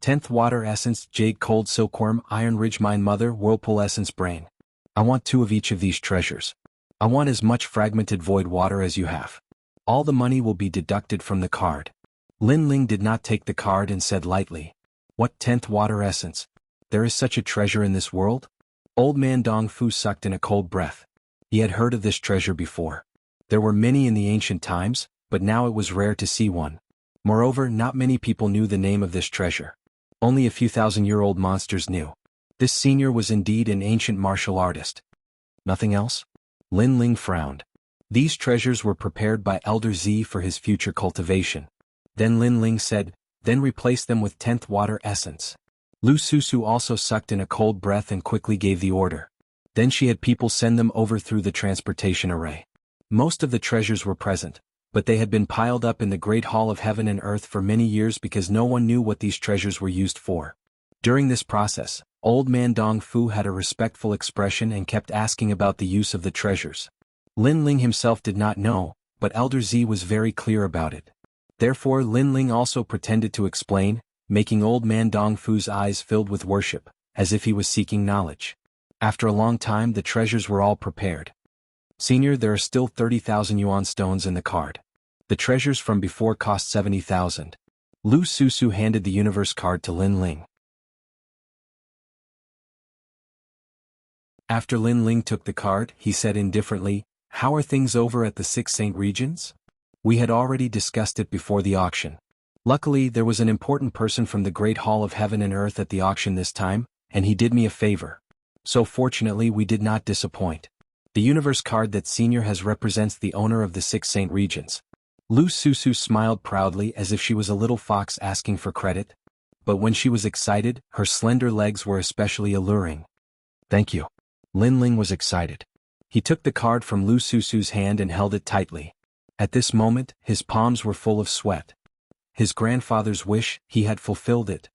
10th Water Essence, Jade Cold Silkworm, Iron Ridge Mine Mother, Whirlpool Essence Brain. I want 2 of each of these treasures. I want as much fragmented void water as you have. All the money will be deducted from the card. Lin Ling did not take the card and said lightly, "What 10th Water Essence? There is such a treasure in this world?" Old Man Dong Fu sucked in a cold breath. He had heard of this treasure before. There were many in the ancient times, but now it was rare to see one. Moreover, not many people knew the name of this treasure. Only a few thousand-year-old monsters knew. This senior was indeed an ancient martial artist. Nothing else? Lin Ling frowned. These treasures were prepared by Elder Z for his future cultivation. Then Lin Ling said, then replace them with 10th water essence. Lu Susu also sucked in a cold breath and quickly gave the order. Then she had people send them over through the transportation array. Most of the treasures were present, but they had been piled up in the Great Hall of Heaven and Earth for many years because no one knew what these treasures were used for. During this process, Old Man Dong Fu had a respectful expression and kept asking about the use of the treasures. Lin Ling himself did not know, but Elder Z was very clear about it. Therefore Lin Ling also pretended to explain, making Old Man Dong Fu's eyes filled with worship, as if he was seeking knowledge. After a long time the treasures were all prepared. Senior, there are still 30,000 yuan stones in the card. The treasures from before cost 70,000. Lu Susu handed the universe card to Lin Ling. After Lin Ling took the card, he said indifferently, how are things over at the 6 Saint regions? We had already discussed it before the auction. Luckily there was an important person from the Great Hall of Heaven and Earth at the auction this time, and he did me a favor. So fortunately we did not disappoint. The universe card that Senior has represents the owner of the 6 Saint regions. Lu Susu smiled proudly as if she was a little fox asking for credit. But when she was excited, her slender legs were especially alluring. Thank you. Lin Ling was excited. He took the card from Lu Susu's hand and held it tightly. At this moment, his palms were full of sweat. His grandfather's wish, he had fulfilled it.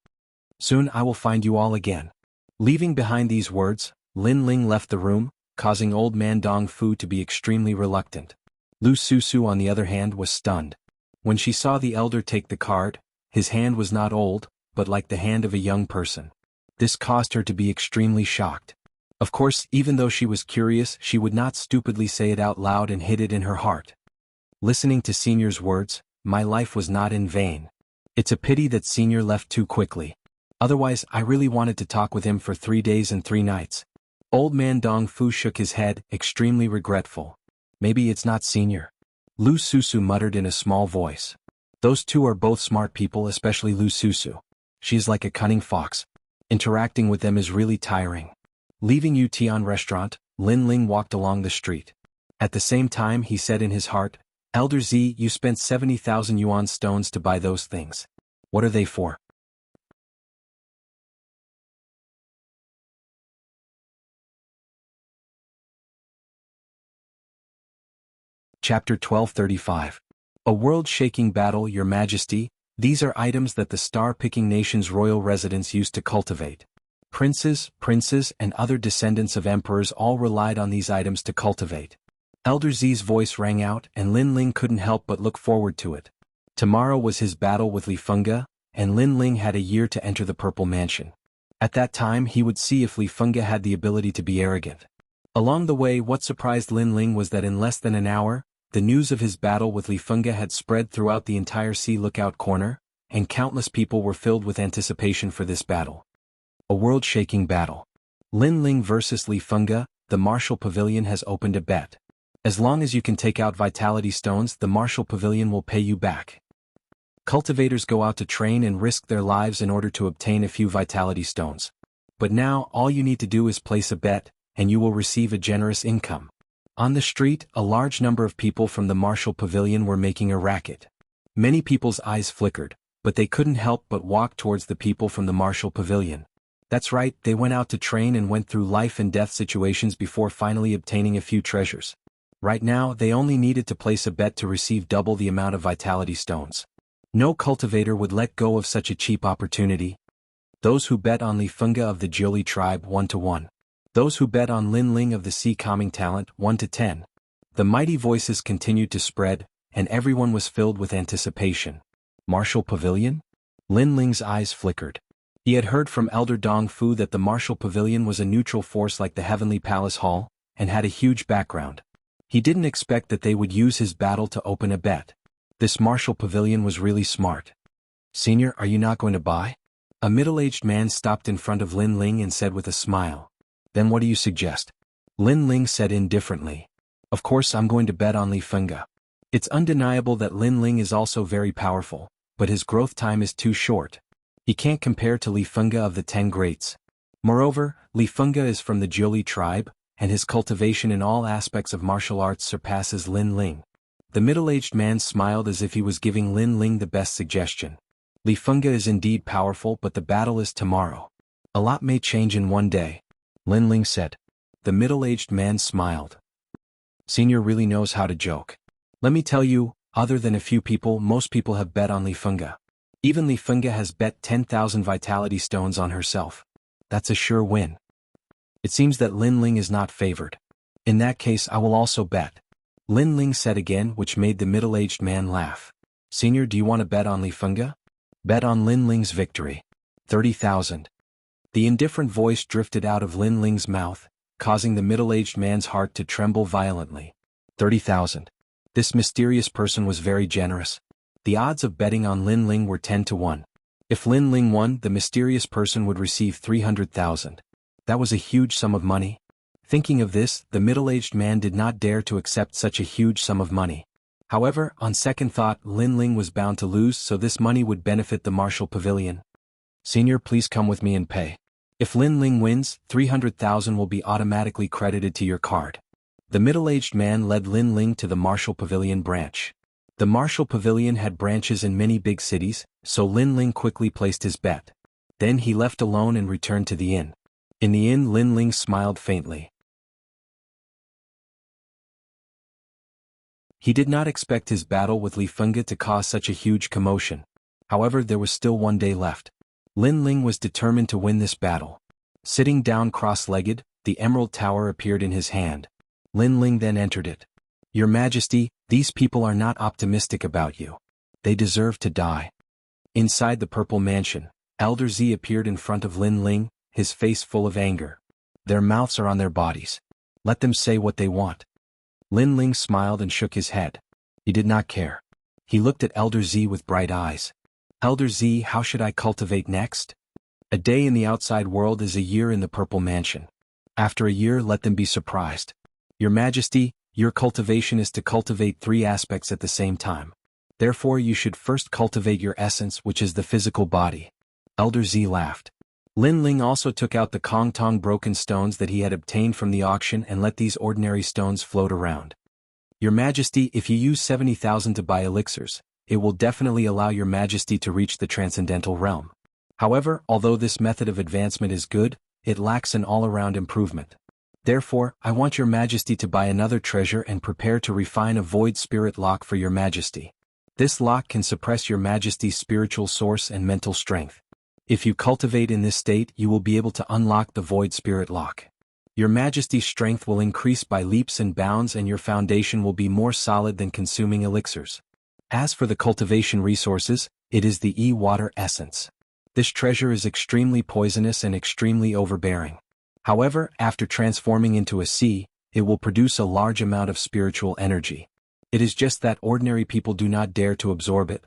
Soon I will find you all again. Leaving behind these words, Lin Ling left the room, causing Old Man Dong Fu to be extremely reluctant. Lu Susu on the other hand was stunned. When she saw the elder take the card, his hand was not old, but like the hand of a young person. This caused her to be extremely shocked. Of course, even though she was curious, she would not stupidly say it out loud and hid it in her heart. Listening to Senior's words, my life was not in vain. It's a pity that Senior left too quickly. Otherwise, I really wanted to talk with him for 3 days and 3 nights. Old Man Dong Fu shook his head, extremely regretful. Maybe it's not Senior. Lu Susu muttered in a small voice. Those two are both smart people, especially Lu Susu. She is like a cunning fox. Interacting with them is really tiring. Leaving Yutian restaurant, Lin Ling walked along the street. At the same time he said in his heart, Elder Z, you spent 70,000 yuan stones to buy those things. What are they for? Chapter 1235. A world-shaking battle, Your Majesty. These are items that the star-picking nation's royal residents used to cultivate. Princes, and other descendants of emperors all relied on these items to cultivate. Elder Z's voice rang out, and Lin Ling couldn't help but look forward to it. Tomorrow was his battle with Li Fengge, and Lin Ling had a year to enter the Purple Mansion. At that time he would see if Li Fengge had the ability to be arrogant. Along the way, what surprised Lin Ling was that in less than an hour, the news of his battle with Li Fengge had spread throughout the entire Sea Lookout Corner, and countless people were filled with anticipation for this battle. A world-shaking battle. Lin Ling versus Li Fengge, the Martial Pavilion has opened a bet. As long as you can take out Vitality Stones, the Martial Pavilion will pay you back. Cultivators go out to train and risk their lives in order to obtain a few Vitality Stones. But now, all you need to do is place a bet, and you will receive a generous income. On the street, a large number of people from the Martial Pavilion were making a racket. Many people's eyes flickered, but they couldn't help but walk towards the people from the Martial Pavilion. That's right, they went out to train and went through life and death situations before finally obtaining a few treasures. Right now, they only needed to place a bet to receive double the amount of Vitality Stones. No cultivator would let go of such a cheap opportunity. Those who bet on Li Fengge of the Jiuli tribe 1-1. Those who bet on Lin Ling of the Sea Calming Talent 1-10. The mighty voices continued to spread, and everyone was filled with anticipation. Martial Pavilion? Lin Ling's eyes flickered. He had heard from Elder Dong Fu that the Martial Pavilion was a neutral force like the Heavenly Palace Hall, and had a huge background. He didn't expect that they would use his battle to open a bet. This Martial Pavilion was really smart. Senior, are you not going to buy? A middle-aged man stopped in front of Lin Ling and said with a smile. Then what do you suggest? Lin Ling said indifferently. Of course I'm going to bet on Li Fengge. It's undeniable that Lin Ling is also very powerful, but his growth time is too short. He can't compare to Li Fengge of the 10 Greats. Moreover, Li Fengge is from the Jiuli tribe, and his cultivation in all aspects of martial arts surpasses Lin Ling. The middle-aged man smiled as if he was giving Lin Ling the best suggestion. Li Fengge is indeed powerful, but the battle is tomorrow. A lot may change in one day, Lin Ling said. The middle-aged man smiled. Senior really knows how to joke. Let me tell you, other than a few people, most people have bet on Li Fengge. Even Li Fengge has bet 10,000 vitality stones on herself. That's a sure win. It seems that Lin Ling is not favored. In that case I will also bet, Lin Ling said again, which made the middle-aged man laugh. Senior, do you want to bet on Li Fengge? Bet on Lin Ling's victory. 30,000. The indifferent voice drifted out of Lin Ling's mouth, causing the middle-aged man's heart to tremble violently. 30,000. This mysterious person was very generous. The odds of betting on Lin Ling were 10 to 1. If Lin Ling won, the mysterious person would receive 300,000. That was a huge sum of money. Thinking of this, the middle-aged man did not dare to accept such a huge sum of money. However, on second thought, Lin Ling was bound to lose, so this money would benefit the martial pavilion. Senior, please come with me and pay. If Lin Ling wins, 300,000 will be automatically credited to your card. The middle-aged man led Lin Ling to the martial pavilion branch. The martial pavilion had branches in many big cities, so Lin Ling quickly placed his bet. Then he left alone and returned to the inn. In the inn, Lin Ling smiled faintly. He did not expect his battle with Li Fengge to cause such a huge commotion. However, there was still one day left. Lin Ling was determined to win this battle. Sitting down cross-legged, the Emerald Tower appeared in his hand. Lin Ling then entered it. Your Majesty, these people are not optimistic about you. They deserve to die. Inside the Purple Mansion, Elder Z appeared in front of Lin Ling, his face full of anger. Their mouths are on their bodies. Let them say what they want. Lin Ling smiled and shook his head. He did not care. He looked at Elder Z with bright eyes. Elder Z, how should I cultivate next? A day in the outside world is a year in the Purple Mansion. After a year, let them be surprised. Your Majesty, your cultivation is to cultivate 3 aspects at the same time. Therefore you should first cultivate your essence, which is the physical body. Elder Z laughed. Lin Ling also took out the Kong Tong broken stones that he had obtained from the auction and let these ordinary stones float around. Your Majesty, if you use 70,000 to buy elixirs, it will definitely allow your Majesty to reach the transcendental realm. However, although this method of advancement is good, it lacks an all-around improvement. Therefore, I want your Majesty to buy another treasure and prepare to refine a void spirit lock for your Majesty. This lock can suppress your Majesty's spiritual source and mental strength. If you cultivate in this state, you will be able to unlock the void spirit lock. Your Majesty's strength will increase by leaps and bounds and your foundation will be more solid than consuming elixirs. As for the cultivation resources, it is the E-Water essence. This treasure is extremely poisonous and extremely overbearing. However, after transforming into a sea, it will produce a large amount of spiritual energy. It is just that ordinary people do not dare to absorb it.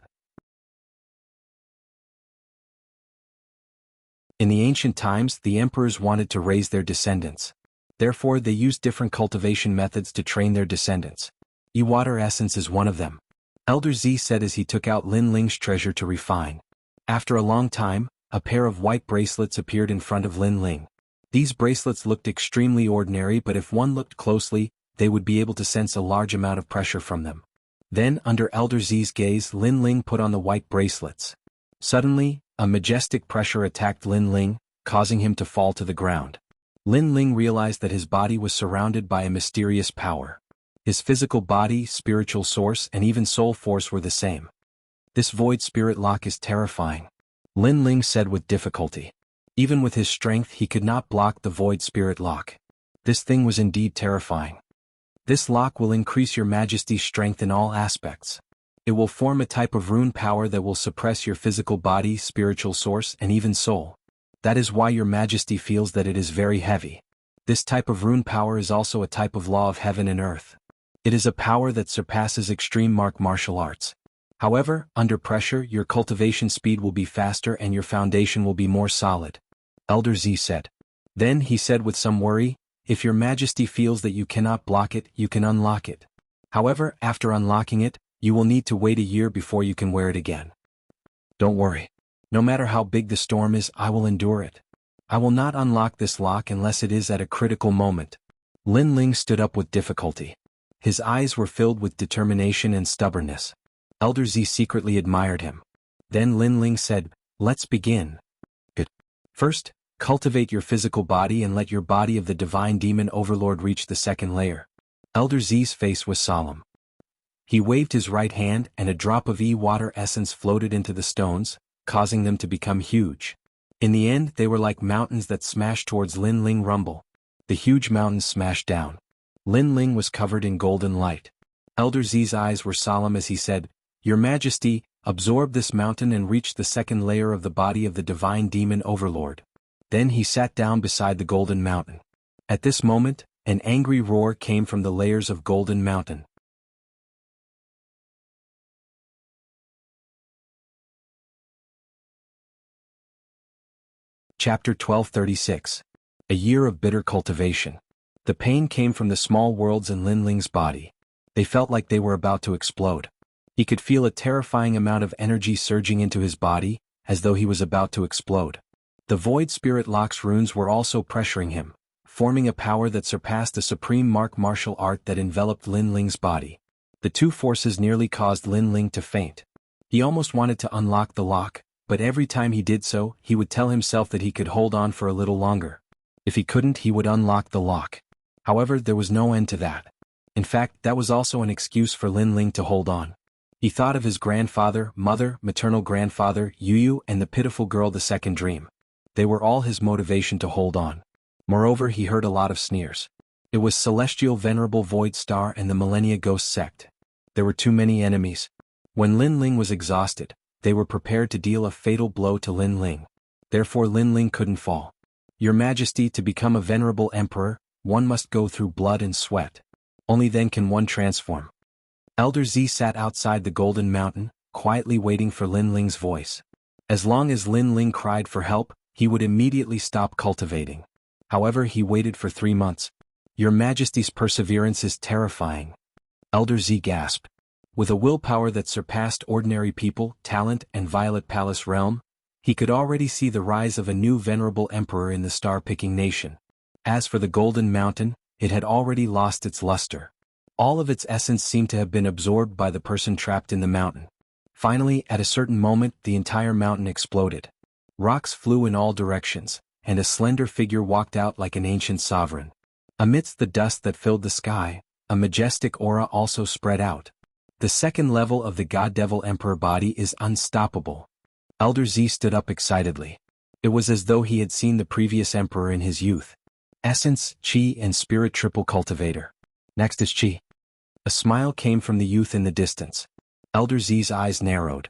In the ancient times, the emperors wanted to raise their descendants. Therefore, they used different cultivation methods to train their descendants. E-Water essence is one of them. Elder Z said as he took out Lin Ling's treasure to refine. After a long time, a pair of white bracelets appeared in front of Lin Ling. These bracelets looked extremely ordinary, but if one looked closely, they would be able to sense a large amount of pressure from them. Then, under Elder Z's gaze, Lin Ling put on the white bracelets. Suddenly, a majestic pressure attacked Lin Ling, causing him to fall to the ground. Lin Ling realized that his body was surrounded by a mysterious power. His physical body, spiritual source, and even soul force were the same. This void spirit lock is terrifying, Lin Ling said with difficulty. Even with his strength, he could not block the void spirit lock. This thing was indeed terrifying. This lock will increase your Majesty's strength in all aspects. It will form a type of rune power that will suppress your physical body, spiritual source, and even soul. That is why your Majesty feels that it is very heavy. This type of rune power is also a type of law of heaven and earth. It is a power that surpasses extreme martial arts. However, under pressure, your cultivation speed will be faster and your foundation will be more solid, Elder Z said. Then he said with some worry, if your Majesty feels that you cannot block it, you can unlock it. However, after unlocking it, you will need to wait a year before you can wear it again. Don't worry. No matter how big the storm is, I will endure it. I will not unlock this lock unless it is at a critical moment. Lin Ling stood up with difficulty. His eyes were filled with determination and stubbornness. Elder Z secretly admired him. Then Lin Ling said, "Let's begin. Good. First, cultivate your physical body and let your body of the divine demon overlord reach the second layer." Elder Z's face was solemn. He waved his right hand and a drop of water essence floated into the stones, causing them to become huge. In the end they were like mountains that smashed towards Lin Ling. Rumble. The huge mountains smashed down. Lin Ling was covered in golden light. Elder Z's eyes were solemn as he said, "Your Majesty, absorb this mountain and reach the second layer of the body of the divine demon overlord." Then he sat down beside the golden mountain. At this moment, an angry roar came from the layers of golden mountain. Chapter 1236. A year of bitter cultivation. The pain came from the small worlds in Lin Ling's body. They felt like they were about to explode. He could feel a terrifying amount of energy surging into his body, as though he was about to explode. The Void Spirit Lock's runes were also pressuring him, forming a power that surpassed the supreme martial art that enveloped Lin Ling's body. The two forces nearly caused Lin Ling to faint. He almost wanted to unlock the lock, but every time he did so, he would tell himself that he could hold on for a little longer. If he couldn't, he would unlock the lock. However, there was no end to that. In fact, that was also an excuse for Lin Ling to hold on. He thought of his grandfather, mother, maternal grandfather, Yu, and the pitiful girl the second dream. They were all his motivation to hold on. Moreover, he heard a lot of sneers. It was Celestial Venerable Void Star and the Millennia Ghost Sect. There were too many enemies. When Lin Ling was exhausted, they were prepared to deal a fatal blow to Lin Ling. Therefore Lin Ling couldn't fall. "Your Majesty, to become a venerable emperor, one must go through blood and sweat. Only then can one transform." Elder Z sat outside the Golden Mountain, quietly waiting for Lin Ling's voice. As long as Lin Ling cried for help, he would immediately stop cultivating. However, he waited for 3 months. "Your Majesty's perseverance is terrifying." Elder Z gasped. With a willpower that surpassed ordinary people, talent, and Violet Palace realm, he could already see the rise of a new venerable emperor in the star-picking nation. As for the Golden Mountain, it had already lost its luster. All of its essence seemed to have been absorbed by the person trapped in the mountain. Finally, at a certain moment, the entire mountain exploded. Rocks flew in all directions, and a slender figure walked out like an ancient sovereign. Amidst the dust that filled the sky, a majestic aura also spread out. The second level of the God-Devil Emperor body is unstoppable. Elder Z stood up excitedly. It was as though he had seen the previous emperor in his youth. Essence, Qi and Spirit Triple Cultivator. Next is Qi. A smile came from the youth in the distance. Elder Z's eyes narrowed.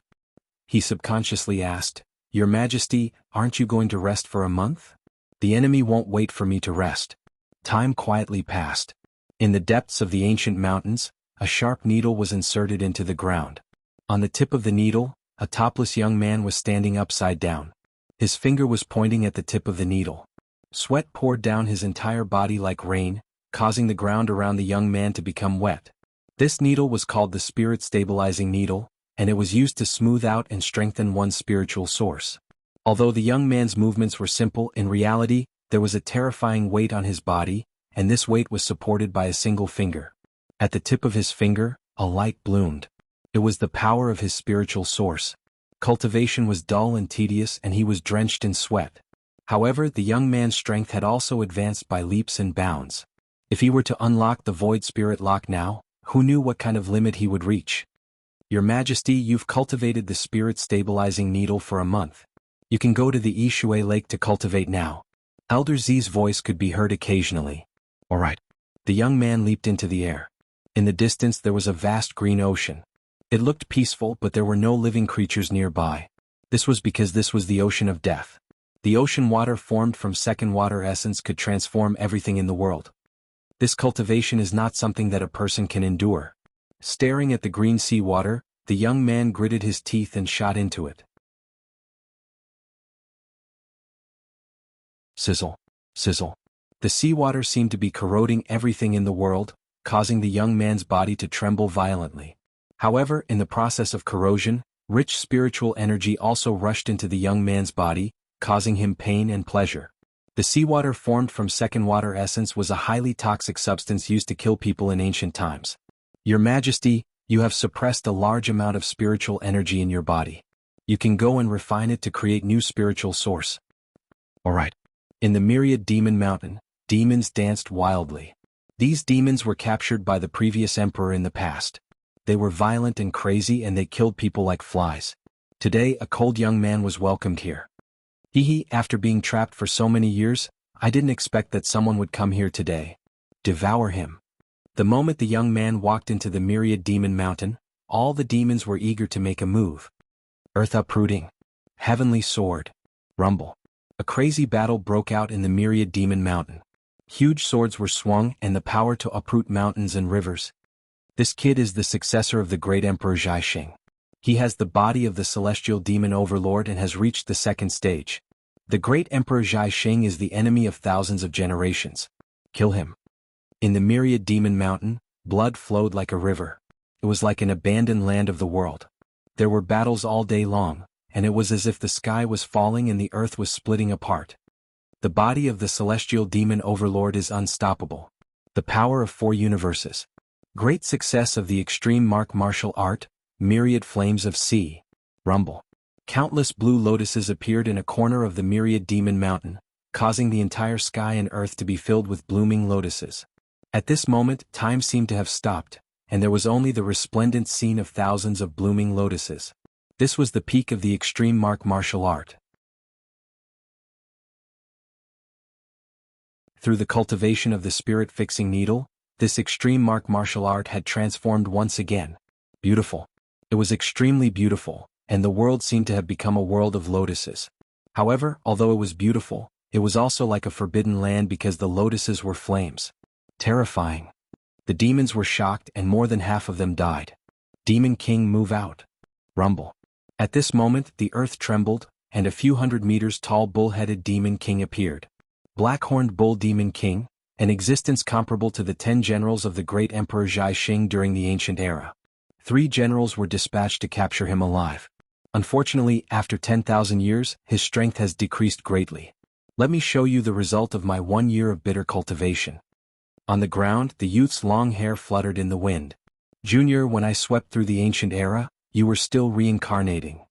He subconsciously asked, "Your Majesty, aren't you going to rest for a month?" "The enemy won't wait for me to rest." Time quietly passed. In the depths of the ancient mountains, a sharp needle was inserted into the ground. On the tip of the needle, a topless young man was standing upside down. His finger was pointing at the tip of the needle. Sweat poured down his entire body like rain, causing the ground around the young man to become wet. This needle was called the Spirit Stabilizing Needle, and it was used to smooth out and strengthen one's spiritual source. Although the young man's movements were simple, in reality, there was a terrifying weight on his body, and this weight was supported by a single finger. At the tip of his finger, a light bloomed. It was the power of his spiritual source. Cultivation was dull and tedious and he was drenched in sweat. However, the young man's strength had also advanced by leaps and bounds. If he were to unlock the Void Spirit Lock now, who knew what kind of limit he would reach? "Your Majesty, you've cultivated the Spirit Stabilizing Needle for a month. You can go to the Yishui Lake to cultivate now." Elder Z's voice could be heard occasionally. "All right." The young man leaped into the air. In the distance there was a vast green ocean. It looked peaceful, but there were no living creatures nearby. This was because this was the ocean of death. The ocean water formed from second water essence could transform everything in the world. This cultivation is not something that a person can endure. Staring at the green sea water, the young man gritted his teeth and shot into it. Sizzle. Sizzle. The seawater seemed to be corroding everything in the world, causing the young man's body to tremble violently. However, in the process of corrosion, rich spiritual energy also rushed into the young man's body, causing him pain and pleasure. The seawater formed from second water essence was a highly toxic substance used to kill people in ancient times. Your Majesty, you have suppressed a large amount of spiritual energy in your body. You can go and refine it to create new spiritual source. Alright. In the myriad demon mountain, demons danced wildly. These demons were captured by the previous emperor in the past. They were violent and crazy and they killed people like flies. Today a cold young man was welcomed here. After being trapped for so many years, I didn't expect that someone would come here today. Devour him. The moment the young man walked into the myriad demon mountain, all the demons were eager to make a move. Earth uprooting. Heavenly sword. Rumble. A crazy battle broke out in the myriad demon mountain. Huge swords were swung and the power to uproot mountains and rivers. This kid is the successor of the great Emperor Jianghu. He has the body of the celestial demon overlord and has reached the second stage. The great Emperor Jianghu is the enemy of thousands of generations. Kill him. In the myriad demon mountain, blood flowed like a river. It was like an abandoned land of the world. There were battles all day long, and it was as if the sky was falling and the earth was splitting apart. The body of the celestial demon overlord is unstoppable. The power of 4 universes. Great success of the extreme martial art, myriad flames of sea. Rumble. Countless blue lotuses appeared in a corner of the myriad demon mountain, causing the entire sky and earth to be filled with blooming lotuses. At this moment, time seemed to have stopped, and there was only the resplendent scene of thousands of blooming lotuses. This was the peak of the extreme martial art. Through the cultivation of the spirit-fixing needle, this extreme martial art had transformed once again. Beautiful. It was extremely beautiful, and the world seemed to have become a world of lotuses. However, although it was beautiful, it was also like a forbidden land because the lotuses were flames. Terrifying. The demons were shocked and more than half of them died. Demon King, move out. Rumble. At this moment the earth trembled, and a few hundred meters tall bull-headed Demon King appeared. Black-horned Bull Demon King, an existence comparable to the 10 generals of the great Emperor Jianghu during the ancient era. 3 generals were dispatched to capture him alive. Unfortunately, after 10,000 years, his strength has decreased greatly. Let me show you the result of my 1 year of bitter cultivation. On the ground, the youth's long hair fluttered in the wind. Junior, when I swept through the ancient era, you were still reincarnating.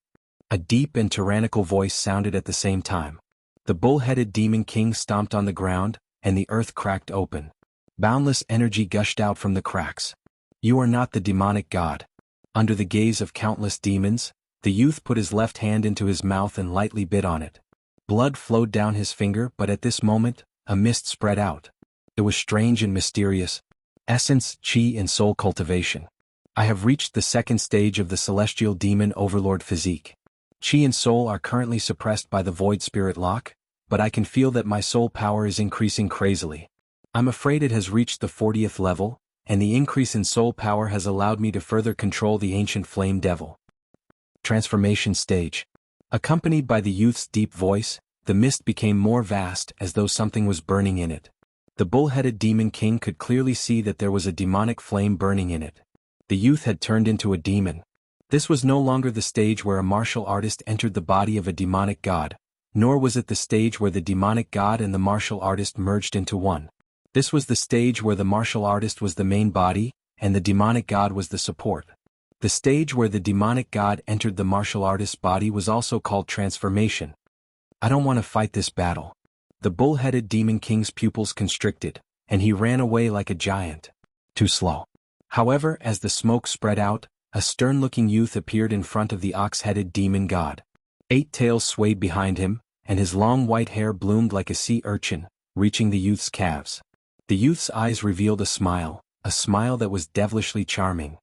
A deep and tyrannical voice sounded at the same time. The bull-headed Demon King stomped on the ground, and the earth cracked open. Boundless energy gushed out from the cracks. You are not the demonic god. Under the gaze of countless demons, the youth put his left hand into his mouth and lightly bit on it. Blood flowed down his finger, but at this moment, a mist spread out. It was strange and mysterious. Essence, Qi and Soul Cultivation. I have reached the second stage of the celestial demon overlord physique. Qi and Soul are currently suppressed by the void spirit lock, but I can feel that my soul power is increasing crazily. I'm afraid it has reached the 40th level, and the increase in soul power has allowed me to further control the ancient flame devil. Transformation stage. Accompanied by the youth's deep voice, the mist became more vast as though something was burning in it. The bull-headed Demon King could clearly see that there was a demonic flame burning in it. The youth had turned into a demon. This was no longer the stage where a martial artist entered the body of a demonic god, nor was it the stage where the demonic god and the martial artist merged into one. This was the stage where the martial artist was the main body, and the demonic god was the support. The stage where the demonic god entered the martial artist's body was also called transformation. I don't want to fight this battle. The bull-headed Demon King's pupils constricted, and he ran away like a giant. Too slow. However, as the smoke spread out, a stern-looking youth appeared in front of the ox-headed demon god. 8 tails swayed behind him, and his long white hair bloomed like a sea urchin, reaching the youth's calves. The youth's eyes revealed a smile that was devilishly charming.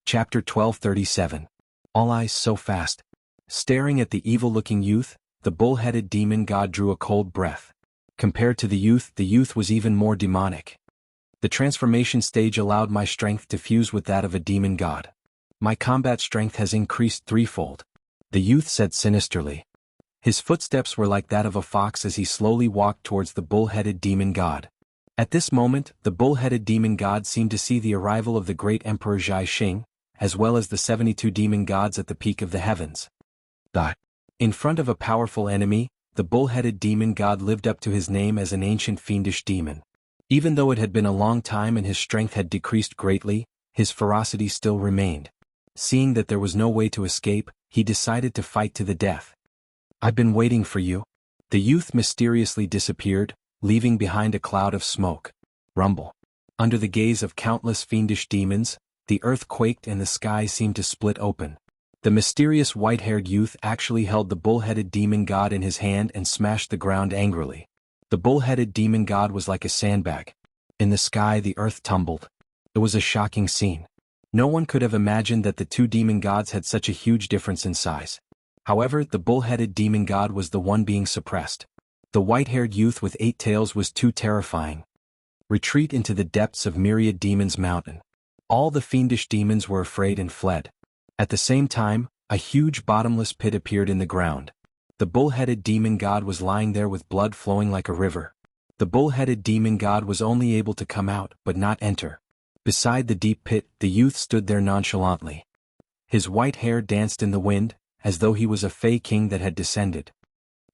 Chapter 1237. All eyes so fast. Staring at the evil-looking youth, the bull-headed demon god drew a cold breath. Compared to the youth was even more demonic. The transformation stage allowed my strength to fuse with that of a demon god. My combat strength has increased 3-fold. The youth said sinisterly. His footsteps were like that of a fox as he slowly walked towards the bull-headed demon god. At this moment, the bull-headed demon god seemed to see the arrival of the great Emperor Jianghu, as well as the 72 demon gods at the peak of the heavens. In front of a powerful enemy, the bull-headed demon god lived up to his name as an ancient fiendish demon. Even though it had been a long time and his strength had decreased greatly, his ferocity still remained. Seeing that there was no way to escape, he decided to fight to the death. "I've been waiting for you." The youth mysteriously disappeared, leaving behind a cloud of smoke. Rumble. Under the gaze of countless fiendish demons, the earth quaked and the sky seemed to split open. The mysterious white-haired youth actually held the bull-headed demon god in his hand and smashed the ground angrily. The bull-headed demon god was like a sandbag. In the sky the earth tumbled. It was a shocking scene. No one could have imagined that the two demon gods had such a huge difference in size. However, the bull-headed demon god was the one being suppressed. The white-haired youth with 8 tails was too terrifying. Retreat into the depths of Myriad Demons Mountain. All the fiendish demons were afraid and fled. At the same time, a huge bottomless pit appeared in the ground. The bull-headed demon god was lying there with blood flowing like a river. The bull-headed demon god was only able to come out but not enter. Beside the deep pit, the youth stood there nonchalantly. His white hair danced in the wind, as though he was a fey king that had descended.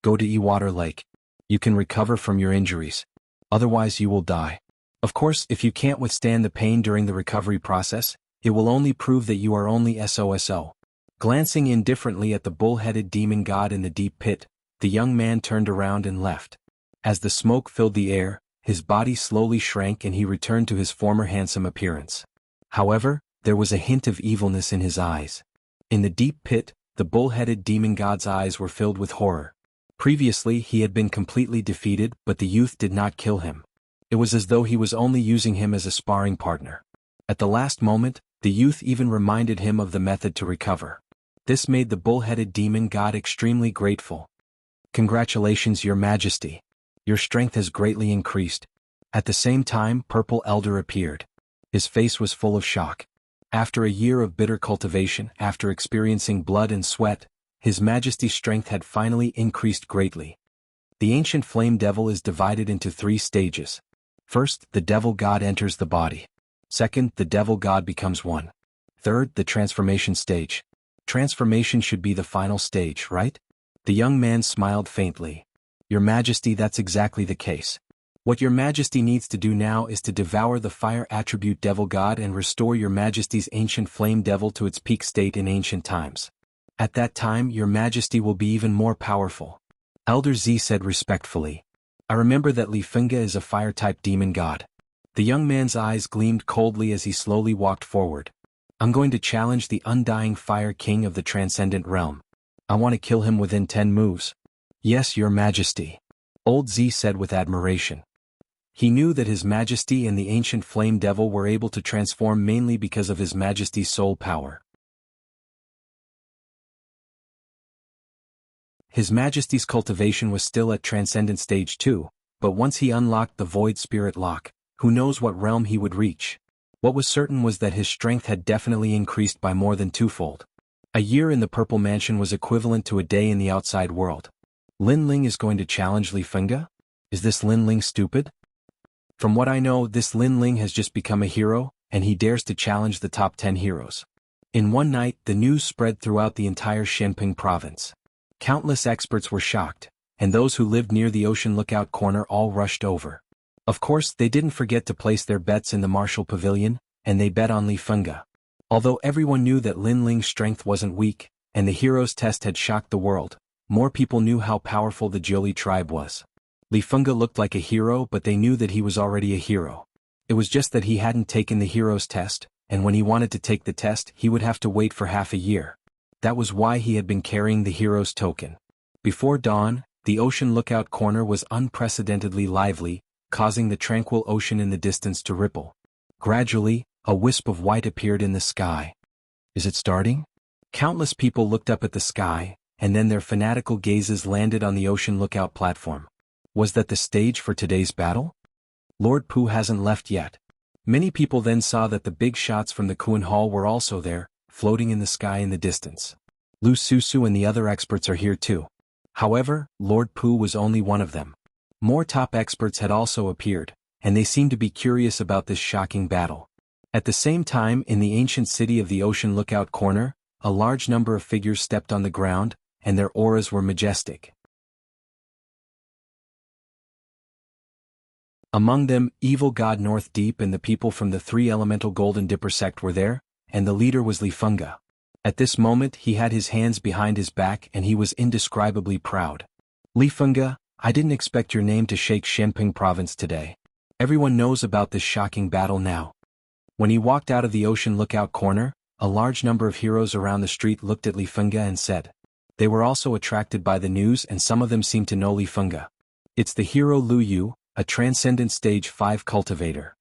"Go to Ewater Lake. You can recover from your injuries. Otherwise you will die. Of course, if you can't withstand the pain during the recovery process, it will only prove that you are only SOSO." Glancing indifferently at the bull-headed demon god in the deep pit, the young man turned around and left. As the smoke filled the air, his body slowly shrank and he returned to his former handsome appearance. However, there was a hint of evilness in his eyes. In the deep pit, the bull-headed demon god's eyes were filled with horror. Previously he had been completely defeated, but the youth did not kill him. It was as though he was only using him as a sparring partner. At the last moment, the youth even reminded him of the method to recover. This made the bull-headed demon god extremely grateful. "Congratulations, Your Majesty. Your strength has greatly increased." At the same time, Purple Elder appeared. His face was full of shock. After a year of bitter cultivation, after experiencing blood and sweat, His Majesty's strength had finally increased greatly. The ancient flame devil is divided into 3 stages. First, the devil god enters the body. Second, the devil god becomes one. Third, the transformation stage. Transformation should be the final stage, right? The young man smiled faintly. "Your Majesty, that's exactly the case. What Your Majesty needs to do now is to devour the fire attribute devil god and restore Your Majesty's ancient flame devil to its peak state in ancient times. At that time, Your Majesty will be even more powerful." Elder Z said respectfully. "I remember that Li Fenga is a fire-type demon god." The young man's eyes gleamed coldly as he slowly walked forward. "I'm going to challenge the undying Fire King of the Transcendent Realm. I want to kill him within 10 moves. "Yes, Your Majesty," Old Z said with admiration. He knew that His Majesty and the ancient Flame Devil were able to transform mainly because of His Majesty's soul power. His Majesty's cultivation was still at Transcendent Stage 2, but once he unlocked the Void Spirit Lock, who knows what realm he would reach. What was certain was that his strength had definitely increased by more than 2-fold. A year in the Purple Mansion was equivalent to a day in the outside world. Lin Ling is going to challenge Li Fenga? Is this Lin Ling stupid? From what I know, this Lin Ling has just become a hero, and he dares to challenge the top 10 heroes. In one night, the news spread throughout the entire Shenping province. Countless experts were shocked, and those who lived near the Ocean Lookout corner all rushed over. Of course, they didn't forget to place their bets in the Martial Pavilion, and they bet on Li Fenga. Although everyone knew that Lin Ling's strength wasn't weak, and the hero's test had shocked the world, more people knew how powerful the Jioli tribe was. Li Fenga looked like a hero, but they knew that he was already a hero. It was just that he hadn't taken the hero's test, and when he wanted to take the test, he would have to wait for half a year. That was why he had been carrying the hero's token. Before dawn, the Ocean Lookout corner was unprecedentedly lively, causing the tranquil ocean in the distance to ripple. Gradually, a wisp of white appeared in the sky. Is it starting? Countless people looked up at the sky, and then their fanatical gazes landed on the Ocean Lookout platform. Was that the stage for today's battle? Lord Pu hasn't left yet. Many people then saw that the big shots from the Kuan Hall were also there, floating in the sky in the distance. Lu Susu and the other experts are here too. However, Lord Pu was only one of them. More top experts had also appeared, and they seemed to be curious about this shocking battle. At the same time, in the ancient city of the Ocean Lookout Corner, a large number of figures stepped on the ground, and their auras were majestic. Among them, evil god North Deep and the people from the three-elemental Golden Dipper sect were there, and the leader was Li Fengge. At this moment he had his hands behind his back and he was indescribably proud. Li Fengge, I didn't expect your name to shake Shenping province today. Everyone knows about this shocking battle now. When he walked out of the Ocean Lookout Corner, a large number of heroes around the street looked at Li Fengge and said. They were also attracted by the news and some of them seemed to know Li Fengge. It's the hero Lu Yu, a transcendent stage 5 cultivator.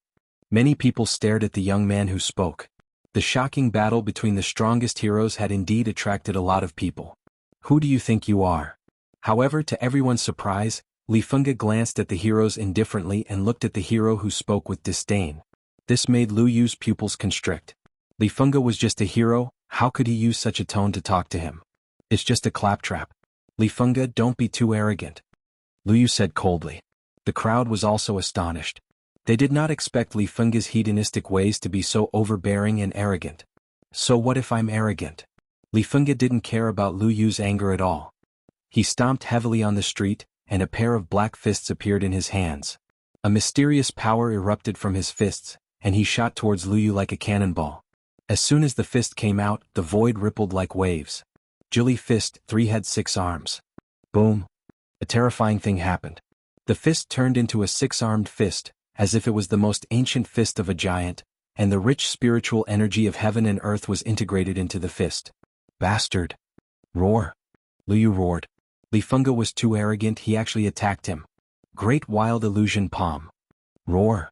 Many people stared at the young man who spoke. The shocking battle between the strongest heroes had indeed attracted a lot of people. Who do you think you are? However, to everyone's surprise, Li Fengge glanced at the heroes indifferently and looked at the hero who spoke with disdain. This made Lu Yu's pupils constrict. Li Fengge was just a hero, how could he use such a tone to talk to him? It's just a claptrap. Li Fengge, don't be too arrogant. Lu Yu said coldly. The crowd was also astonished. They did not expect Li Fengge's hedonistic ways to be so overbearing and arrogant. So what if I'm arrogant? Li Fengge didn't care about Lu Yu's anger at all. He stomped heavily on the street, and a pair of black fists appeared in his hands. A mysterious power erupted from his fists, and he shot towards Lu Yu like a cannonball. As soon as the fist came out, the void rippled like waves. Jilly Fist 3 had 6 arms. Boom. A terrifying thing happened. The fist turned into a 6-armed fist, as if it was the most ancient fist of a giant, and the rich spiritual energy of heaven and earth was integrated into the fist. Bastard. Roar. Lu Yu roared. Li Fengge was too arrogant, he actually attacked him. Great Wild Illusion Palm. Roar.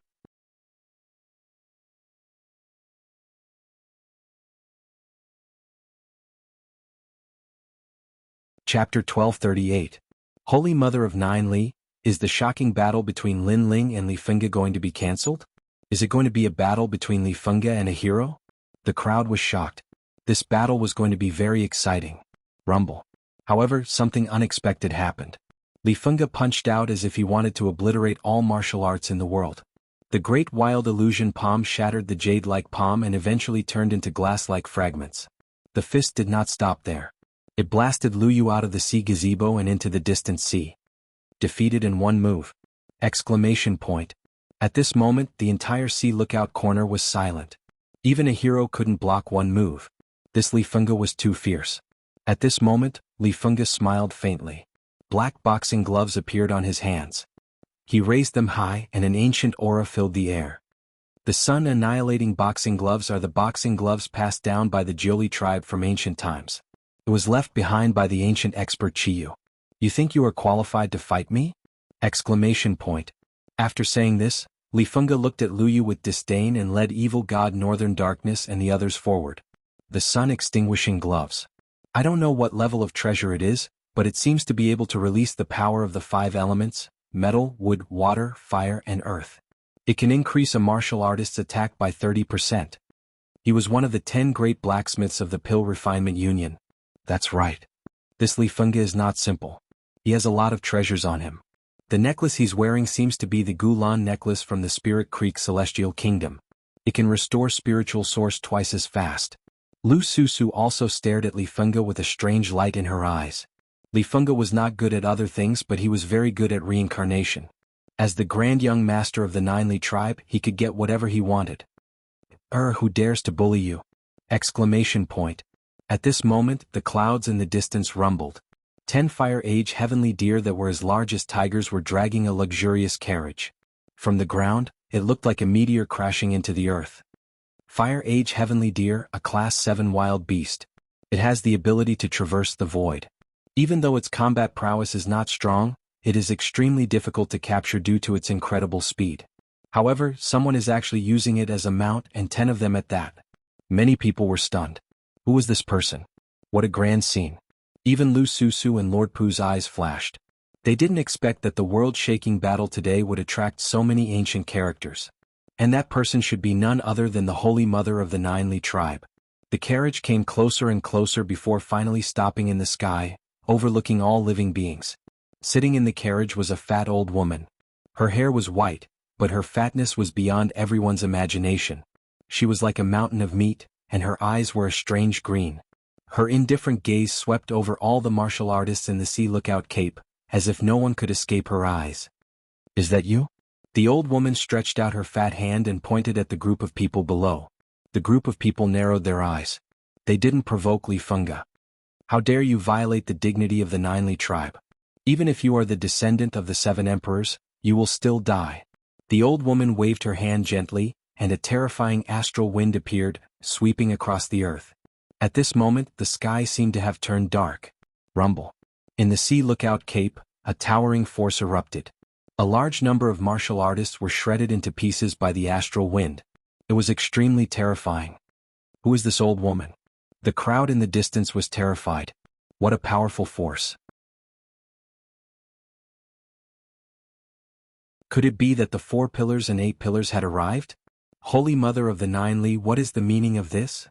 Chapter 1238. Holy Mother of Nine Li, is the shocking battle between Lin Ling and Li Fengge going to be cancelled? Is it going to be a battle between Li Fengge and a hero? The crowd was shocked. This battle was going to be very exciting. Rumble. However, something unexpected happened. Li Fengge punched out as if he wanted to obliterate all martial arts in the world. The Great Wild Illusion Palm shattered the jade-like palm and eventually turned into glass-like fragments. The fist did not stop there. It blasted Lu Yu out of the sea gazebo and into the distant sea. Defeated in one move! Exclamation point. At this moment, the entire Sea Lookout Corner was silent. Even a hero couldn't block one move. This Li Fengge was too fierce. At this moment, Li Fengge smiled faintly. Black boxing gloves appeared on his hands. He raised them high and an ancient aura filled the air. The sun-annihilating boxing gloves are the boxing gloves passed down by the Jioli tribe from ancient times. It was left behind by the ancient expert Chiyu. You think you are qualified to fight me? Exclamation point. After saying this, Li Fengge looked at Lu Yu with disdain and led evil god Northern Darkness and the others forward. The sun-extinguishing gloves. I don't know what level of treasure it is, but it seems to be able to release the power of the 5 elements, metal, wood, water, fire, and earth. It can increase a martial artist's attack by 30%. He was one of the 10 great blacksmiths of the Pill Refinement Union. That's right. This Li Fengge is not simple. He has a lot of treasures on him. The necklace he's wearing seems to be the Gulan necklace from the Spirit Creek Celestial Kingdom. It can restore spiritual source twice as fast. Lu Susu also stared at Li Fengge with a strange light in her eyes. Li Fengge was not good at other things, but he was very good at reincarnation. As the grand young master of the Nine Li tribe, he could get whatever he wanted. Who dares to bully you? Exclamation point. At this moment, the clouds in the distance rumbled. 10 Fire Age heavenly deer that were as large as tigers were dragging a luxurious carriage. From the ground, it looked like a meteor crashing into the earth. Fire Age heavenly deer, a class 7 wild beast. It has the ability to traverse the void. Even though its combat prowess is not strong, it is extremely difficult to capture due to its incredible speed. However, someone is actually using it as a mount, and 10 of them at that. Many people were stunned. Who was this person? What a grand scene. Even Lu Susu and Lord Pu's eyes flashed. They didn't expect that the world-shaking battle today would attract so many ancient characters. And that person should be none other than the Holy Mother of the Nine Li tribe. The carriage came closer and closer before finally stopping in the sky, overlooking all living beings. Sitting in the carriage was a fat old woman. Her hair was white, but her fatness was beyond everyone's imagination. She was like a mountain of meat, and her eyes were a strange green. Her indifferent gaze swept over all the martial artists in the Sea Lookout Cape, as if no one could escape her eyes. "Is that you?" The old woman stretched out her fat hand and pointed at the group of people below. The group of people narrowed their eyes. They didn't provoke Li Fengge. "How dare you violate the dignity of the Nineli tribe? Even if you are the descendant of the 7 emperors, you will still die." The old woman waved her hand gently, and a terrifying astral wind appeared, sweeping across the earth. At this moment the sky seemed to have turned dark. Rumble. In the Sea Lookout Cape, a towering force erupted. A large number of martial artists were shredded into pieces by the astral wind. It was extremely terrifying. Who is this old woman? The crowd in the distance was terrified. What a powerful force. Could it be that the 4 pillars and 8 pillars had arrived? Holy Mother of the Nineli, what is the meaning of this?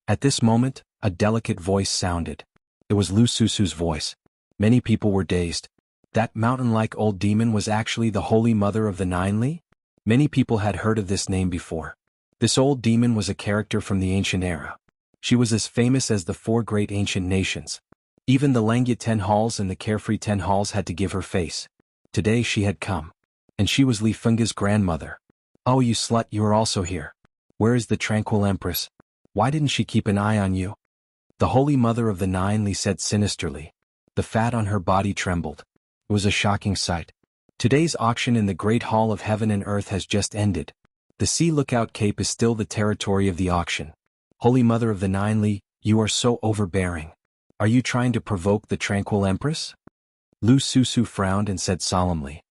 At this moment, a delicate voice sounded. It was Lu Susu's voice. Many people were dazed. That mountain-like old demon was actually the Holy Mother of the Nineli? Many people had heard of this name before. This old demon was a character from the ancient era. She was as famous as the 4 great ancient nations. Even the Langya 10 halls and the Carefree 10 halls had to give her face. Today she had come. And she was Li Fengge's grandmother. "Oh, you slut, you are also here. Where is the tranquil empress? Why didn't she keep an eye on you?" The Holy Mother of the Nineli said sinisterly. The fat on her body trembled. It was a shocking sight. Today's auction in the Great Hall of Heaven and Earth has just ended. The Sea Lookout Cape is still the territory of the auction. Holy Mother of the Nineli, you are so overbearing. Are you trying to provoke the tranquil empress? Lu Susu frowned and said solemnly.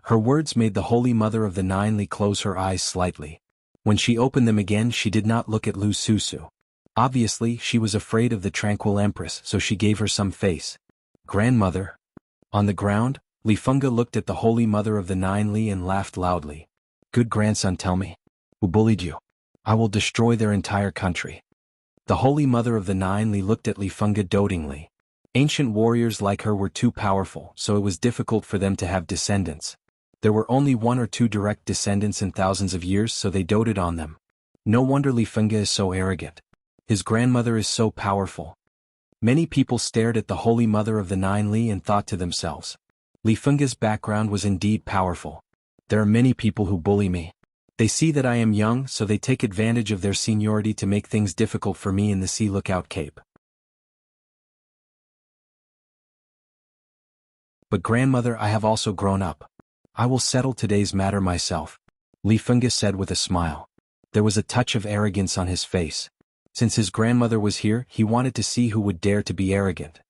Her words made the Holy Mother of the Nineli close her eyes slightly. When she opened them again she did not look at Lu Susu. Obviously she was afraid of the tranquil empress, so she gave her some face. "Grandmother." On the ground, Li Fengge looked at the Holy Mother of the Nineli and laughed loudly. "Good grandson, tell me. Who bullied you? I will destroy their entire country." The Holy Mother of the Nineli looked at Li Fengge dotingly. Ancient warriors like her were too powerful, so it was difficult for them to have descendants. There were only 1 or 2 direct descendants in thousands of years, so they doted on them. No wonder Li Fengge is so arrogant. His grandmother is so powerful. Many people stared at the Holy Mother of the Nineli and thought to themselves, Li Fengge's background was indeed powerful. There are many people who bully me. They see that I am young, so they take advantage of their seniority to make things difficult for me in the Sea Lookout Cape. But grandmother, I have also grown up. I will settle today's matter myself, Li Fengge said with a smile. There was a touch of arrogance on his face. Since his grandmother was here, he wanted to see who would dare to be arrogant.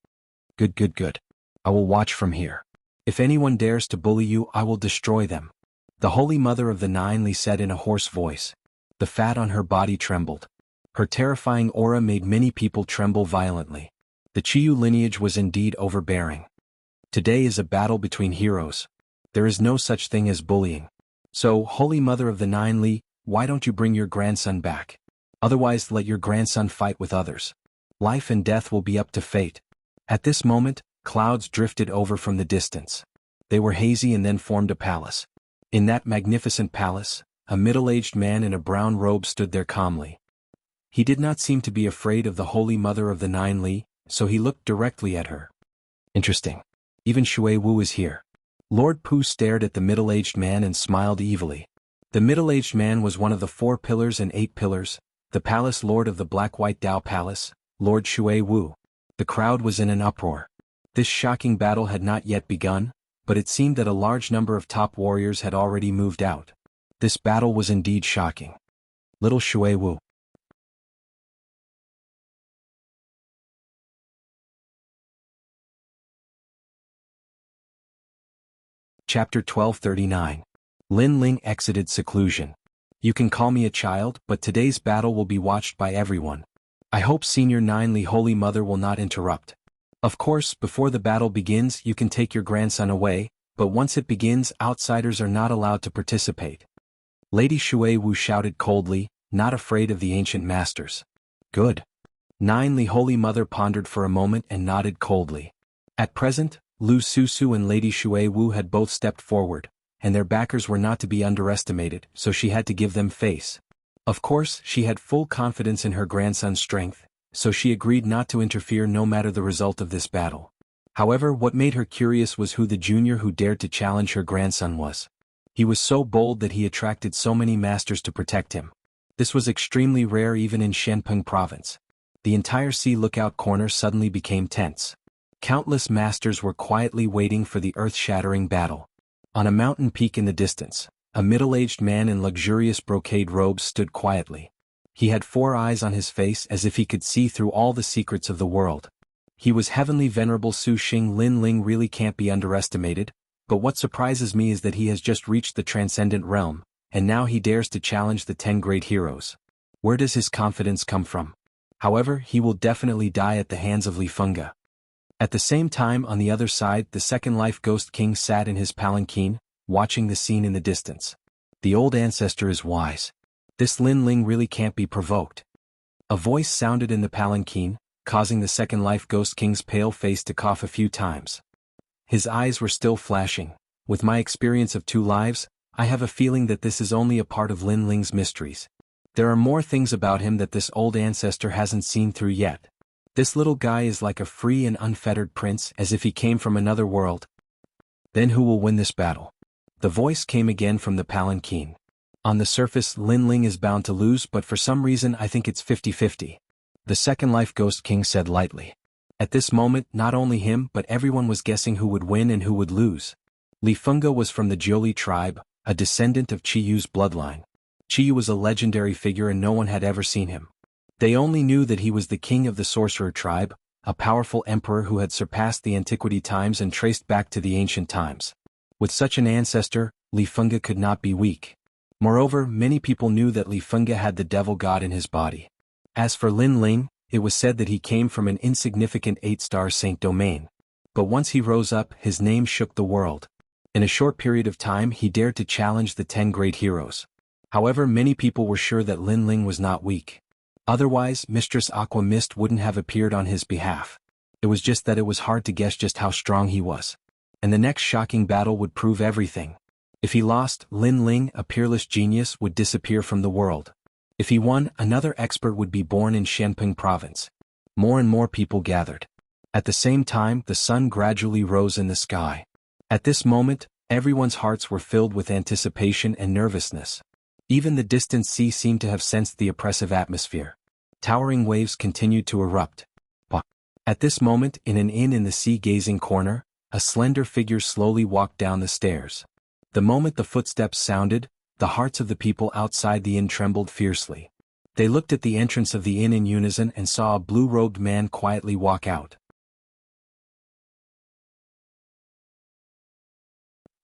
Good. I will watch from here. If anyone dares to bully you, I will destroy them. The Holy Mother of the Nineli said in a hoarse voice. The fat on her body trembled. Her terrifying aura made many people tremble violently. The Chiyu lineage was indeed overbearing. Today is a battle between heroes. There is no such thing as bullying. So, Holy Mother of the Nineli, why don't you bring your grandson back? Otherwise let your grandson fight with others. Life and death will be up to fate. At this moment, clouds drifted over from the distance. They were hazy and then formed a palace. In that magnificent palace, a middle-aged man in a brown robe stood there calmly. He did not seem to be afraid of the Holy Mother of the Nineli, so he looked directly at her. Interesting. Even Shui Wu is here. Lord Pu stared at the middle-aged man and smiled evilly. The middle-aged man was one of the 4 pillars and 8 pillars, the palace lord of the Black-White Dao Palace, Lord Shui Wu. The crowd was in an uproar. This shocking battle had not yet begun, but it seemed that a large number of top warriors had already moved out. This battle was indeed shocking. Little Shui Wu. Chapter 1239. Lin Ling exited seclusion. You can call me a child, but today's battle will be watched by everyone. I hope Senior Nineli Holy Mother will not interrupt. Of course, before the battle begins, you can take your grandson away, but once it begins, outsiders are not allowed to participate. Lady Shui Wu shouted coldly, not afraid of the ancient masters. Good. Nineli Holy Mother pondered for a moment and nodded coldly. At present, Lu Susu and Lady Shui Wu had both stepped forward, and their backers were not to be underestimated, so she had to give them face. Of course, she had full confidence in her grandson's strength, so she agreed not to interfere no matter the result of this battle. However, what made her curious was who the junior who dared to challenge her grandson was. He was so bold that he attracted so many masters to protect him. This was extremely rare even in Shenpeng province. The entire sea lookout corner suddenly became tense. Countless masters were quietly waiting for the earth-shattering battle. On a mountain peak in the distance, a middle-aged man in luxurious brocade robes stood quietly. He had 4 eyes on his face as if he could see through all the secrets of the world. He was heavenly venerable Su Xing. Lin Ling really can't be underestimated, but what surprises me is that he has just reached the transcendent realm, and now he dares to challenge the 10 great heroes. Where does his confidence come from? However, he will definitely die at the hands of Li Fengge. At the same time, on the other side, the Second Life Ghost King sat in his palanquin, watching the scene in the distance. The old ancestor is wise. This Lin Ling really can't be provoked. A voice sounded in the palanquin, causing the Second Life Ghost King's pale face to cough a few times. His eyes were still flashing. With my experience of 2 lives, I have a feeling that this is only a part of Lin Ling's mysteries. There are more things about him that this old ancestor hasn't seen through yet. This little guy is like a free and unfettered prince, as if he came from another world. Then who will win this battle? The voice came again from the palanquin. On the surface, Lin Ling is bound to lose, but for some reason I think it's 50-50. The Second Life Ghost King said lightly. At this moment, not only him but everyone was guessing who would win and who would lose. Li Fengge was from the Jioli tribe, a descendant of Qiyu's bloodline. Qiyu was a legendary figure and no one had ever seen him. They only knew that he was the king of the sorcerer tribe, a powerful emperor who had surpassed the antiquity times and traced back to the ancient times. With such an ancestor, Li Fengge could not be weak. Moreover, many people knew that Li Fengge had the devil god in his body. As for Lin Ling, it was said that he came from an insignificant 8-star Saint domain. But once he rose up, his name shook the world. In a short period of time he dared to challenge the 10 great heroes. However, many people were sure that Lin Ling was not weak. Otherwise, Mistress Aqua Mist wouldn't have appeared on his behalf. It was just that it was hard to guess just how strong he was. And the next shocking battle would prove everything. If he lost, Lin Ling, a peerless genius, would disappear from the world. If he won, another expert would be born in Shenpeng province. More and more people gathered. At the same time, the sun gradually rose in the sky. At this moment, everyone's hearts were filled with anticipation and nervousness. Even the distant sea seemed to have sensed the oppressive atmosphere. Towering waves continued to erupt. At this moment, in an inn in the sea-gazing corner, a slender figure slowly walked down the stairs. The moment the footsteps sounded, the hearts of the people outside the inn trembled fiercely. They looked at the entrance of the inn in unison and saw a blue-robed man quietly walk out.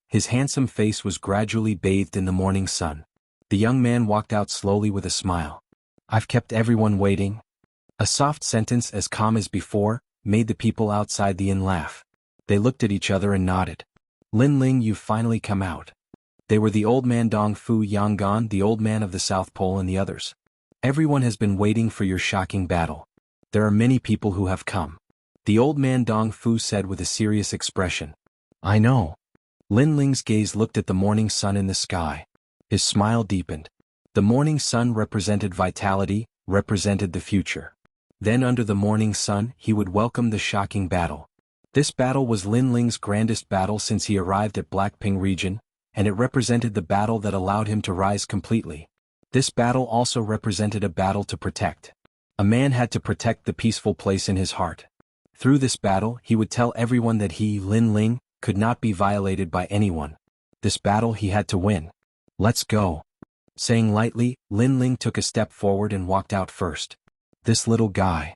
His handsome face was gradually bathed in the morning sun. The young man walked out slowly with a smile. "I've kept everyone waiting." A soft sentence as calm as before made the people outside the inn laugh. They looked at each other and nodded. "Lin Ling, you've finally come out." They were the old man Dong Fu Yanggan, the old man of the South Pole, and the others. "Everyone has been waiting for your shocking battle. There are many people who have come." The old man Dong Fu said with a serious expression. "I know." Lin Ling's gaze looked at the morning sun in the sky. His smile deepened. The morning sun represented vitality, represented the future. Then under the morning sun, he would welcome the shocking battle. This battle was Lin Ling's grandest battle since he arrived at Blackping region, and it represented the battle that allowed him to rise completely. This battle also represented a battle to protect. A man had to protect the peaceful place in his heart. Through this battle, he would tell everyone that he, Lin Ling, could not be violated by anyone. This battle he had to win. "Let's go." Saying lightly, Lin Ling took a step forward and walked out first. This little guy.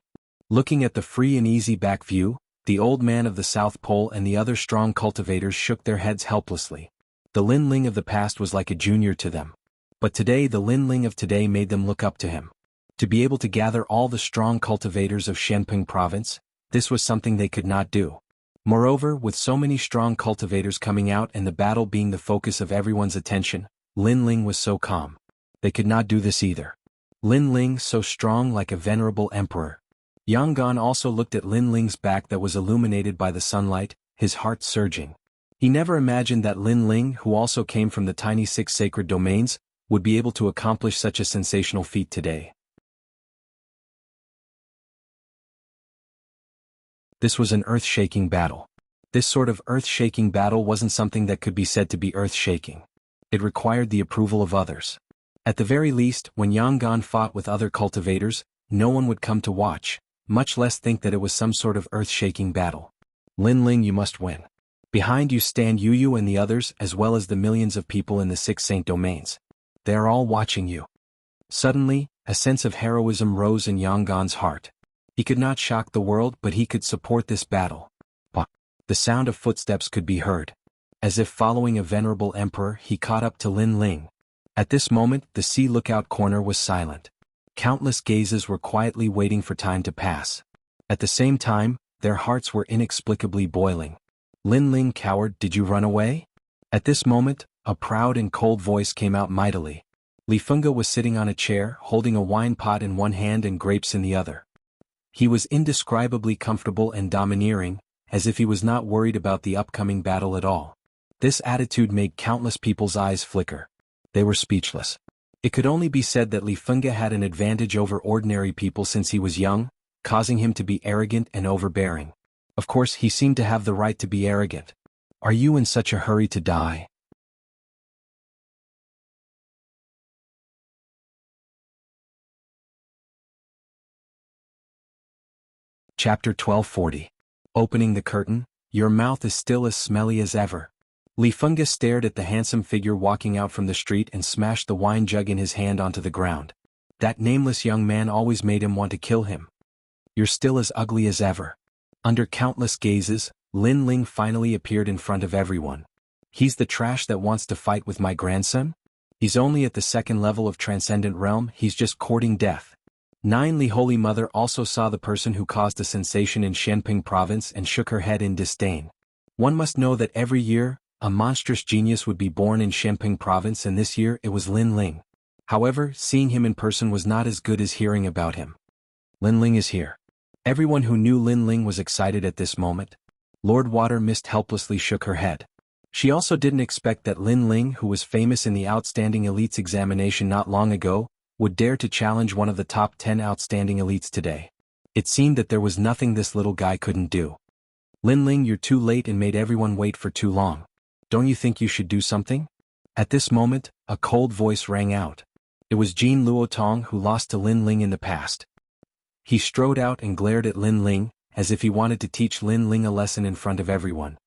Looking at the free and easy back view, the old man of the South Pole and the other strong cultivators shook their heads helplessly. The Lin Ling of the past was like a junior to them. But today the Lin Ling of today made them look up to him. To be able to gather all the strong cultivators of Shenpeng province, this was something they could not do. Moreover, with so many strong cultivators coming out and the battle being the focus of everyone's attention, Lin Ling was so calm. They could not do this either. Lin Ling so strong like a venerable emperor. Yanggan also looked at Lin Ling's back that was illuminated by the sunlight, his heart surging. He never imagined that Lin Ling, who also came from the tiny 6 sacred domains, would be able to accomplish such a sensational feat today. This was an earth-shaking battle. This sort of earth-shaking battle wasn't something that could be said to be earth-shaking. It required the approval of others. At the very least, when Yang Gan fought with other cultivators, no one would come to watch, much less think that it was some sort of earth-shaking battle. Lin Ling, you must win. Behind you stand Yu and the others, as well as the millions of people in the 6 Saint Domains. They are all watching you. Suddenly, a sense of heroism rose in Yang Gan's heart. He could not shock the world, but he could support this battle. The sound of footsteps could be heard. As if following a venerable emperor, he caught up to Lin Ling. At this moment, the sea lookout corner was silent. Countless gazes were quietly waiting for time to pass. At the same time, their hearts were inexplicably boiling. Lin Ling, coward, did you run away? At this moment, a proud and cold voice came out mightily. Li Fengge was sitting on a chair, holding a wine pot in one hand and grapes in the other. He was indescribably comfortable and domineering, as if he was not worried about the upcoming battle at all. This attitude made countless people's eyes flicker. They were speechless. It could only be said that Li Fengge had an advantage over ordinary people since he was young, causing him to be arrogant and overbearing. Of course, he seemed to have the right to be arrogant. Are you in such a hurry to die? Chapter 1240. Opening the curtain, your mouth is still as smelly as ever. Li Fengge stared at the handsome figure walking out from the street and smashed the wine jug in his hand onto the ground. That nameless young man always made him want to kill him. You're still as ugly as ever. Under countless gazes, Lin Ling finally appeared in front of everyone. He's the trash that wants to fight with my grandson? He's only at the 2nd level of Transcendent Realm, he's just courting death. Li Holy Mother also saw the person who caused a sensation in Shenping Province and shook her head in disdain. One must know that every year, a monstrous genius would be born in Shenping Province, and this year it was Lin Ling. However, seeing him in person was not as good as hearing about him. Lin Ling is here. Everyone who knew Lin Ling was excited at this moment. Lord Water Mist helplessly shook her head. She also didn't expect that Lin Ling, who was famous in the Outstanding Elites examination not long ago, would dare to challenge one of the top 10 outstanding elites today. It seemed that there was nothing this little guy couldn't do. Lin Ling, you're too late and made everyone wait for too long. Don't you think you should do something? At this moment, a cold voice rang out. It was Jin Luotong, who lost to Lin Ling in the past. He strode out and glared at Lin Ling, as if he wanted to teach Lin Ling a lesson in front of everyone.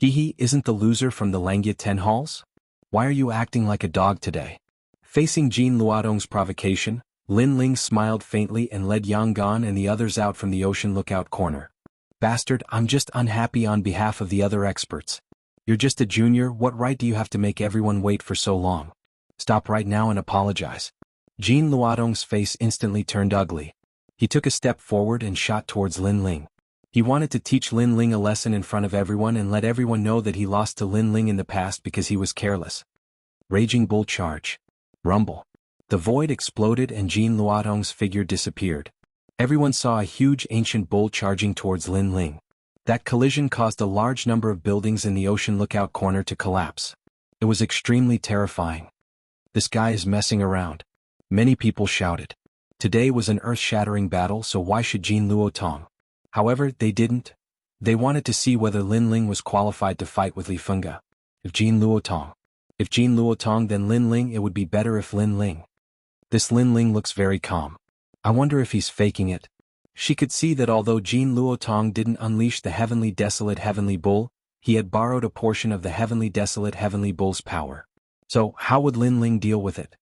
He isn't the loser from the Langya 10 halls? Why are you acting like a dog today? Facing Jin Luotong's provocation, Lin Ling smiled faintly and led Yang Gan and the others out from the ocean lookout corner. Bastard, I'm just unhappy on behalf of the other experts. You're just a junior, what right do you have to make everyone wait for so long? Stop right now and apologize. Jin Luotong's face instantly turned ugly. He took a step forward and shot towards Lin Ling. He wanted to teach Lin Ling a lesson in front of everyone and let everyone know that he lost to Lin Ling in the past because he was careless. Raging Bull Charge. Rumble. The void exploded and Jin Luotong's figure disappeared. Everyone saw a huge ancient bull charging towards Lin Ling. That collision caused a large number of buildings in the ocean lookout corner to collapse. It was extremely terrifying. This guy is messing around. Many people shouted. Today was an earth-shattering battle, so why should Jin Luotong? However, they didn't. They wanted to see whether Lin Ling was qualified to fight with Li Fengge. If Jin Luotong, then Lin Ling, it would be better if Lin Ling. This Lin Ling looks very calm. I wonder if he's faking it. She could see that although Jin Luotong didn't unleash the Heavenly Desolate Heavenly Bull, he had borrowed a portion of the Heavenly Desolate Heavenly Bull's power. So, how would Lin Ling deal with it?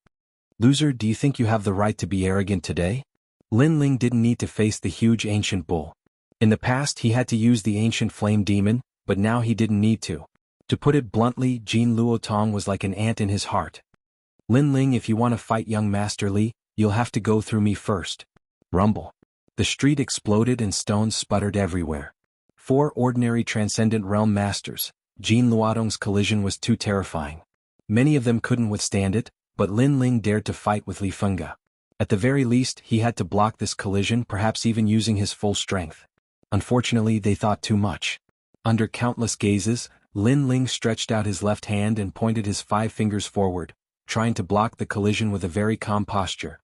Loser, do you think you have the right to be arrogant today? Lin Ling didn't need to face the huge ancient bull. In the past he had to use the ancient flame demon, but now he didn't need to. To put it bluntly, Jin Luotong was like an ant in his heart. Lin Ling, if you want to fight young Master Li, you'll have to go through me first. Rumble. The street exploded and stones sputtered everywhere. 4 ordinary Transcendent Realm Masters. Jin Luotong's collision was too terrifying. Many of them couldn't withstand it, but Lin Ling dared to fight with Li Fengge. At the very least, he had to block this collision, perhaps even using his full strength. Unfortunately, they thought too much. Under countless gazes, Lin Ling stretched out his left hand and pointed his 5 fingers forward, trying to block the collision with a very calm posture.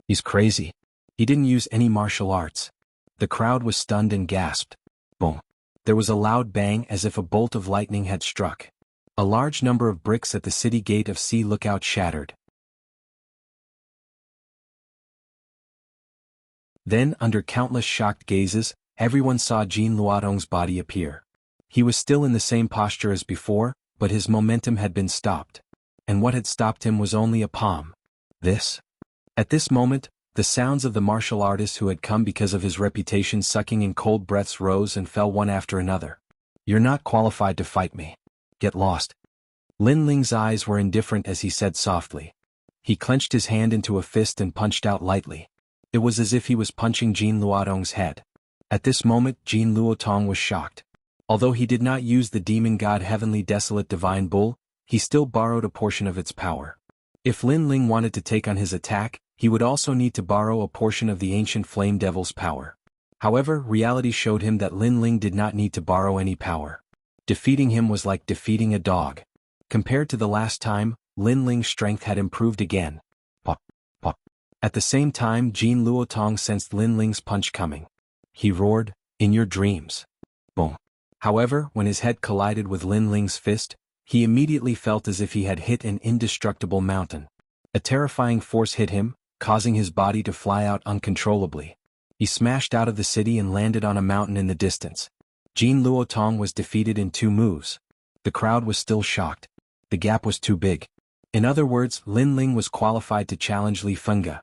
He's crazy. He didn't use any martial arts. The crowd was stunned and gasped. Boom. There was a loud bang as if a bolt of lightning had struck. A large number of bricks at the city gate of Sea Lookout shattered. Then, under countless shocked gazes, everyone saw Jin Luodong's body appear. He was still in the same posture as before, but his momentum had been stopped. And what had stopped him was only a palm. This. At this moment, the sounds of the martial artists who had come because of his reputation sucking in cold breaths rose and fell one after another. You're not qualified to fight me. Get lost. Lin Ling's eyes were indifferent as he said softly. He clenched his hand into a fist and punched out lightly. It was as if he was punching Jin Luodong's head. At this moment, Jin Luotong was shocked. Although he did not use the demon god Heavenly Desolate Divine Bull, he still borrowed a portion of its power. If Lin Ling wanted to take on his attack, he would also need to borrow a portion of the ancient Flame Devil's power. However, reality showed him that Lin Ling did not need to borrow any power. Defeating him was like defeating a dog. Compared to the last time, Lin Ling's strength had improved again. Pop, pop. At the same time, Jin Luotong sensed Lin Ling's punch coming. He roared, "In your dreams." Boom. However, when his head collided with Lin Ling's fist, he immediately felt as if he had hit an indestructible mountain. A terrifying force hit him, causing his body to fly out uncontrollably. He smashed out of the city and landed on a mountain in the distance. Jin Luotong was defeated in 2 moves. The crowd was still shocked. The gap was too big. In other words, Lin Ling was qualified to challenge Li Fengge.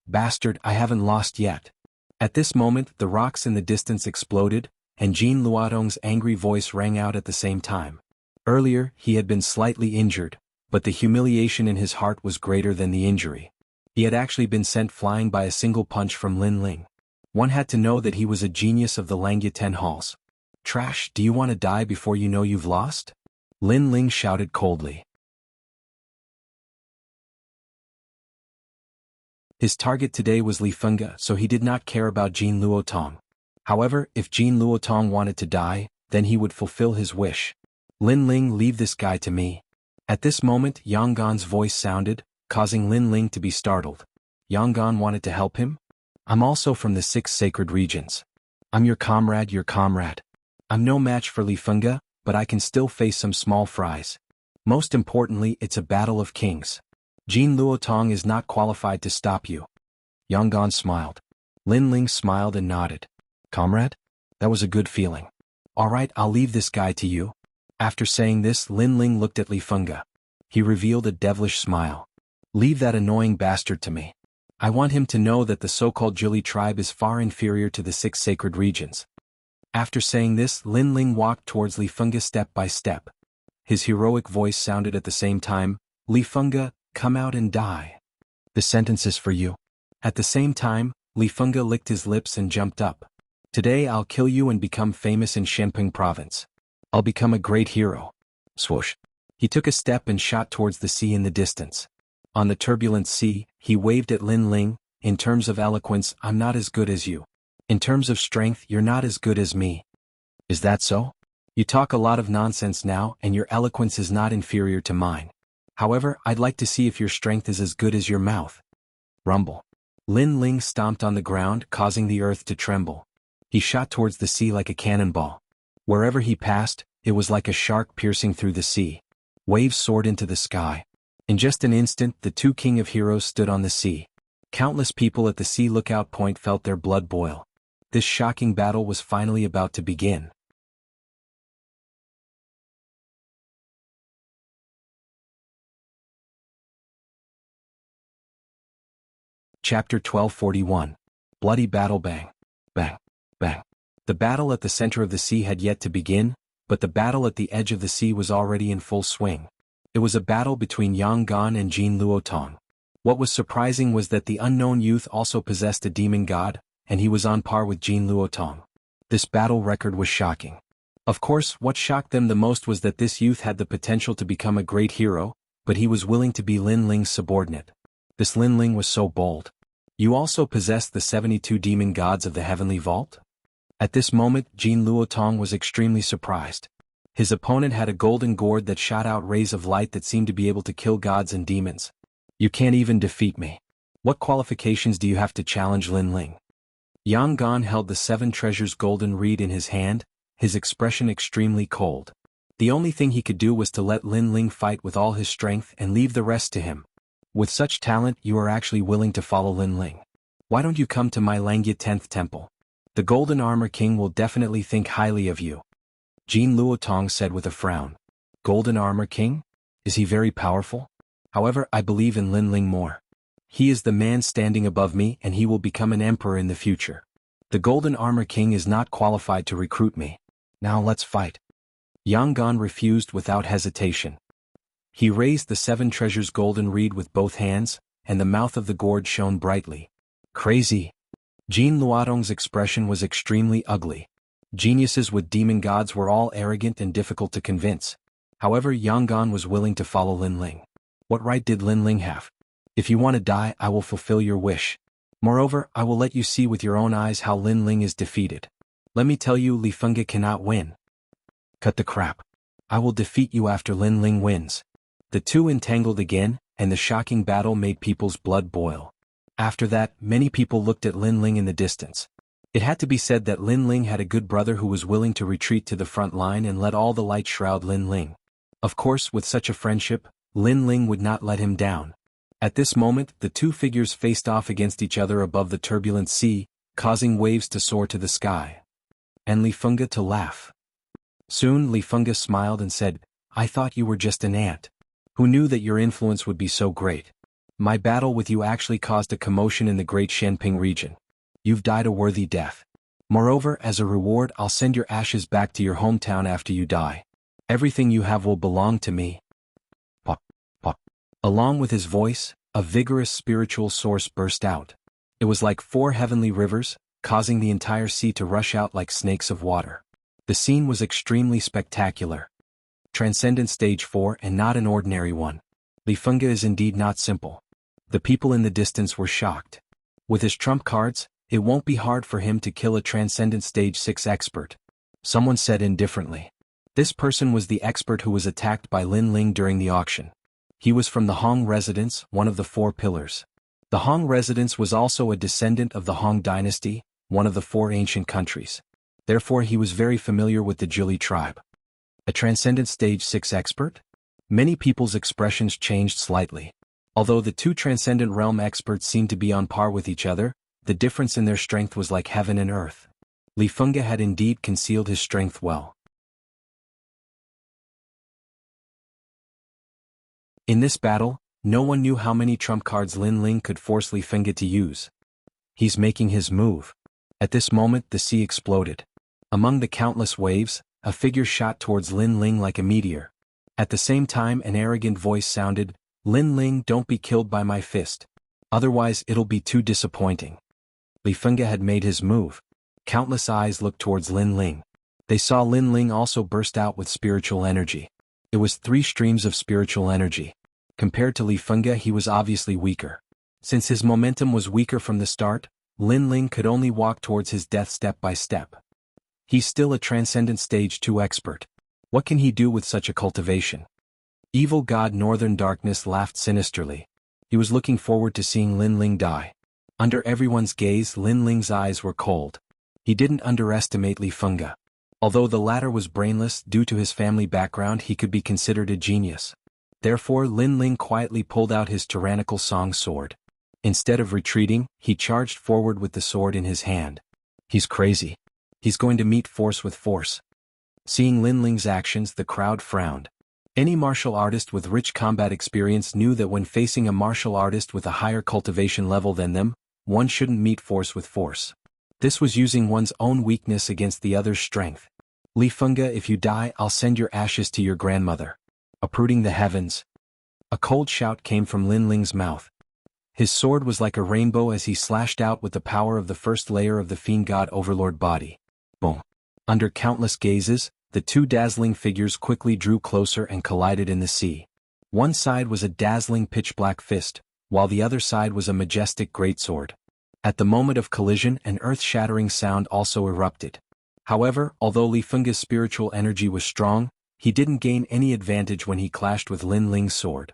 Bastard, I haven't lost yet. At this moment, the rocks in the distance exploded, and Jin Luodong's angry voice rang out at the same time. Earlier, he had been slightly injured, but the humiliation in his heart was greater than the injury. He had actually been sent flying by a single punch from Lin Ling. One had to know that he was a genius of the Langya Ten Halls. Trash, do you want to die before you know you've lost? Lin Ling shouted coldly. His target today was Li Fengge, so he did not care about Jin Luotong. However, if Jin Luotong wanted to die, then he would fulfill his wish. Lin Ling, leave this guy to me. At this moment, Yang Gan's voice sounded, causing Lin Ling to be startled. Yang Gan wanted to help him? I'm also from the 6 sacred regions. I'm your comrade. I'm no match for Li Fengge, but I can still face some small fries. Most importantly, it's a battle of kings. Jin Luotong is not qualified to stop you. Yang Gan smiled. Lin Ling smiled and nodded. Comrade? That was a good feeling. Alright, I'll leave this guy to you. After saying this, Lin Ling looked at Li Fengge. He revealed a devilish smile. Leave that annoying bastard to me. I want him to know that the so-called Zhili tribe is far inferior to the 6 sacred regions. After saying this, Lin Ling walked towards Li Fengge step by step. His heroic voice sounded at the same time, Li Fengge, come out and die. The sentence is for you. At the same time, Li Fengge licked his lips and jumped up. Today I'll kill you and become famous in Shenping province. I'll become a great hero. Swoosh. He took a step and shot towards the sea in the distance. On the turbulent sea, he waved at Lin Ling. In terms of eloquence, I'm not as good as you. In terms of strength, you're not as good as me. Is that so? You talk a lot of nonsense now, and your eloquence is not inferior to mine. However, I'd like to see if your strength is as good as your mouth. Rumble. Lin Ling stomped on the ground, causing the earth to tremble. He shot towards the sea like a cannonball. Wherever he passed, it was like a shark piercing through the sea. Waves soared into the sky. In just an instant, the 2 King of Heroes stood on the sea. Countless people at the sea lookout point felt their blood boil. This shocking battle was finally about to begin. Chapter 1241. Bloody Battle. Bang. Bang. Bang. The battle at the center of the sea had yet to begin, but the battle at the edge of the sea was already in full swing. It was a battle between Yang Gan and Jin Luotong. What was surprising was that the unknown youth also possessed a demon god, and he was on par with Jin Luotong. This battle record was shocking. Of course, what shocked them the most was that this youth had the potential to become a great hero, but he was willing to be Lin Ling's subordinate. This Lin Ling was so bold. You also possess the 72 demon gods of the heavenly vault? At this moment, Jin Luotong was extremely surprised. His opponent had a golden gourd that shot out rays of light that seemed to be able to kill gods and demons. You can't even defeat me. What qualifications do you have to challenge Lin Ling? Yang Gan held the 7 treasures golden reed in his hand, his expression extremely cold. The only thing he could do was to let Lin Ling fight with all his strength and leave the rest to him. With such talent you are actually willing to follow Lin Ling. Why don't you come to my Langya 10th temple? The Golden Armor King will definitely think highly of you. Jin Luotong said with a frown. Golden Armor King? Is he very powerful? However, I believe in Lin Ling more. He is the man standing above me and he will become an emperor in the future. The Golden Armor King is not qualified to recruit me. Now let's fight. Yang Gan refused without hesitation. He raised the 7 treasures golden reed with both hands, and the mouth of the gourd shone brightly. Crazy. Jin Luotong's expression was extremely ugly. Geniuses with demon gods were all arrogant and difficult to convince. However, Yang Gan was willing to follow Lin Ling. What right did Lin Ling have? If you want to die, I will fulfill your wish. Moreover, I will let you see with your own eyes how Lin Ling is defeated. Let me tell you, Li Fengge cannot win. Cut the crap. I will defeat you after Lin Ling wins. The two entangled again, and the shocking battle made people's blood boil. After that, many people looked at Lin Ling in the distance. It had to be said that Lin Ling had a good brother who was willing to retreat to the front line and let all the light shroud Lin Ling. Of course, with such a friendship, Lin Ling would not let him down. At this moment, the two figures faced off against each other above the turbulent sea, causing waves to soar to the sky. And Li Fengge to laugh. Soon Li Fengge smiled and said, I thought you were just an ant. Who knew that your influence would be so great? My battle with you actually caused a commotion in the great Shenping region. You've died a worthy death. Moreover, as a reward, I'll send your ashes back to your hometown after you die. Everything you have will belong to me. Pop, pop. Along with his voice, a vigorous spiritual source burst out. It was like 4 heavenly rivers, causing the entire sea to rush out like snakes of water. The scene was extremely spectacular. Transcendent Stage 4 and not an ordinary one. Li Fengge is indeed not simple. The people in the distance were shocked. With his trump cards, it won't be hard for him to kill a Transcendent Stage 6 expert. Someone said indifferently. This person was the expert who was attacked by Lin Ling during the auction. He was from the Hong residence, one of the 4 pillars. The Hong residence was also a descendant of the Hong dynasty, one of the 4 ancient countries. Therefore he was very familiar with the Jili tribe. A Transcendent Stage 6 expert? Many people's expressions changed slightly. Although the 2 Transcendent Realm experts seemed to be on par with each other, the difference in their strength was like heaven and earth. Li Fengge had indeed concealed his strength well. In this battle, no one knew how many trump cards Lin Ling could force Li Fengge to use. He's making his move. At this moment the sea exploded. Among the countless waves, a figure shot towards Lin Ling like a meteor. At the same time an arrogant voice sounded, Lin Ling, don't be killed by my fist. Otherwise it'll be too disappointing. Li Fengge had made his move. Countless eyes looked towards Lin Ling. They saw Lin Ling also burst out with spiritual energy. It was 3 streams of spiritual energy. Compared to Li Fengge he was obviously weaker. Since his momentum was weaker from the start, Lin Ling could only walk towards his death step by step. He's still a Transcendent Stage 2 expert. What can he do with such a cultivation? Evil God Northern Darkness laughed sinisterly. He was looking forward to seeing Lin Ling die. Under everyone's gaze Lin Ling's eyes were cold. He didn't underestimate Li Fengge. Although the latter was brainless due to his family background, he could be considered a genius. Therefore Lin Ling quietly pulled out his tyrannical song sword. Instead of retreating, he charged forward with the sword in his hand. He's crazy. He's going to meet force with force. Seeing Lin Ling's actions, the crowd frowned. Any martial artist with rich combat experience knew that when facing a martial artist with a higher cultivation level than them, one shouldn't meet force with force. This was using one's own weakness against the other's strength. Li Fengge, if you die, I'll send your ashes to your grandmother. Uprooting the heavens. A cold shout came from Lin Ling's mouth. His sword was like a rainbow as he slashed out with the power of the first layer of the Fiend God Overlord body. Boom. Under countless gazes, the 2 dazzling figures quickly drew closer and collided in the sea. One side was a dazzling pitch-black fist, while the other side was a majestic greatsword. At the moment of collision, an earth-shattering sound also erupted. However, although Li Fengge's spiritual energy was strong, he didn't gain any advantage when he clashed with Lin Ling's sword.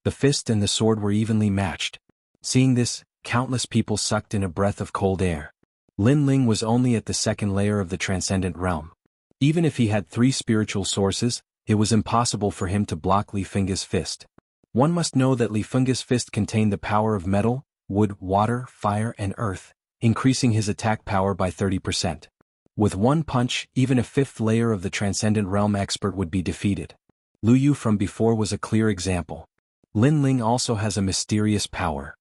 The fist and the sword were evenly matched. Seeing this, countless people sucked in a breath of cold air. Lin Ling was only at the second layer of the transcendent realm. Even if he had 3 spiritual sources, it was impossible for him to block Li Fengge's fist. One must know that Li Fengge's fist contained the power of metal, wood, water, fire, and earth, increasing his attack power by 30%. With one punch, even a 5th layer of the transcendent realm expert would be defeated. Lu Yu from before was a clear example. Lin Ling also has a mysterious power.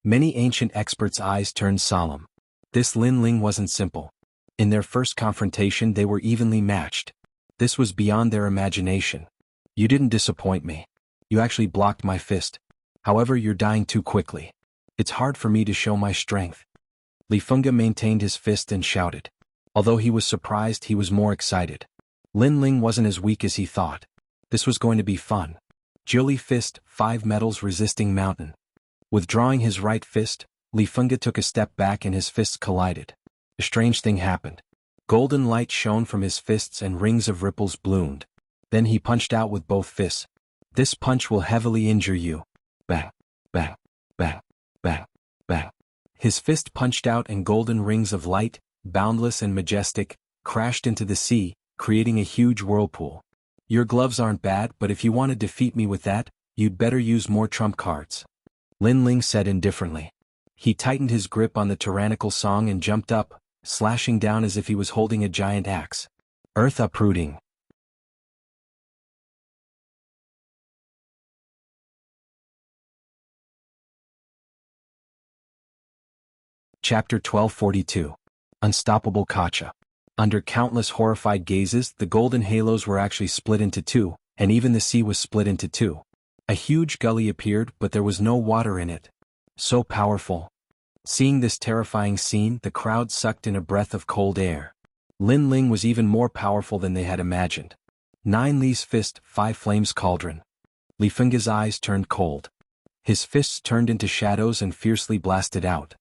Many ancient experts' eyes turned solemn. This Lin Ling wasn't simple. In their first confrontation they were evenly matched. This was beyond their imagination. You didn't disappoint me. You actually blocked my fist. However, you're dying too quickly. It's hard for me to show my strength. Li Fengge maintained his fist and shouted. Although he was surprised, he was more excited. Lin Ling wasn't as weak as he thought. This was going to be fun. Jiuli fist, 5 metals resisting mountain. Withdrawing his right fist, Li Fengge took a step back and his fists collided. A strange thing happened. Golden light shone from his fists and rings of ripples bloomed. Then he punched out with both fists. This punch will heavily injure you. Bang, bang, bang, bang, bang. His fist punched out and golden rings of light, boundless and majestic, crashed into the sea, creating a huge whirlpool. Your gloves aren't bad, but if you want to defeat me with that, you'd better use more trump cards. Lin Ling said indifferently. He tightened his grip on the tyrannical song and jumped up, slashing down as if he was holding a giant axe. Earth uprooting. Chapter 1242. Unstoppable Kacha. Under countless horrified gazes, the golden halos were actually split into 2, and even the sea was split into 2. A huge gully appeared, but there was no water in it. So powerful. Seeing this terrifying scene, the crowd sucked in a breath of cold air. Lin Ling was even more powerful than they had imagined. 9 Li's fist, 5 flames cauldron. Li Fengge's eyes turned cold. His fists turned into shadows and fiercely blasted out.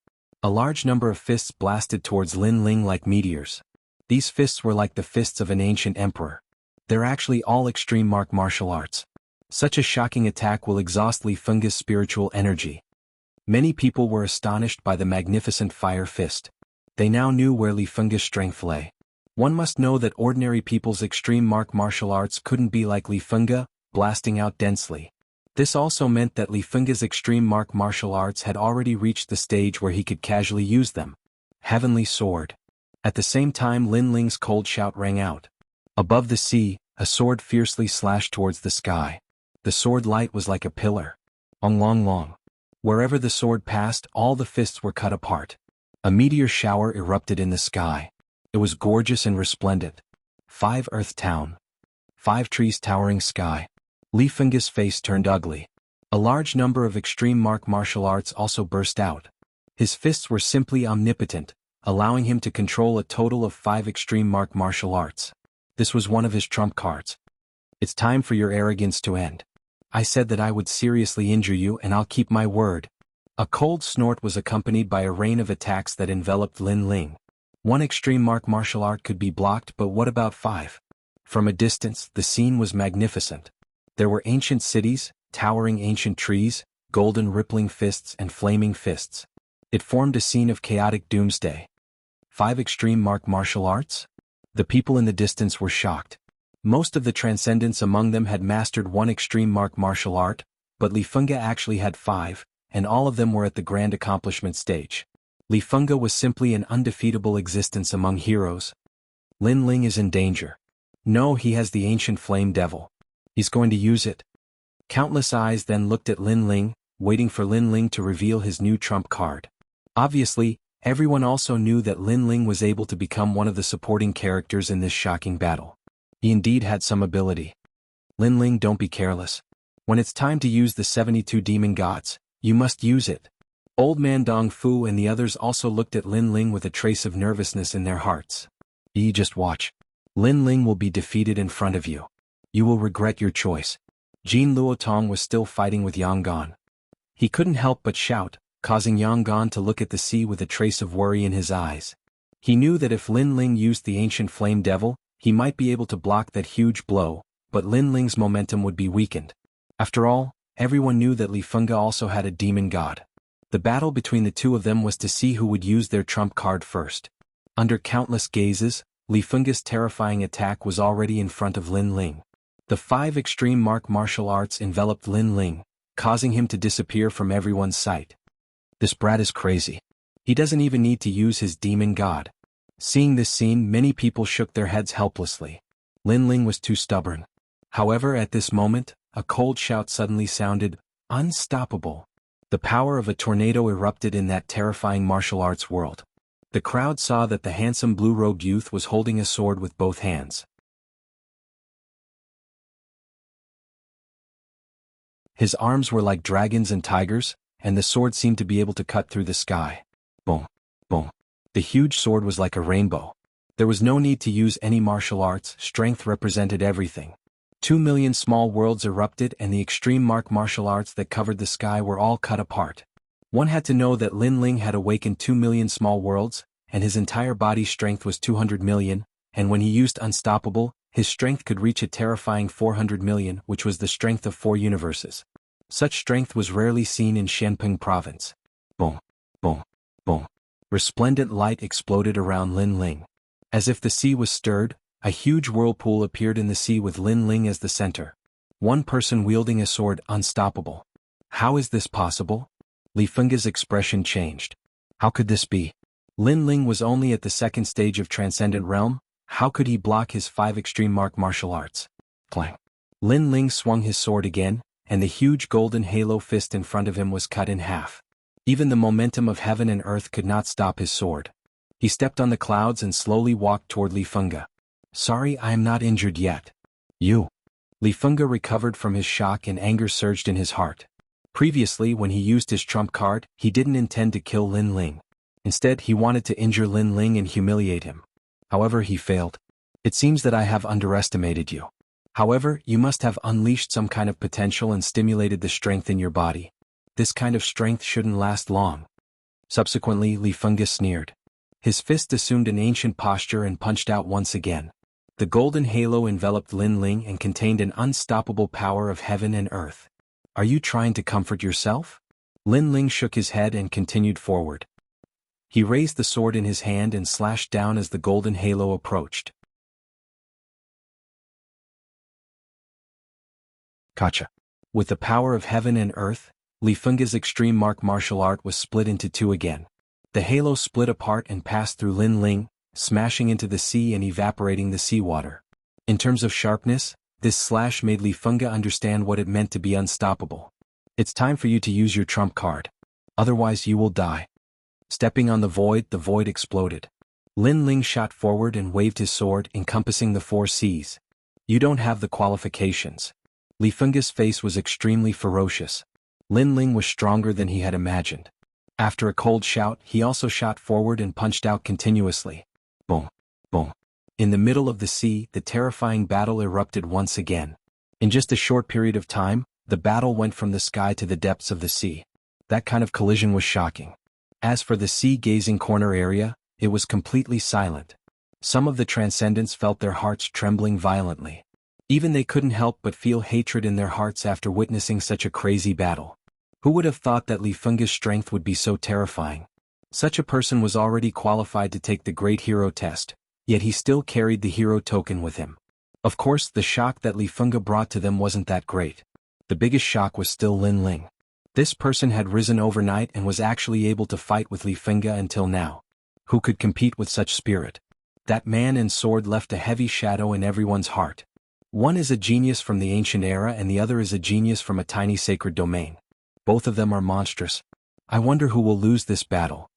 A large number of fists blasted towards Lin Ling like meteors. These fists were like the fists of an ancient emperor. They're actually all extreme martial arts. Such a shocking attack will exhaust Li Fengge's spiritual energy. Many people were astonished by the magnificent fire fist. They now knew where Li Fengge's strength lay. One must know that ordinary people's extreme martial arts couldn't be like Li Fengge, blasting out densely. This also meant that Li Fengge's extreme martial arts had already reached the stage where he could casually use them. Heavenly Sword. At the same time, Lin Ling's cold shout rang out. Above the sea, a sword fiercely slashed towards the sky. The sword light was like a pillar. Long. Wherever the sword passed, all the fists were cut apart. A meteor shower erupted in the sky. It was gorgeous and resplendent. 5 Earth Town. 5 trees towering sky. Li Fengge's face turned ugly. A large number of extreme martial arts also burst out. His fists were simply omnipotent, allowing him to control a total of 5 extreme martial arts. This was one of his trump cards. It's time for your arrogance to end. I said that I would seriously injure you, and I'll keep my word. A cold snort was accompanied by a rain of attacks that enveloped Lin Ling. 1 extreme martial art could be blocked, but what about 5? From a distance, the scene was magnificent. There were ancient cities, towering ancient trees, golden rippling fists and flaming fists. It formed a scene of chaotic doomsday. 5 extreme martial arts? The people in the distance were shocked. Most of the transcendents among them had mastered 1 extreme martial art, but Li Fengge actually had 5, and all of them were at the grand accomplishment stage. Li Fengge was simply an undefeatable existence among heroes. Lin Ling is in danger. No, he has the ancient flame devil. He's going to use it. Countless eyes then looked at Lin Ling, waiting for Lin Ling to reveal his new trump card. Obviously, everyone also knew that Lin Ling was able to become one of the supporting characters in this shocking battle. He indeed had some ability. Lin Ling, don't be careless. When it's time to use the 72 demon gods, you must use it. Old man Dong Fu and the others also looked at Lin Ling with a trace of nervousness in their hearts. Just watch. Lin Ling will be defeated in front of you. You will regret your choice. Jin Luotong was still fighting with Yang Gan. He couldn't help but shout, causing Yang Gan to look at the sea with a trace of worry in his eyes. He knew that if Lin Ling used the ancient flame devil, he might be able to block that huge blow, but Lin Ling's momentum would be weakened. After all, everyone knew that Li Fengge also had a demon god. The battle between the two of them was to see who would use their trump card first. Under countless gazes, Li Fengge's terrifying attack was already in front of Lin Ling. The 5 extreme martial arts enveloped Lin Ling, causing him to disappear from everyone's sight. This brat is crazy. He doesn't even need to use his demon god. Seeing this scene, many people shook their heads helplessly. Lin Ling was too stubborn. However, at this moment, a cold shout suddenly sounded, "Unstoppable!" The power of a tornado erupted in that terrifying martial arts world. The crowd saw that the handsome blue-robed youth was holding a sword with both hands. His arms were like dragons and tigers, and the sword seemed to be able to cut through the sky. Boom, boom. The huge sword was like a rainbow. There was no need to use any martial arts, strength represented everything. 2 million small worlds erupted and the extreme martial arts that covered the sky were all cut apart. One had to know that Lin Ling had awakened 2 million small worlds, and his entire body strength was 200 million, and when he used Unstoppable, his strength could reach a terrifying 400 million, which was the strength of 4 universes. Such strength was rarely seen in Shenping province. Boom, boom, boom. Resplendent light exploded around Lin Ling. As if the sea was stirred, a huge whirlpool appeared in the sea with Lin Ling as the center. One person wielding a sword, unstoppable. How is this possible? Li Fengge's expression changed. How could this be? Lin Ling was only at the 2nd stage of Transcendent Realm. How could he block his 5 extreme martial arts? Clang. Lin Ling swung his sword again, and the huge golden halo fist in front of him was cut in half. Even the momentum of heaven and earth could not stop his sword. He stepped on the clouds and slowly walked toward Li Fengge. Sorry, I am not injured yet. You. Li Fengge recovered from his shock and anger surged in his heart. Previously, when he used his trump card, he didn't intend to kill Lin Ling. Instead, he wanted to injure Lin Ling and humiliate him. However, he failed. It seems that I have underestimated you. However, you must have unleashed some kind of potential and stimulated the strength in your body. This kind of strength shouldn't last long. Subsequently, Li Fengge sneered. His fist assumed an ancient posture and punched out once again. The golden halo enveloped Lin Ling and contained an unstoppable power of heaven and earth. Are you trying to comfort yourself? Lin Ling shook his head and continued forward. He raised the sword in his hand and slashed down as the golden halo approached. Gotcha. With the power of heaven and earth, Li Fengge's extreme martial art was split into 2 again. The halo split apart and passed through Lin Ling, smashing into the sea and evaporating the seawater. In terms of sharpness, this slash made Li Fengge understand what it meant to be unstoppable. It's time for you to use your trump card. Otherwise you will die. Stepping on the void exploded. Lin Ling shot forward and waved his sword, encompassing the 4 seas. You don't have the qualifications. Li Fengge's face was extremely ferocious. Lin Ling was stronger than he had imagined. After a cold shout, he also shot forward and punched out continuously. Boom, boom. In the middle of the sea, the terrifying battle erupted once again. In just a short period of time, the battle went from the sky to the depths of the sea. That kind of collision was shocking. As for the sea-gazing corner area, it was completely silent. Some of the Transcendents felt their hearts trembling violently. Even they couldn't help but feel hatred in their hearts after witnessing such a crazy battle. Who would have thought that Li Fengge's strength would be so terrifying? Such a person was already qualified to take the Great Hero test, yet he still carried the hero token with him. Of course, the shock that Li Fengge brought to them wasn't that great. The biggest shock was still Lin Ling. This person had risen overnight and was actually able to fight with Li Fengge until now. Who could compete with such spirit? That man and sword left a heavy shadow in everyone's heart. One is a genius from the ancient era and the other is a genius from a tiny sacred domain. Both of them are monstrous. I wonder who will lose this battle.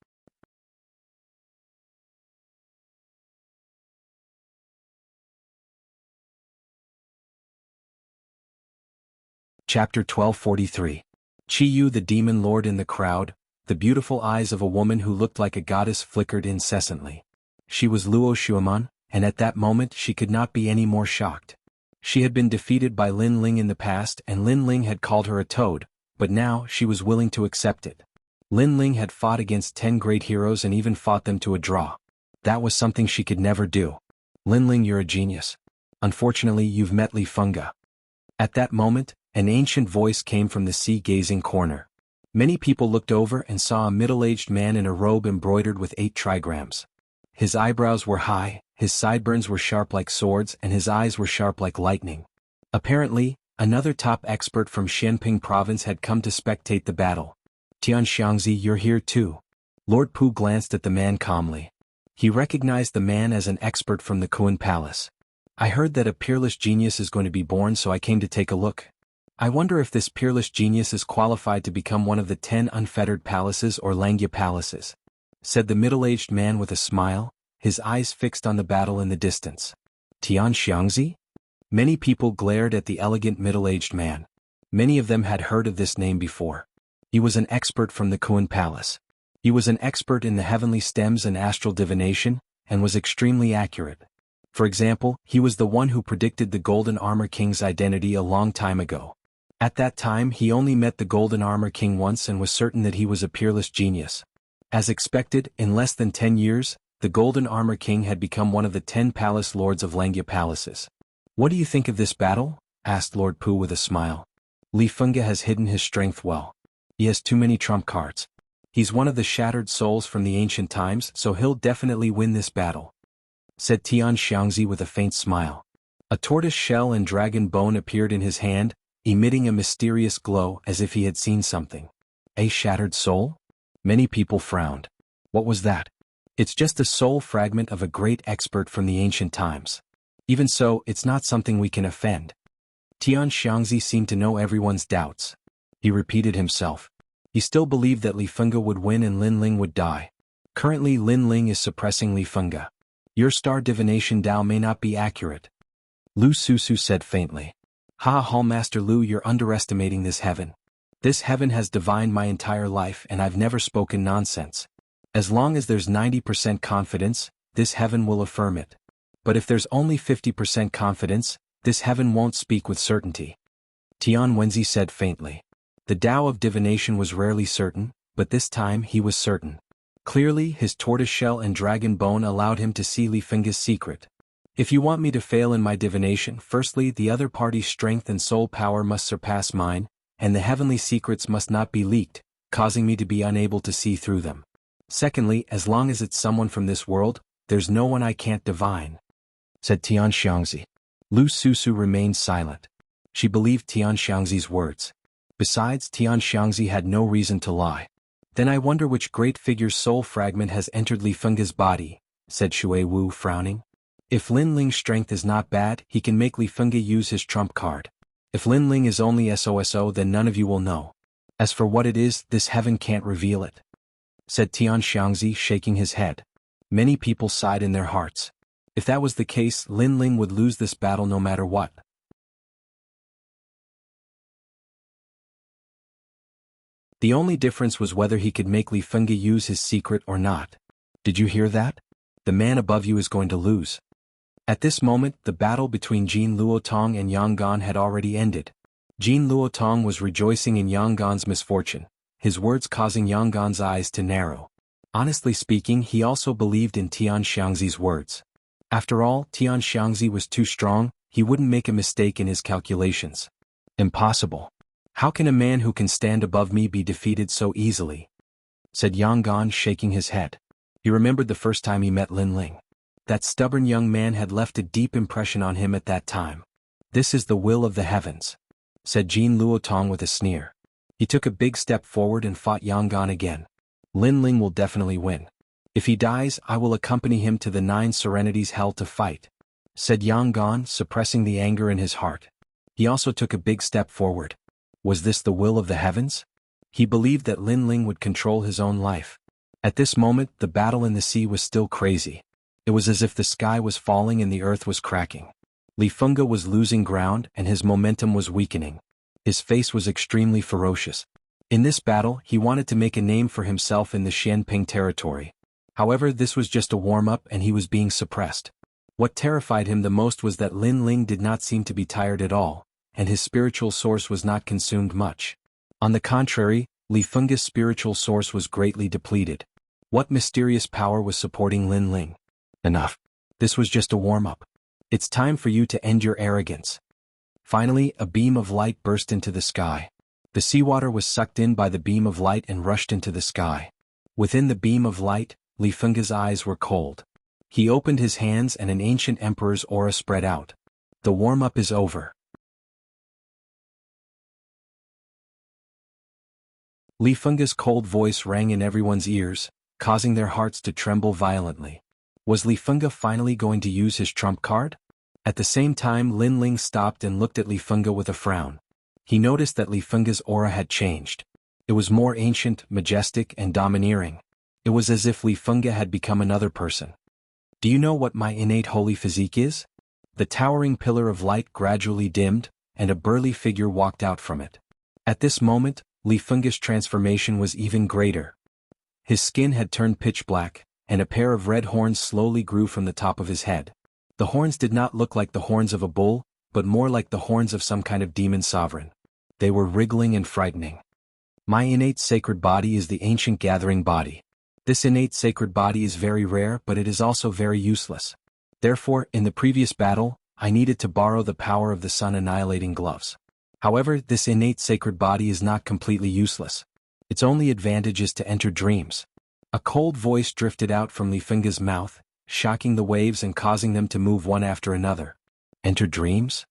Chapter 1243. Qi Yu, the demon lord. In the crowd, the beautiful eyes of a woman who looked like a goddess flickered incessantly. She was Luo Xueman, and at that moment she could not be any more shocked. She had been defeated by Lin Ling in the past and Lin Ling had called her a toad, but now she was willing to accept it. Lin Ling had fought against 10 great heroes and even fought them to a draw. That was something she could never do. Lin Ling, you're a genius. Unfortunately, you've met Li Fengge. At that moment, An ancient voice came from the sea-gazing corner. Many people looked over and saw a middle-aged man in a robe embroidered with 8 trigrams. His eyebrows were high, his sideburns were sharp like swords, and his eyes were sharp like lightning. Apparently, another top expert from Xianping province had come to spectate the battle. Tian Xiangzi, you're here too. Lord Pu glanced at the man calmly. He recognized the man as an expert from the Kuan Palace. I heard that a peerless genius is going to be born, so I came to take a look. I wonder if this peerless genius is qualified to become one of the 10 unfettered palaces or Langya palaces, said the middle-aged man with a smile, his eyes fixed on the battle in the distance. Tian Xiangzi? Many people glared at the elegant middle-aged man. Many of them had heard of this name before. He was an expert from the Kuan Palace. He was an expert in the heavenly stems and astral divination, and was extremely accurate. For example, he was the one who predicted the Golden Armor King's identity a long time ago. At that time he only met the Golden Armor King once and was certain that he was a peerless genius. As expected, in less than 10 years, the Golden Armor King had become one of the 10 palace lords of Langya palaces. What do you think of this battle? Asked Lord Pu with a smile. Li Fengge has hidden his strength well. He has too many trump cards. He's one of the shattered souls from the ancient times, so he'll definitely win this battle, said Tian Xiangzi with a faint smile. A tortoise shell and dragon bone appeared in his hand, emitting a mysterious glow as if he had seen something. A shattered soul? Many people frowned. What was that? It's just a soul fragment of a great expert from the ancient times. Even so, it's not something we can offend. Tian Xiangzi seemed to know everyone's doubts. He repeated himself. He still believed that Li Fengge would win and Lin Ling would die. Currently Lin Ling is suppressing Li Fengge. Your star divination Tao may not be accurate, Lu Susu said faintly. Ha, Hallmaster Lu, you're underestimating this heaven. This heaven has divined my entire life and I've never spoken nonsense. As long as there's 90% confidence, this heaven will affirm it. But if there's only 50% confidence, this heaven won't speak with certainty, Tian Wenzi said faintly. The Tao of divination was rarely certain, but this time he was certain. Clearly, his tortoiseshell and dragon bone allowed him to see Li Fengge's secret. If you want me to fail in my divination, firstly, the other party's strength and soul power must surpass mine, and the heavenly secrets must not be leaked, causing me to be unable to see through them. Secondly, as long as it's someone from this world, there's no one I can't divine, said Tian Xiangzi. Lu Susu remained silent. She believed Tian Xiangzi's words. Besides, Tian Xiangzi had no reason to lie. Then I wonder which great figure's soul fragment has entered Li Fengge's body, said Shui Wu, frowning. If Lin Ling's strength is not bad, he can make Li Fengge use his trump card. If Lin Ling is only SOSO, then none of you will know. As for what it is, this heaven can't reveal it, said Tian Xiangzi, shaking his head. Many people sighed in their hearts. If that was the case, Lin Ling would lose this battle no matter what. The only difference was whether he could make Li Fengge use his secret or not. Did you hear that? The man above you is going to lose. At this moment, the battle between Jin Luotong and Yang Gan had already ended. Jin Luotong was rejoicing in Yang Gan's misfortune, his words causing Yang Gan's eyes to narrow. Honestly speaking, he also believed in Tian Xiangzi's words. After all, Tian Xiangzi was too strong, he wouldn't make a mistake in his calculations. Impossible. How can a man who can stand above me be defeated so easily? Said Yang Gan, shaking his head. He remembered the first time he met Lin Ling. That stubborn young man had left a deep impression on him at that time. This is the will of the heavens, said Jin Luotong with a sneer. He took a big step forward and fought Yang Gan again. Lin Ling will definitely win. If he dies, I will accompany him to the 9 Serenities hell to fight, said Yang Gan, suppressing the anger in his heart. He also took a big step forward. Was this the will of the heavens? He believed that Lin Ling would control his own life. At this moment, the battle in the sea was still crazy. It was as if the sky was falling and the earth was cracking. Li Fengge was losing ground and his momentum was weakening. His face was extremely ferocious. In this battle, he wanted to make a name for himself in the Xianping territory. However, this was just a warm-up and he was being suppressed. What terrified him the most was that Lin Ling did not seem to be tired at all, and his spiritual source was not consumed much. On the contrary, Li Fengge's spiritual source was greatly depleted. What mysterious power was supporting Lin Ling? Enough. This was just a warm-up. It's time for you to end your arrogance, Finally, a beam of light burst into the sky. The seawater was sucked in by the beam of light and rushed into the sky. Within the beam of light, Li Fengge's eyes were cold. He opened his hands and an ancient emperor's aura spread out. The warm-up is over. Li Fengge's cold voice rang in everyone's ears, causing their hearts to tremble violently. Was Li Fengge finally going to use his trump card? At the same time, Lin Ling stopped and looked at Li Fengge with a frown. He noticed that Li Fengge's aura had changed. It was more ancient, majestic, and domineering. It was as if Li Fengge had become another person. Do you know what my innate holy physique is? The towering pillar of light gradually dimmed, and a burly figure walked out from it. At this moment, Li Fengge's transformation was even greater. His skin had turned pitch black, and a pair of red horns slowly grew from the top of his head. The horns did not look like the horns of a bull, but more like the horns of some kind of demon sovereign. They were wriggling and frightening. My innate sacred body is the ancient gathering body. This innate sacred body is very rare, but it is also very useless. Therefore, in the previous battle, I needed to borrow the power of the sun annihilating gloves. However, this innate sacred body is not completely useless. Its only advantage is to enter dreams. A cold voice drifted out from Li Fengge's mouth, shocking the waves and causing them to move one after another. Enter dreams?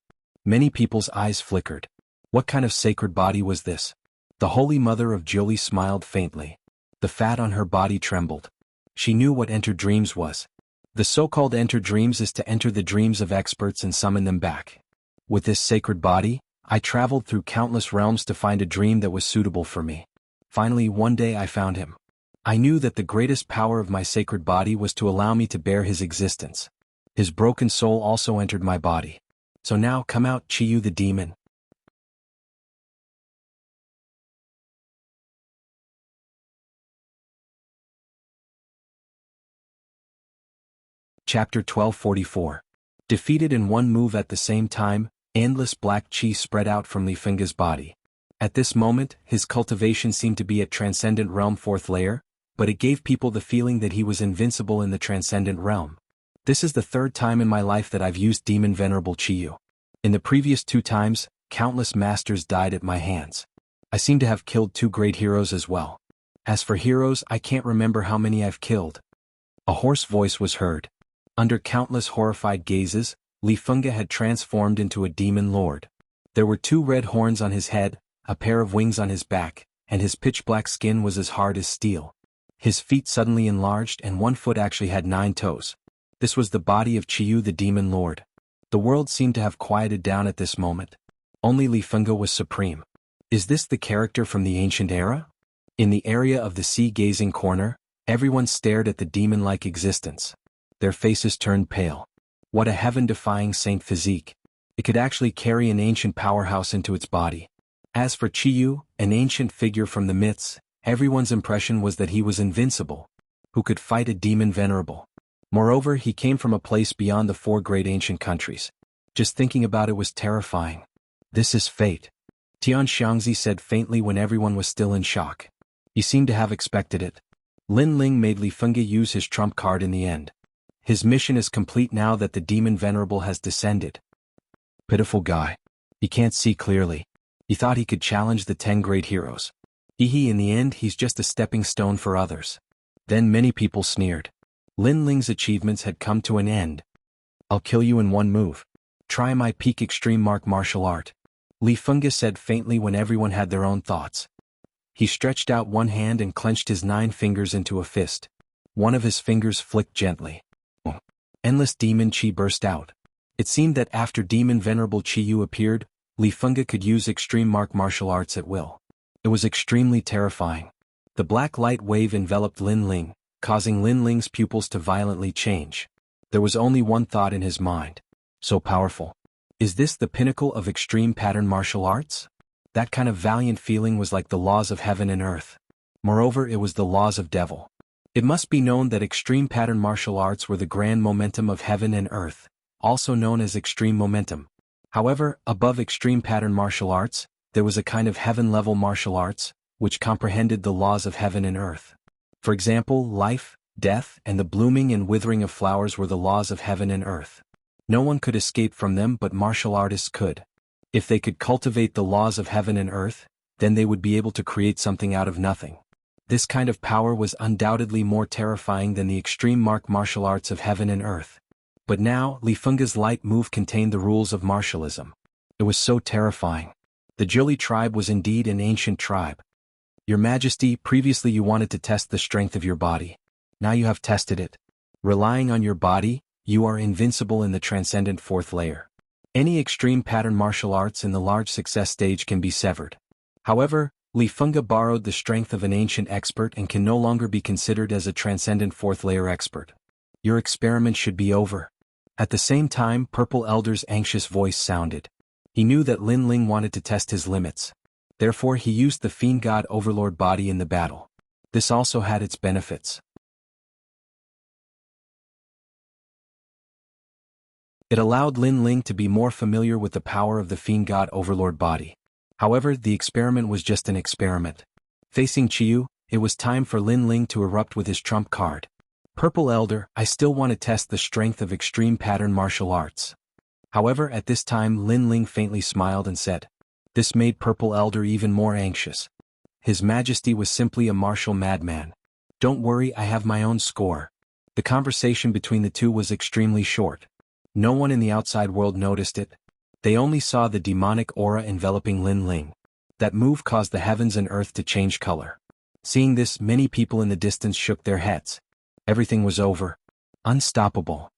Many people's eyes flickered. What kind of sacred body was this? The Holy Mother of Jiuli smiled faintly. The fat on her body trembled. She knew what enter dreams was. The so-called enter dreams is to enter the dreams of experts and summon them back. With this sacred body, I traveled through countless realms to find a dream that was suitable for me. Finally, one day I found him. I knew that the greatest power of my sacred body was to allow me to bear his existence. His broken soul also entered my body. So now come out, Qiyu the demon. Chapter 1244. Defeated in one move at the same time, endless black chi spread out from Li Fengge's body. At this moment, his cultivation seemed to be at Transcendent Realm 4th layer, but it gave people the feeling that he was invincible in the Transcendent Realm. This is the third time in my life that I've used Demon Venerable Qiyu. In the previous 2 times, countless masters died at my hands. I seem to have killed 2 great heroes as well. As for heroes, I can't remember how many I've killed. A hoarse voice was heard. Under countless horrified gazes, Li Fengge had transformed into a demon lord. There were 2 red horns on his head, a pair of wings on his back, and his pitch-black skin was as hard as steel. His feet suddenly enlarged and 1 foot actually had 9 toes. This was the body of Qiyu the demon lord. The world seemed to have quieted down at this moment. Only Li Fengge was supreme. Is this the character from the ancient era? In the area of the sea-gazing corner, everyone stared at the demon-like existence. Their faces turned pale. What a heaven-defying saint physique. It could actually carry an ancient powerhouse into its body. As for Qiyu, an ancient figure from the myths, everyone's impression was that he was invincible. Who could fight a demon venerable? Moreover, he came from a place beyond the 4 great ancient countries. Just thinking about it was terrifying. This is fate. Tian Xiangzi said faintly when everyone was still in shock. He seemed to have expected it. Lin Ling made Li Fengge use his trump card in the end. His mission is complete now that the demon venerable has descended. Pitiful guy. He can't see clearly. He thought he could challenge the 10 great heroes. In the end he's just a stepping stone for others. Then many people sneered. Lin Ling's achievements had come to an end. I'll kill you in 1 move. Try my peak extreme martial art. Li Fengge said faintly when everyone had their own thoughts. He stretched out 1 hand and clenched his 9 fingers into a fist. One of his fingers flicked gently. Endless demon chi burst out. It seemed that after Demon Venerable Qiyu appeared, Li Fengge could use extreme martial arts at will. It was extremely terrifying. The black light wave enveloped Lin Ling, causing Lin Ling's pupils to violently change. There was only one thought in his mind. So powerful. Is this the pinnacle of extreme pattern martial arts? That kind of valiant feeling was like the laws of heaven and earth. Moreover, it was the laws of devil. It must be known that extreme pattern martial arts were the grand momentum of heaven and earth, also known as extreme momentum. However, above extreme pattern martial arts, there was a kind of heaven-level martial arts, which comprehended the laws of heaven and earth. For example, life, death, and the blooming and withering of flowers were the laws of heaven and earth. No one could escape from them, but martial artists could. If they could cultivate the laws of heaven and earth, then they would be able to create something out of nothing. This kind of power was undoubtedly more terrifying than the extreme martial arts of heaven and earth. But now, Li Fengge's light move contained the rules of martialism. It was so terrifying. The Zhili tribe was indeed an ancient tribe. Your Majesty, previously you wanted to test the strength of your body. Now you have tested it. Relying on your body, you are invincible in the transcendent fourth layer. Any extreme pattern martial arts in the large success stage can be severed. However, Li Fengge borrowed the strength of an ancient expert and can no longer be considered as a transcendent fourth layer expert. Your experiment should be over. At the same time, Purple Elder's anxious voice sounded. He knew that Lin Ling wanted to test his limits. Therefore he used the Fiend God Overlord body in the battle. This also had its benefits. It allowed Lin Ling to be more familiar with the power of the Fiend God Overlord body. However, the experiment was just an experiment. Facing Qiyu, it was time for Lin Ling to erupt with his trump card. Purple Elder, I still want to test the strength of extreme pattern martial arts. However, at this time Lin Ling faintly smiled and said. This made Purple Elder even more anxious. His Majesty was simply a martial madman. Don't worry, I have my own score. The conversation between the two was extremely short. No one in the outside world noticed it. They only saw the demonic aura enveloping Lin Ling. That move caused the heavens and earth to change color. Seeing this, many people in the distance shook their heads. Everything was over. Unstoppable.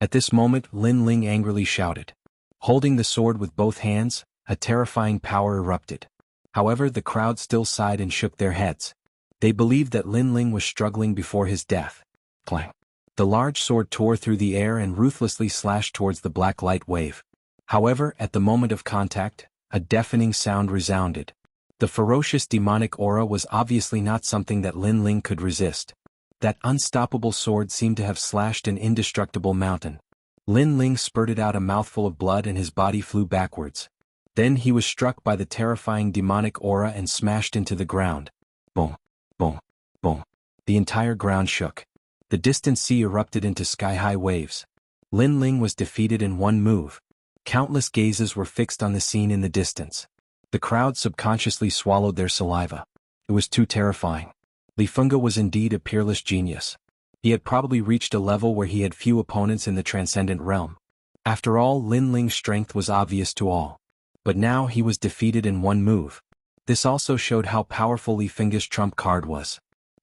At this moment, Lin Ling angrily shouted. Holding the sword with both hands, a terrifying power erupted. However, the crowd still sighed and shook their heads. They believed that Lin Ling was struggling before his death. Clang. The large sword tore through the air and ruthlessly slashed towards the black light wave. However, at the moment of contact, a deafening sound resounded. The ferocious demonic aura was obviously not something that Lin Ling could resist. That unstoppable sword seemed to have slashed an indestructible mountain. Lin Ling spurted out a mouthful of blood and his body flew backwards. Then he was struck by the terrifying demonic aura and smashed into the ground. Boom, boom, boom. The entire ground shook. The distant sea erupted into sky-high waves. Lin Ling was defeated in one move. Countless gazes were fixed on the scene in the distance. The crowd subconsciously swallowed their saliva. It was too terrifying. Li Fengge was indeed a peerless genius. He had probably reached a level where he had few opponents in the transcendent realm. After all, Lin Ling's strength was obvious to all. But now he was defeated in one move. This also showed how powerful Li Fengge's trump card was.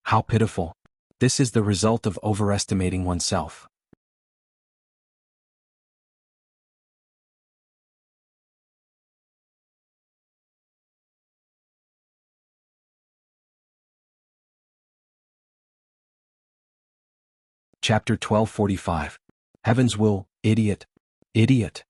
How pitiful. This is the result of overestimating oneself. Chapter 1245. Heaven's Will, Idiot. Idiot.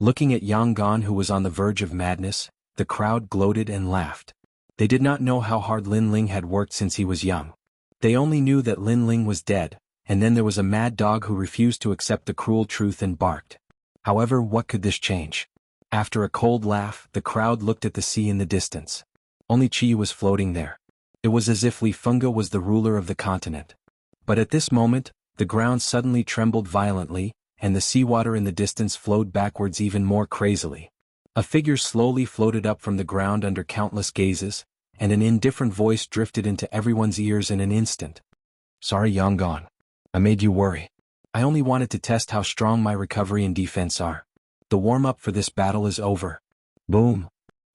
Looking at Yang, who was on the verge of madness, the crowd gloated and laughed. They did not know how hard Lin Ling had worked since he was young. They only knew that Lin Ling was dead, and then there was a mad dog who refused to accept the cruel truth and barked. However, what could this change? After a cold laugh, the crowd looked at the sea in the distance. Only Qiyu was floating there. It was as if Li Fengge was the ruler of the continent. But at this moment, the ground suddenly trembled violently, and the seawater in the distance flowed backwards even more crazily. A figure slowly floated up from the ground under countless gazes, and an indifferent voice drifted into everyone's ears in an instant. Sorry, Yang. I made you worry. I only wanted to test how strong my recovery and defense are. The warm-up for this battle is over. Boom.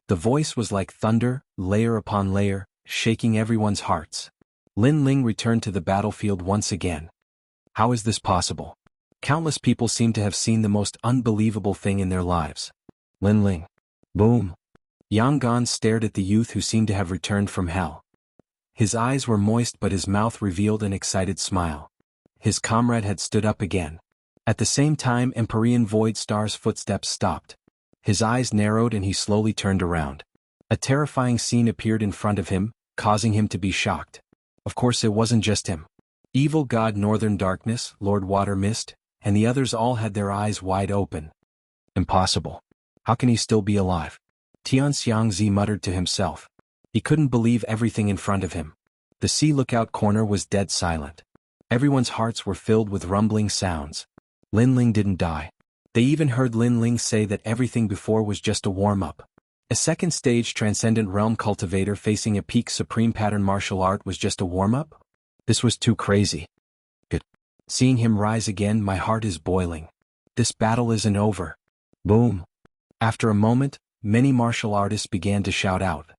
The voice was like thunder, layer upon layer, shaking everyone's hearts. Lin Ling returned to the battlefield once again. How is this possible? Countless people seem to have seen the most unbelievable thing in their lives. Lin Ling. Boom. Yang stared at the youth who seemed to have returned from hell. His eyes were moist but his mouth revealed an excited smile. His comrade had stood up again. At the same time, Empyrean Void Star's footsteps stopped. His eyes narrowed and he slowly turned around. A terrifying scene appeared in front of him, causing him to be shocked. Of course it wasn't just him. Evil God Northern Darkness, Lord Water Mist, and the others all had their eyes wide open. Impossible. How can he still be alive? Tian Xiangzi muttered to himself. He couldn't believe everything in front of him. The sea lookout corner was dead silent. Everyone's hearts were filled with rumbling sounds. Lin Ling didn't die. They even heard Lin Ling say that everything before was just a warm-up. A second stage Transcendent Realm Cultivator facing a peak Supreme Pattern martial art was just a warm-up? This was too crazy. Good. Seeing him rise again, my heart is boiling. This battle isn't over. Boom. After a moment, many martial artists began to shout out.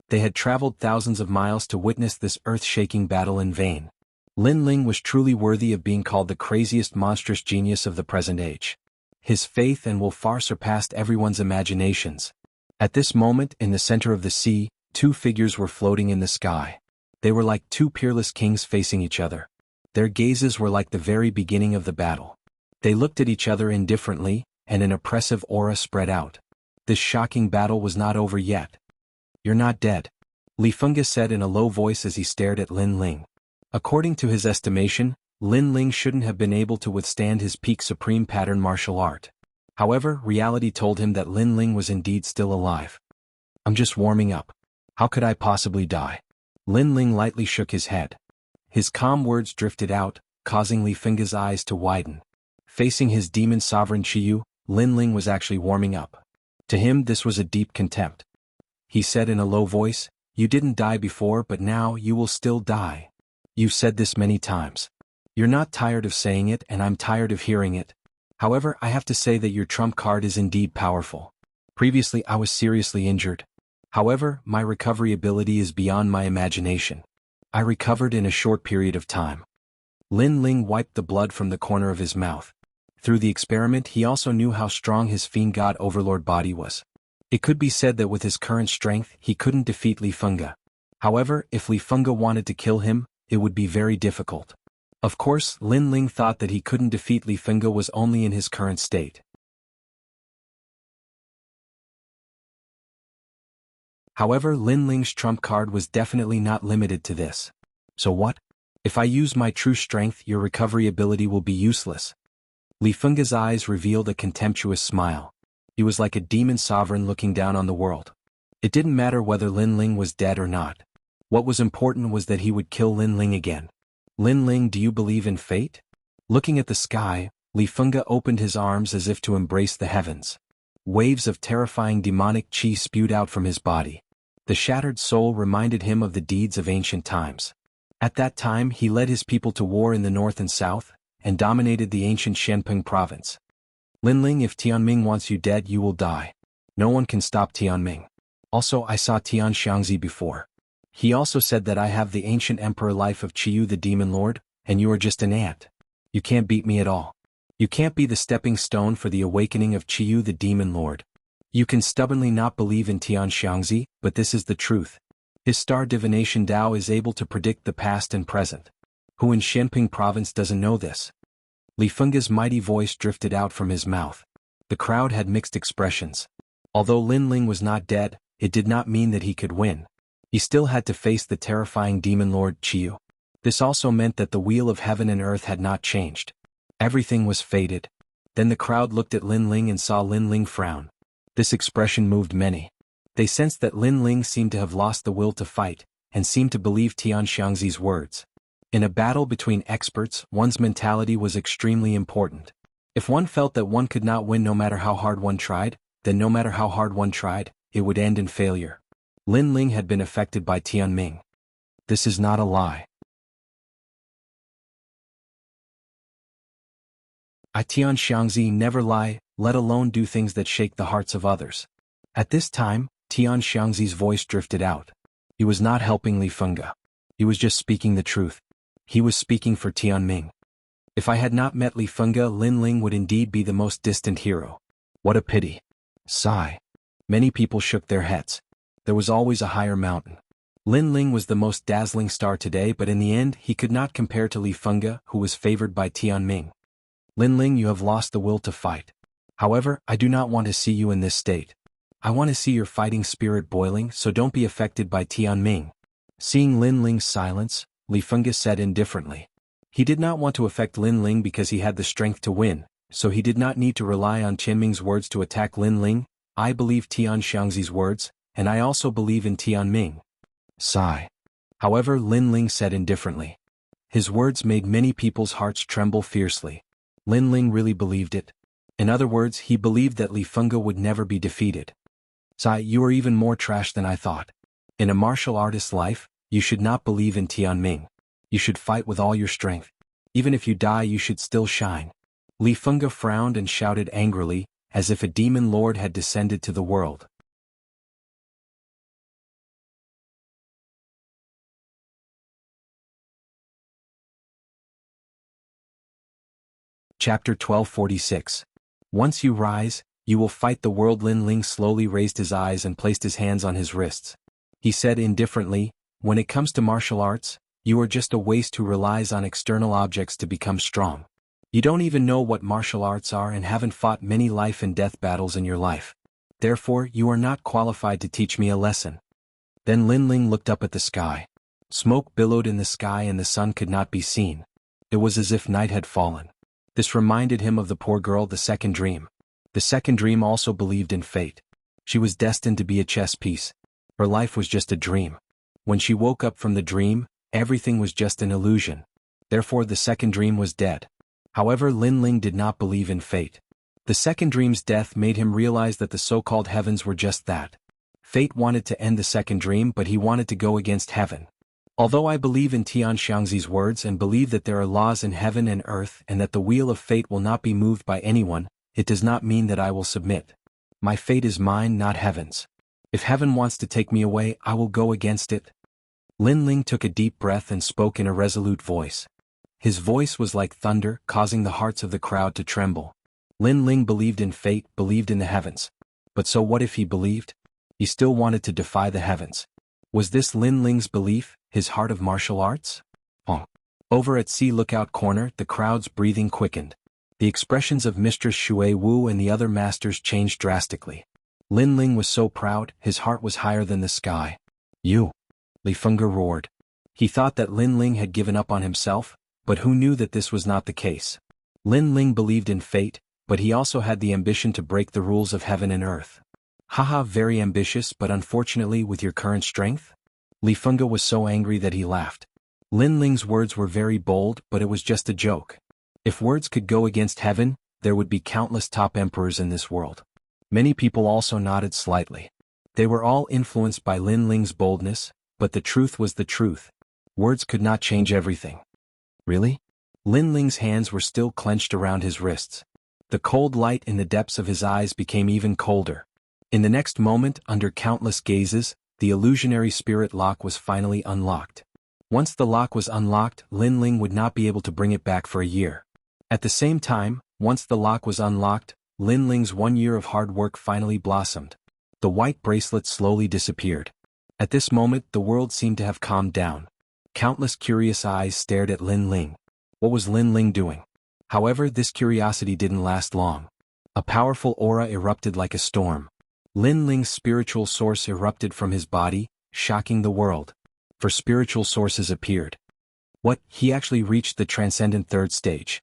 They had traveled thousands of miles to witness this earth-shaking battle in vain. Lin Ling was truly worthy of being called the craziest monstrous genius of the present age. His faith and will far surpassed everyone's imaginations. At this moment, in the center of the sea, two figures were floating in the sky. They were like two peerless kings facing each other. Their gazes were like the very beginning of the battle. They looked at each other indifferently, and an oppressive aura spread out. This shocking battle was not over yet. "You're not dead," Li Fengge said in a low voice as he stared at Lin Ling. According to his estimation, Lin Ling shouldn't have been able to withstand his peak Supreme Pattern martial art. However, reality told him that Lin Ling was indeed still alive. "I'm just warming up. How could I possibly die?" Lin Ling lightly shook his head. His calm words drifted out, causing Li Fengge's eyes to widen. Facing his demon sovereign Qiyu, Lin Ling was actually warming up. To him this was a deep contempt. He said in a low voice, "You didn't die before, but now you will still die. You've said this many times. You're not tired of saying it, and I'm tired of hearing it. However, I have to say that your trump card is indeed powerful. Previously I was seriously injured. However, my recovery ability is beyond my imagination. I recovered in a short period of time." Lin Ling wiped the blood from the corner of his mouth. Through the experiment he also knew how strong his Fiend God Overlord body was. It could be said that with his current strength he couldn't defeat Li Fengge. However, if Li Fengge wanted to kill him, it would be very difficult. Of course, Lin Ling thought that he couldn't defeat Li Fengge was only in his current state. However, Lin Ling's trump card was definitely not limited to this. "So what? If I use my true strength, your recovery ability will be useless." Li Fengge's eyes revealed a contemptuous smile. He was like a demon sovereign looking down on the world. It didn't matter whether Lin Ling was dead or not. What was important was that he would kill Lin Ling again. "Lin Ling, do you believe in fate?" Looking at the sky, Li Fengge opened his arms as if to embrace the heavens. Waves of terrifying demonic qi spewed out from his body. The shattered soul reminded him of the deeds of ancient times. At that time he led his people to war in the north and south, and dominated the ancient Shenping province. "Lin Ling, if Tianming wants you dead, you will die. No one can stop Tianming. Also, I saw Tian Xiangzi before. He also said that I have the ancient emperor life of Qiyu the Demon Lord, and you are just an ant. You can't beat me at all. You can't be the stepping stone for the awakening of Qiyu the Demon Lord. You can stubbornly not believe in Tian Xiangzi, but this is the truth. His star divination Dao is able to predict the past and present. Who in Shenping province doesn't know this?" Li Fengge's mighty voice drifted out from his mouth. The crowd had mixed expressions. Although Lin Ling was not dead, it did not mean that he could win. He still had to face the terrifying demon lord Qiyu. This also meant that the wheel of heaven and earth had not changed. Everything was fated. Then the crowd looked at Lin Ling and saw Lin Ling frown. This expression moved many. They sensed that Lin Ling seemed to have lost the will to fight, and seemed to believe Tian Xiangzi's words. In a battle between experts, one's mentality was extremely important. If one felt that one could not win no matter how hard one tried, then no matter how hard one tried, it would end in failure. Lin Ling had been affected by Tianming. This is not a lie. Tian Xiangzi never lie, let alone do things that shake the hearts of others. At this time, Tian Xiangzi's voice drifted out. He was not helping Li Fengge. He was just speaking the truth. He was speaking for Tianming. If I had not met Li Fengge, Lin Ling would indeed be the most distant hero. What a pity. Sigh. Many people shook their heads. There was always a higher mountain. Lin Ling was the most dazzling star today, but in the end he could not compare to Li Fengge, who was favored by Tianming. "Lin Ling, you have lost the will to fight. However, I do not want to see you in this state. I want to see your fighting spirit boiling, so don't be affected by Tianming." Seeing Lin Ling's silence, Li Fengge said indifferently. He did not want to affect Lin Ling because he had the strength to win, so he did not need to rely on Tianming's words to attack Lin Ling. "I believe Tian Xiangzi's words, and I also believe in Tianming." Sigh. However, Lin Ling said indifferently. His words made many people's hearts tremble fiercely. Lin Ling really believed it. In other words, he believed that Li Fengge would never be defeated. Sai, you are even more trash than I thought. In a martial artist's life, you should not believe in Tianming. You should fight with all your strength. Even if you die, you should still shine. Li Fengge frowned and shouted angrily, as if a demon lord had descended to the world. Chapter 1246. Once you rise, you will fight the world. Lin Ling slowly raised his eyes and placed his hands on his wrists. He said indifferently, when it comes to martial arts, you are just a waste who relies on external objects to become strong. You don't even know what martial arts are and haven't fought many life and death battles in your life. Therefore, you are not qualified to teach me a lesson. Then Lin Ling looked up at the sky. Smoke billowed in the sky and the sun could not be seen. It was as if night had fallen. This reminded him of the poor girl, the second dream. The second dream also believed in fate. She was destined to be a chess piece. Her life was just a dream. When she woke up from the dream, everything was just an illusion. Therefore the second dream was dead. However, Lin Ling did not believe in fate. The second dream's death made him realize that the so-called heavens were just that. Fate wanted to end the second dream, but he wanted to go against heaven. Although I believe in Tian Xiangzi's words and believe that there are laws in heaven and earth and that the wheel of fate will not be moved by anyone, it does not mean that I will submit. My fate is mine, not heaven's. If heaven wants to take me away, I will go against it. Lin Ling took a deep breath and spoke in a resolute voice. His voice was like thunder, causing the hearts of the crowd to tremble. Lin Ling believed in fate, believed in the heavens. But so what if he believed? He still wanted to defy the heavens. Was this Lin Ling's belief, his heart of martial arts? Over at Sea Lookout Corner, the crowd's breathing quickened. The expressions of Mistress Shui Wu and the other masters changed drastically. Lin Ling was so proud, his heart was higher than the sky. You! Li Fengge roared. He thought that Lin Ling had given up on himself, but who knew that this was not the case? Lin Ling believed in fate, but he also had the ambition to break the rules of heaven and earth. Haha, very ambitious, but unfortunately with your current strength? Li Fengge was so angry that he laughed. Lin Ling's words were very bold, but it was just a joke. If words could go against heaven, there would be countless top emperors in this world. Many people also nodded slightly. They were all influenced by Lin Ling's boldness, but the truth was the truth. Words could not change everything. Really? Lin Ling's hands were still clenched around his wrists. The cold light in the depths of his eyes became even colder. In the next moment, under countless gazes, the illusionary spirit lock was finally unlocked. Once the lock was unlocked, Lin Ling would not be able to bring it back for a year. At the same time, once the lock was unlocked, Lin Ling's 1 year of hard work finally blossomed. The white bracelet slowly disappeared. At this moment, the world seemed to have calmed down. Countless curious eyes stared at Lin Ling. What was Lin Ling doing? However, this curiosity didn't last long. A powerful aura erupted like a storm. Lin Ling's spiritual source erupted from his body, shocking the world. For spiritual sources appeared. What? He actually reached the transcendent third stage.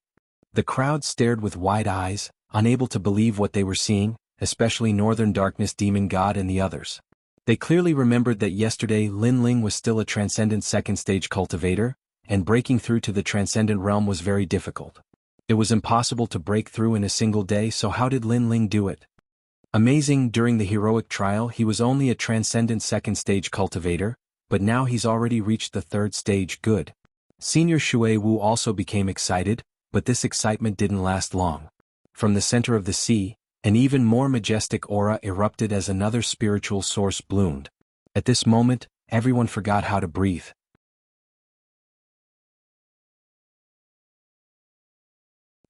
The crowd stared with wide eyes, unable to believe what they were seeing, especially Northern Darkness Demon God and the others. They clearly remembered that yesterday Lin Ling was still a transcendent second stage cultivator, and breaking through to the transcendent realm was very difficult. It was impossible to break through in a single day, so how did Lin Ling do it? Amazing, during the heroic trial he was only a transcendent second stage cultivator, but now he's already reached the third stage. Good. Senior Shui Wu also became excited, but this excitement didn't last long. From the center of the sea, an even more majestic aura erupted as another spiritual source bloomed. At this moment, everyone forgot how to breathe.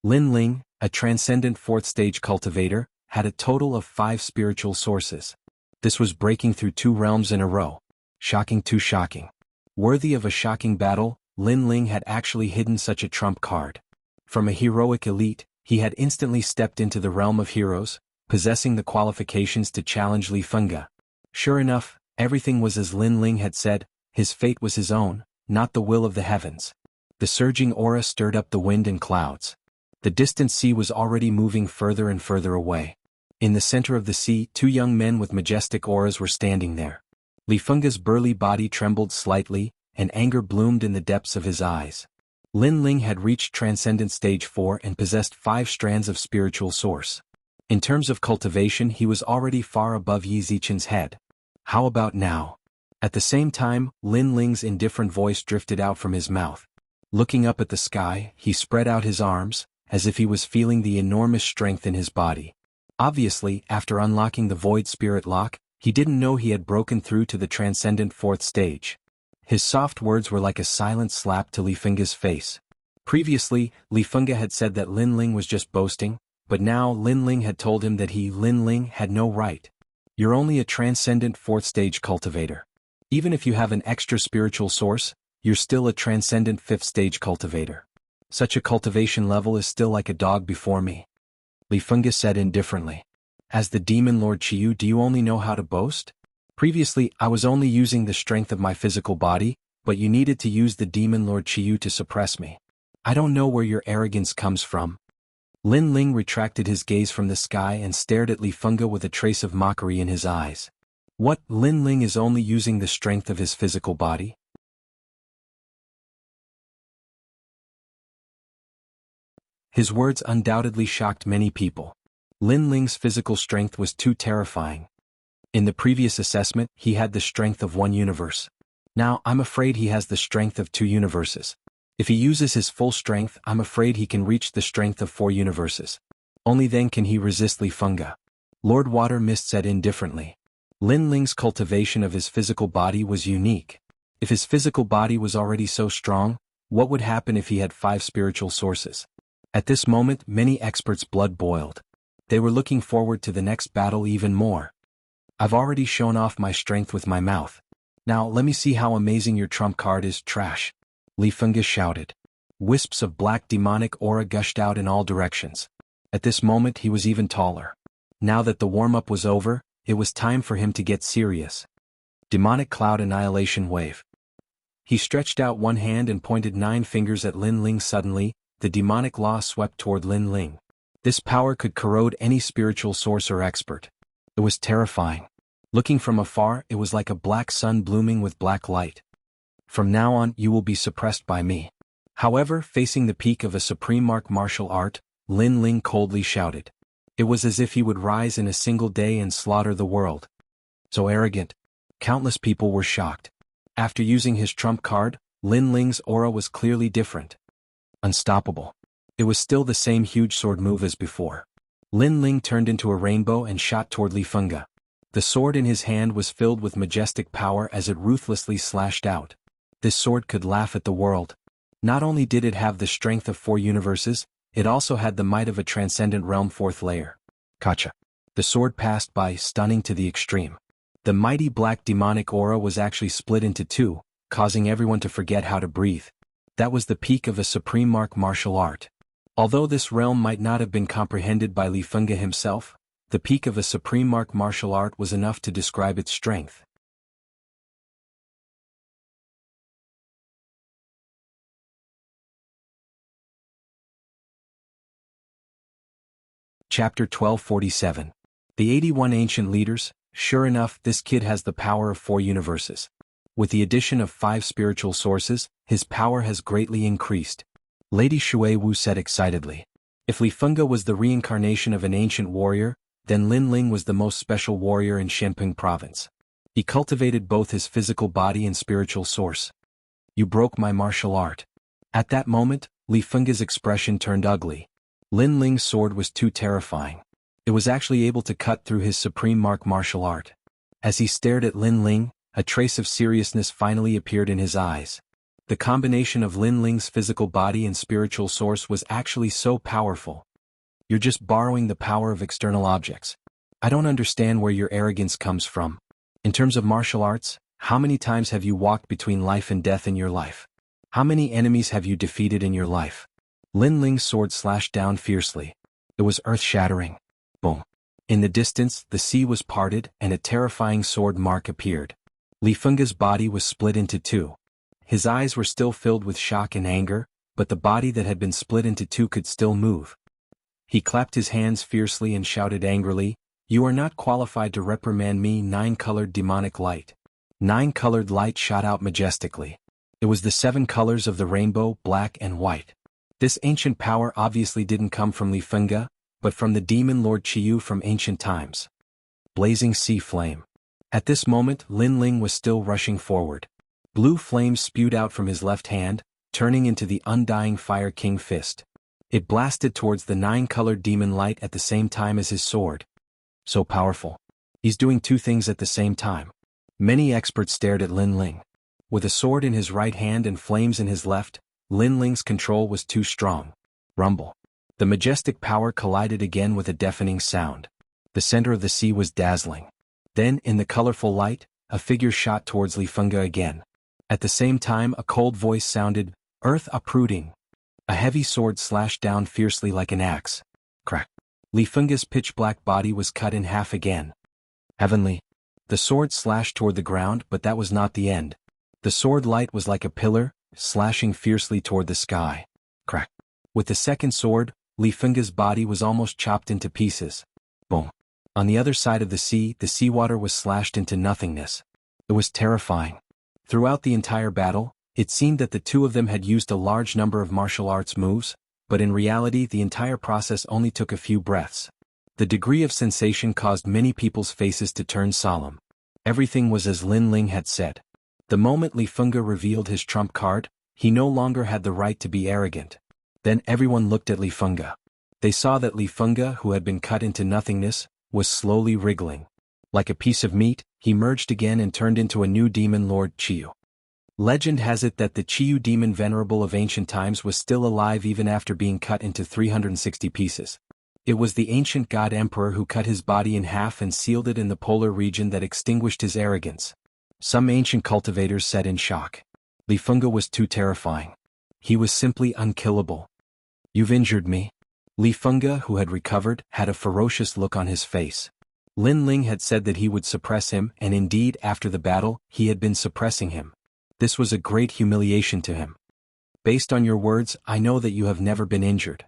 Lin Ling, a transcendent fourth stage cultivator, had a total of 5 spiritual sources. This was breaking through 2 realms in a row. Shocking, too shocking. Worthy of a shocking battle, Lin Ling had actually hidden such a trump card. From a heroic elite, he had instantly stepped into the realm of heroes, possessing the qualifications to challenge Li Fengge. Sure enough, everything was as Lin Ling had said, his fate was his own, not the will of the heavens. The surging aura stirred up the wind and clouds. The distant sea was already moving further and further away. In the center of the sea, 2 young men with majestic auras were standing there. Li Fengge's burly body trembled slightly, and anger bloomed in the depths of his eyes. Lin Ling had reached Transcendent Stage 4 and possessed 5 strands of spiritual source. In terms of cultivation, he was already far above Yi Zichen's head. How about now? At the same time, Lin Ling's indifferent voice drifted out from his mouth. Looking up at the sky, he spread out his arms, as if he was feeling the enormous strength in his body. Obviously, after unlocking the Void Spirit Lock, he didn't know he had broken through to the Transcendent 4th stage. His soft words were like a silent slap to Li Fengge's face. Previously, Li Fengge had said that Lin Ling was just boasting, but now Lin Ling had told him that Lin Ling, had no right. You're only a Transcendent 4th stage cultivator. Even if you have an extra spiritual source, you're still a Transcendent 5th stage cultivator. Such a cultivation level is still like a dog before me. Li Fengge said indifferently. As the Demon Lord Qiyu, do you only know how to boast? Previously, I was only using the strength of my physical body, but you needed to use the Demon Lord Qiyu to suppress me. I don't know where your arrogance comes from. Lin Ling retracted his gaze from the sky and stared at Li Fengge with a trace of mockery in his eyes. What, Lin Ling is only using the strength of his physical body? His words undoubtedly shocked many people. Lin Ling's physical strength was too terrifying. In the previous assessment, he had the strength of 1 universe. Now, I'm afraid he has the strength of 2 universes. If he uses his full strength, I'm afraid he can reach the strength of 4 universes. Only then can he resist Li Fengge. Lord Water Mist said indifferently. Lin Ling's cultivation of his physical body was unique. If his physical body was already so strong, what would happen if he had 5 spiritual sources? At this moment, many experts' blood boiled. They were looking forward to the next battle even more. I've already shown off my strength with my mouth. Now let me see how amazing your trump card is, trash. Li Fengge shouted. Wisps of black demonic aura gushed out in all directions. At this moment he was even taller. Now that the warm-up was over, it was time for him to get serious. Demonic Cloud Annihilation Wave. He stretched out one hand and pointed 9 fingers at Lin Ling. Suddenly, the demonic law swept toward Lin Ling. This power could corrode any spiritual source or expert. It was terrifying. Looking from afar, it was like a black sun blooming with black light. From now on, you will be suppressed by me. However, facing the peak of a supreme martial art, Lin Ling coldly shouted. It was as if he would rise in a single day and slaughter the world. So arrogant. Countless people were shocked. After using his trump card, Lin Ling's aura was clearly different. Unstoppable. It was still the same huge sword move as before. Lin Ling turned into a rainbow and shot toward Li Fengge. The sword in his hand was filled with majestic power as it ruthlessly slashed out. This sword could laugh at the world. Not only did it have the strength of 4 universes, it also had the might of a transcendent realm 4th layer. Kacha. The sword passed by, stunning to the extreme. The mighty black demonic aura was actually split into 2, causing everyone to forget how to breathe. That was the peak of a supreme martial art. Although this realm might not have been comprehended by Li Fengge himself, the peak of a supreme martial art was enough to describe its strength. Chapter 1247. The 81 Ancient Leaders. Sure enough, this kid has the power of 4 universes. With the addition of 5 spiritual sources, his power has greatly increased. Lady Shui Wu said excitedly. If Li Fengge was the reincarnation of an ancient warrior, then Lin Ling was the most special warrior in Shenping province. He cultivated both his physical body and spiritual source. You broke my martial art. At that moment, Li Fengge's expression turned ugly. Lin Ling's sword was too terrifying. It was actually able to cut through his supreme martial art. As he stared at Lin Ling, a trace of seriousness finally appeared in his eyes. The combination of Lin Ling's physical body and spiritual source was actually so powerful. You're just borrowing the power of external objects. I don't understand where your arrogance comes from. In terms of martial arts, how many times have you walked between life and death in your life? How many enemies have you defeated in your life? Lin Ling's sword slashed down fiercely. It was earth-shattering. Boom. In the distance, the sea was parted and a terrifying sword mark appeared. Li Fengge's body was split into 2. His eyes were still filled with shock and anger, but the body that had been split into 2 could still move. He clapped his hands fiercely and shouted angrily, "You are not qualified to reprimand me." 9-colored demonic light. 9-colored light shot out majestically. It was the 7 colors of the rainbow, black and white. This ancient power obviously didn't come from Li Fengge, but from the demon Lord Qiyu from ancient times. Blazing sea flame. At this moment Lin Ling was still rushing forward. Blue flames spewed out from his left hand, turning into the undying Fire King fist. It blasted towards the 9-colored demon light at the same time as his sword. So powerful. He's doing 2 things at the same time. Many experts stared at Lin Ling. With a sword in his right hand and flames in his left, Lin Ling's control was too strong. Rumble. The majestic power collided again with a deafening sound. The center of the sea was dazzling. Then, in the colorful light, a figure shot towards Li Fengge again. At the same time a cold voice sounded, "Earth uprooting." A heavy sword slashed down fiercely like an axe. Crack. Li Fengge's pitch-black body was cut in half again. Heavenly. The sword slashed toward the ground, but that was not the end. The sword light was like a pillar, slashing fiercely toward the sky. Crack. With the second sword, Li Fengge's body was almost chopped into pieces. Boom. On the other side of the seawater was slashed into nothingness. It was terrifying. Throughout the entire battle, it seemed that the 2 of them had used a large number of martial arts moves, but in reality the entire process only took a few breaths. The degree of sensation caused many people's faces to turn solemn. Everything was as Lin Ling had said. The moment Li Fengge revealed his trump card, he no longer had the right to be arrogant. Then everyone looked at Li Fengge. They saw that Li Fengge, who had been cut into nothingness, was slowly wriggling. Like a piece of meat, he merged again and turned into a new demon Lord Qiyu. Legend has it that the Qiyu demon venerable of ancient times was still alive even after being cut into 360 pieces. It was the ancient god emperor who cut his body in half and sealed it in the polar region that extinguished his arrogance. Some ancient cultivators said in shock. Li Fengge was too terrifying. He was simply unkillable. "You've injured me." Li Fengge, who had recovered, had a ferocious look on his face. Lin Ling had said that he would suppress him, and indeed, after the battle, he had been suppressing him. This was a great humiliation to him. "Based on your words, I know that you have never been injured.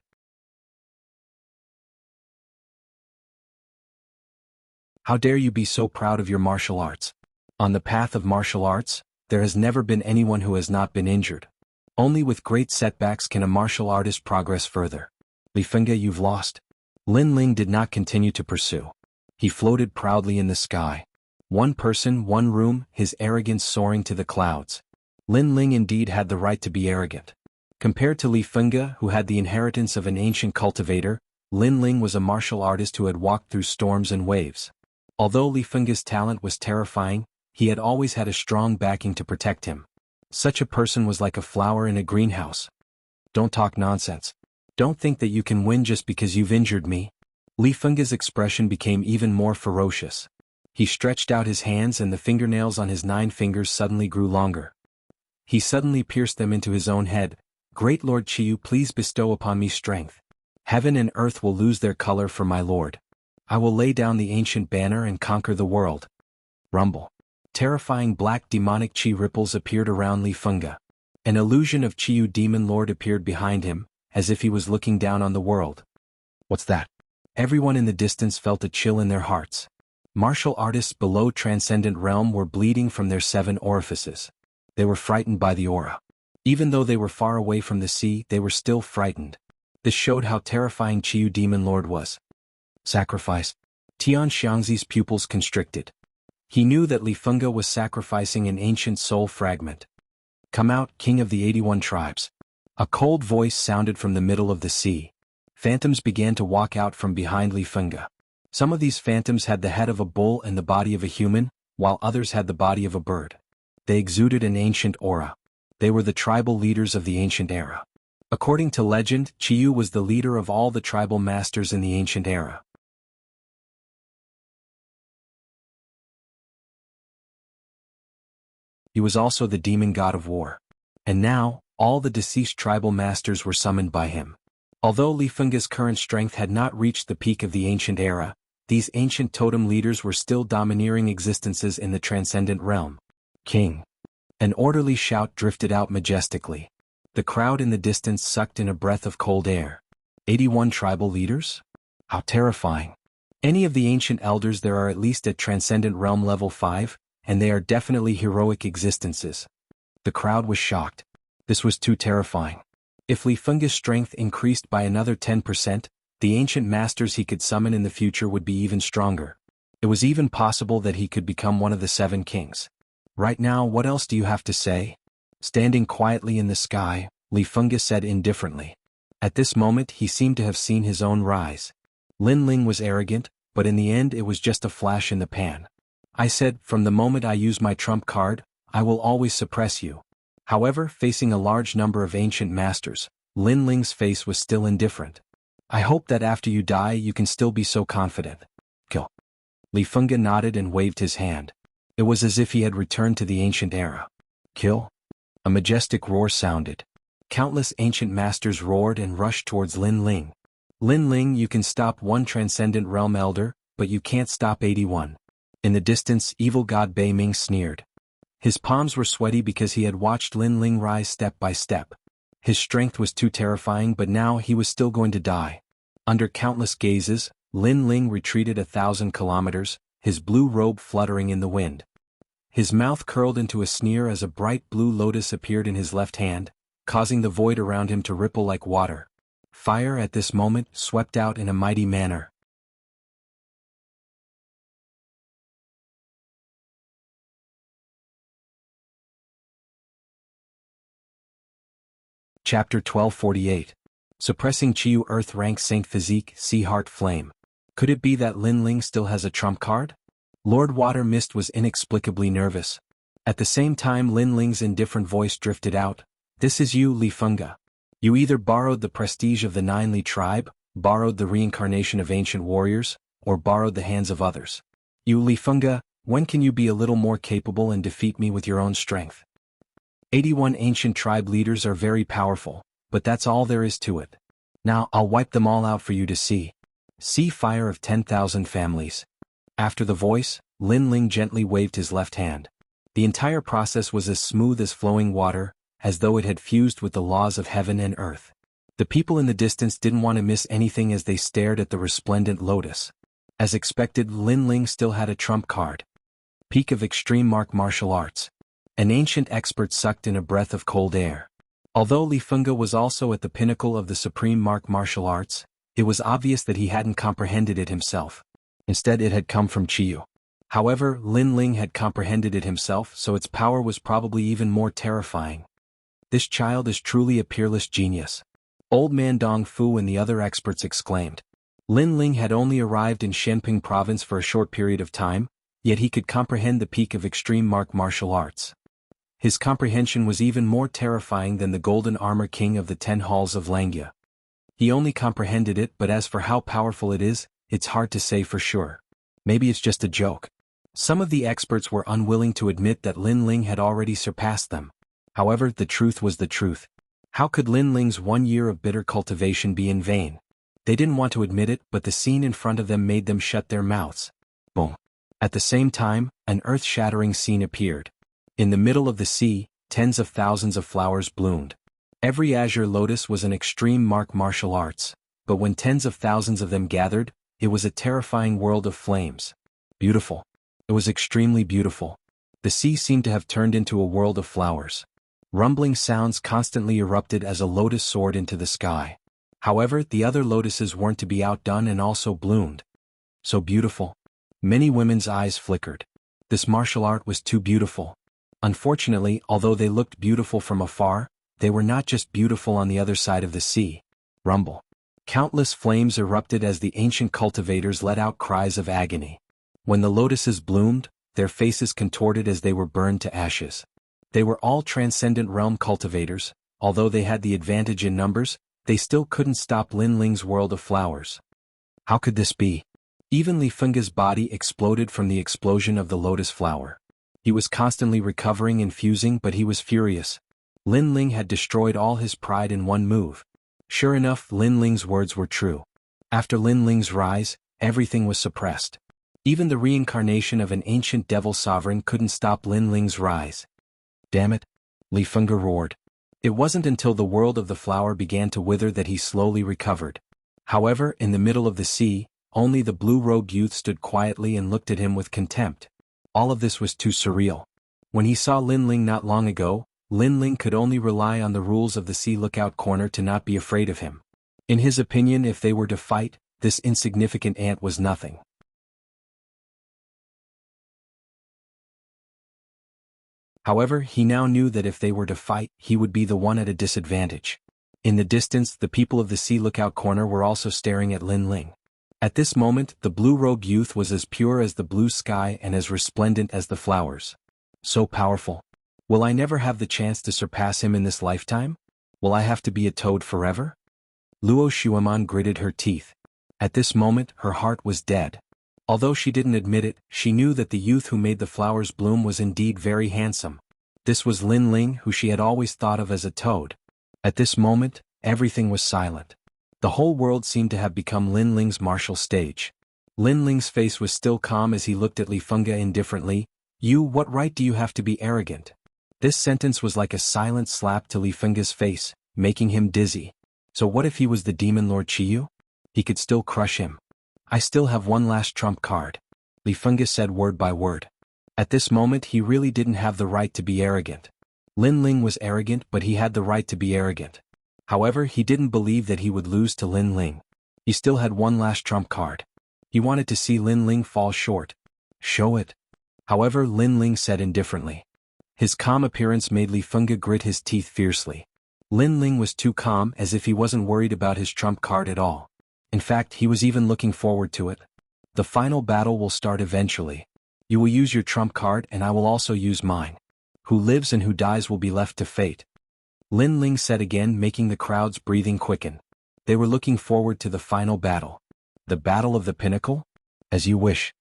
How dare you be so proud of your martial arts? On the path of martial arts, there has never been anyone who has not been injured. Only with great setbacks can a martial artist progress further. Li Fengge, you've lost." Lin Ling did not continue to pursue. He floated proudly in the sky. 1 person, 1 room, his arrogance soaring to the clouds. Lin Ling indeed had the right to be arrogant. Compared to Li Fengge, who had the inheritance of an ancient cultivator, Lin Ling was a martial artist who had walked through storms and waves. Although Li Fengge's talent was terrifying, he had always had a strong backing to protect him. Such a person was like a flower in a greenhouse. "Don't talk nonsense. Don't think that you can win just because you've injured me." Li Fengge's expression became even more ferocious. He stretched out his hands and the fingernails on his 9 fingers suddenly grew longer. He suddenly pierced them into his own head. "Great Lord Qiyu, please bestow upon me strength. Heaven and earth will lose their color for my lord. I will lay down the ancient banner and conquer the world." Rumble. Terrifying black demonic chi ripples appeared around Li Fengge. An illusion of Qiyu demon lord appeared behind him, as if he was looking down on the world. "What's that?" Everyone in the distance felt a chill in their hearts. Martial artists below Transcendent Realm were bleeding from their 7 orifices. They were frightened by the aura. Even though they were far away from the sea, they were still frightened. This showed how terrifying Qiyu demon lord was. Sacrifice. Tian Xiangzi's pupils constricted. He knew that Li Fengge was sacrificing an ancient soul fragment. "Come out, king of the 81 tribes." A cold voice sounded from the middle of the sea. Phantoms began to walk out from behind Li Fengge. Some of these phantoms had the head of a bull and the body of a human, while others had the body of a bird. They exuded an ancient aura. They were the tribal leaders of the ancient era. According to legend, Qiyu was the leader of all the tribal masters in the ancient era. He was also the demon god of war. And now, all the deceased tribal masters were summoned by him. Although Li Fengge's current strength had not reached the peak of the ancient era, these ancient totem leaders were still domineering existences in the Transcendent Realm. "King." An orderly shout drifted out majestically. The crowd in the distance sucked in a breath of cold air. 81 tribal leaders? How terrifying. Any of the ancient elders there are at least at Transcendent Realm level 5, and they are definitely heroic existences. The crowd was shocked. This was too terrifying. If Li Feng's strength increased by another 10%, the ancient masters he could summon in the future would be even stronger. It was even possible that he could become one of the 7 kings. Right now, what else do you have to say? Standing quietly in the sky, Li Feng said indifferently. At this moment he seemed to have seen his own rise. Lin Ling was arrogant, but in the end it was just a flash in the pan. I said, from the moment I use my trump card, I will always suppress you. However, facing a large number of ancient masters, Lin Ling's face was still indifferent. I hope that after you die you can still be so confident. Kill. Li Feng nodded and waved his hand. It was as if he had returned to the ancient era. Kill? A majestic roar sounded. Countless ancient masters roared and rushed towards Lin Ling. Lin Ling, you can stop one transcendent realm elder, but you can't stop 81. In the distance, evil god Bei Ming sneered. His palms were sweaty because he had watched Lin Ling rise step by step. His strength was too terrifying, but now he was still going to die. Under countless gazes, Lin Ling retreated 1,000 kilometers, his blue robe fluttering in the wind. His mouth curled into a sneer as a bright blue lotus appeared in his left hand, causing the void around him to ripple like water. Fire at this moment swept out in a mighty manner. Chapter 1248. Suppressing Chiyu Earth Rank Saint Physique Sea Heart Flame. Could it be that Lin Ling still has a trump card? Lord Water Mist was inexplicably nervous. At the same time Lin Ling's indifferent voice drifted out. This is you, Li Feng. You either borrowed the prestige of the 9 Li tribe, borrowed the reincarnation of ancient warriors, or borrowed the hands of others. You, Li Feng, when can you be a little more capable and defeat me with your own strength? 81 ancient tribe leaders are very powerful, but that's all there is to it. Now I'll wipe them all out for you to see. See fire of 10,000 families. After the voice, Lin Ling gently waved his left hand. The entire process was as smooth as flowing water, as though it had fused with the laws of heaven and earth. The people in the distance didn't want to miss anything as they stared at the resplendent lotus. As expected, Lin Ling still had a trump card. Peak of Extreme Martial Arts. An ancient expert sucked in a breath of cold air. Although Li Feng was also at the pinnacle of the supreme martial arts, it was obvious that he hadn't comprehended it himself. Instead it had come from Chiyu. However, Lin Ling had comprehended it himself, so its power was probably even more terrifying. This child is truly a peerless genius. Old Man Dong Fu and the other experts exclaimed. Lin Ling had only arrived in Shenping province for a short period of time, yet he could comprehend the peak of extreme martial arts. His comprehension was even more terrifying than the Golden Armor King of the 10 Halls of Langya. He only comprehended it, but as for how powerful it is, it's hard to say for sure. Maybe it's just a joke. Some of the experts were unwilling to admit that Lin Ling had already surpassed them. However, the truth was the truth. How could Lin Ling's 1 year of bitter cultivation be in vain? They didn't want to admit it, but the scene in front of them made them shut their mouths. Boom. At the same time, an earth-shattering scene appeared. In the middle of the sea, tens of thousands of flowers bloomed. Every azure lotus was an extreme martial arts, but when tens of thousands of them gathered, it was a terrifying world of flames. Beautiful. It was extremely beautiful. The sea seemed to have turned into a world of flowers. Rumbling sounds constantly erupted as a lotus soared into the sky. However, the other lotuses weren't to be outdone and also bloomed. So beautiful. Many women's eyes flickered. This martial art was too beautiful. Unfortunately, although they looked beautiful from afar, they were not just beautiful on the other side of the sea. Rumble. Countless flames erupted as the ancient cultivators let out cries of agony. When the lotuses bloomed, their faces contorted as they were burned to ashes. They were all transcendent realm cultivators. Although they had the advantage in numbers, they still couldn't stop Lin Ling's world of flowers. How could this be? Even Li Feng's body exploded from the explosion of the lotus flower. He was constantly recovering and fusing, but he was furious. Lin Ling had destroyed all his pride in one move. Sure enough, Lin Ling's words were true. After Lin Ling's rise, everything was suppressed. Even the reincarnation of an ancient devil sovereign couldn't stop Lin Ling's rise. Damn it! Li Feng roared. It wasn't until the world of the flower began to wither that he slowly recovered. However, in the middle of the sea, only the blue-robed youth stood quietly and looked at him with contempt. All of this was too surreal. When he saw Lin Ling not long ago, Lin Ling could only rely on the rules of the Sea Lookout Corner to not be afraid of him. In his opinion, if they were to fight, this insignificant ant was nothing. However, he now knew that if they were to fight, he would be the one at a disadvantage. In the distance, the people of the Sea Lookout Corner were also staring at Lin Ling. At this moment, the blue-robed youth was as pure as the blue sky and as resplendent as the flowers. So powerful. Will I never have the chance to surpass him in this lifetime? Will I have to be a toad forever? Luo Xueman gritted her teeth. At this moment, her heart was dead. Although she didn't admit it, she knew that the youth who made the flowers bloom was indeed very handsome. This was Lin Ling, who she had always thought of as a toad. At this moment, everything was silent. The whole world seemed to have become Lin Ling's martial stage. Lin Ling's face was still calm as he looked at Li Fengge indifferently. "You, what right do you have to be arrogant?" This sentence was like a silent slap to Li Fengge's face, making him dizzy. So what if he was the demon Lord Qiyu? He could still crush him. "I still have one last trump card," Li Fengge said word by word. At this moment he really didn't have the right to be arrogant. Lin Ling was arrogant, but he had the right to be arrogant. However, he didn't believe that he would lose to Lin Ling. He still had one last trump card. He wanted to see Lin Ling fall short. "Show it." However, Lin Ling said indifferently. His calm appearance made Li Fengge grit his teeth fiercely. Lin Ling was too calm, as if he wasn't worried about his trump card at all. In fact, he was even looking forward to it. "The final battle will start eventually. You will use your trump card and I will also use mine. Who lives and who dies will be left to fate," Lin Ling said again, making the crowd's breathing quicken. They were looking forward to the final battle. "The Battle of the Pinnacle? As you wish."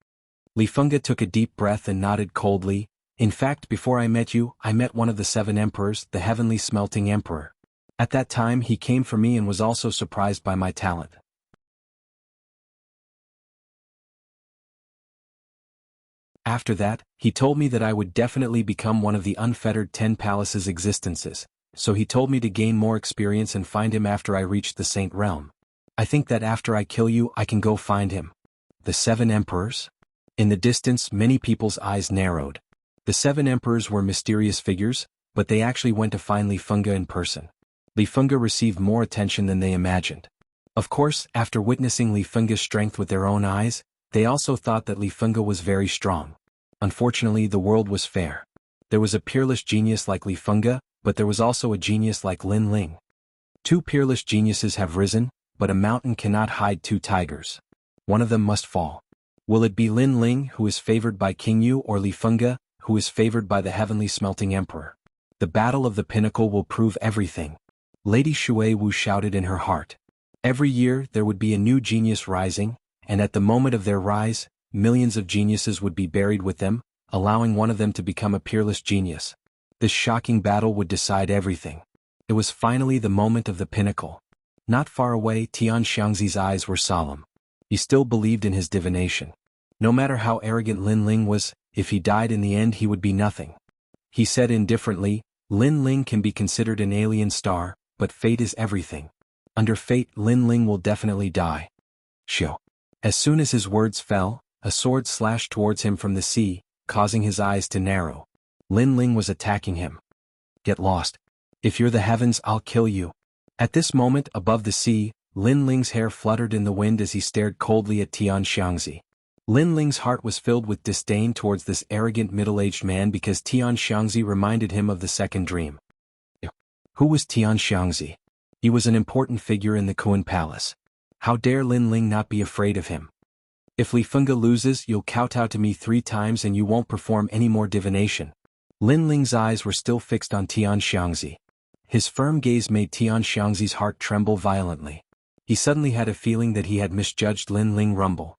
Li Fengge took a deep breath and nodded coldly. "In fact, before I met you, I met one of the 7 emperors, the Heavenly Smelting Emperor. At that time he came for me and was also surprised by my talent. After that, he told me that I would definitely become one of the unfettered 10 palaces existences, so he told me to gain more experience and find him after I reached the Saint Realm. I think that after I kill you I can go find him." The 7 emperors? In the distance, many people's eyes narrowed. The 7 emperors were mysterious figures, but they actually went to find Li Fengge in person. Li Fengge received more attention than they imagined. Of course, after witnessing Li Fengge's strength with their own eyes, they also thought that Li Fengge was very strong. Unfortunately, the world was fair. There was a peerless genius like Li Fengge, but there was also a genius like Lin Ling. 2 peerless geniuses have risen, but a mountain cannot hide 2 tigers. One of them must fall. Will it be Lin Ling, who is favored by King Yu, or Li Fengge, who is favored by the Heavenly Smelting Emperor? The Battle of the Pinnacle will prove everything. Lady Shui Wu shouted in her heart. Every year there would be a new genius rising, and at the moment of their rise, millions of geniuses would be buried with them, allowing one of them to become a peerless genius. This shocking battle would decide everything. It was finally the moment of the pinnacle. Not far away, Tian Xiangzi's eyes were solemn. He still believed in his divination. No matter how arrogant Lin Ling was, if he died in the end he would be nothing. He said indifferently, "Lin Ling can be considered an alien star, but fate is everything. Under fate, Lin Ling will definitely die." Shoo. As soon as his words fell, a sword slashed towards him from the sea, causing his eyes to narrow. Lin Ling was attacking him. "Get lost. If you're the heavens, I'll kill you." At this moment, above the sea, Lin Ling's hair fluttered in the wind as he stared coldly at Tian Xiangzi. Lin Ling's heart was filled with disdain towards this arrogant middle-aged man because Tian Xiangzi reminded him of the second dream. Who was Tian Xiangzi? He was an important figure in the Kuan Palace. How dare Lin Ling not be afraid of him? "If Li Fengge loses, you'll kowtow to me 3 times and you won't perform any more divination." Lin Ling's eyes were still fixed on Tian Xiangzi. His firm gaze made Tian Xiangzi's heart tremble violently. He suddenly had a feeling that he had misjudged Lin Ling Rumble.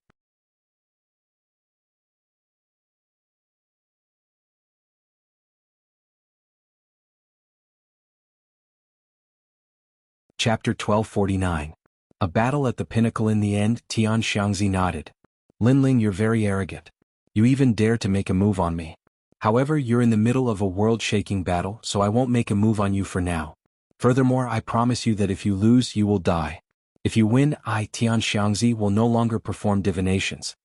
Chapter 1249. A battle at the pinnacle. In the end, Tian Xiangzi nodded. "Lin Ling, you're very arrogant. You even dare to make a move on me. However, you're in the middle of a world-shaking battle, so I won't make a move on you for now. Furthermore, I promise you that if you lose, you will die. If you win, I, Tian Xiangzi, will no longer perform divinations."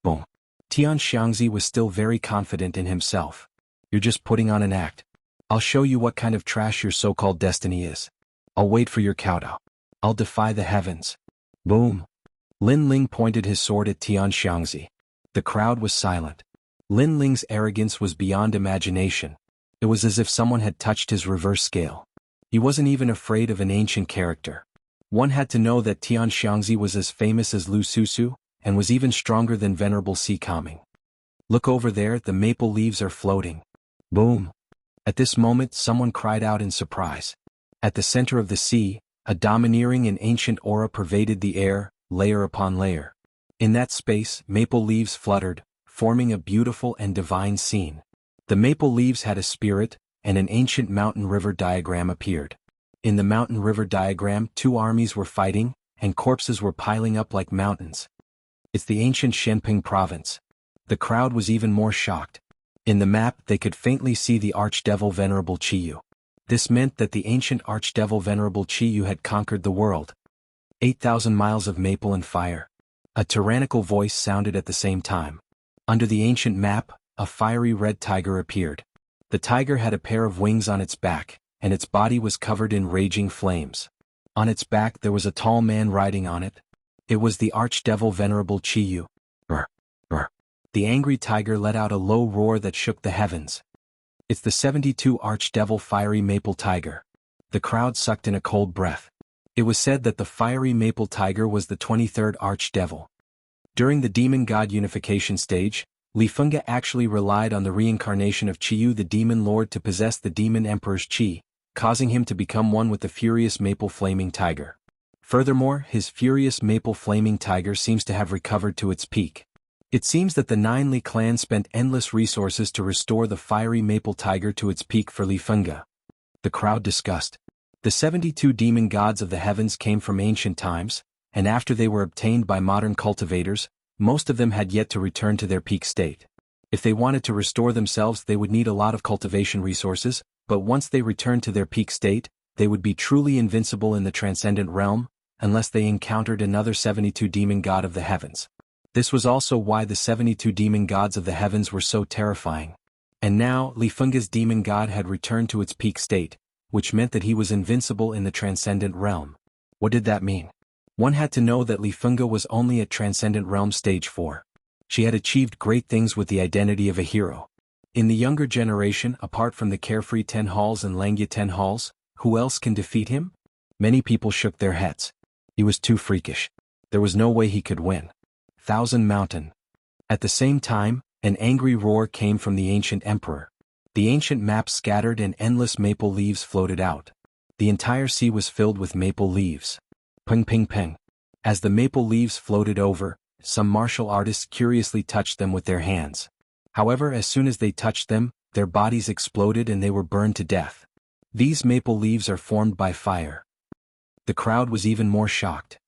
Boom. Tian Xiangzi was still very confident in himself. "You're just putting on an act. I'll show you what kind of trash your so-called destiny is. I'll wait for your kowtow. I'll defy the heavens. Boom. Lin Ling pointed his sword at Tian Xiangzi. The crowd was silent. Lin Ling's arrogance was beyond imagination. It was as if someone had touched his reverse scale. He wasn't even afraid of an ancient character. One had to know that Tian Xiangzi was as famous as Lu Susu, and was even stronger than Venerable Si Kaming. Look over there, the maple leaves are floating. Boom. At this moment someone cried out in surprise. At the center of the sea, a domineering and ancient aura pervaded the air, layer upon layer. In that space, maple leaves fluttered, forming a beautiful and divine scene. The maple leaves had a spirit, and an ancient mountain river diagram appeared. In the mountain river diagram, two armies were fighting, and corpses were piling up like mountains. It's the ancient Shenping province. The crowd was even more shocked. In the map they could faintly see the archdevil Venerable Chiyu. This meant that the ancient archdevil Venerable Chiyu had conquered the world. 8,000 miles of maple and fire. A tyrannical voice sounded at the same time. Under the ancient map, a fiery red tiger appeared. The tiger had a pair of wings on its back, and its body was covered in raging flames. On its back there was a tall man riding on it. It was the archdevil Venerable Chiyu. Brr, brr. The angry tiger let out a low roar that shook the heavens. It's the 72 archdevil fiery maple tiger. The crowd sucked in a cold breath. It was said that the fiery maple tiger was the 23rd archdevil. During the demon god unification stage, Li Fengge actually relied on the reincarnation of Chiyu the demon lord to possess the demon emperor's chi, causing him to become one with the furious maple flaming tiger. Furthermore, his furious maple flaming tiger seems to have recovered to its peak. It seems that the Nine Li clan spent endless resources to restore the fiery maple tiger to its peak for Li Fengge. The crowd discussed. The 72 demon gods of the heavens came from ancient times, and after they were obtained by modern cultivators, most of them had yet to return to their peak state. If they wanted to restore themselves they would need a lot of cultivation resources, but once they returned to their peak state, they would be truly invincible in the transcendent realm, unless they encountered another 72 demon god of the heavens. This was also why the 72 demon gods of the heavens were so terrifying. And now, Li Fengge's demon god had returned to its peak state, which meant that he was invincible in the transcendent realm. What did that mean? One had to know that Li Fengge was only at transcendent realm stage 4. She had achieved great things with the identity of a hero. In the younger generation, apart from the carefree Ten Halls and Langya Ten Halls, who else can defeat him? Many people shook their heads. He was too freakish. There was no way he could win. Thousand Mountain. At the same time, an angry roar came from the ancient emperor. The ancient map scattered and endless maple leaves floated out. The entire sea was filled with maple leaves. Ping ping ping. As the maple leaves floated over, some martial artists curiously touched them with their hands. However, as soon as they touched them, their bodies exploded and they were burned to death. These maple leaves are formed by fire. The crowd was even more shocked.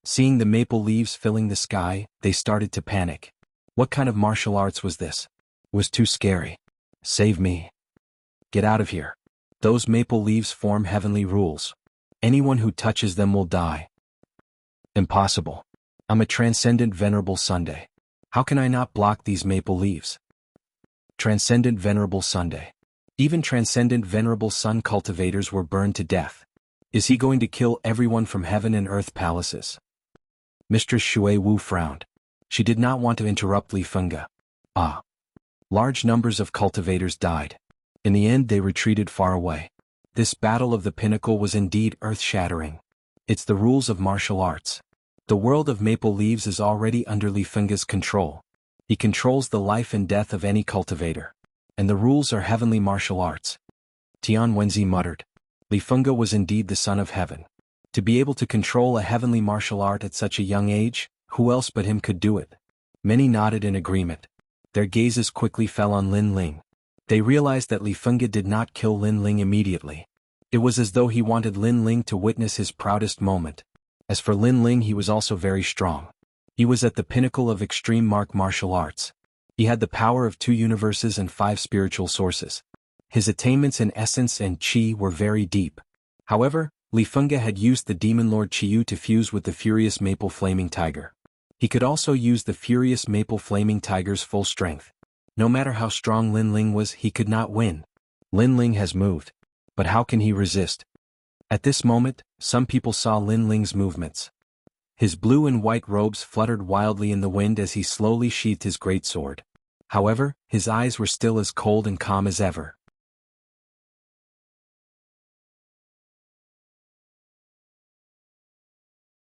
Seeing the maple leaves filling the sky, they started to panic. What kind of martial arts was this? It was too scary. Save me. Get out of here. Those maple leaves form heavenly rules. Anyone who touches them will die. Impossible. I'm a transcendent Venerable Sunday. How can I not block these maple leaves? Transcendent Venerable Sunday. Even transcendent Venerable Sun cultivators were burned to death. Is he going to kill everyone from heaven and earth palaces? Mistress Shui Wu frowned. She did not want to interrupt Li Fengge. Large numbers of cultivators died. In the end they retreated far away. This battle of the pinnacle was indeed earth-shattering. It's the rules of martial arts. The world of maple leaves is already under Li Fengge's control. He controls the life and death of any cultivator. And the rules are heavenly martial arts. Tian Wenzi muttered. Li Fengge was indeed the son of heaven. To be able to control a heavenly martial art at such a young age, who else but him could do it? Many nodded in agreement. Their gazes quickly fell on Lin Ling. They realized that Li Fengge did not kill Lin Ling immediately. It was as though he wanted Lin Ling to witness his proudest moment. As for Lin Ling, he was also very strong. He was at the pinnacle of extreme martial arts. He had the power of 2 universes and 5 spiritual sources. His attainments in essence and chi were very deep. However, Li Fengge had used the demon lord Chiyu to fuse with the furious maple flaming tiger. He could also use the furious maple flaming tiger's full strength. No matter how strong Lin Ling was, he could not win. Lin Ling has moved. But how can he resist? At this moment, some people saw Lin Ling's movements. His blue and white robes fluttered wildly in the wind as he slowly sheathed his great sword. However, his eyes were still as cold and calm as ever.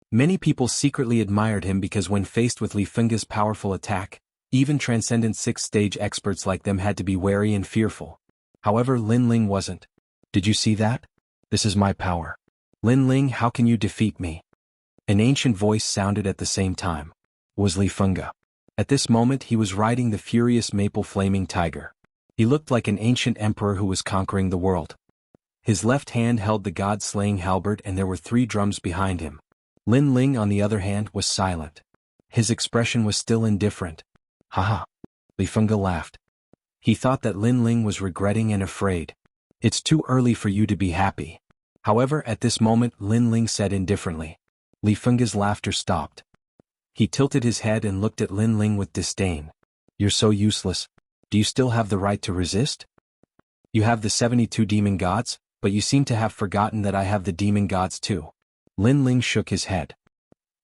Many people secretly admired him because when faced with Li Fengge's powerful attack, even transcendent sixth-stage experts like them had to be wary and fearful. However, Lin Ling wasn't. Did you see that? This is my power. Lin Ling, how can you defeat me? An ancient voice sounded at the same time. It was Li Fengge. At this moment he was riding the furious maple flaming tiger. He looked like an ancient emperor who was conquering the world. His left hand held the god-slaying halberd and there were 3 drums behind him. Lin Ling, on the other hand, was silent. His expression was still indifferent. Haha. Li Fengge laughed. He thought that Lin Ling was regretting and afraid. It's too early for you to be happy. However, at this moment Lin Ling said indifferently. Li Fengge's laughter stopped. He tilted his head and looked at Lin Ling with disdain. You're so useless. Do you still have the right to resist? You have the 72 demon gods, but you seem to have forgotten that I have the demon gods too. Lin Ling shook his head.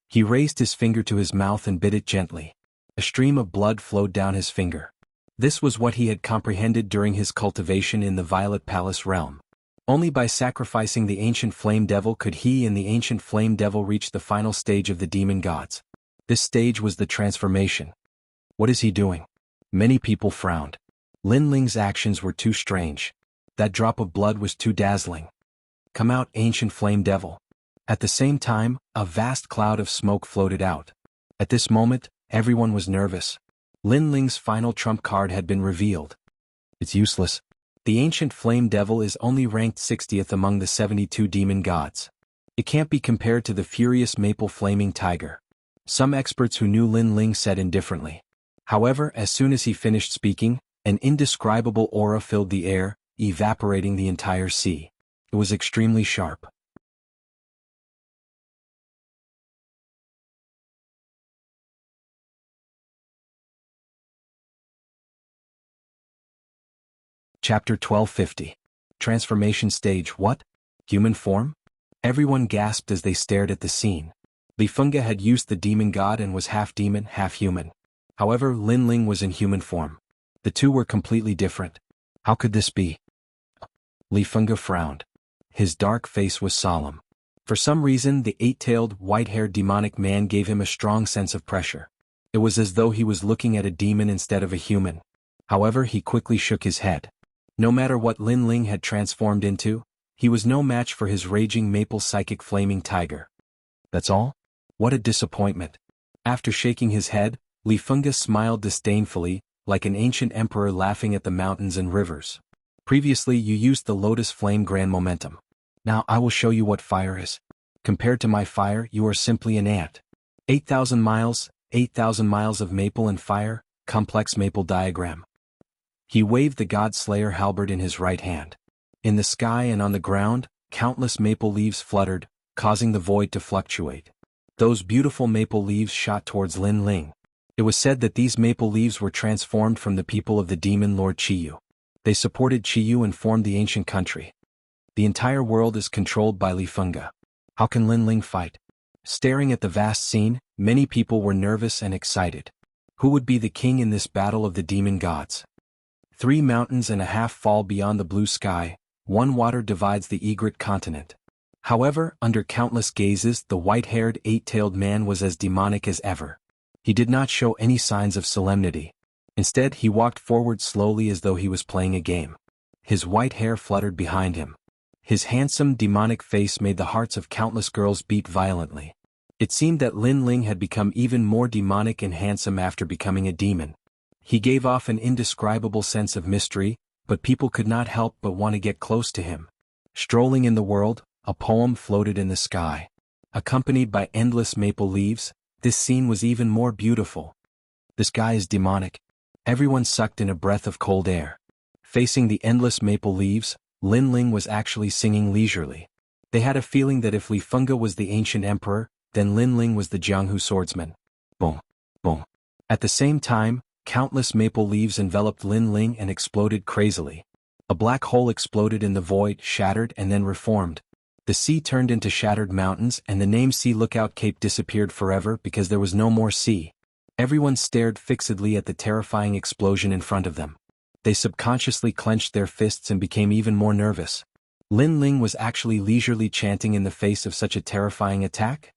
He raised his finger to his mouth and bit it gently. A stream of blood flowed down his finger. This was what he had comprehended during his cultivation in the Violet Palace realm. Only by sacrificing the ancient flame devil could he and the ancient flame devil reach the final stage of the demon gods. This stage was the transformation. What is he doing? Many people frowned. Lin Ling's actions were too strange. That drop of blood was too dazzling. Come out, ancient flame devil. At the same time, a vast cloud of smoke floated out. At this moment, everyone was nervous. Lin Ling's final trump card had been revealed. It's useless. The ancient flame devil is only ranked 60th among the 72 demon gods. It can't be compared to the furious maple flaming tiger. Some experts who knew Lin Ling said indifferently. However, as soon as he finished speaking, an indescribable aura filled the air, evaporating the entire sea. It was extremely sharp. Chapter 1250. Transformation Stage. What? Human form? Everyone gasped as they stared at the scene. Li Fengge had used the demon god and was half demon, half human. However, Lin Ling was in human form. The two were completely different. How could this be? Li Fengge frowned. His dark face was solemn. For some reason, the 8-tailed, white-haired demonic man gave him a strong sense of pressure. It was as though he was looking at a demon instead of a human. However, he quickly shook his head. No matter what Lin Ling had transformed into, he was no match for his raging maple psychic flaming tiger. That's all? What a disappointment. After shaking his head, Li Fengge smiled disdainfully, like an ancient emperor laughing at the mountains and rivers. Previously you used the lotus flame grand momentum. Now I will show you what fire is. Compared to my fire, you are simply an ant. 8,000 miles of maple and fire, complex maple diagram. He waved the God-Slayer halberd in his right hand. In the sky and on the ground, countless maple leaves fluttered, causing the void to fluctuate. Those beautiful maple leaves shot towards Lin Ling. It was said that these maple leaves were transformed from the people of the demon lord Qiyu. They supported Qiyu and formed the ancient country. The entire world is controlled by Li Fengge. How can Lin Ling fight? Staring at the vast scene, many people were nervous and excited. Who would be the king in this battle of the demon gods? 3 mountains and a half fall beyond the blue sky, 1 water divides the egret continent. However, under countless gazes, the white-haired, 8-tailed man was as demonic as ever. He did not show any signs of solemnity. Instead, he walked forward slowly as though he was playing a game. His white hair fluttered behind him. His handsome, demonic face made the hearts of countless girls beat violently. It seemed that Lin Ling had become even more demonic and handsome after becoming a demon. He gave off an indescribable sense of mystery, but people could not help but want to get close to him. Strolling in the world, a poem floated in the sky. Accompanied by endless maple leaves, this scene was even more beautiful. This guy is demonic. Everyone sucked in a breath of cold air. Facing the endless maple leaves, Lin Ling was actually singing leisurely. They had a feeling that if Li Fengge was the ancient emperor, then Lin Ling was the Jianghu swordsman. Boom. Boom. At the same time, countless maple leaves enveloped Lin Ling and exploded crazily. A black hole exploded in the void, shattered and then reformed. The sea turned into shattered mountains and the name Sea Lookout Cape disappeared forever because there was no more sea. Everyone stared fixedly at the terrifying explosion in front of them. They subconsciously clenched their fists and became even more nervous. Lin Ling was actually leisurely chanting in the face of such a terrifying attack?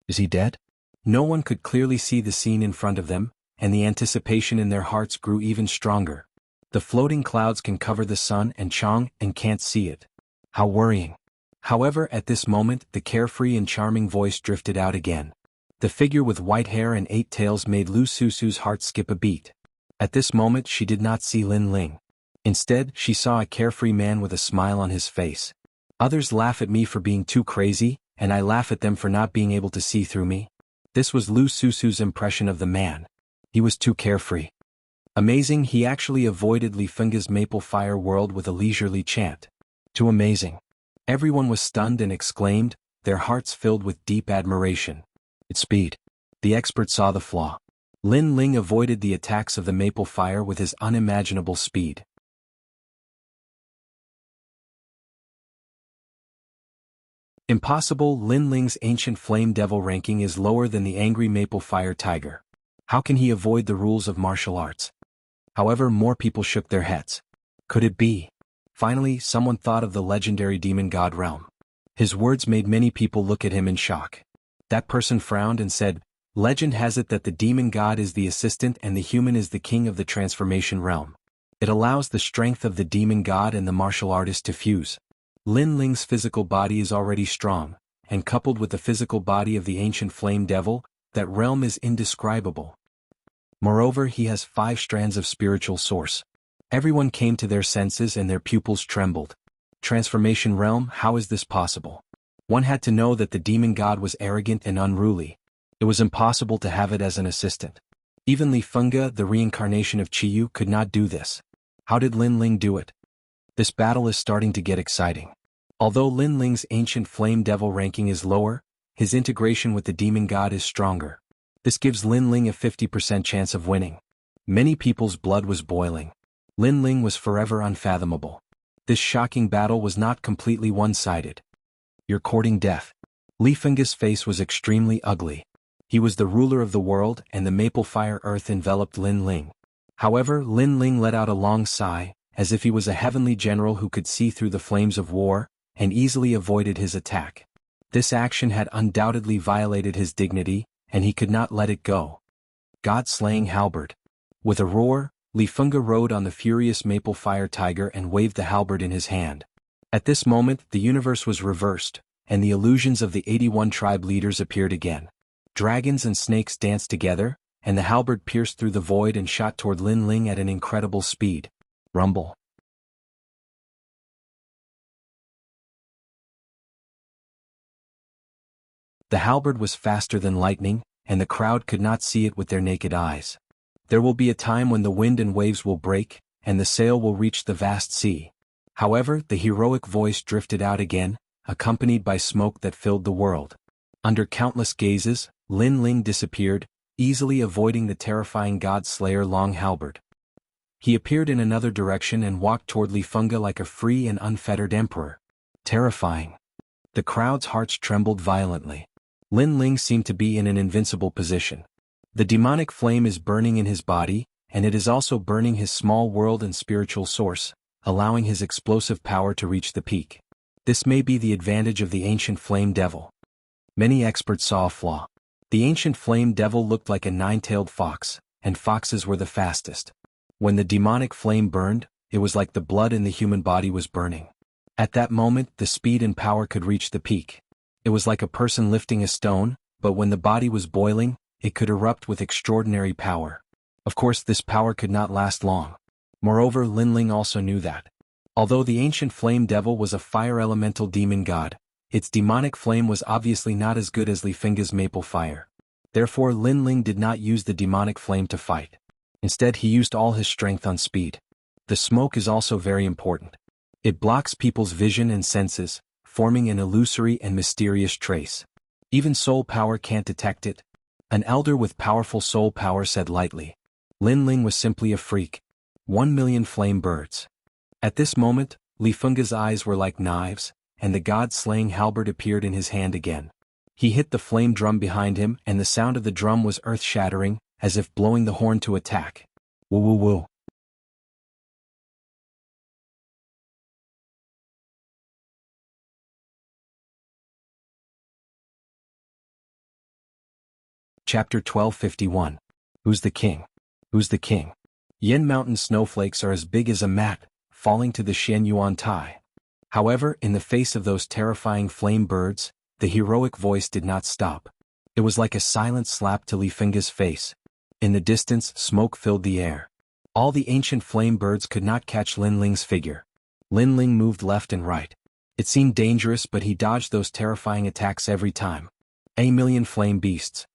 Is he dead? No one could clearly see the scene in front of them, and the anticipation in their hearts grew even stronger. The floating clouds can cover the sun and Chang and can't see it. How worrying. However, at this moment, the carefree and charming voice drifted out again. The figure with white hair and 8 tails made Lu Susu's heart skip a beat. At this moment she did not see Lin Ling. Instead, she saw a carefree man with a smile on his face. Others laugh at me for being too crazy, and I laugh at them for not being able to see through me. This was Lu Susu's impression of the man. He was too carefree. Amazing, he actually avoided Li Fengge's maple fire world with a leisurely chant. Too amazing. Everyone was stunned and exclaimed, their hearts filled with deep admiration. Its speed. The expert saw the flaw. Lin Ling avoided the attacks of the maple fire with his unimaginable speed. Impossible. Lin Ling's ancient flame devil ranking is lower than the angry maple fire tiger. How can he avoid the rules of martial arts? However, more people shook their heads. Could it be? Finally, someone thought of the legendary demon god Realm. His words made many people look at him in shock. That person frowned and said, legend has it that the demon god is the assistant and the human is the king of the transformation realm. It allows the strength of the demon god and the martial artist to fuse. Lin Ling's physical body is already strong, and coupled with the physical body of the ancient flame devil, that realm is indescribable. Moreover, he has 5 strands of spiritual source. Everyone came to their senses and their pupils trembled. Transformation realm, how is this possible? One had to know that the demon god was arrogant and unruly. It was impossible to have it as an assistant. Even Li Fengge, the reincarnation of Qiyu, could not do this. How did Lin Ling do it? This battle is starting to get exciting. Although Lin Ling's ancient flame devil ranking is lower, his integration with the demon god is stronger. This gives Lin Ling a 50% chance of winning. Many people's blood was boiling. Lin Ling was forever unfathomable. This shocking battle was not completely one-sided. You're courting death. Li Fengge's face was extremely ugly. He was the ruler of the world and the maple fire earth enveloped Lin Ling. However, Lin Ling let out a long sigh, as if he was a heavenly general who could see through the flames of war, and easily avoided his attack. This action had undoubtedly violated his dignity, and he could not let it go. God-slaying halberd. With a roar, Li Fengge rode on the furious maple fire tiger and waved the halberd in his hand. At this moment, the universe was reversed, and the illusions of the 81 tribe leaders appeared again. Dragons and snakes danced together, and the halberd pierced through the void and shot toward Lin Ling at an incredible speed. Rumble. The halberd was faster than lightning, and the crowd could not see it with their naked eyes. There will be a time when the wind and waves will break, and the sail will reach the vast sea. However, the heroic voice drifted out again, accompanied by smoke that filled the world. Under countless gazes, Lin Ling disappeared, easily avoiding the terrifying god-slayer long halberd. He appeared in another direction and walked toward Li Fengge like a free and unfettered emperor. Terrifying. The crowd's hearts trembled violently. Lin Ling seemed to be in an invincible position. The demonic flame is burning in his body, and it is also burning his small world and spiritual source, allowing his explosive power to reach the peak. This may be the advantage of the ancient flame devil. Many experts saw a flaw. The ancient flame devil looked like a 9-tailed fox, and foxes were the fastest. When the demonic flame burned, it was like the blood in the human body was burning. At that moment, the speed and power could reach the peak. It was like a person lifting a stone, but when the body was boiling, it could erupt with extraordinary power. Of course, this power could not last long. Moreover, Lin Ling also knew that. Although the ancient flame devil was a fire elemental demon god, its demonic flame was obviously not as good as Li Fengge's maple fire. Therefore, Lin Ling did not use the demonic flame to fight. Instead, he used all his strength on speed. The smoke is also very important. It blocks people's vision and senses, forming an illusory and mysterious trace. Even soul power can't detect it. An elder with powerful soul power said lightly. Lin Ling was simply a freak. 1,000,000 flame birds. At this moment, Li Fengge's eyes were like knives, and the god-slaying halberd appeared in his hand again. He hit the flame drum behind him, and the sound of the drum was earth-shattering, as if blowing the horn to attack. Woo woo woo. Chapter 1251. Who's the king? Who's the king? Yin Mountain snowflakes are as big as a mat, falling to the Xianyuan Tai. However, in the face of those terrifying flame birds, the heroic voice did not stop. It was like a silent slap to Li Fengge's face. In the distance, smoke filled the air. All the ancient flame birds could not catch Lin Ling's figure. Lin Ling moved left and right. It seemed dangerous, but he dodged those terrifying attacks every time. 1,000,000 flame beasts.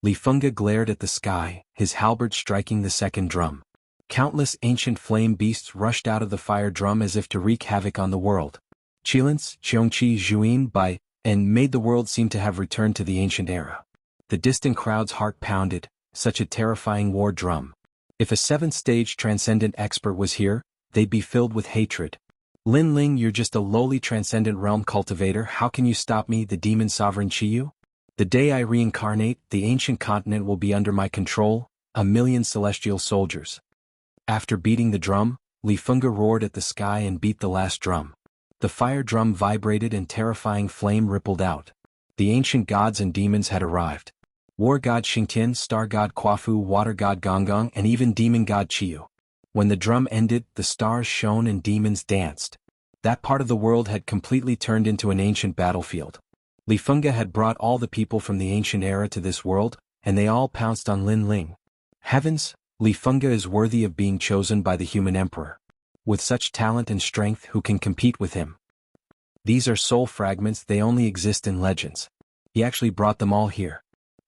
Li Fengge glared at the sky, his halberd striking the second drum. Countless ancient flame beasts rushed out of the fire drum as if to wreak havoc on the world. Qilins, Qiongqi, Zhuin, Bai, and made the world seem to have returned to the ancient era. The distant crowd's heart pounded, such a terrifying war drum. If a seventh-stage transcendent expert was here, they'd be filled with hatred. Lin Ling, you're just a lowly transcendent realm cultivator. How can you stop me, the demon sovereign Qiyu? The day I reincarnate, the ancient continent will be under my control, 1,000,000 celestial soldiers. After beating the drum, Li Fengge roared at the sky and beat the last drum. The fire drum vibrated and terrifying flame rippled out. The ancient gods and demons had arrived. War god Xingtian, star god Quafu, water god Gonggong, and even demon god Qiyu. When the drum ended, the stars shone and demons danced. That part of the world had completely turned into an ancient battlefield. Li Fengge had brought all the people from the ancient era to this world, and they all pounced on Lin Ling. Heavens, Li Fengge is worthy of being chosen by the human emperor. With such talent and strength, who can compete with him? These are soul fragments, they only exist in legends. He actually brought them all here.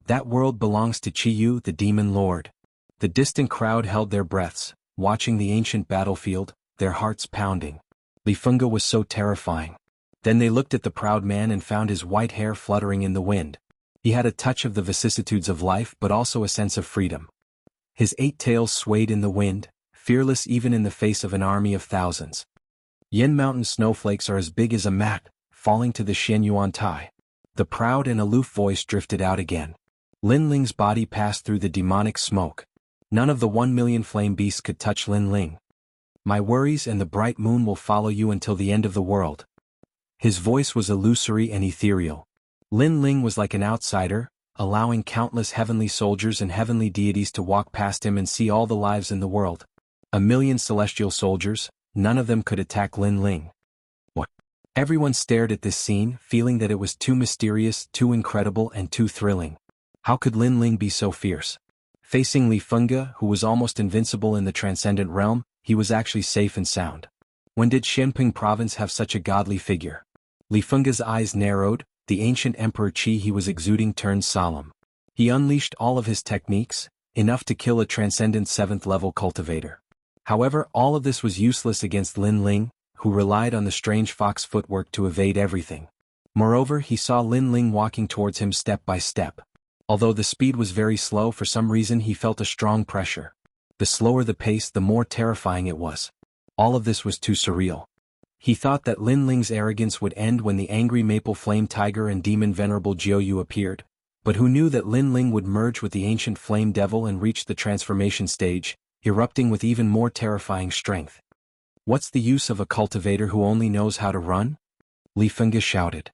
That world belongs to Qiyu, the demon lord. The distant crowd held their breaths, watching the ancient battlefield, their hearts pounding. Li Fengge was so terrifying. Then they looked at the proud man and found his white hair fluttering in the wind. He had a touch of the vicissitudes of life, but also a sense of freedom. His 8 tails swayed in the wind, fearless even in the face of an army of thousands. Yin Mountain snowflakes are as big as a mat, falling to the Xianyuan Tai. The proud and aloof voice drifted out again. Lin Ling's body passed through the demonic smoke. None of the 1,000,000 flame beasts could touch Lin Ling. My worries and the bright moon will follow you until the end of the world. His voice was illusory and ethereal. Lin Ling was like an outsider, allowing countless heavenly soldiers and heavenly deities to walk past him and see all the lives in the world. 1,000,000 celestial soldiers, none of them could attack Lin Ling. What? Everyone stared at this scene, feeling that it was too mysterious, too incredible, and too thrilling. How could Lin Ling be so fierce? Facing Li Fengge, who was almost invincible in the transcendent realm, he was actually safe and sound. When did Xianping province have such a godly figure? Li Fengge's eyes narrowed, the ancient emperor Qi he was exuding turned solemn. He unleashed all of his techniques, enough to kill a transcendent 7th-level cultivator. However, all of this was useless against Lin Ling, who relied on the strange fox footwork to evade everything. Moreover, he saw Lin Ling walking towards him step by step. Although the speed was very slow, for some reason he felt a strong pressure. The slower the pace, the more terrifying it was. All of this was too surreal. He thought that Lin Ling's arrogance would end when the angry maple flame tiger and demon venerable Jianghu appeared, but who knew that Lin Ling would merge with the ancient flame devil and reach the transformation stage, erupting with even more terrifying strength. What's the use of a cultivator who only knows how to run? Li Fengge shouted.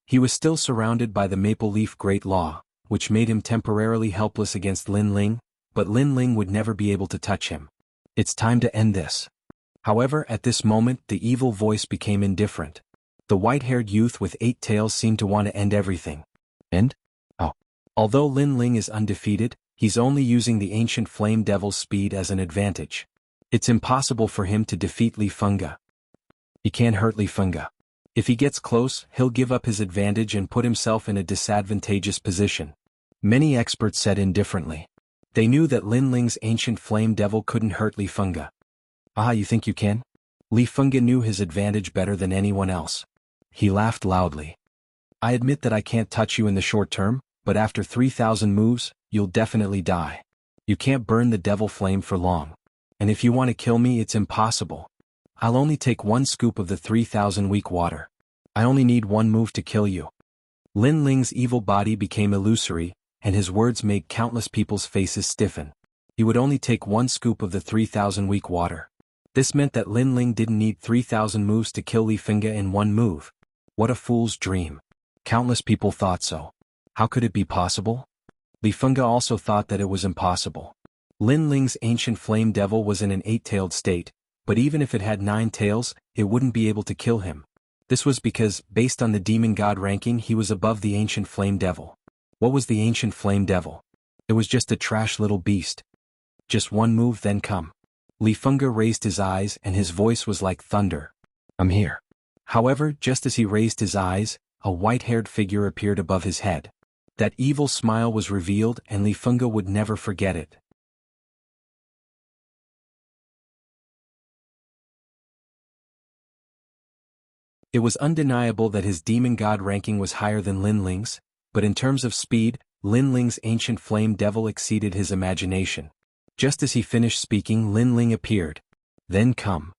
He was still surrounded by the Maple Leaf Great Law, which made him temporarily helpless against Lin Ling, but Lin Ling would never be able to touch him. It's time to end this. However, at this moment the evil voice became indifferent. The white-haired youth with 8 tails seemed to want to end everything. End? Oh. Although Lin Ling is undefeated, he's only using the ancient flame devil's speed as an advantage. It's impossible for him to defeat Li Fengge. He can't hurt Li Fengge. If he gets close, he'll give up his advantage and put himself in a disadvantageous position. Many experts said indifferently. They knew that Lin Ling's ancient flame devil couldn't hurt Li Fengge. Ah, you think you can? Li Fengge knew his advantage better than anyone else. He laughed loudly. I admit that I can't touch you in the short term, but after 3,000 moves, you'll definitely die. You can't burn the devil flame for long. And if you want to kill me, it's impossible. I'll only take one scoop of the 3,000 weak water. I only need one move to kill you. Lin Ling's evil body became illusory, and his words made countless people's faces stiffen. He would only take one scoop of the 3,000 weak water. This meant that Lin Ling didn't need 3,000 moves to kill Li Fengge in one move. What a fool's dream. Countless people thought so. How could it be possible? Li Fengge also thought that it was impossible. Lin Ling's ancient flame devil was in an 8-tailed state, but even if it had 9 tails, it wouldn't be able to kill him. This was because, based on the demon god ranking, he was above the ancient flame devil. What was the ancient flame devil? It was just a trash little beast. Just one move, then come. Li Fengge raised his eyes and his voice was like thunder. I'm here. However, just as he raised his eyes, a white-haired figure appeared above his head. That evil smile was revealed and Li Fengge would never forget it. It was undeniable that his demon god ranking was higher than Lin Ling's, but in terms of speed, Lin Ling's ancient flame devil exceeded his imagination. Just as he finished speaking, Lin Ling appeared. Then come.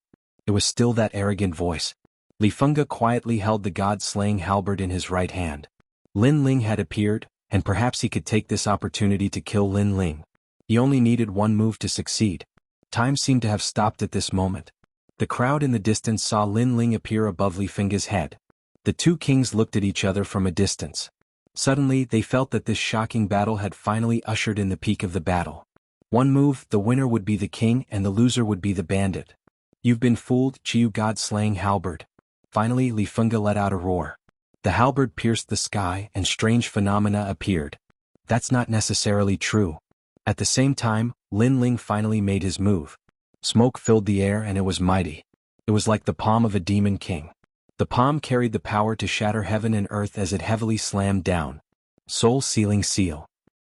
It was still that arrogant voice. Li Fengge quietly held the god-slaying halberd in his right hand. Lin Ling had appeared, and perhaps he could take this opportunity to kill Lin Ling. He only needed one move to succeed. Time seemed to have stopped at this moment. The crowd in the distance saw Lin Ling appear above Li Fengge's head. The two kings looked at each other from a distance. Suddenly, they felt that this shocking battle had finally ushered in the peak of the battle. One move, the winner would be the king and the loser would be the bandit. You've been fooled, Jiu god-slaying halberd. Finally, Li Fengge let out a roar. The halberd pierced the sky and strange phenomena appeared. That's not necessarily true. At the same time, Lin Ling finally made his move. Smoke filled the air and it was mighty. It was like the palm of a demon king. The palm carried the power to shatter heaven and earth as it heavily slammed down. Soul-sealing seal.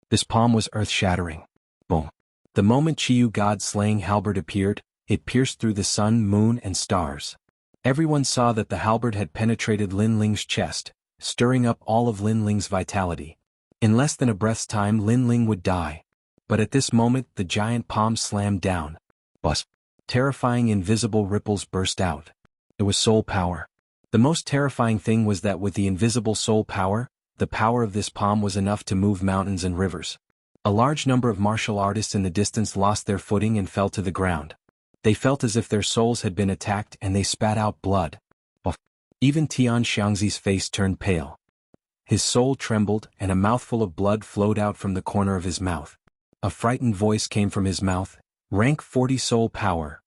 This palm was earth-shattering. Boom. The moment Jiu god-slaying halberd appeared, it pierced through the sun, moon, and stars. Everyone saw that the halberd had penetrated Lin Ling's chest, stirring up all of Lin Ling's vitality. In less than a breath's time, Lin Ling would die. But at this moment, the giant palm slammed down. Buzz. Terrifying invisible ripples burst out. It was soul power. The most terrifying thing was that with the invisible soul power, the power of this palm was enough to move mountains and rivers. A large number of martial artists in the distance lost their footing and fell to the ground. They felt as if their souls had been attacked and they spat out blood. Even Tian Xiangzi's face turned pale. His soul trembled and a mouthful of blood flowed out from the corner of his mouth. A frightened voice came from his mouth. Rank 40 soul power.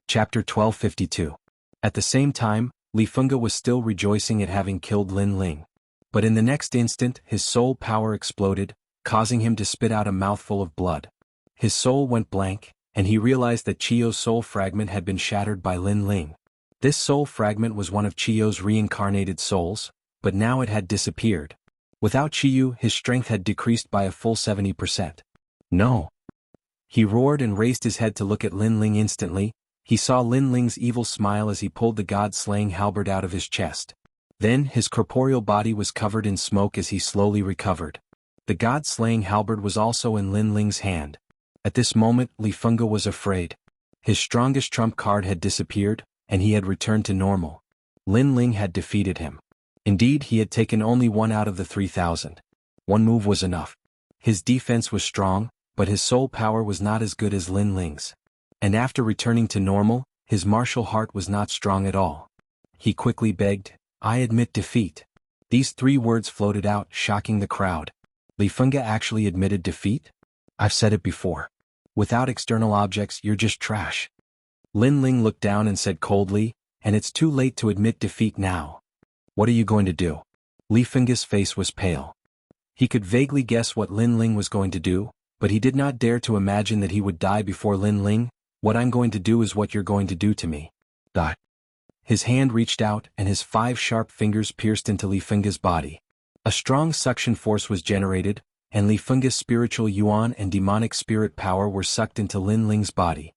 Chapter 1252. At the same time, Li Fengge was still rejoicing at having killed Lin Ling. But in the next instant, his soul power exploded, causing him to spit out a mouthful of blood. His soul went blank, and he realized that Chio's soul fragment had been shattered by Lin Ling. This soul fragment was one of Chio's reincarnated souls, but now it had disappeared. Without Chiyu, his strength had decreased by a full 70%. No. He roared and raised his head to look at Lin Ling instantly. He saw Lin Ling's evil smile as he pulled the god-slaying halberd out of his chest. Then, his corporeal body was covered in smoke as he slowly recovered. The god-slaying halberd was also in Lin Ling's hand. At this moment, Li Fengge was afraid. His strongest trump card had disappeared, and he had returned to normal. Lin Ling had defeated him. Indeed, he had taken only one out of the 3,000. One move was enough. His defense was strong, but his soul power was not as good as Lin Ling's. And after returning to normal, his martial heart was not strong at all. He quickly begged, I admit defeat. These 3 words floated out, shocking the crowd. Li Fengge actually admitted defeat? I've said it before. Without external objects, you're just trash. Lin Ling looked down and said coldly, and it's too late to admit defeat now. What are you going to do? Li Fengge's face was pale. He could vaguely guess what Lin Ling was going to do, but he did not dare to imagine that he would die before Lin Ling. What I'm going to do is what you're going to do to me. Dot. His hand reached out and his 5 sharp fingers pierced into Li Fengge's body. A strong suction force was generated, and Li Fengge's spiritual yuan and demonic spirit power were sucked into Lin Ling's body.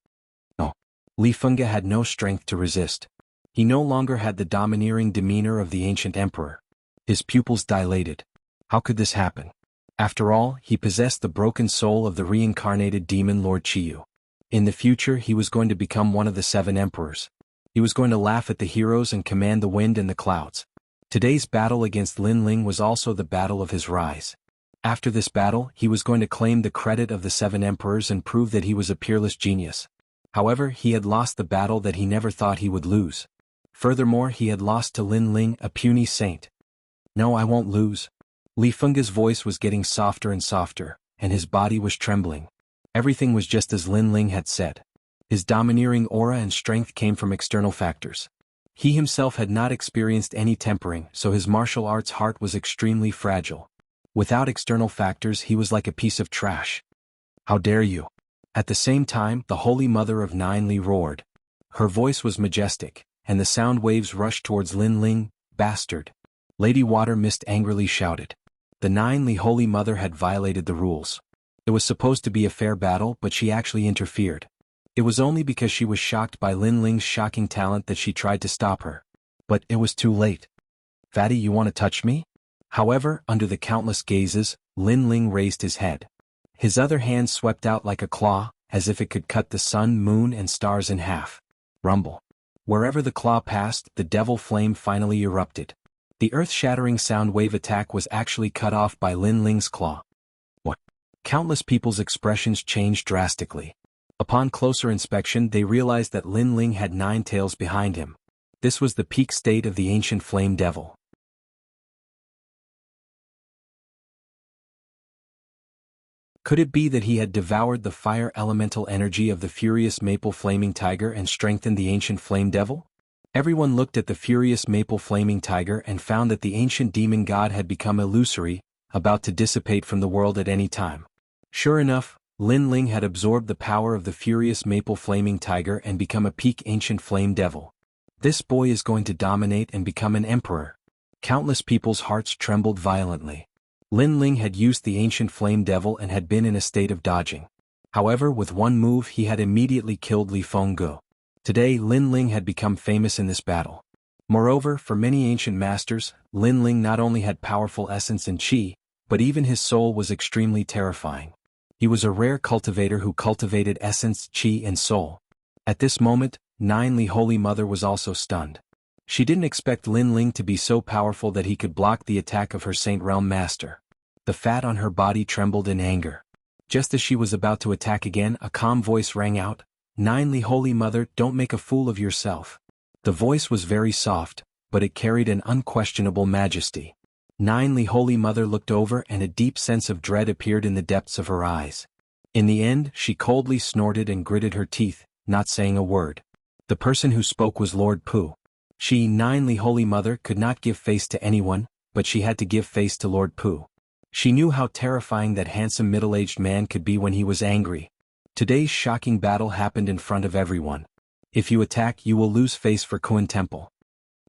No. Li Fengge had no strength to resist. He no longer had the domineering demeanor of the ancient emperor. His pupils dilated. How could this happen? After all, he possessed the broken soul of the reincarnated demon Lord Qiyu. In the future he was going to become one of the 7 emperors. He was going to laugh at the heroes and command the wind and the clouds. Today's battle against Lin Ling was also the battle of his rise. After this battle, he was going to claim the credit of the 7 emperors and prove that he was a peerless genius. However, he had lost the battle that he never thought he would lose. Furthermore, he had lost to Lin Ling, a puny saint. No, I won't lose. Li Fengge's voice was getting softer and softer, and his body was trembling. Everything was just as Lin Ling had said. His domineering aura and strength came from external factors. He himself had not experienced any tempering, so his martial arts heart was extremely fragile. Without external factors, he was like a piece of trash. How dare you? At the same time, the Holy Mother of Nine Li roared. Her voice was majestic, and the sound waves rushed towards Lin Ling. Bastard. Lady Water Mist angrily shouted. The Nine Li Holy Mother had violated the rules. It was supposed to be a fair battle, but she actually interfered. It was only because she was shocked by Lin Ling's shocking talent that she tried to stop her. But it was too late. Fatty, you want to touch me? However, under the countless gazes, Lin Ling raised his head. His other hand swept out like a claw, as if it could cut the sun, moon, and stars in half. Rumble. Wherever the claw passed, the devil flame finally erupted. The earth-shattering sound wave attack was actually cut off by Lin Ling's claw. What? Countless people's expressions changed drastically. Upon closer inspection, they realized that Lin Ling had 9 tails behind him. This was the peak state of the ancient flame devil. Could it be that he had devoured the fire elemental energy of the furious maple flaming tiger and strengthened the ancient flame devil? Everyone looked at the furious maple flaming tiger and found that the ancient demon god had become illusory, about to dissipate from the world at any time. Sure enough, Lin Ling had absorbed the power of the furious maple flaming tiger and become a peak ancient flame devil. This boy is going to dominate and become an emperor. Countless people's hearts trembled violently. Lin Ling had used the ancient flame devil and had been in a state of dodging. However, with one move he had immediately killed Li Fengge. Today Lin Ling had become famous in this battle. Moreover, for many ancient masters, Lin Ling not only had powerful essence and qi, but even his soul was extremely terrifying. He was a rare cultivator who cultivated essence, qi, and soul. At this moment, Nine Li Holy Mother was also stunned. She didn't expect Lin Ling to be so powerful that he could block the attack of her Saint Realm Master. The fat on her body trembled in anger. Just as she was about to attack again, a calm voice rang out, "Nine Li Holy Mother, don't make a fool of yourself." The voice was very soft, but it carried an unquestionable majesty. Nine Li Holy Mother looked over and a deep sense of dread appeared in the depths of her eyes. In the end, she coldly snorted and gritted her teeth, not saying a word. The person who spoke was Lord Pu. She, Nine Li Holy Mother, could not give face to anyone, but she had to give face to Lord Pu. She knew how terrifying that handsome middle-aged man could be when he was angry. Today's shocking battle happened in front of everyone. If you attack, you will lose face for Kuan Temple.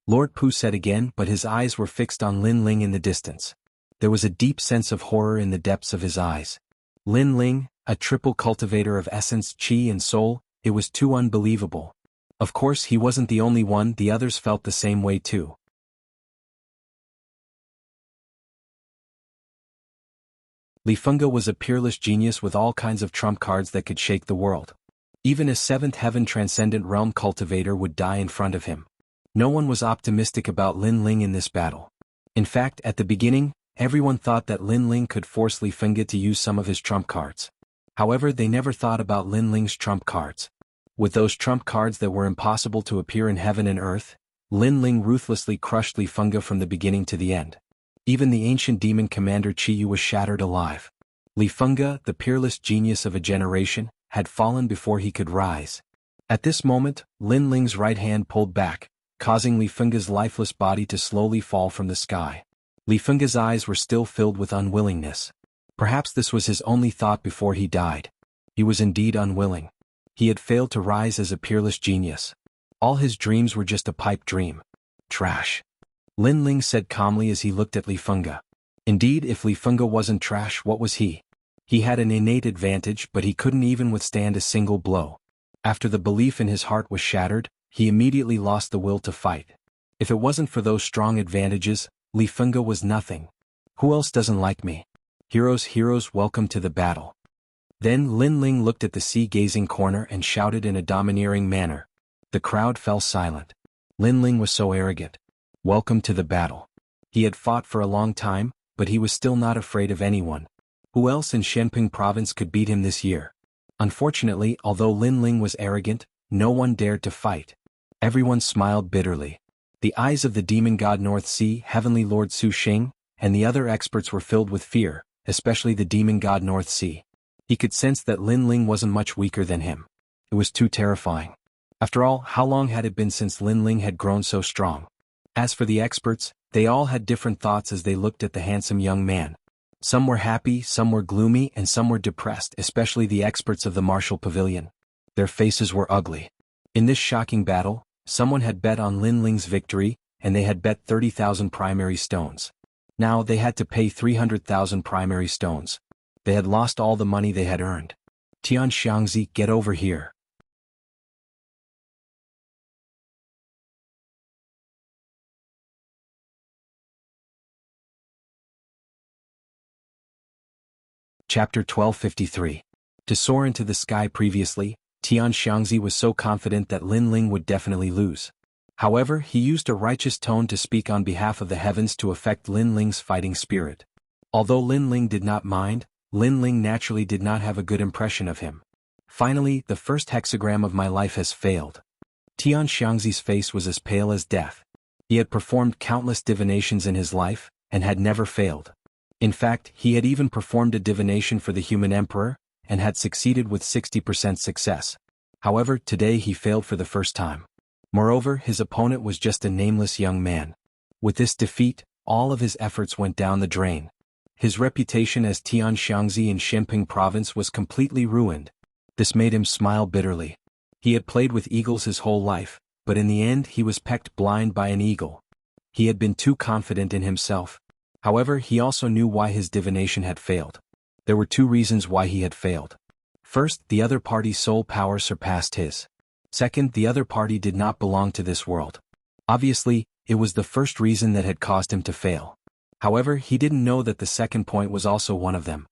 Lord Pu said again, but his eyes were fixed on Lin Ling in the distance. There was a deep sense of horror in the depths of his eyes. Lin Ling, a triple cultivator of essence, qi, and soul, it was too unbelievable. Of course, he wasn't the only one, the others felt the same way too. Li Fengge was a peerless genius with all kinds of trump cards that could shake the world. Even a seventh heaven transcendent realm cultivator would die in front of him. No one was optimistic about Lin Ling in this battle. In fact, at the beginning, everyone thought that Lin Ling could force Li Fengge to use some of his trump cards. However, they never thought about Lin Ling's trump cards. With those trump cards that were impossible to appear in heaven and earth, Lin Ling ruthlessly crushed Li Fengge from the beginning to the end. Even the ancient demon commander Qiyu was shattered alive. Li Fengge, the peerless genius of a generation, had fallen before he could rise. At this moment, Lin Ling's right hand pulled back, causing Li Fengge's lifeless body to slowly fall from the sky. Li Fengge's eyes were still filled with unwillingness. Perhaps this was his only thought before he died. He was indeed unwilling. He had failed to rise as a peerless genius. All his dreams were just a pipe dream. Trash. Lin Ling said calmly as he looked at Li Fengge. Indeed, if Li Fengge wasn't trash, what was he? He had an innate advantage, but he couldn't even withstand a single blow. After the belief in his heart was shattered, he immediately lost the will to fight. If it wasn't for those strong advantages, Li Fengge was nothing. Who else doesn't like me? Heroes, welcome to the battle. Then Lin Ling looked at the sea-gazing corner and shouted in a domineering manner. The crowd fell silent. Lin Ling was so arrogant. Welcome to the battle. He had fought for a long time, but he was still not afraid of anyone. Who else in Shenping province could beat him this year? Unfortunately, although Lin Ling was arrogant, no one dared to fight. Everyone smiled bitterly. The eyes of the demon god North Sea, Heavenly Lord Su Xing, and the other experts were filled with fear, especially the demon god North Sea. He could sense that Lin Ling wasn't much weaker than him. It was too terrifying. After all, how long had it been since Lin Ling had grown so strong? As for the experts, they all had different thoughts as they looked at the handsome young man. Some were happy, some were gloomy, and some were depressed, especially the experts of the martial pavilion. Their faces were ugly. In this shocking battle, someone had bet on Lin Ling's victory, and they had bet 30,000 primary stones. Now they had to pay 300,000 primary stones. They had lost all the money they had earned. Tian Xiangzi, get over here. Chapter 1253. To soar into the sky. Previously, Tian Xiangzi was so confident that Lin Ling would definitely lose. However, he used a righteous tone to speak on behalf of the heavens to affect Lin Ling's fighting spirit. Although Lin Ling did not mind, Lin Ling naturally did not have a good impression of him. Finally, the first hexagram of my life has failed. Tian Xiangzi's face was as pale as death. He had performed countless divinations in his life, and had never failed. In fact, he had even performed a divination for the human emperor, and had succeeded with 60% success. However, today he failed for the first time. Moreover, his opponent was just a nameless young man. With this defeat, all of his efforts went down the drain. His reputation as Tian Xiangzi in Shenping province was completely ruined. This made him smile bitterly. He had played with eagles his whole life, but in the end he was pecked blind by an eagle. He had been too confident in himself. However, he also knew why his divination had failed. There were two reasons why he had failed. First, the other party's soul power surpassed his. Second, the other party did not belong to this world. Obviously, it was the first reason that had caused him to fail. However, he didn't know that the second point was also one of them.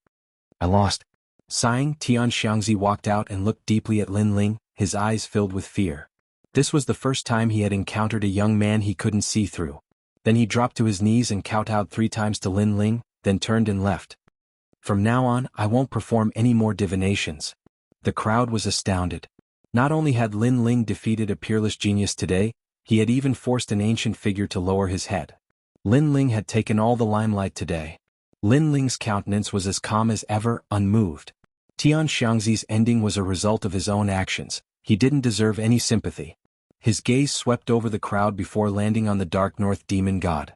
I lost. Sighing, Tian Xiangzi walked out and looked deeply at Lin Ling, his eyes filled with fear. This was the first time he had encountered a young man he couldn't see through. Then he dropped to his knees and kowtowed 3 times to Lin Ling, then turned and left. From now on, I won't perform any more divinations. The crowd was astounded. Not only had Lin Ling defeated a peerless genius today, he had even forced an ancient figure to lower his head. Lin Ling had taken all the limelight today. Lin Ling's countenance was as calm as ever, unmoved. Tian Xiangzi's ending was a result of his own actions. He didn't deserve any sympathy. His gaze swept over the crowd before landing on the Dark North Demon God.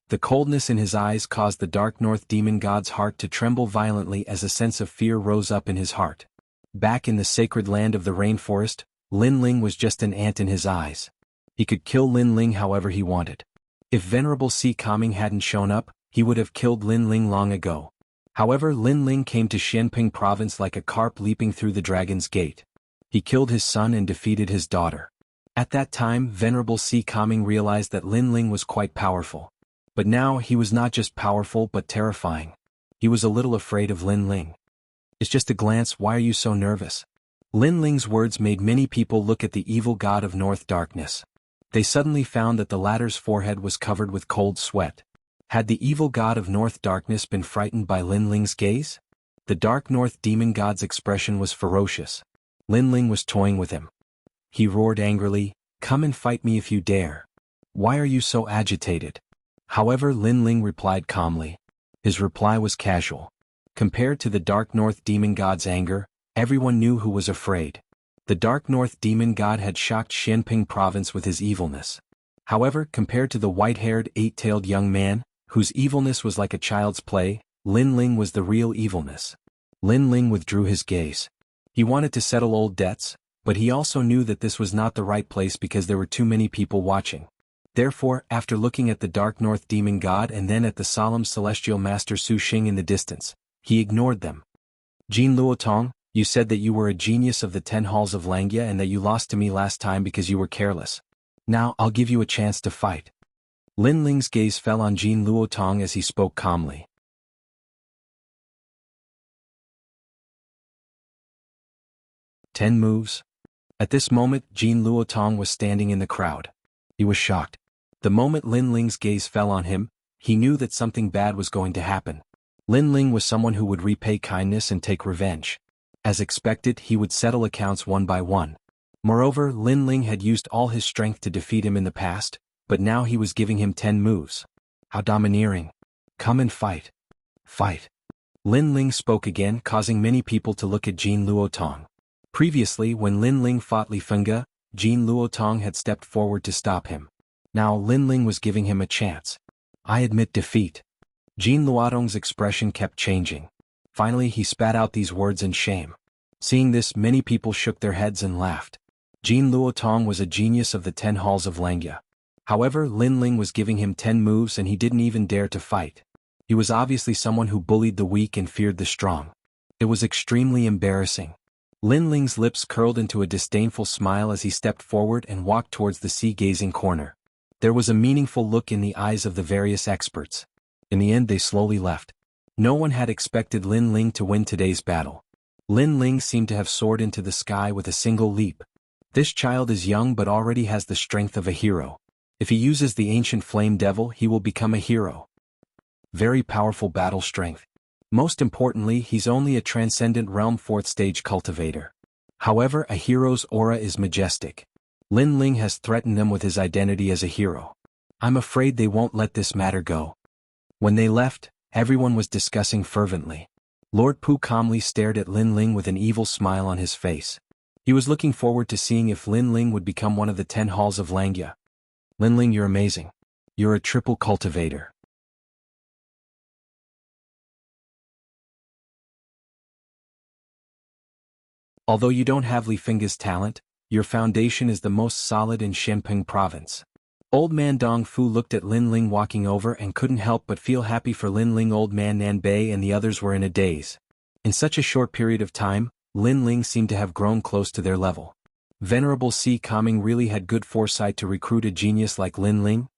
The coldness in his eyes caused the Dark North Demon God's heart to tremble violently as a sense of fear rose up in his heart. Back in the sacred land of the rainforest, Lin Ling was just an ant in his eyes. He could kill Lin Ling however he wanted. If Venerable Si Kaming hadn't shown up, he would have killed Lin Ling long ago. However, Lin Ling came to Shenping province like a carp leaping through the dragon's gate. He killed his son and defeated his daughter. At that time, Venerable Si Kaming realized that Lin Ling was quite powerful. But now he was not just powerful but terrifying. He was a little afraid of Lin Ling. It's just a glance, why are you so nervous? Lin Ling's words made many people look at the evil god of North Darkness. They suddenly found that the latter's forehead was covered with cold sweat. Had the evil god of North Darkness been frightened by Lin Ling's gaze? The Dark North Demon God's expression was ferocious. Lin Ling was toying with him. He roared angrily, "Come and fight me if you dare. Why are you so agitated?" However, Lin Ling replied calmly. His reply was casual. Compared to the Dark North Demon God's anger, everyone knew who was afraid. The Dark North Demon God had shocked Shenping province with his evilness. However, compared to the white-haired, 8-tailed young man, whose evilness was like a child's play, Lin Ling was the real evilness. Lin Ling withdrew his gaze. He wanted to settle old debts, but he also knew that this was not the right place because there were too many people watching. Therefore, after looking at the dark north demon god and then at the solemn celestial master Su Xing in the distance, he ignored them. Jin Luotong, you said that you were a genius of the 10 halls of Langya and that you lost to me last time because you were careless. Now I'll give you a chance to fight. Lin Ling's gaze fell on Jin Luotong as he spoke calmly. 10 moves? At this moment, Jin Luotong was standing in the crowd. He was shocked. The moment Lin Ling's gaze fell on him, he knew that something bad was going to happen. Lin Ling was someone who would repay kindness and take revenge. As expected, he would settle accounts one by one. Moreover, Lin Ling had used all his strength to defeat him in the past, but now he was giving him 10 moves. How domineering. Come and fight. Fight. Lin Ling spoke again, causing many people to look at Jin Luotong. Previously, when Lin Ling fought Li Fengge, Jin Luotong had stepped forward to stop him. Now Lin Ling was giving him a chance. I admit defeat. Jin Luotong's expression kept changing. Finally he spat out these words in shame. Seeing this, many people shook their heads and laughed. Jin Luotong was a genius of the 10 halls of Langya. However, Lin Ling was giving him 10 moves and he didn't even dare to fight. He was obviously someone who bullied the weak and feared the strong. It was extremely embarrassing. Lin Ling's lips curled into a disdainful smile as he stepped forward and walked towards the sea-gazing corner. There was a meaningful look in the eyes of the various experts. In the end they slowly left. No one had expected Lin Ling to win today's battle. Lin Ling seemed to have soared into the sky with a single leap. This child is young but already has the strength of a hero. If he uses the ancient flame devil, he will become a hero. Very powerful battle strength. Most importantly, he's only a transcendent realm 4th stage cultivator. However, a hero's aura is majestic. Lin Ling has threatened them with his identity as a hero. I'm afraid they won't let this matter go. When they left, everyone was discussing fervently. Lord Pu calmly stared at Lin Ling with an evil smile on his face. He was looking forward to seeing if Lin Ling would become one of the 10 halls of Langya. Lin Ling, you're amazing. You're a triple cultivator. Although you don't have Li Fengge's talent, your foundation is the most solid in Shenping province. Old man Dong Fu looked at Lin Ling walking over and couldn't help but feel happy for Lin Ling. Old man Nan Bei and the others were in a daze. In such a short period of time, Lin Ling seemed to have grown close to their level. Venerable Si Kaming really had good foresight to recruit a genius like Lin Ling.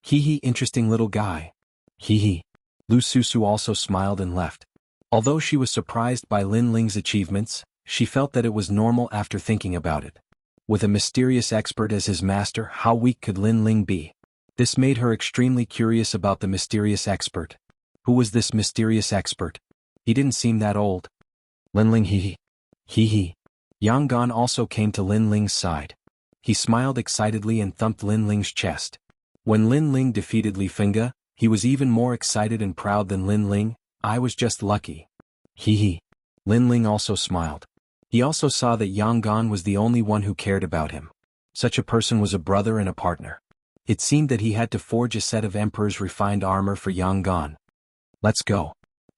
Hee, interesting little guy. Hee. Lu Susu also smiled and left. Although she was surprised by Lin Ling's achievements, she felt that it was normal after thinking about it. With a mysterious expert as his master, how weak could Lin Ling be? This made her extremely curious about the mysterious expert. Who was this mysterious expert? He didn't seem that old. Lin Ling Hee. Yang Gan also came to Lin Ling's side. He smiled excitedly and thumped Lin Ling's chest. When Lin Ling defeated Li Fengge, he was even more excited and proud than Lin Ling. I was just lucky. Hee. Lin Ling also smiled. He also saw that Yang Gan was the only one who cared about him. Such a person was a brother and a partner. It seemed that he had to forge a set of Emperor's refined armor for Yang Gan. Let's go.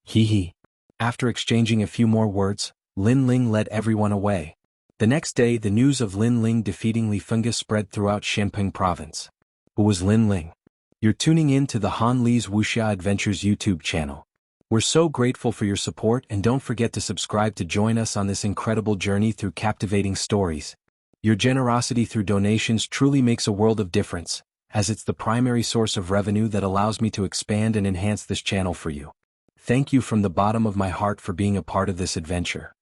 Hee. After exchanging a few more words, Lin Ling led everyone away. The next day, the news of Lin Ling defeating Li Fengge spread throughout Shenping province. Who was Lin Ling? You're tuning in to the Han Li's Wuxia Adventures YouTube channel. We're so grateful for your support, and don't forget to subscribe to join us on this incredible journey through captivating stories. Your generosity through donations truly makes a world of difference, as it's the primary source of revenue that allows me to expand and enhance this channel for you. Thank you from the bottom of my heart for being a part of this adventure.